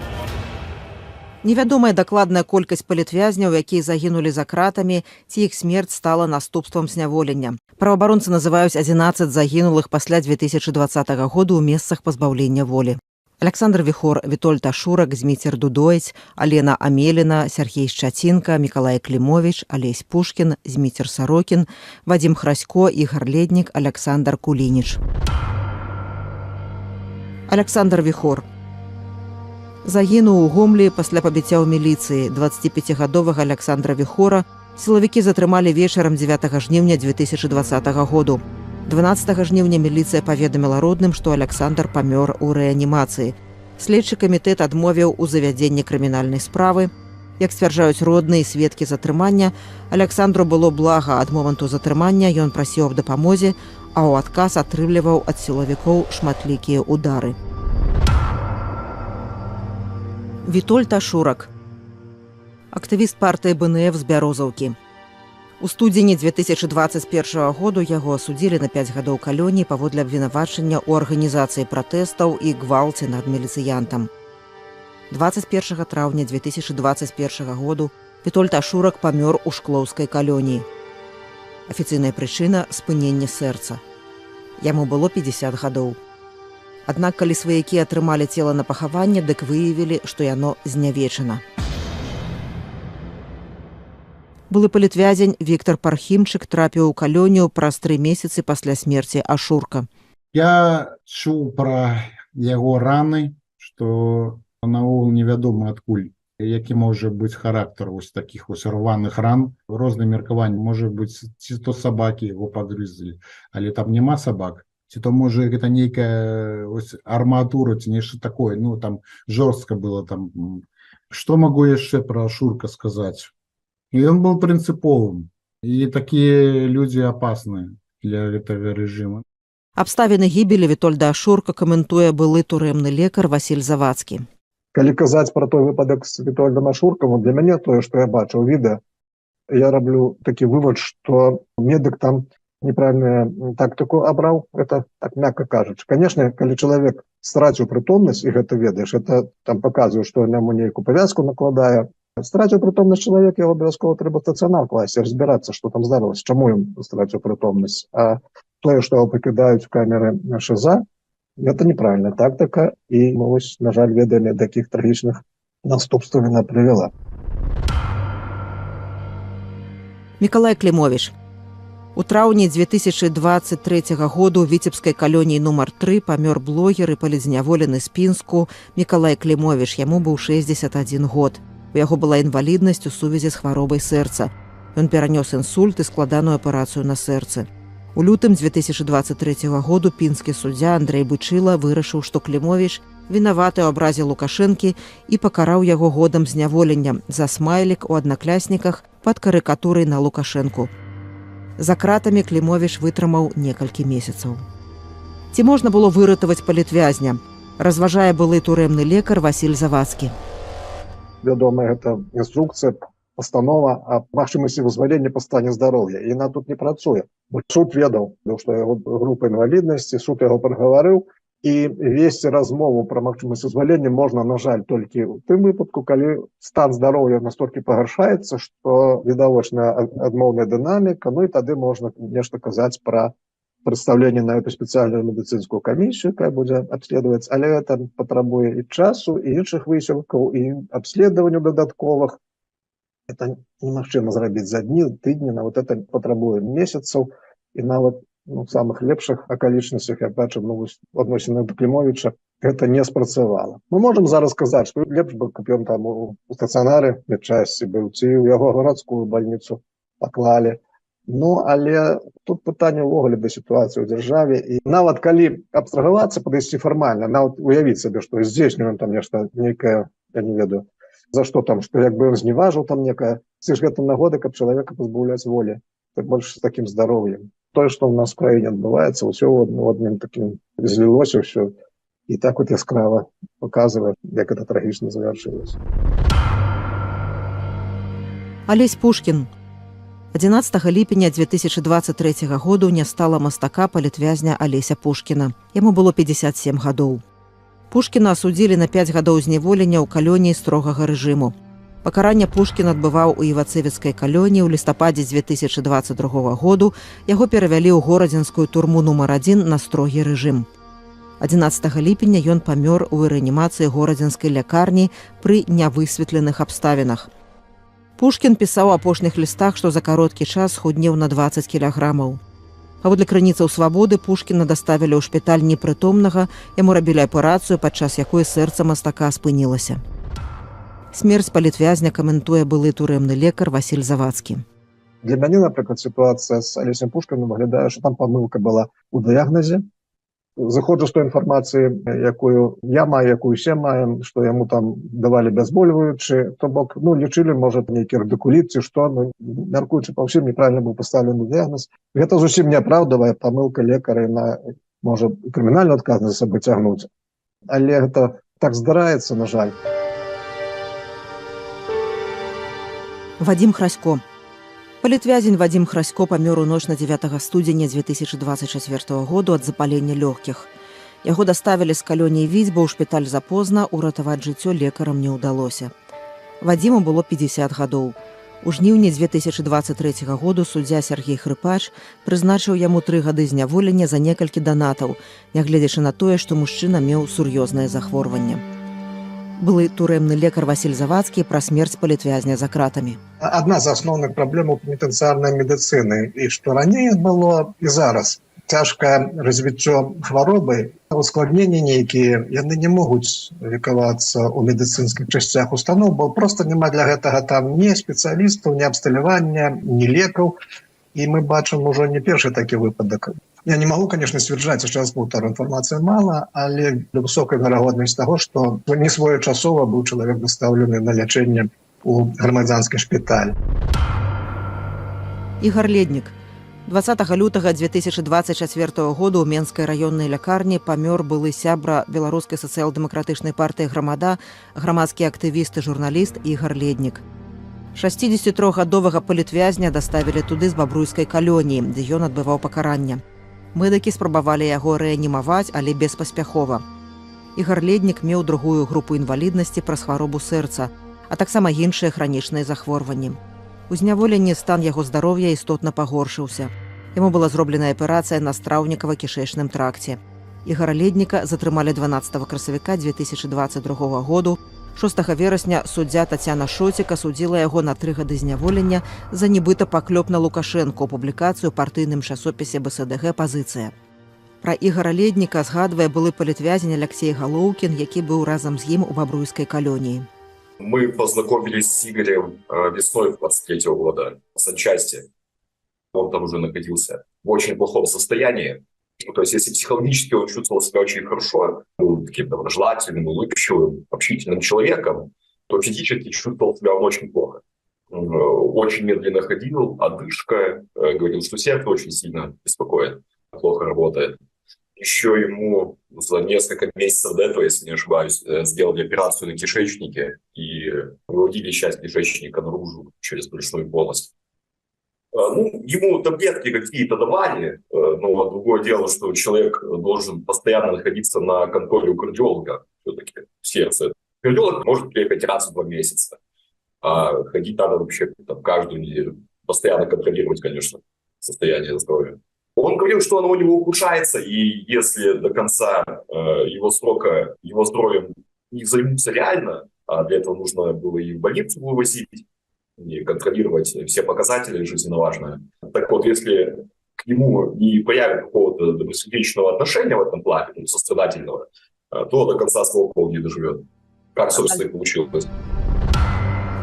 Невядомая дакладная колькасць палітвязняў, якія загінулі за кратамі, ці іх смерць стала наступствам зняволення. Праваабаронцы называюць 11 загінулых пасля 2020 году ў месцах пазбаўлення волі. Александр Вихор, Вітольд Ашурак, Зміцер Дудоец, Алена Амеліна, Сергей Шчацінка, Мікалай Клімович, Алесь Пушкін, Зміцер Сарокін, Вадзім Храсько, Ігар Леднік, Александр Кулініч. Александр Вихор загінуў у Гомлі пасля пабіцця ў міліцыі. 25-гадовага Александра Вихора сілавікі затрымалі вечарам 9 жніўня 2020 году. 12 жніўня міліцыя паведаміла родным, што Александр памёр у рэанімацыі. Следчы камітэт адмовіў у завядзенні крымінальнай справы. Як сцвярджаюць родныя і сведкі затрымання, Александру было блага ад моманту затрымання, ён прасіў аб дапамозе, а ў адказ атрымліваў ад сілавікоў шматлікія ўдары. Вітольд Ашурак, актывіст партыі БНФ з Бярозаўкі. У студзені 2021 году яго асудзілі на 5 гадоў калоніі паводле абвінавачання ў арганізацыі пратэстаў і гвалце над міліцыянтам. 21 траўня 2021 году Вітольд Ашурак памёр у Шклоўскай калоніі. Афіцыйная прычына – спыненне сэрца. Яму было 50 гадоў. Аднак, калі сваякі атрымалі цела на пахаванне, дык выявілі, што яно знявечана. Былы палітвязень Віктар Пархімчык трапіў у калонію праз 3 месяцы пасля смерці Ашурка. Я чуў пра яго раны, што наогул невядома адкуль, які можа быць характар вось такіх вось рваных ран. Розныя меркаванні, можа быць, ці то сабакі яго пагрызлі, але там няма сабак. Ці то, можа, гэта нейкая арматура, ці нешта такое, там жорстка было там. Што магу яшчэ пра Ашурка сказаць? І ён быў прынцыповым, і такія людзі апасныя для гэтага рэжыма. Абставіны гібелі Вітольда Ашурка каментуе былы турэмны лекар Васіль Завадскі. Калі казаць пра той выпадак з Вітольдам Ашуркам, для мяне тое, што я бачыў відэа, я раблю такі вывод, што медык там неправільную тактыку абраў, это так мякка кажучы. Канешне, калі чалавек страціў прытомнасць, і гэта ведаеш, это там паказвае, што яму нейкую павязку накладае. Страціў прытомнасць чалавек, яго абавязкова трэба стацыянар класці, разбірацца, што там здарылася, чаму ён страціў прытомнасць. А тое, што яго пакідаюць у камеры ШИЗа, гэта неправільная тактыка, і мы вось, на жаль, ведаем, такіх трагічных наступстваў яна прывяла. Мікалай Клімович. У траўні 2023 году у віцебскай калоніі нумар 3 памёр блогер і палізняволены з Пінску Мікалай Клімовіч, яму быў 61 год. У яго была інваліднасць у сувязі з хваробай сэрца. Ён перанёс інсульт і складаную апарацыю на сэрцы. У лютым 2023 году пінскі суддзя Андрэй Бычыла вырашыў, што Клімовіч вінаваты ў абразе Лукашэнкі і пакараў яго годам зняволення за смайлік у аднакласніках пад карыкатурай на Лукашэнку. За кратамі Клімовіч вытрымаў некалькі месяцаў. Ці можна было выратаваць палітвязня? Разважае былы турэмны лекар Васіль Завадскі. Вядома, гэта інструкцыя, пастанова аб магчымасці вызвалення па стане здароўя. І яна тут не працуе. Бо суд ведаў, што яго група інваліднасці, суд яго прагаварыў, і весці размову пра магчымасць вызвалення можна, на жаль, толькі ў тым выпадку, калі стан здароўя настолькі пагаршаецца, што відавочная адмоўная дынаміка, ну і тады можна нешта казаць пра прадстаўленне на эту спецыяльную медыцынскую камісію, якая будзе абследаваць, але гэта патрабуе і часу, і іншых высілкаў, і абследаванняў дадатковых. Это немагчыма зрабіць за дні, тыдні, нават это патрабуе месяцаў, і нават у самых лепшых акалічнасцях, я бачу, адносіны да Клімовіча, гэта не спрацавала. Мы можам зараз сказаць, што лепш бы, каб ён там у стацыянары медчасці быў, ці ў яго гарадскую бальніцу паклалі. Ну, але тут пытанне ўвогуле да сітуацыі ў дзяржаве. І нават калі абстрагавацца, падысці фармальна, нават уявіць сабе, што здзейснюем там нешта, нейкае, я не ведаю, за што там, што як бы ён зневажыў там некае, ці ж гэта нагода, каб чалавека пазбаўляць волі, так больш з такім здароўем. Тое, што ў нас в краіне адбываецца, ўсё ў адным такім злілося ўсё, і так вот яскрава паказвае, як гэта трагічна завяршылася. Алесь Пушкін. 11 ліпеня 2023 году не стала мастака палітвязня Алеся Пушкіна. Яму было 57 гадоў. Пушкіна асудзілі на 5 гадоў зняволення ў калоніі строгага рэжыму. Пакаранне Пушкін адбываў у Івацевіцкай калоніі ў лістападзе 2022 году. Яго перавялі ў горадзенскую турму нумар 1 на строгі рэжым. 11 ліпеня ён памёр у рэанімацыі горадзенскай лякарні пры нявысветленых абставінах. Пушкін пісаў у апошніх лістах, што за кароткі час схуднеў на 20 кілаграмаў. Паводле крыніцаў «Свабоды» Пушкіна даставілі ў шпіталь непрытомнага, яму рабілі аперацыю, падчас якой сэрца мастака спынілася. Смерць палітвязня каментуе былы турэмны лекар Васіль Завадскі. Для мяне, напрыклад, сітуацыя з Алесем Пушкінам выглядае, што там памылка была ў дыягназе. Заходжу з той інфармацыі, якую я маю, якую усе маем, што яму там давалі бязбольваючы, то бок, лічылі, можа, нейкі радыкуліт ці што, мяркуючы па ўсім, неправільна быў паставлены дыягназ. Гэта зусім не апраўдавае памылка лекара, на, можа, крымінальную адказнасць за сабой цягнуць. Але гэта так здараецца, на жаль. Вадзім Храсько. Палітвязень Вадзім Храсько памёр у ноч на 9 студзеня 2024 году ад запалення лёгкіх. Яго даставілі з калоніі Віцьба ў шпіталь запозна, уратаваць жыццё лекарам не ўдалося. Вадзіму было 50 гадоў. У жніўні 2023 году суддзя Сергей Хрыпач прызначыў яму 3 гады зняволення за некалькі данатаў, нягледзячы на тое, што мужчына меў сур'ёзнае захворванне. Былы турэмны лекар Васіль Завадскі пра смерць палітвязня за кратамі. Адна з асноўных праблемаў пенітэнцыярнай медыцыны, і што раней было, і зараз. Цяжкае развіццё хваробы, ускладненні нейкія, яны не могуць лікавацца ў медыцынскіх часцях устаноў, бо проста няма для гэтага там ні спецыялістаў, ні абсталявання, ні лекаў. І мы бачым ужо не першы такі выпадак. Я не могу, конечно, сцвярджаць, яшчэ раз паўтару, інфармацыі мала, але высокая верагоднасць таго, што не своечасова быў чалавек дастаўлены на лячэнне ў грамадзянскі шпіталь. Ігар Леднік. 20 лютага 2024 году ў Менскай раённай лякарні памёр былы сябра беларускай сацыял-дэмакратычнай партыі «Грамада», грамадскі актывіст і журналіст Ігар Леднік. 63-гадовага палітвязня даставілі туды з бабруйскай калоніі, дзе ён адбываў пакаранне. Медыкі спрабавалі яго рэанімаваць, але беспаспяхова. Ігар Леднік меў другую групу інваліднасці праз хваробу сэрца, а таксама іншыя хранічныя захворванні. У зняволенні стан яго здароўя істотна пагоршыўся. Яму была зроблена аперацыя на страўнікава-кішэчным тракце. Ігара Ледніка затрымалі 12 красавіка 2022 году. 6 верасня суддзя Тацяна Шоціка судзіла яго на 3 гады зняволення за нібыта паклёп на Лукашэнку, публікацыю ў партыйным часопісе БСДГ «Пазіцыя». Пра Ігара Ледніка згадвае былы палітвязень Алексей Галоўкін, які быў разам з ім у бабруйскай калоніі. Мы познакомились с Игорем весной 23-го года в санчасти. Он там уже находился в очень плохом состоянии. То есть, если психологически он чувствовал себя очень хорошо, был таким доброжелательным, улыбчивым, общительным человеком, то физически чувствовал себя он очень плохо. Очень медленно ходил, одышка, говорил, что сердце очень сильно беспокоит, плохо работает. Еще ему за несколько месяцев до этого, если не ошибаюсь, сделали операцию на кишечнике и выводили часть кишечника наружу через брюшную полость. Ему таблетки какие-то давали, но другое дело, что человек должен постоянно находиться на контроле у кардиолога, все-таки в сердце. Кардиолог может приехать раз в 2 месяца, а ходить надо вообще каждую неделю. Постоянно контролировать, конечно, состояние здоровья. Он говорил, что оно у него ухудшается, и если до конца его срока его здоровьем не займутся реально, а для этого нужно было и в больницу вывозить, и контролировать все показатели жизненно важные. Так вот, если к нему не появится какого-то добросердечного отношения в этом плане, сострадательного, то до конца срока он не доживет. Как, собственно, и получилось.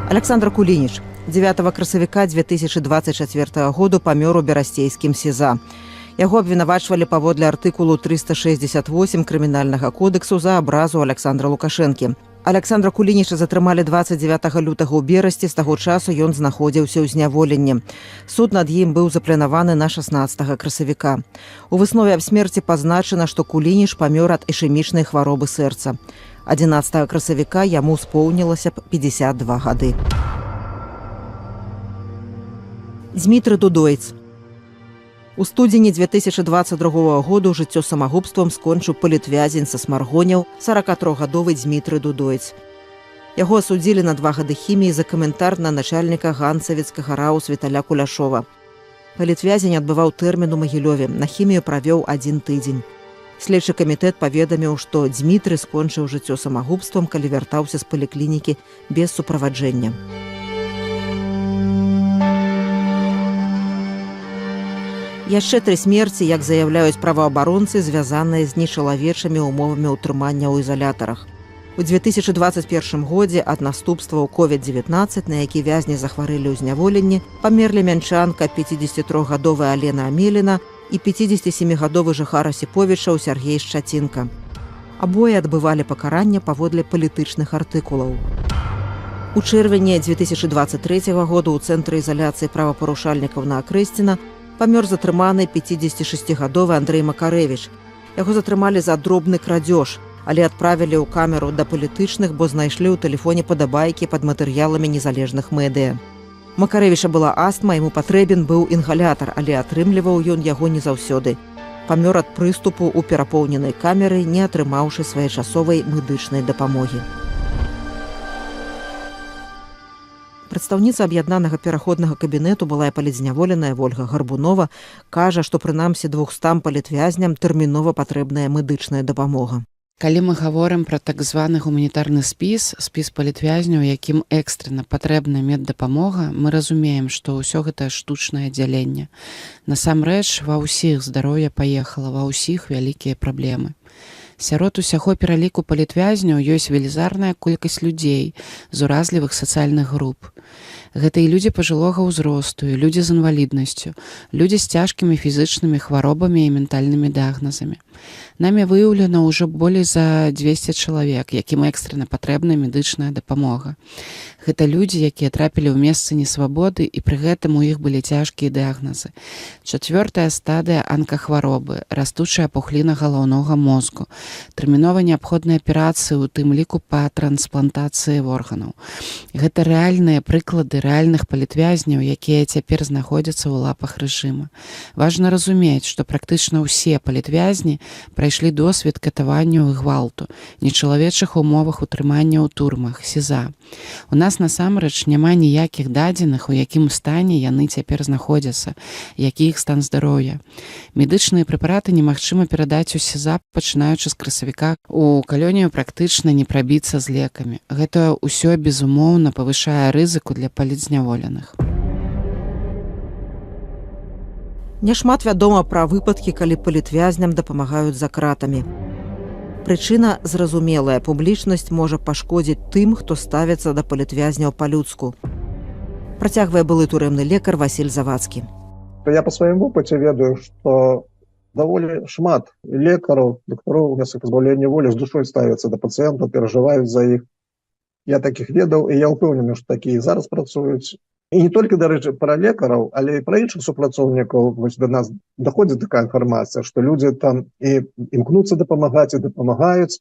Александр Кулініч 9 красавіка 2024 году памёр у берасцейскім СІЗА. Яго абвінавачвалі паводле артыкулу 368 крымінальнага кодэксу за абразу Александра Лукашэнкі. Александра Кулініча затрымалі 29 лютага ў Берасці, з таго часу ён знаходзіўся ў зняволенні. Суд над ім быў запланаваны на 16 красавіка. У выснове аб смерці пазначана, што Кулініч памёр ад ішэмічнай хваробы сэрца. 11 красавіка яму споўнілася б 52 гады. Дзмітрый Дудойц. У студзені 2022 году жыццё самагубствам скончыў палітвязень са Смаргоняў 43-гадовы Дзмітрый Дудойц. Яго асудзілі на 2 гады хіміі за каментар на начальніка ганцавіцкага РАУ Віталя Куляшова. Палітвязень адбываў тэрмін у Магілёве, на хімію правёў 1 тыдзень. Следчы камітэт паведаміў, што Дзмітрый скончыў жыццё самагубствам, калі вяртаўся з паліклінікі без суправаджэння. Яшчэ 3 смерці, як заяўляюць праваабаронцы, звязаныя з нечалавечымі ўмовамі ўтрымання ў ізалятарах. У 2021 годзе ад наступстваў COVID-19, на які вязні захварэлі ў зняволенні, памерлі мянчанка 53-гадовая Алена Амеліна і 57-гадовы жыхар Асіповічаў Сергей Шчацінка. Абое адбывалі пакаранне паводле палітычных артыкулаў. У чэрвені 2023 году ў цэнтры ізаляцыі правапарушальнікаў на Акрэсціна памёр затрыманы 56-гадовы Андрэй Макарэвіч. Яго затрымалі за дробны крадзеж, але адправілі ў камеру да палітычных, бо знайшлі ў тэлефоне падабайкі пад матэрыяламі незалежных медыя. Макарэвіча была астма, яму патрэбен быў інгалятар, але атрымліваў ён яго не заўсёды. Памёр ад прыступу ў перапоўненай камеры, не атрымаўшы своечасовай медычнай дапамогі. Прадстаўніца аб'яднанага пераходнага кабінету былая палітзняволеная Вольга Гарбунова кажа, што прынамсі 200 палітвязням тэрмінова патрэбная медычная дапамога. Калі мы гаворым пра так званы гуманітарны спіс палітвязняў, якім экстрана патрэбна меддапамога, мы разумеем, што ўсё гэта штучнае дзяленне. Насамрэч, ва ўсіх здароўе паехала, ва ўсіх вялікія праблемы. Сярод усяго пераліку палітвязняў ёсць велізарная колькасць людзей з уразлівых сацыяльных груп. Гэта і людзі пажылога ўзросту, і людзі з інваліднасцю, людзі з цяжкімі фізычнымі хваробамі і ментальнымі дыягназамі. Намі выяўлена ўжо болей за 200 чалавек, якім экстрана патрэбна медычная дапамога. Гэта людзі, якія трапілі ў месцы несвабоды, і пры гэтым у іх былі цяжкія дыягназы. 4-я стадыя анкахваробы, растучая пухліна галаўнога мозгу, тэрмінова неабходныя аперацыі, у тым ліку па трансплантацыі органаў. Гэта рэальныя прыклады рэальных палітвязняў, якія цяпер знаходзяцца ў лапах рэжыма. Важна разумець, што практычна ўсе палітвязні прайшлі досвед катаванняў і гвалту, нечалавечых умовах утрымання ў турмах, СІЗА. У нас насамрэч няма ніякіх дадзеных, у якім стане яны цяпер знаходзяцца, які іх стан здароўя. Медычныя прэпараты немагчыма перадаць у СІЗА, пачынаючы з красавіка. У калонію практычна не прабіцца з лекамі. Гэта ўсё, безумоўна, павышае рызыку для палітзняволеных. Няшмат вядома пра выпадкі, калі палітвязням дапамагаюць за кратамі. Прычына зразумелая, публічнасць можа пашкодзіць тым, хто ставіцца да палітвязняў па-людску. Працягвае былы турэмны лекар Васіль Завадскі. Я по свайму опыце ведаю, што даволі шмат лекараў, дактароў у месцах пазбаўлення волі з душой ставяцца да пацыентаў, перажываюць за іх. Я такіх ведаў, і я ўпэўнены, што такія зараз працуюць. І не толькі, дарэчы, пра лекараў, але і пра іншых супрацоўнікаў. Вось да нас даходзіць такая інфармацыя, што людзі там і імкнуцца дапамагаць, і дапамагаюць.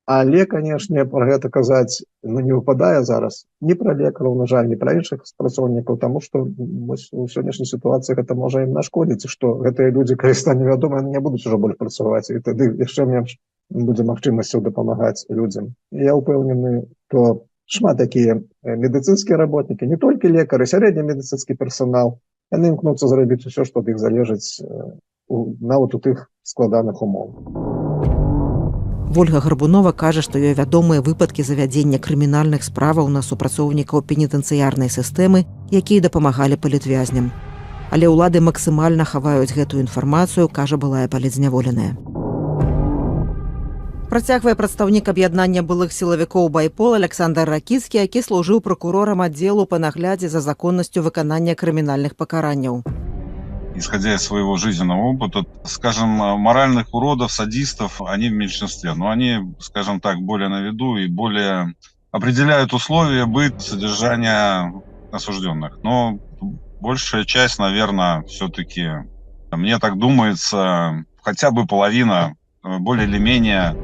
Але, канешне, пра гэта казаць не выпадае зараз ні пра лекараў, на жаль, ні пра іншых супрацоўнікаў, таму што у сённяшняй сітуацыі гэта можа ім нашкодзіць, што гэтыя людзі, калі стане вядома, не будуць ужо больш працаваць, і тады яшчэ менш будзе магчымасцяў дапамагаць людзям. Я ўпэўнены, што шмат такія медыцынскія работнікі, не толькі лекары, сярэдні медыцынскі персанал, яны імкнуцца зрабіць усё, што ад іх залежыць нават у тых складаных умовах. Вольга Гарбунова кажа, што ёй вядомыя выпадкі завядзення крымінальных справаў на супрацоўнікаў пенітэнцыярнай сістэмы, якія дапамагалі палітвязням. Але ўлады максімальна хаваюць гэтую інфармацыю, кажа былая палітзняволеная. Працягвае прадстаўнік аб'яднання былых сілавікоў «Байпол» Александр Ракіцкі, які служыў пракурорам аддзелу па наглядзе за законнасцю выканання крымінальных пакаранняў. Исходя из своего жизненного опыта, скажем, моральных уродов, садистов, они в меньшинстве. Но они, скажем так, более на виду и более определяют условия, быт, содержания осужденных. Но большая часть, наверное, все-таки, мне так думается, хотя бы половина более или менее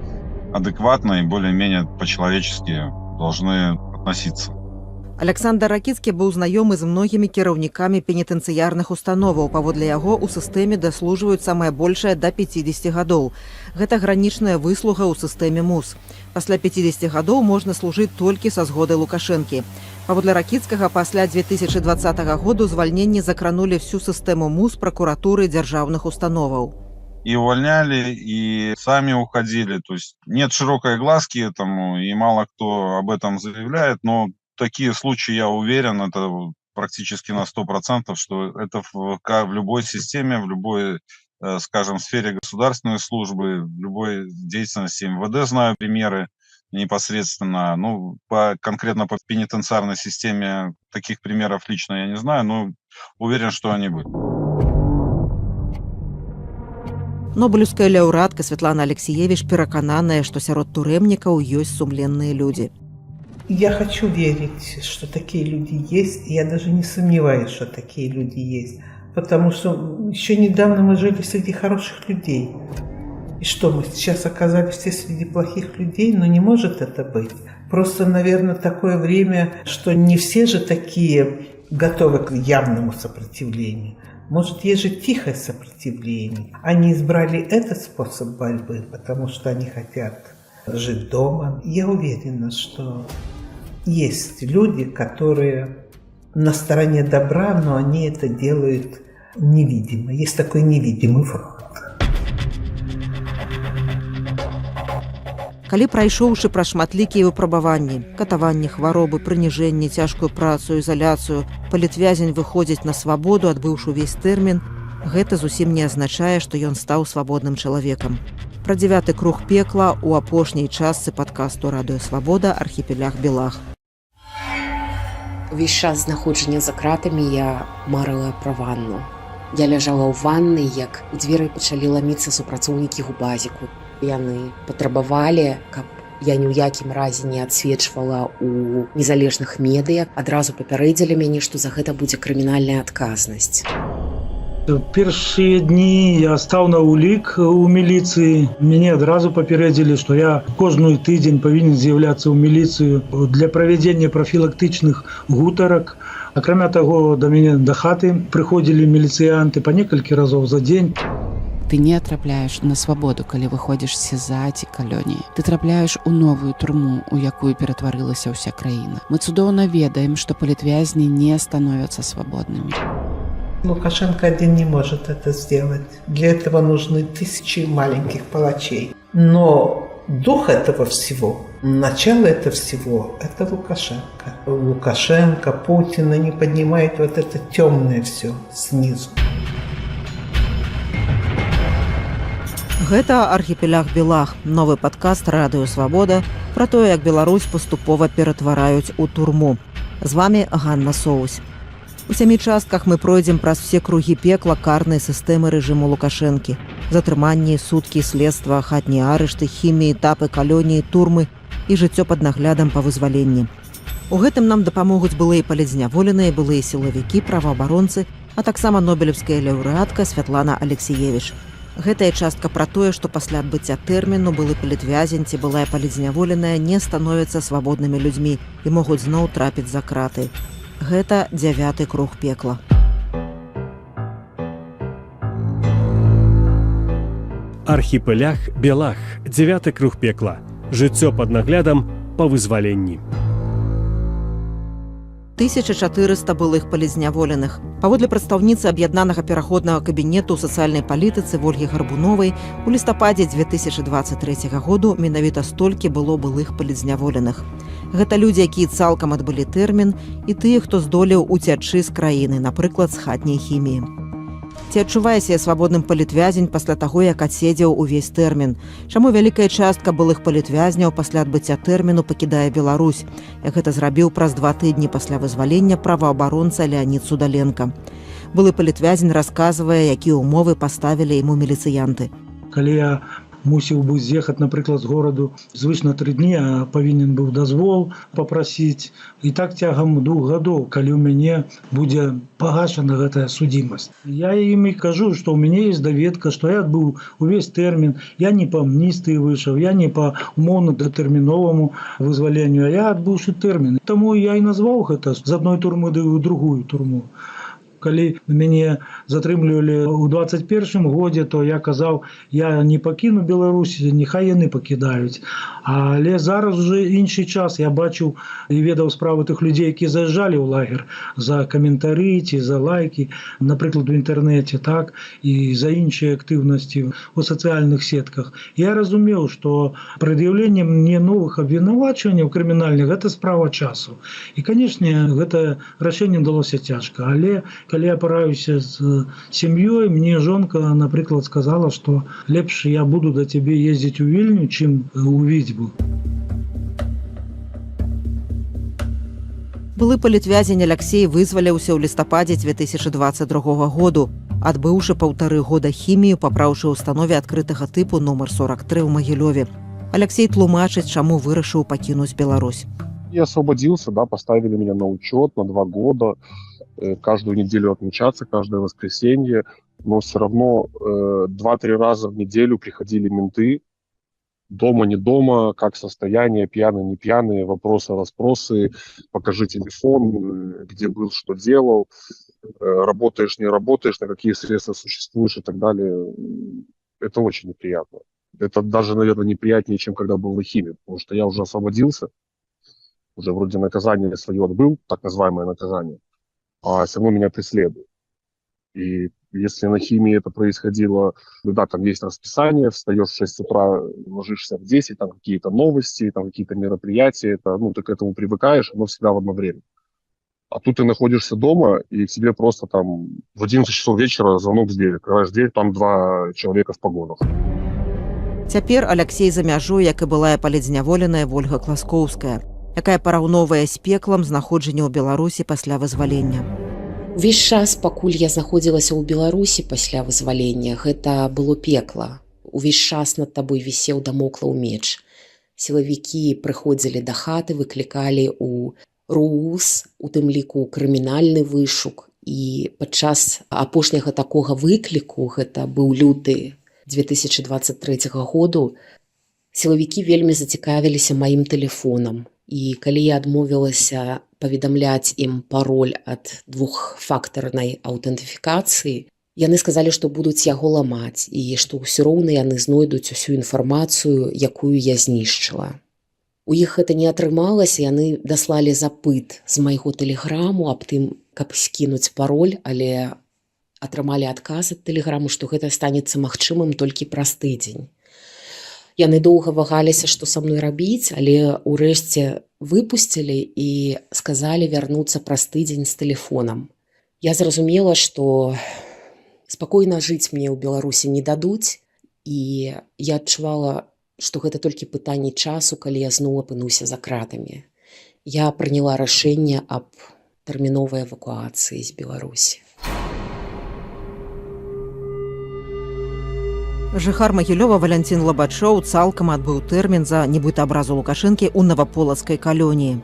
адекватно и более-менее по-человечески должны относиться. Александр Ракіцкі быў знаёмы з многімі кіраўнікамі пенітэнцыярных установаў. Паводле яго ў сістэме даслужваюць самае большае да 50 гадоў. Гэта гранічная выслуга ў сістэме МУС. Пасля 50 гадоў можна служыць толькі са згоды Лукашэнкі. Паводле Ракіцкага, пасля 2020 году звальненні закранулі всю сістэму МУС, пракуратуры, дзяржаўных установаў. И увольняли, и сами уходили. То есть нет широкой огласки этому, и мало кто об этом заявляет, но такие случаи, я уверен, это практически на 100%, что это в любой системе, в любой, скажем, сфере государственной службы, в любой деятельности МВД, знаю примеры непосредственно. Ну, конкретно по пенитенциарной системе таких примеров лично я не знаю, но уверен, что они будут. Нобелевская лаўрэатка Светлана Алексеевич перакананая, што сярод турэмнікаў ёсць сумленныя людзі. Я хочу верить, что такие люди есть, и я даже не сомневаюсь, что такие люди есть, потому что еще недавно мы жили среди хороших людей. И что, мы сейчас оказались все среди плохих людей? Но не может это быть. Просто, наверное, такое время, что не все же такие готовы к явному сопротивлению. Может, есть же тихое сопротивление. Они избрали этот способ борьбы, потому что они хотят жить дома. Я уверена, что есть люди, которые на стороне добра, но они это делают невидимо. Есть такой невидимый фронт. Калі прайшоўшы праз шматлікія выпрабаванні, катаванні, хваробы, прыніжэнні, цяжкую працу, ізаляцыю, палітвязень выходзіць на свабоду, адбыўшы ўвесь тэрмін, гэта зусім не азначае, што ён стаў свабодным чалавекам. Пра 9 круг пекла ў апошняй частцы падкасту «Радыё Свабода» архіпелях Белах. Увесь час знаходжання за кратамі я марыла пра ванну. Я ляжала ў ваннай, як у дзверы пачалі ламіцца супрацоўнікі губазіку. Яны патрабавалі, каб я ні ў якім разе не адсвечвала ў незалежных медыя. Адразу папярэдзілі мяне, што за гэта будзе крымінальная адказнасць. Першыя дні я стаў на ўлік у міліцыі. Мяне адразу папярэдзілі, што я кожны тыдзень павінен з'яўляцца ў міліцыю для правядзення прафілактычных гутарак. Акрамя таго, да мяне да хаты прыходзілі міліцыянты па некалькі разоў за дзень. Ты не трапляеш на свабоду, калі выходзіш з СІЗА ці калоніі. Ты трапляеш у новую турму, у якую ператварылася ўся краіна. Мы цудоўна ведаем, што палітвязні не становяцца свабоднымі. Лукашенко один не может это сделать. Для этого нужны тысячи маленьких палачей. Но дух этого всего, начало этого всего, это Лукашенко. Лукашенко, Путин, они поднимают вот это темное все снизу. Гэта архіпеляг Белах, новы падкаст Радыё Свабода пра тое, як Беларусь паступова ператвараюць у турму. З вами Ганна Соусь. У 7 частках мы пройдзем праз все кругі пекла карнай сістэмы рэжыму Лукашэнкі. Затрыманні, суткі, следства, хатнія арышты, хіміі, этапы, калоніі, турмы і жыццё пад наглядам па вызваленні. У гэтым нам дапамогуць былыя палітзняволеныя, былыя сілавікі, праваабаронцы, а таксама нобелеўская лаўрэатка Святлана Алексіевіч. Гэтая частка пра тое, што пасля адбыцця тэрміну былы палітвязень ці былая палітзняволеная не становяцца свабоднымі людзьмі і могуць зноў трапіць за краты. Гэта 9 круг пекла. Архіпелях Белах, 9 круг пекла. Жыццё пад наглядам па вызваленні. 1400 былых палітзняволеных. Паводле прадстаўніцы аб'яднанага пераходнага кабінету ў сацыяльнай палітыцы Вольгі Гарбуновай, у лістападзе 2023 году менавіта столькі было былых палітзняволеных. Гэта людзі, якія цалкам адбылі тэрмін, і тыя, хто здолеў уцячы з краіны, напрыклад, з хатняй хіміі. Ці адчувае сябе свабодным палітвязень пасля таго, як адседзеў увесь тэрмін? Чаму вялікая частка былых палітвязняў пасля адбыцця тэрміну пакідае Беларусь, як гэта зрабіў праз 2 тыдні пасля вызвалення праваабаронца Леанід Судаленка? Былы палітвязень расказвае, якія ўмовы паставілі яму міліцыянты. Калі я мусіў бы з'ехаць, напрыклад, з гораду звыш на 3 дні, а павінен быў дазвол папрасіць. І так цягам 2 гадоў, калі ў мяне будзе пагашана гэтая судзімасць. Я ім і кажу, што ў мяне есть даведка, што я адбыў увесь тэрмін, я не па амністыі выйшаў, я не па умоўна датэрміноваму вызваленню, а я адбыўшы тэрмін. Таму я і назваў гэта з адной турмы ў другую турму. Калі мяне затрымлівалі ў 21 годзе, то я казаў, я не пакіну Беларусь, няхай яны пакідаюць. Але зараз уже іншы час. Я бачыў і ведаў справы тых людзей, які заязджалі ў лагер за каментары ці за лайкі, напрыклад, у інтэрнэце, так, і за іншыя актыўнасці у сацыяльных сетках. Я разумеў, што прад'яўленне мне новых абвінавачванняў крымінальных – гэта справа часу. І, канешне, гэта рашэнне далося цяжка. Але калі я параюся з сям'ёй, мне жонка, напрыклад, сказала, што лепш я буду да цябе ездзіць у Вільню, чым у Віцьбу. Былы палітвязень Аляксей вызваліўся ў лістападзе 2022 году, адбыўшы 1,5 года хімію, папраўшы ўстанове адкрытага тыпу нумар 43 ў Магілёве. Аляксей тлумачыць, чаму вырашыў пакінуць Беларусь. Я освободился, да, поставили меня на учет на 2 года, каждую неделю отмечаться, каждое воскресенье, но все равно 2-3 раза в неделю приходили менты, дома, не дома, как состояние, пьяный, не пьяный, вопросы-расспросы, покажи телефон, где был, что делал, работаешь, не работаешь, на какие средства существуешь и так далее. Это очень неприятно. Это даже, наверное, неприятнее, чем когда был на химии, потому что я уже освободился, уже вроде наказание свое отбыл, так называемое наказание, а все равно меня преследуют. И если на химии это происходило, да, там есть расписание, встаешь в 6 утра, ложишься в 10, там какие-то новости, там какие-то мероприятия, это, ну, ты к этому привыкаешь, оно всегда в одно время. А тут ты находишься дома, и к тебе просто там в 11 часов вечера звонок в дверь, открываешь дверь, там 2 человека в погонах. Цяпер Аляксей за мяжой, як і былая палітзняволеная Вольга Класкоўская, якая параўноўвае з пеклам знаходжанне ў Беларусі пасля вызвалення. Увесь час, пакуль я знаходзілася ў Беларусі пасля вызвалення, гэта было пекла. Увесь час над табой вісеў дамоклаў меч. Сілавікі прыходзілі да хаты, выклікалі ў РУС, у тым ліку крымінальны вышук, І падчас апошняга такога выкліку, гэта быў люты 2023 году, сілавікі вельмі зацікавіліся маім тэлефонам. І калі я адмовілася паведамляць ім пароль ад двухфактарнай аўтэнтыфікацыі, яны сказалі, што будуць яго ламаць і што ўсё роўна яны знойдуць усю інфармацыю, якую я знішчыла. У іх гэта не атрымалася, яны даслалі запыт з майго тэлеграму аб тым, каб скінуць пароль, але атрымалі адказ ад тэлеграму, што гэта станецца магчымым толькі праз тыдзень. Яны доўга вагаліся, што са мной рабіць, але ўрэшце выпусцілі і сказалі вярнуцца праз тыдзень з тэлефонам. Я зразумела, што спакойна жыць мне ў Беларусі не дадуць, і я адчувала, што гэта толькі пытанне часу, калі я зноў апынуся за кратамі. Я прыняла рашэнне аб тэрміновай эвакуацыі з Беларусі. Жыхар Магілёва Валянцін Лабачоў цалкам адбыў тэрмін за нібыта абразу Лукашэнкі ў наваполацкай калоніі.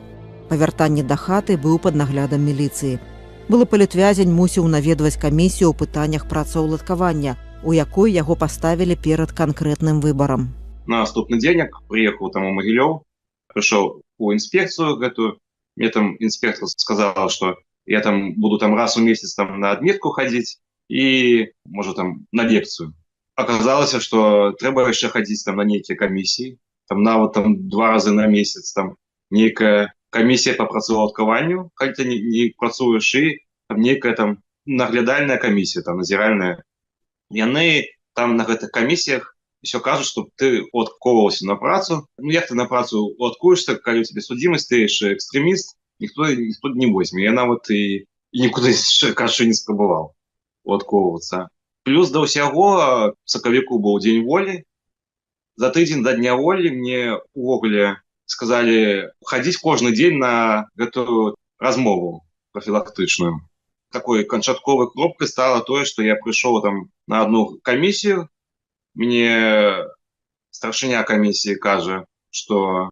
Па вяртанні да хаты быў пад наглядам міліцыі. Былы палітвязень мусіў наведваць камісію ў пытаннях працаўладкавання, у якой яго паставілі перад канкрэтным выбарам. На наступны дзень я приехал там у Могилев, пришел у инспекцию эту, мне там инспектор сказал, что я там буду там раз в месяц там на отметку ходить и, может, там на лекцию. Оказалось, что треба еще ходить там на некие комиссии, там на вот там 2 раза на месяц там некая комиссия по працаўладкаванню, хотя не працуешь, и там некая там наглядальная комиссия, там назиральная. И они там на этих комиссиях еще кажут, что ты отковывался на працу. Ну, як ты на працу откуешься, когда у тебя судимость, ты же экстремист, никто не возьме. И она вот и никуда кажется, не спробовал отковываться. Плюс до ўсяго сакавіку быў дзень волі. За тыдзень до дня волі мне увогуле сказали ходить каждый день на эту размову профилактичную. Такой канчатковой кропкой стало то, что я пришел там на одну комиссию. Мне старшыня комиссии кажа, что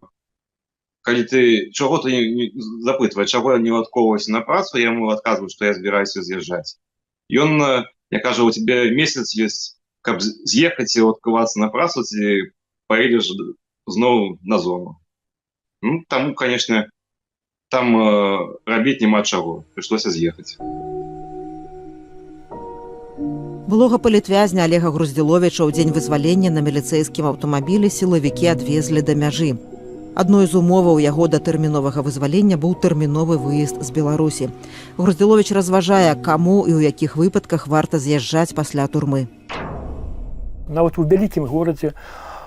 калі ты чего-то не запытываешь, чего я не отковываюсь на працу, я ему отказываю, что я собираюсь съезжать. И он мне кажа, у тебя месяц есть, как съехать и отковаться на працу, ты поедешь снова на зону. Ну, там, конечно, там робить нема чего, пришлось съехать. Былога палітвязня Олега Груздзіловіча ў дзень вызвалення на міліцэйскім аўтамабілі сілавікі адвезлі да мяжы. Адной з умоваў яго датэрміновага вызвалення быў тэрміновы выезд з Беларусі. Груздзіловіч разважае, каму і ў якіх выпадках варта з'язджаць пасля турмы. Нават у вялікім горадзе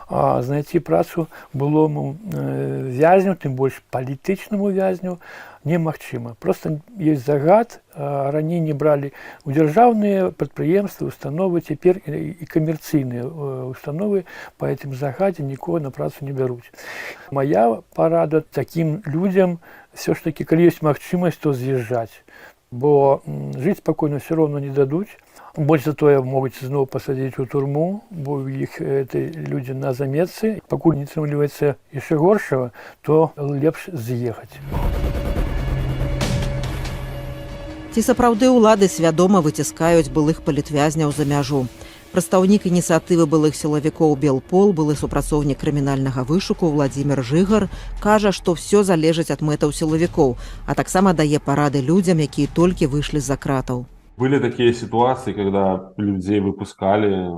знайти працу былому вязню, тым больш палітычнаму вязню, немагчыма. Просто есть загад, раней не брали у дзяржаўныя прадпрыемствы, установы, цяпер і камерцыйныя установы по этим загадзе нікога на працу не бяруць. Моя парада таким людям все ж таки, калі ёсць магчымасць, то з'язджаць, бо жыць спакойна все равно не дадуць. Больш за тое могуць зноў пасадзіць у турму, бо ў іх людзі на заметцы. Пакуль не атрымліваецца яшчэ горшага, то лепш з'ехаць. Ці сапраўды ўлады свядома выціскаюць былых палітвязняў за мяжу? Прадстаўнік ініцыятывы былых сілавікоў Белпол, былы супрацоўнік крымінальнага вышуку Владзімір Жыгар, кажа, што ўсё залежыць ад мэтаў сілавікоў, а таксама дае парады людзям, якія толькі выйшлі з-за кратаў. Были такие ситуации, когда людей выпускали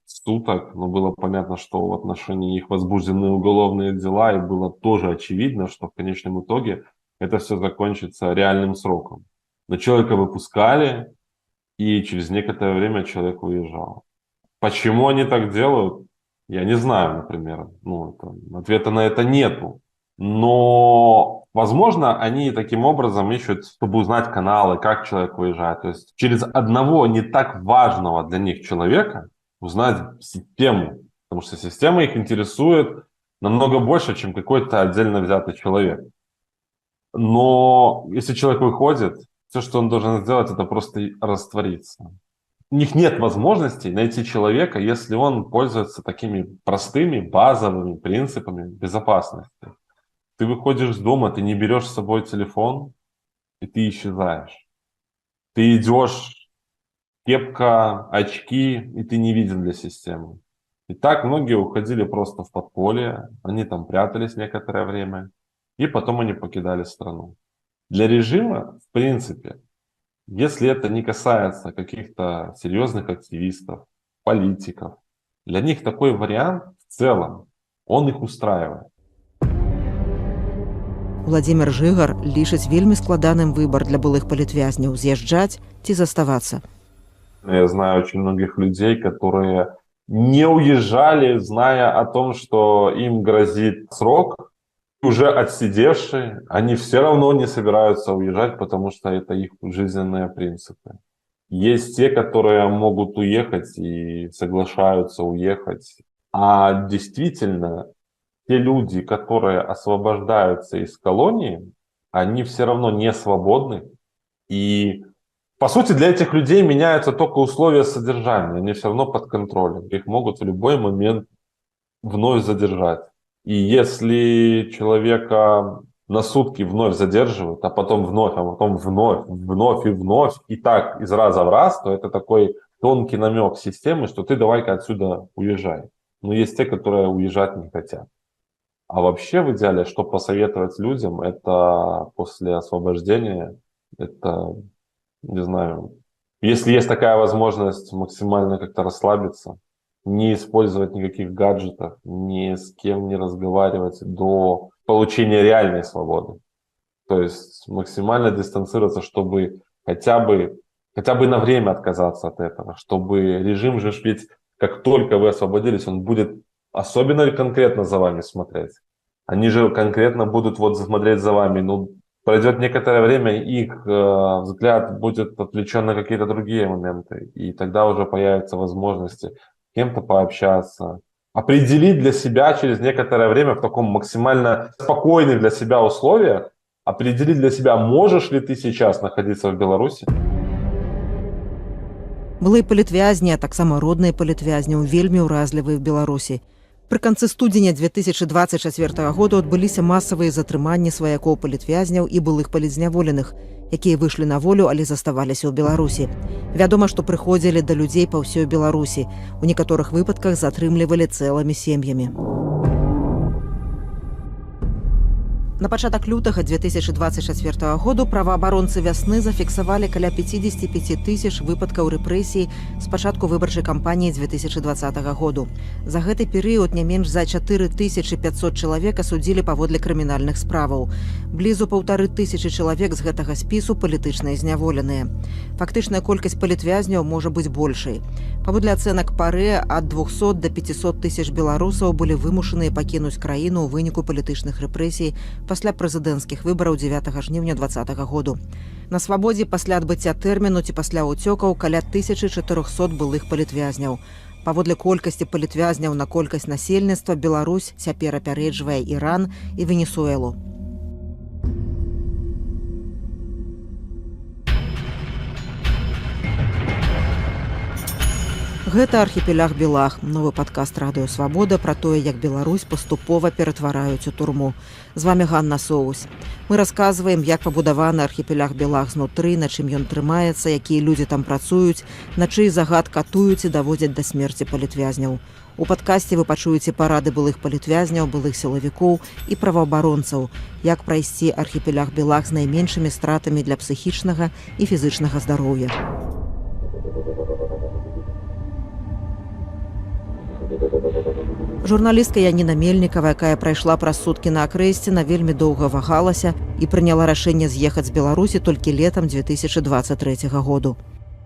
суток, но было понятно, что в отношении их возбуждены уголовные дела, и было тоже очевидно, что в конечном итоге это все закончится реальным сроком. Но человека выпускали, и через некоторое время человек уезжал. Почему они так делают, я не знаю, например. Ответа на это нету. Но, возможно, они таким образом ищут, чтобы узнать каналы, как человек уезжает. То есть через одного не так важного для них человека узнать систему. Потому что система их интересует намного больше, чем какой-то отдельно взятый человек. Но если человек выходит, все, что он должен сделать, это просто раствориться. У них нет возможности найти человека, если он пользуется такими простыми, базовыми принципами безопасности. Ты выходишь из дома, ты не берешь с собой телефон, и ты исчезаешь. Ты идешь, кепка, очки, и ты не виден для системы. И так многие уходили просто в подполье, они там прятались некоторое время, и потом они покидали страну. Для режима, в принципе, если это не касается каких-то серьезных активистов, политиков, для них такой вариант в целом, он их устраивает. Владимир Жыгар лічыць вельмі складаным выбар для былых палітвязняў з'язджаць ці заставацца. Я знаю очень многих людей, которые не уезжали, зная о том, что им грозит срок, уже отсидевшие, они все равно не собираются уезжать, потому что это их жизненные принципы. Есть те, которые могут уехать и соглашаются уехать. А действительно, те люди, которые освобождаются из колонии, они все равно не свободны. И, по сути, для этих людей меняются только условия содержания. Они все равно под контролем. Их могут в любой момент вновь задержать. И если человека на сутки вновь задерживают, а потом вновь, и так из раза в раз, то это такой тонкий намек системы, что ты давай-ка отсюда уезжай. Но есть те, которые уезжать не хотят. А вообще в идеале, что посоветовать людям, это после освобождения, это, не знаю, если есть такая возможность максимально как-то расслабиться, не использовать никаких гаджетов, ни с кем не разговаривать до получения реальной свободы. То есть максимально дистанцироваться, чтобы хотя бы на время отказаться от этого, чтобы режим же ведь, как только вы освободились, он будет особенно конкретно за вами смотреть. Они же конкретно будут вот смотреть за вами. Ну, пройдет некоторое время, их взгляд будет отвлечен на какие-то другие моменты. И тогда уже появятся возможности с кем-то пообщаться. Определить для себя через некоторое время в таком максимально спокойных для себя условиях, определить для себя, можешь ли ты сейчас находиться в Беларуси. Былыя палітвязні, а таксама родныя палітвязняў вельмі ўразлівыя в Беларусі. Пры канцы студзеня 2024 году адбыліся масавыя затрыманні сваякоў палітвязняў і былых палітзняволеных, якія выйшлі на волю, але заставаліся ў Беларусі. Вядома, што прыходзілі да людзей па ўсёй Беларусі. У некаторых выпадках затрымлівалі цэлымі сем'ямі. На пачатак лютага 2024 году праваабаронцы вясны зафіксавалі каля 55 тысяч выпадкаў рэпрэсій з пачатку выбарчай кампаніі 2020 году. За гэты перыяд не менш за 4500 чалавек асудзілі паводле крымінальных справаў. Блізу 1500 чалавек з гэтага спісу палітычныя зняволеныя. Фактычная колькасць палітвязняў можа быць большай. Паводле ацэнак ПАРЭ, ад 200 до 500 тысяч беларусаў былі вымушаныя пакінуць краіну ў выніку палітычных рэпрэсій пасля прэзідэнцкіх выбараў 9 жніўня 2020 году. На свабодзе пасля адбыцця тэрміну ці пасля ўцёкаў каля 1400 былых палітвязняў. Паводле колькасці палітвязняў на колькасць насельніцтва Беларусь цяпер апярэджвае Іран і Венесуэлу. Гэта архіпеляг Белах, новы падкаст Радыё Свабода пра тое, як Беларусь паступова ператвараюць у турму. З вамі Ганна Соус. Мы расказваем, як пабудаваны архіпеляг Белах знутры, на чым ён трымаецца, якія людзі там працуюць, на чый загад катуюць і даводзяць да смерці палітвязняў. У падкасці вы пачуеце парады былых палітвязняў, былых сілавікоў і праваабаронцаў, як прайсці архіпеляг Белах з найменшымі стратамі для псіхічнага і фізычнага здароўя. Журналістка Яніна Мельнікава, якая прайшла праз суткі на Акрэсціна, вельмі доўга вагалася і прыняла рашэнне з'ехаць з Беларусі толькі летам 2023 году.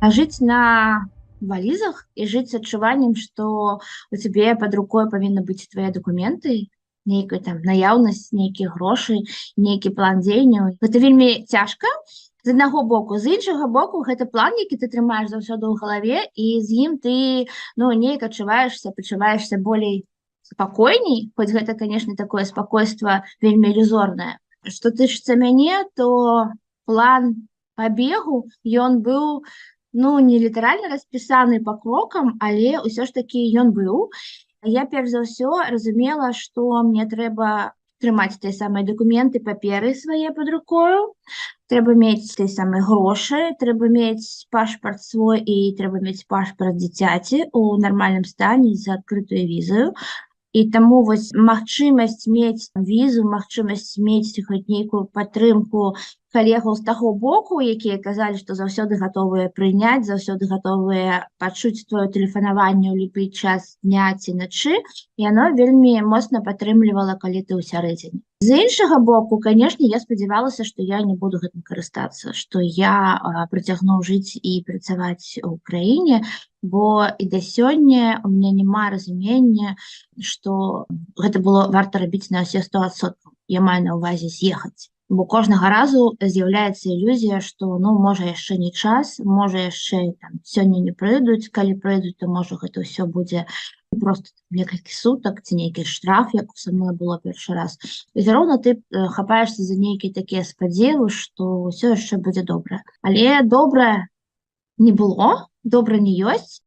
Жыць на валізах і жыць з адчуваннем, што у цябе пад рукой павінны быць твае дакументы, нейкая там наяўнасць, нейкія грошы, нейкі план дзеянняў. Гэта вельмі цяжка. З аднаго боку, з іншага боку, гэта план, які ты трымаеш заўсёды ў галаве, і з ім ты неяк пачуваешся болей спакойней, хоць гэта, конечно, такое спакойства вельмі ілюзорнае. Што тычыцца мяне, то план пабегу, ён быў не літаральна распісаны па крокам, але ўсё ж такі ён быў. Я перш за ўсё разумела, што мне трэба трымаць тыя самыя дакументы, паперы свае пад рукою, трэба мець тыя самыя грошы, трэба мець пашпарт свой і трэба мець пашпарт дзіцяці ў нармальным стане з адкрытую візаю. І таму вось магчымасць мець візу, магчымасць мець хоць нейкую падтрымку калегаў з таго боку, якія казалі, што заўсёды гатовыя прыняць, заўсёды гатовыя пачуць твоё тэлефанаванне ў любы час дня ці начы, яно вельмі моцна падтрымлівала, калі ты ўсярэдзіне. З іншага боку, канешне, я спадзявалася, што я не буду гэтым карыстацца, што я працягну жыць і працаваць у краіне, бо і да сёння у мяне няма разумення, што гэта было варта рабіць на ўсе 100%. Я маю на ўвазе з'ехаць. Бо кожнага разу з'яўляецца ілюзія, што можа яшчэ не час, можа яшчэ сёння не прыйдуць, калі прыйдуць, то можа гэта ўсё будзе просто некалькі сутак ці нейкі штраф, як са мной было першы раз. І ўсё роўна ты хапаешся за нейкія такія спадзевы, што ўсё яшчэ будзе добра. Але добра не было, добра не ёсць.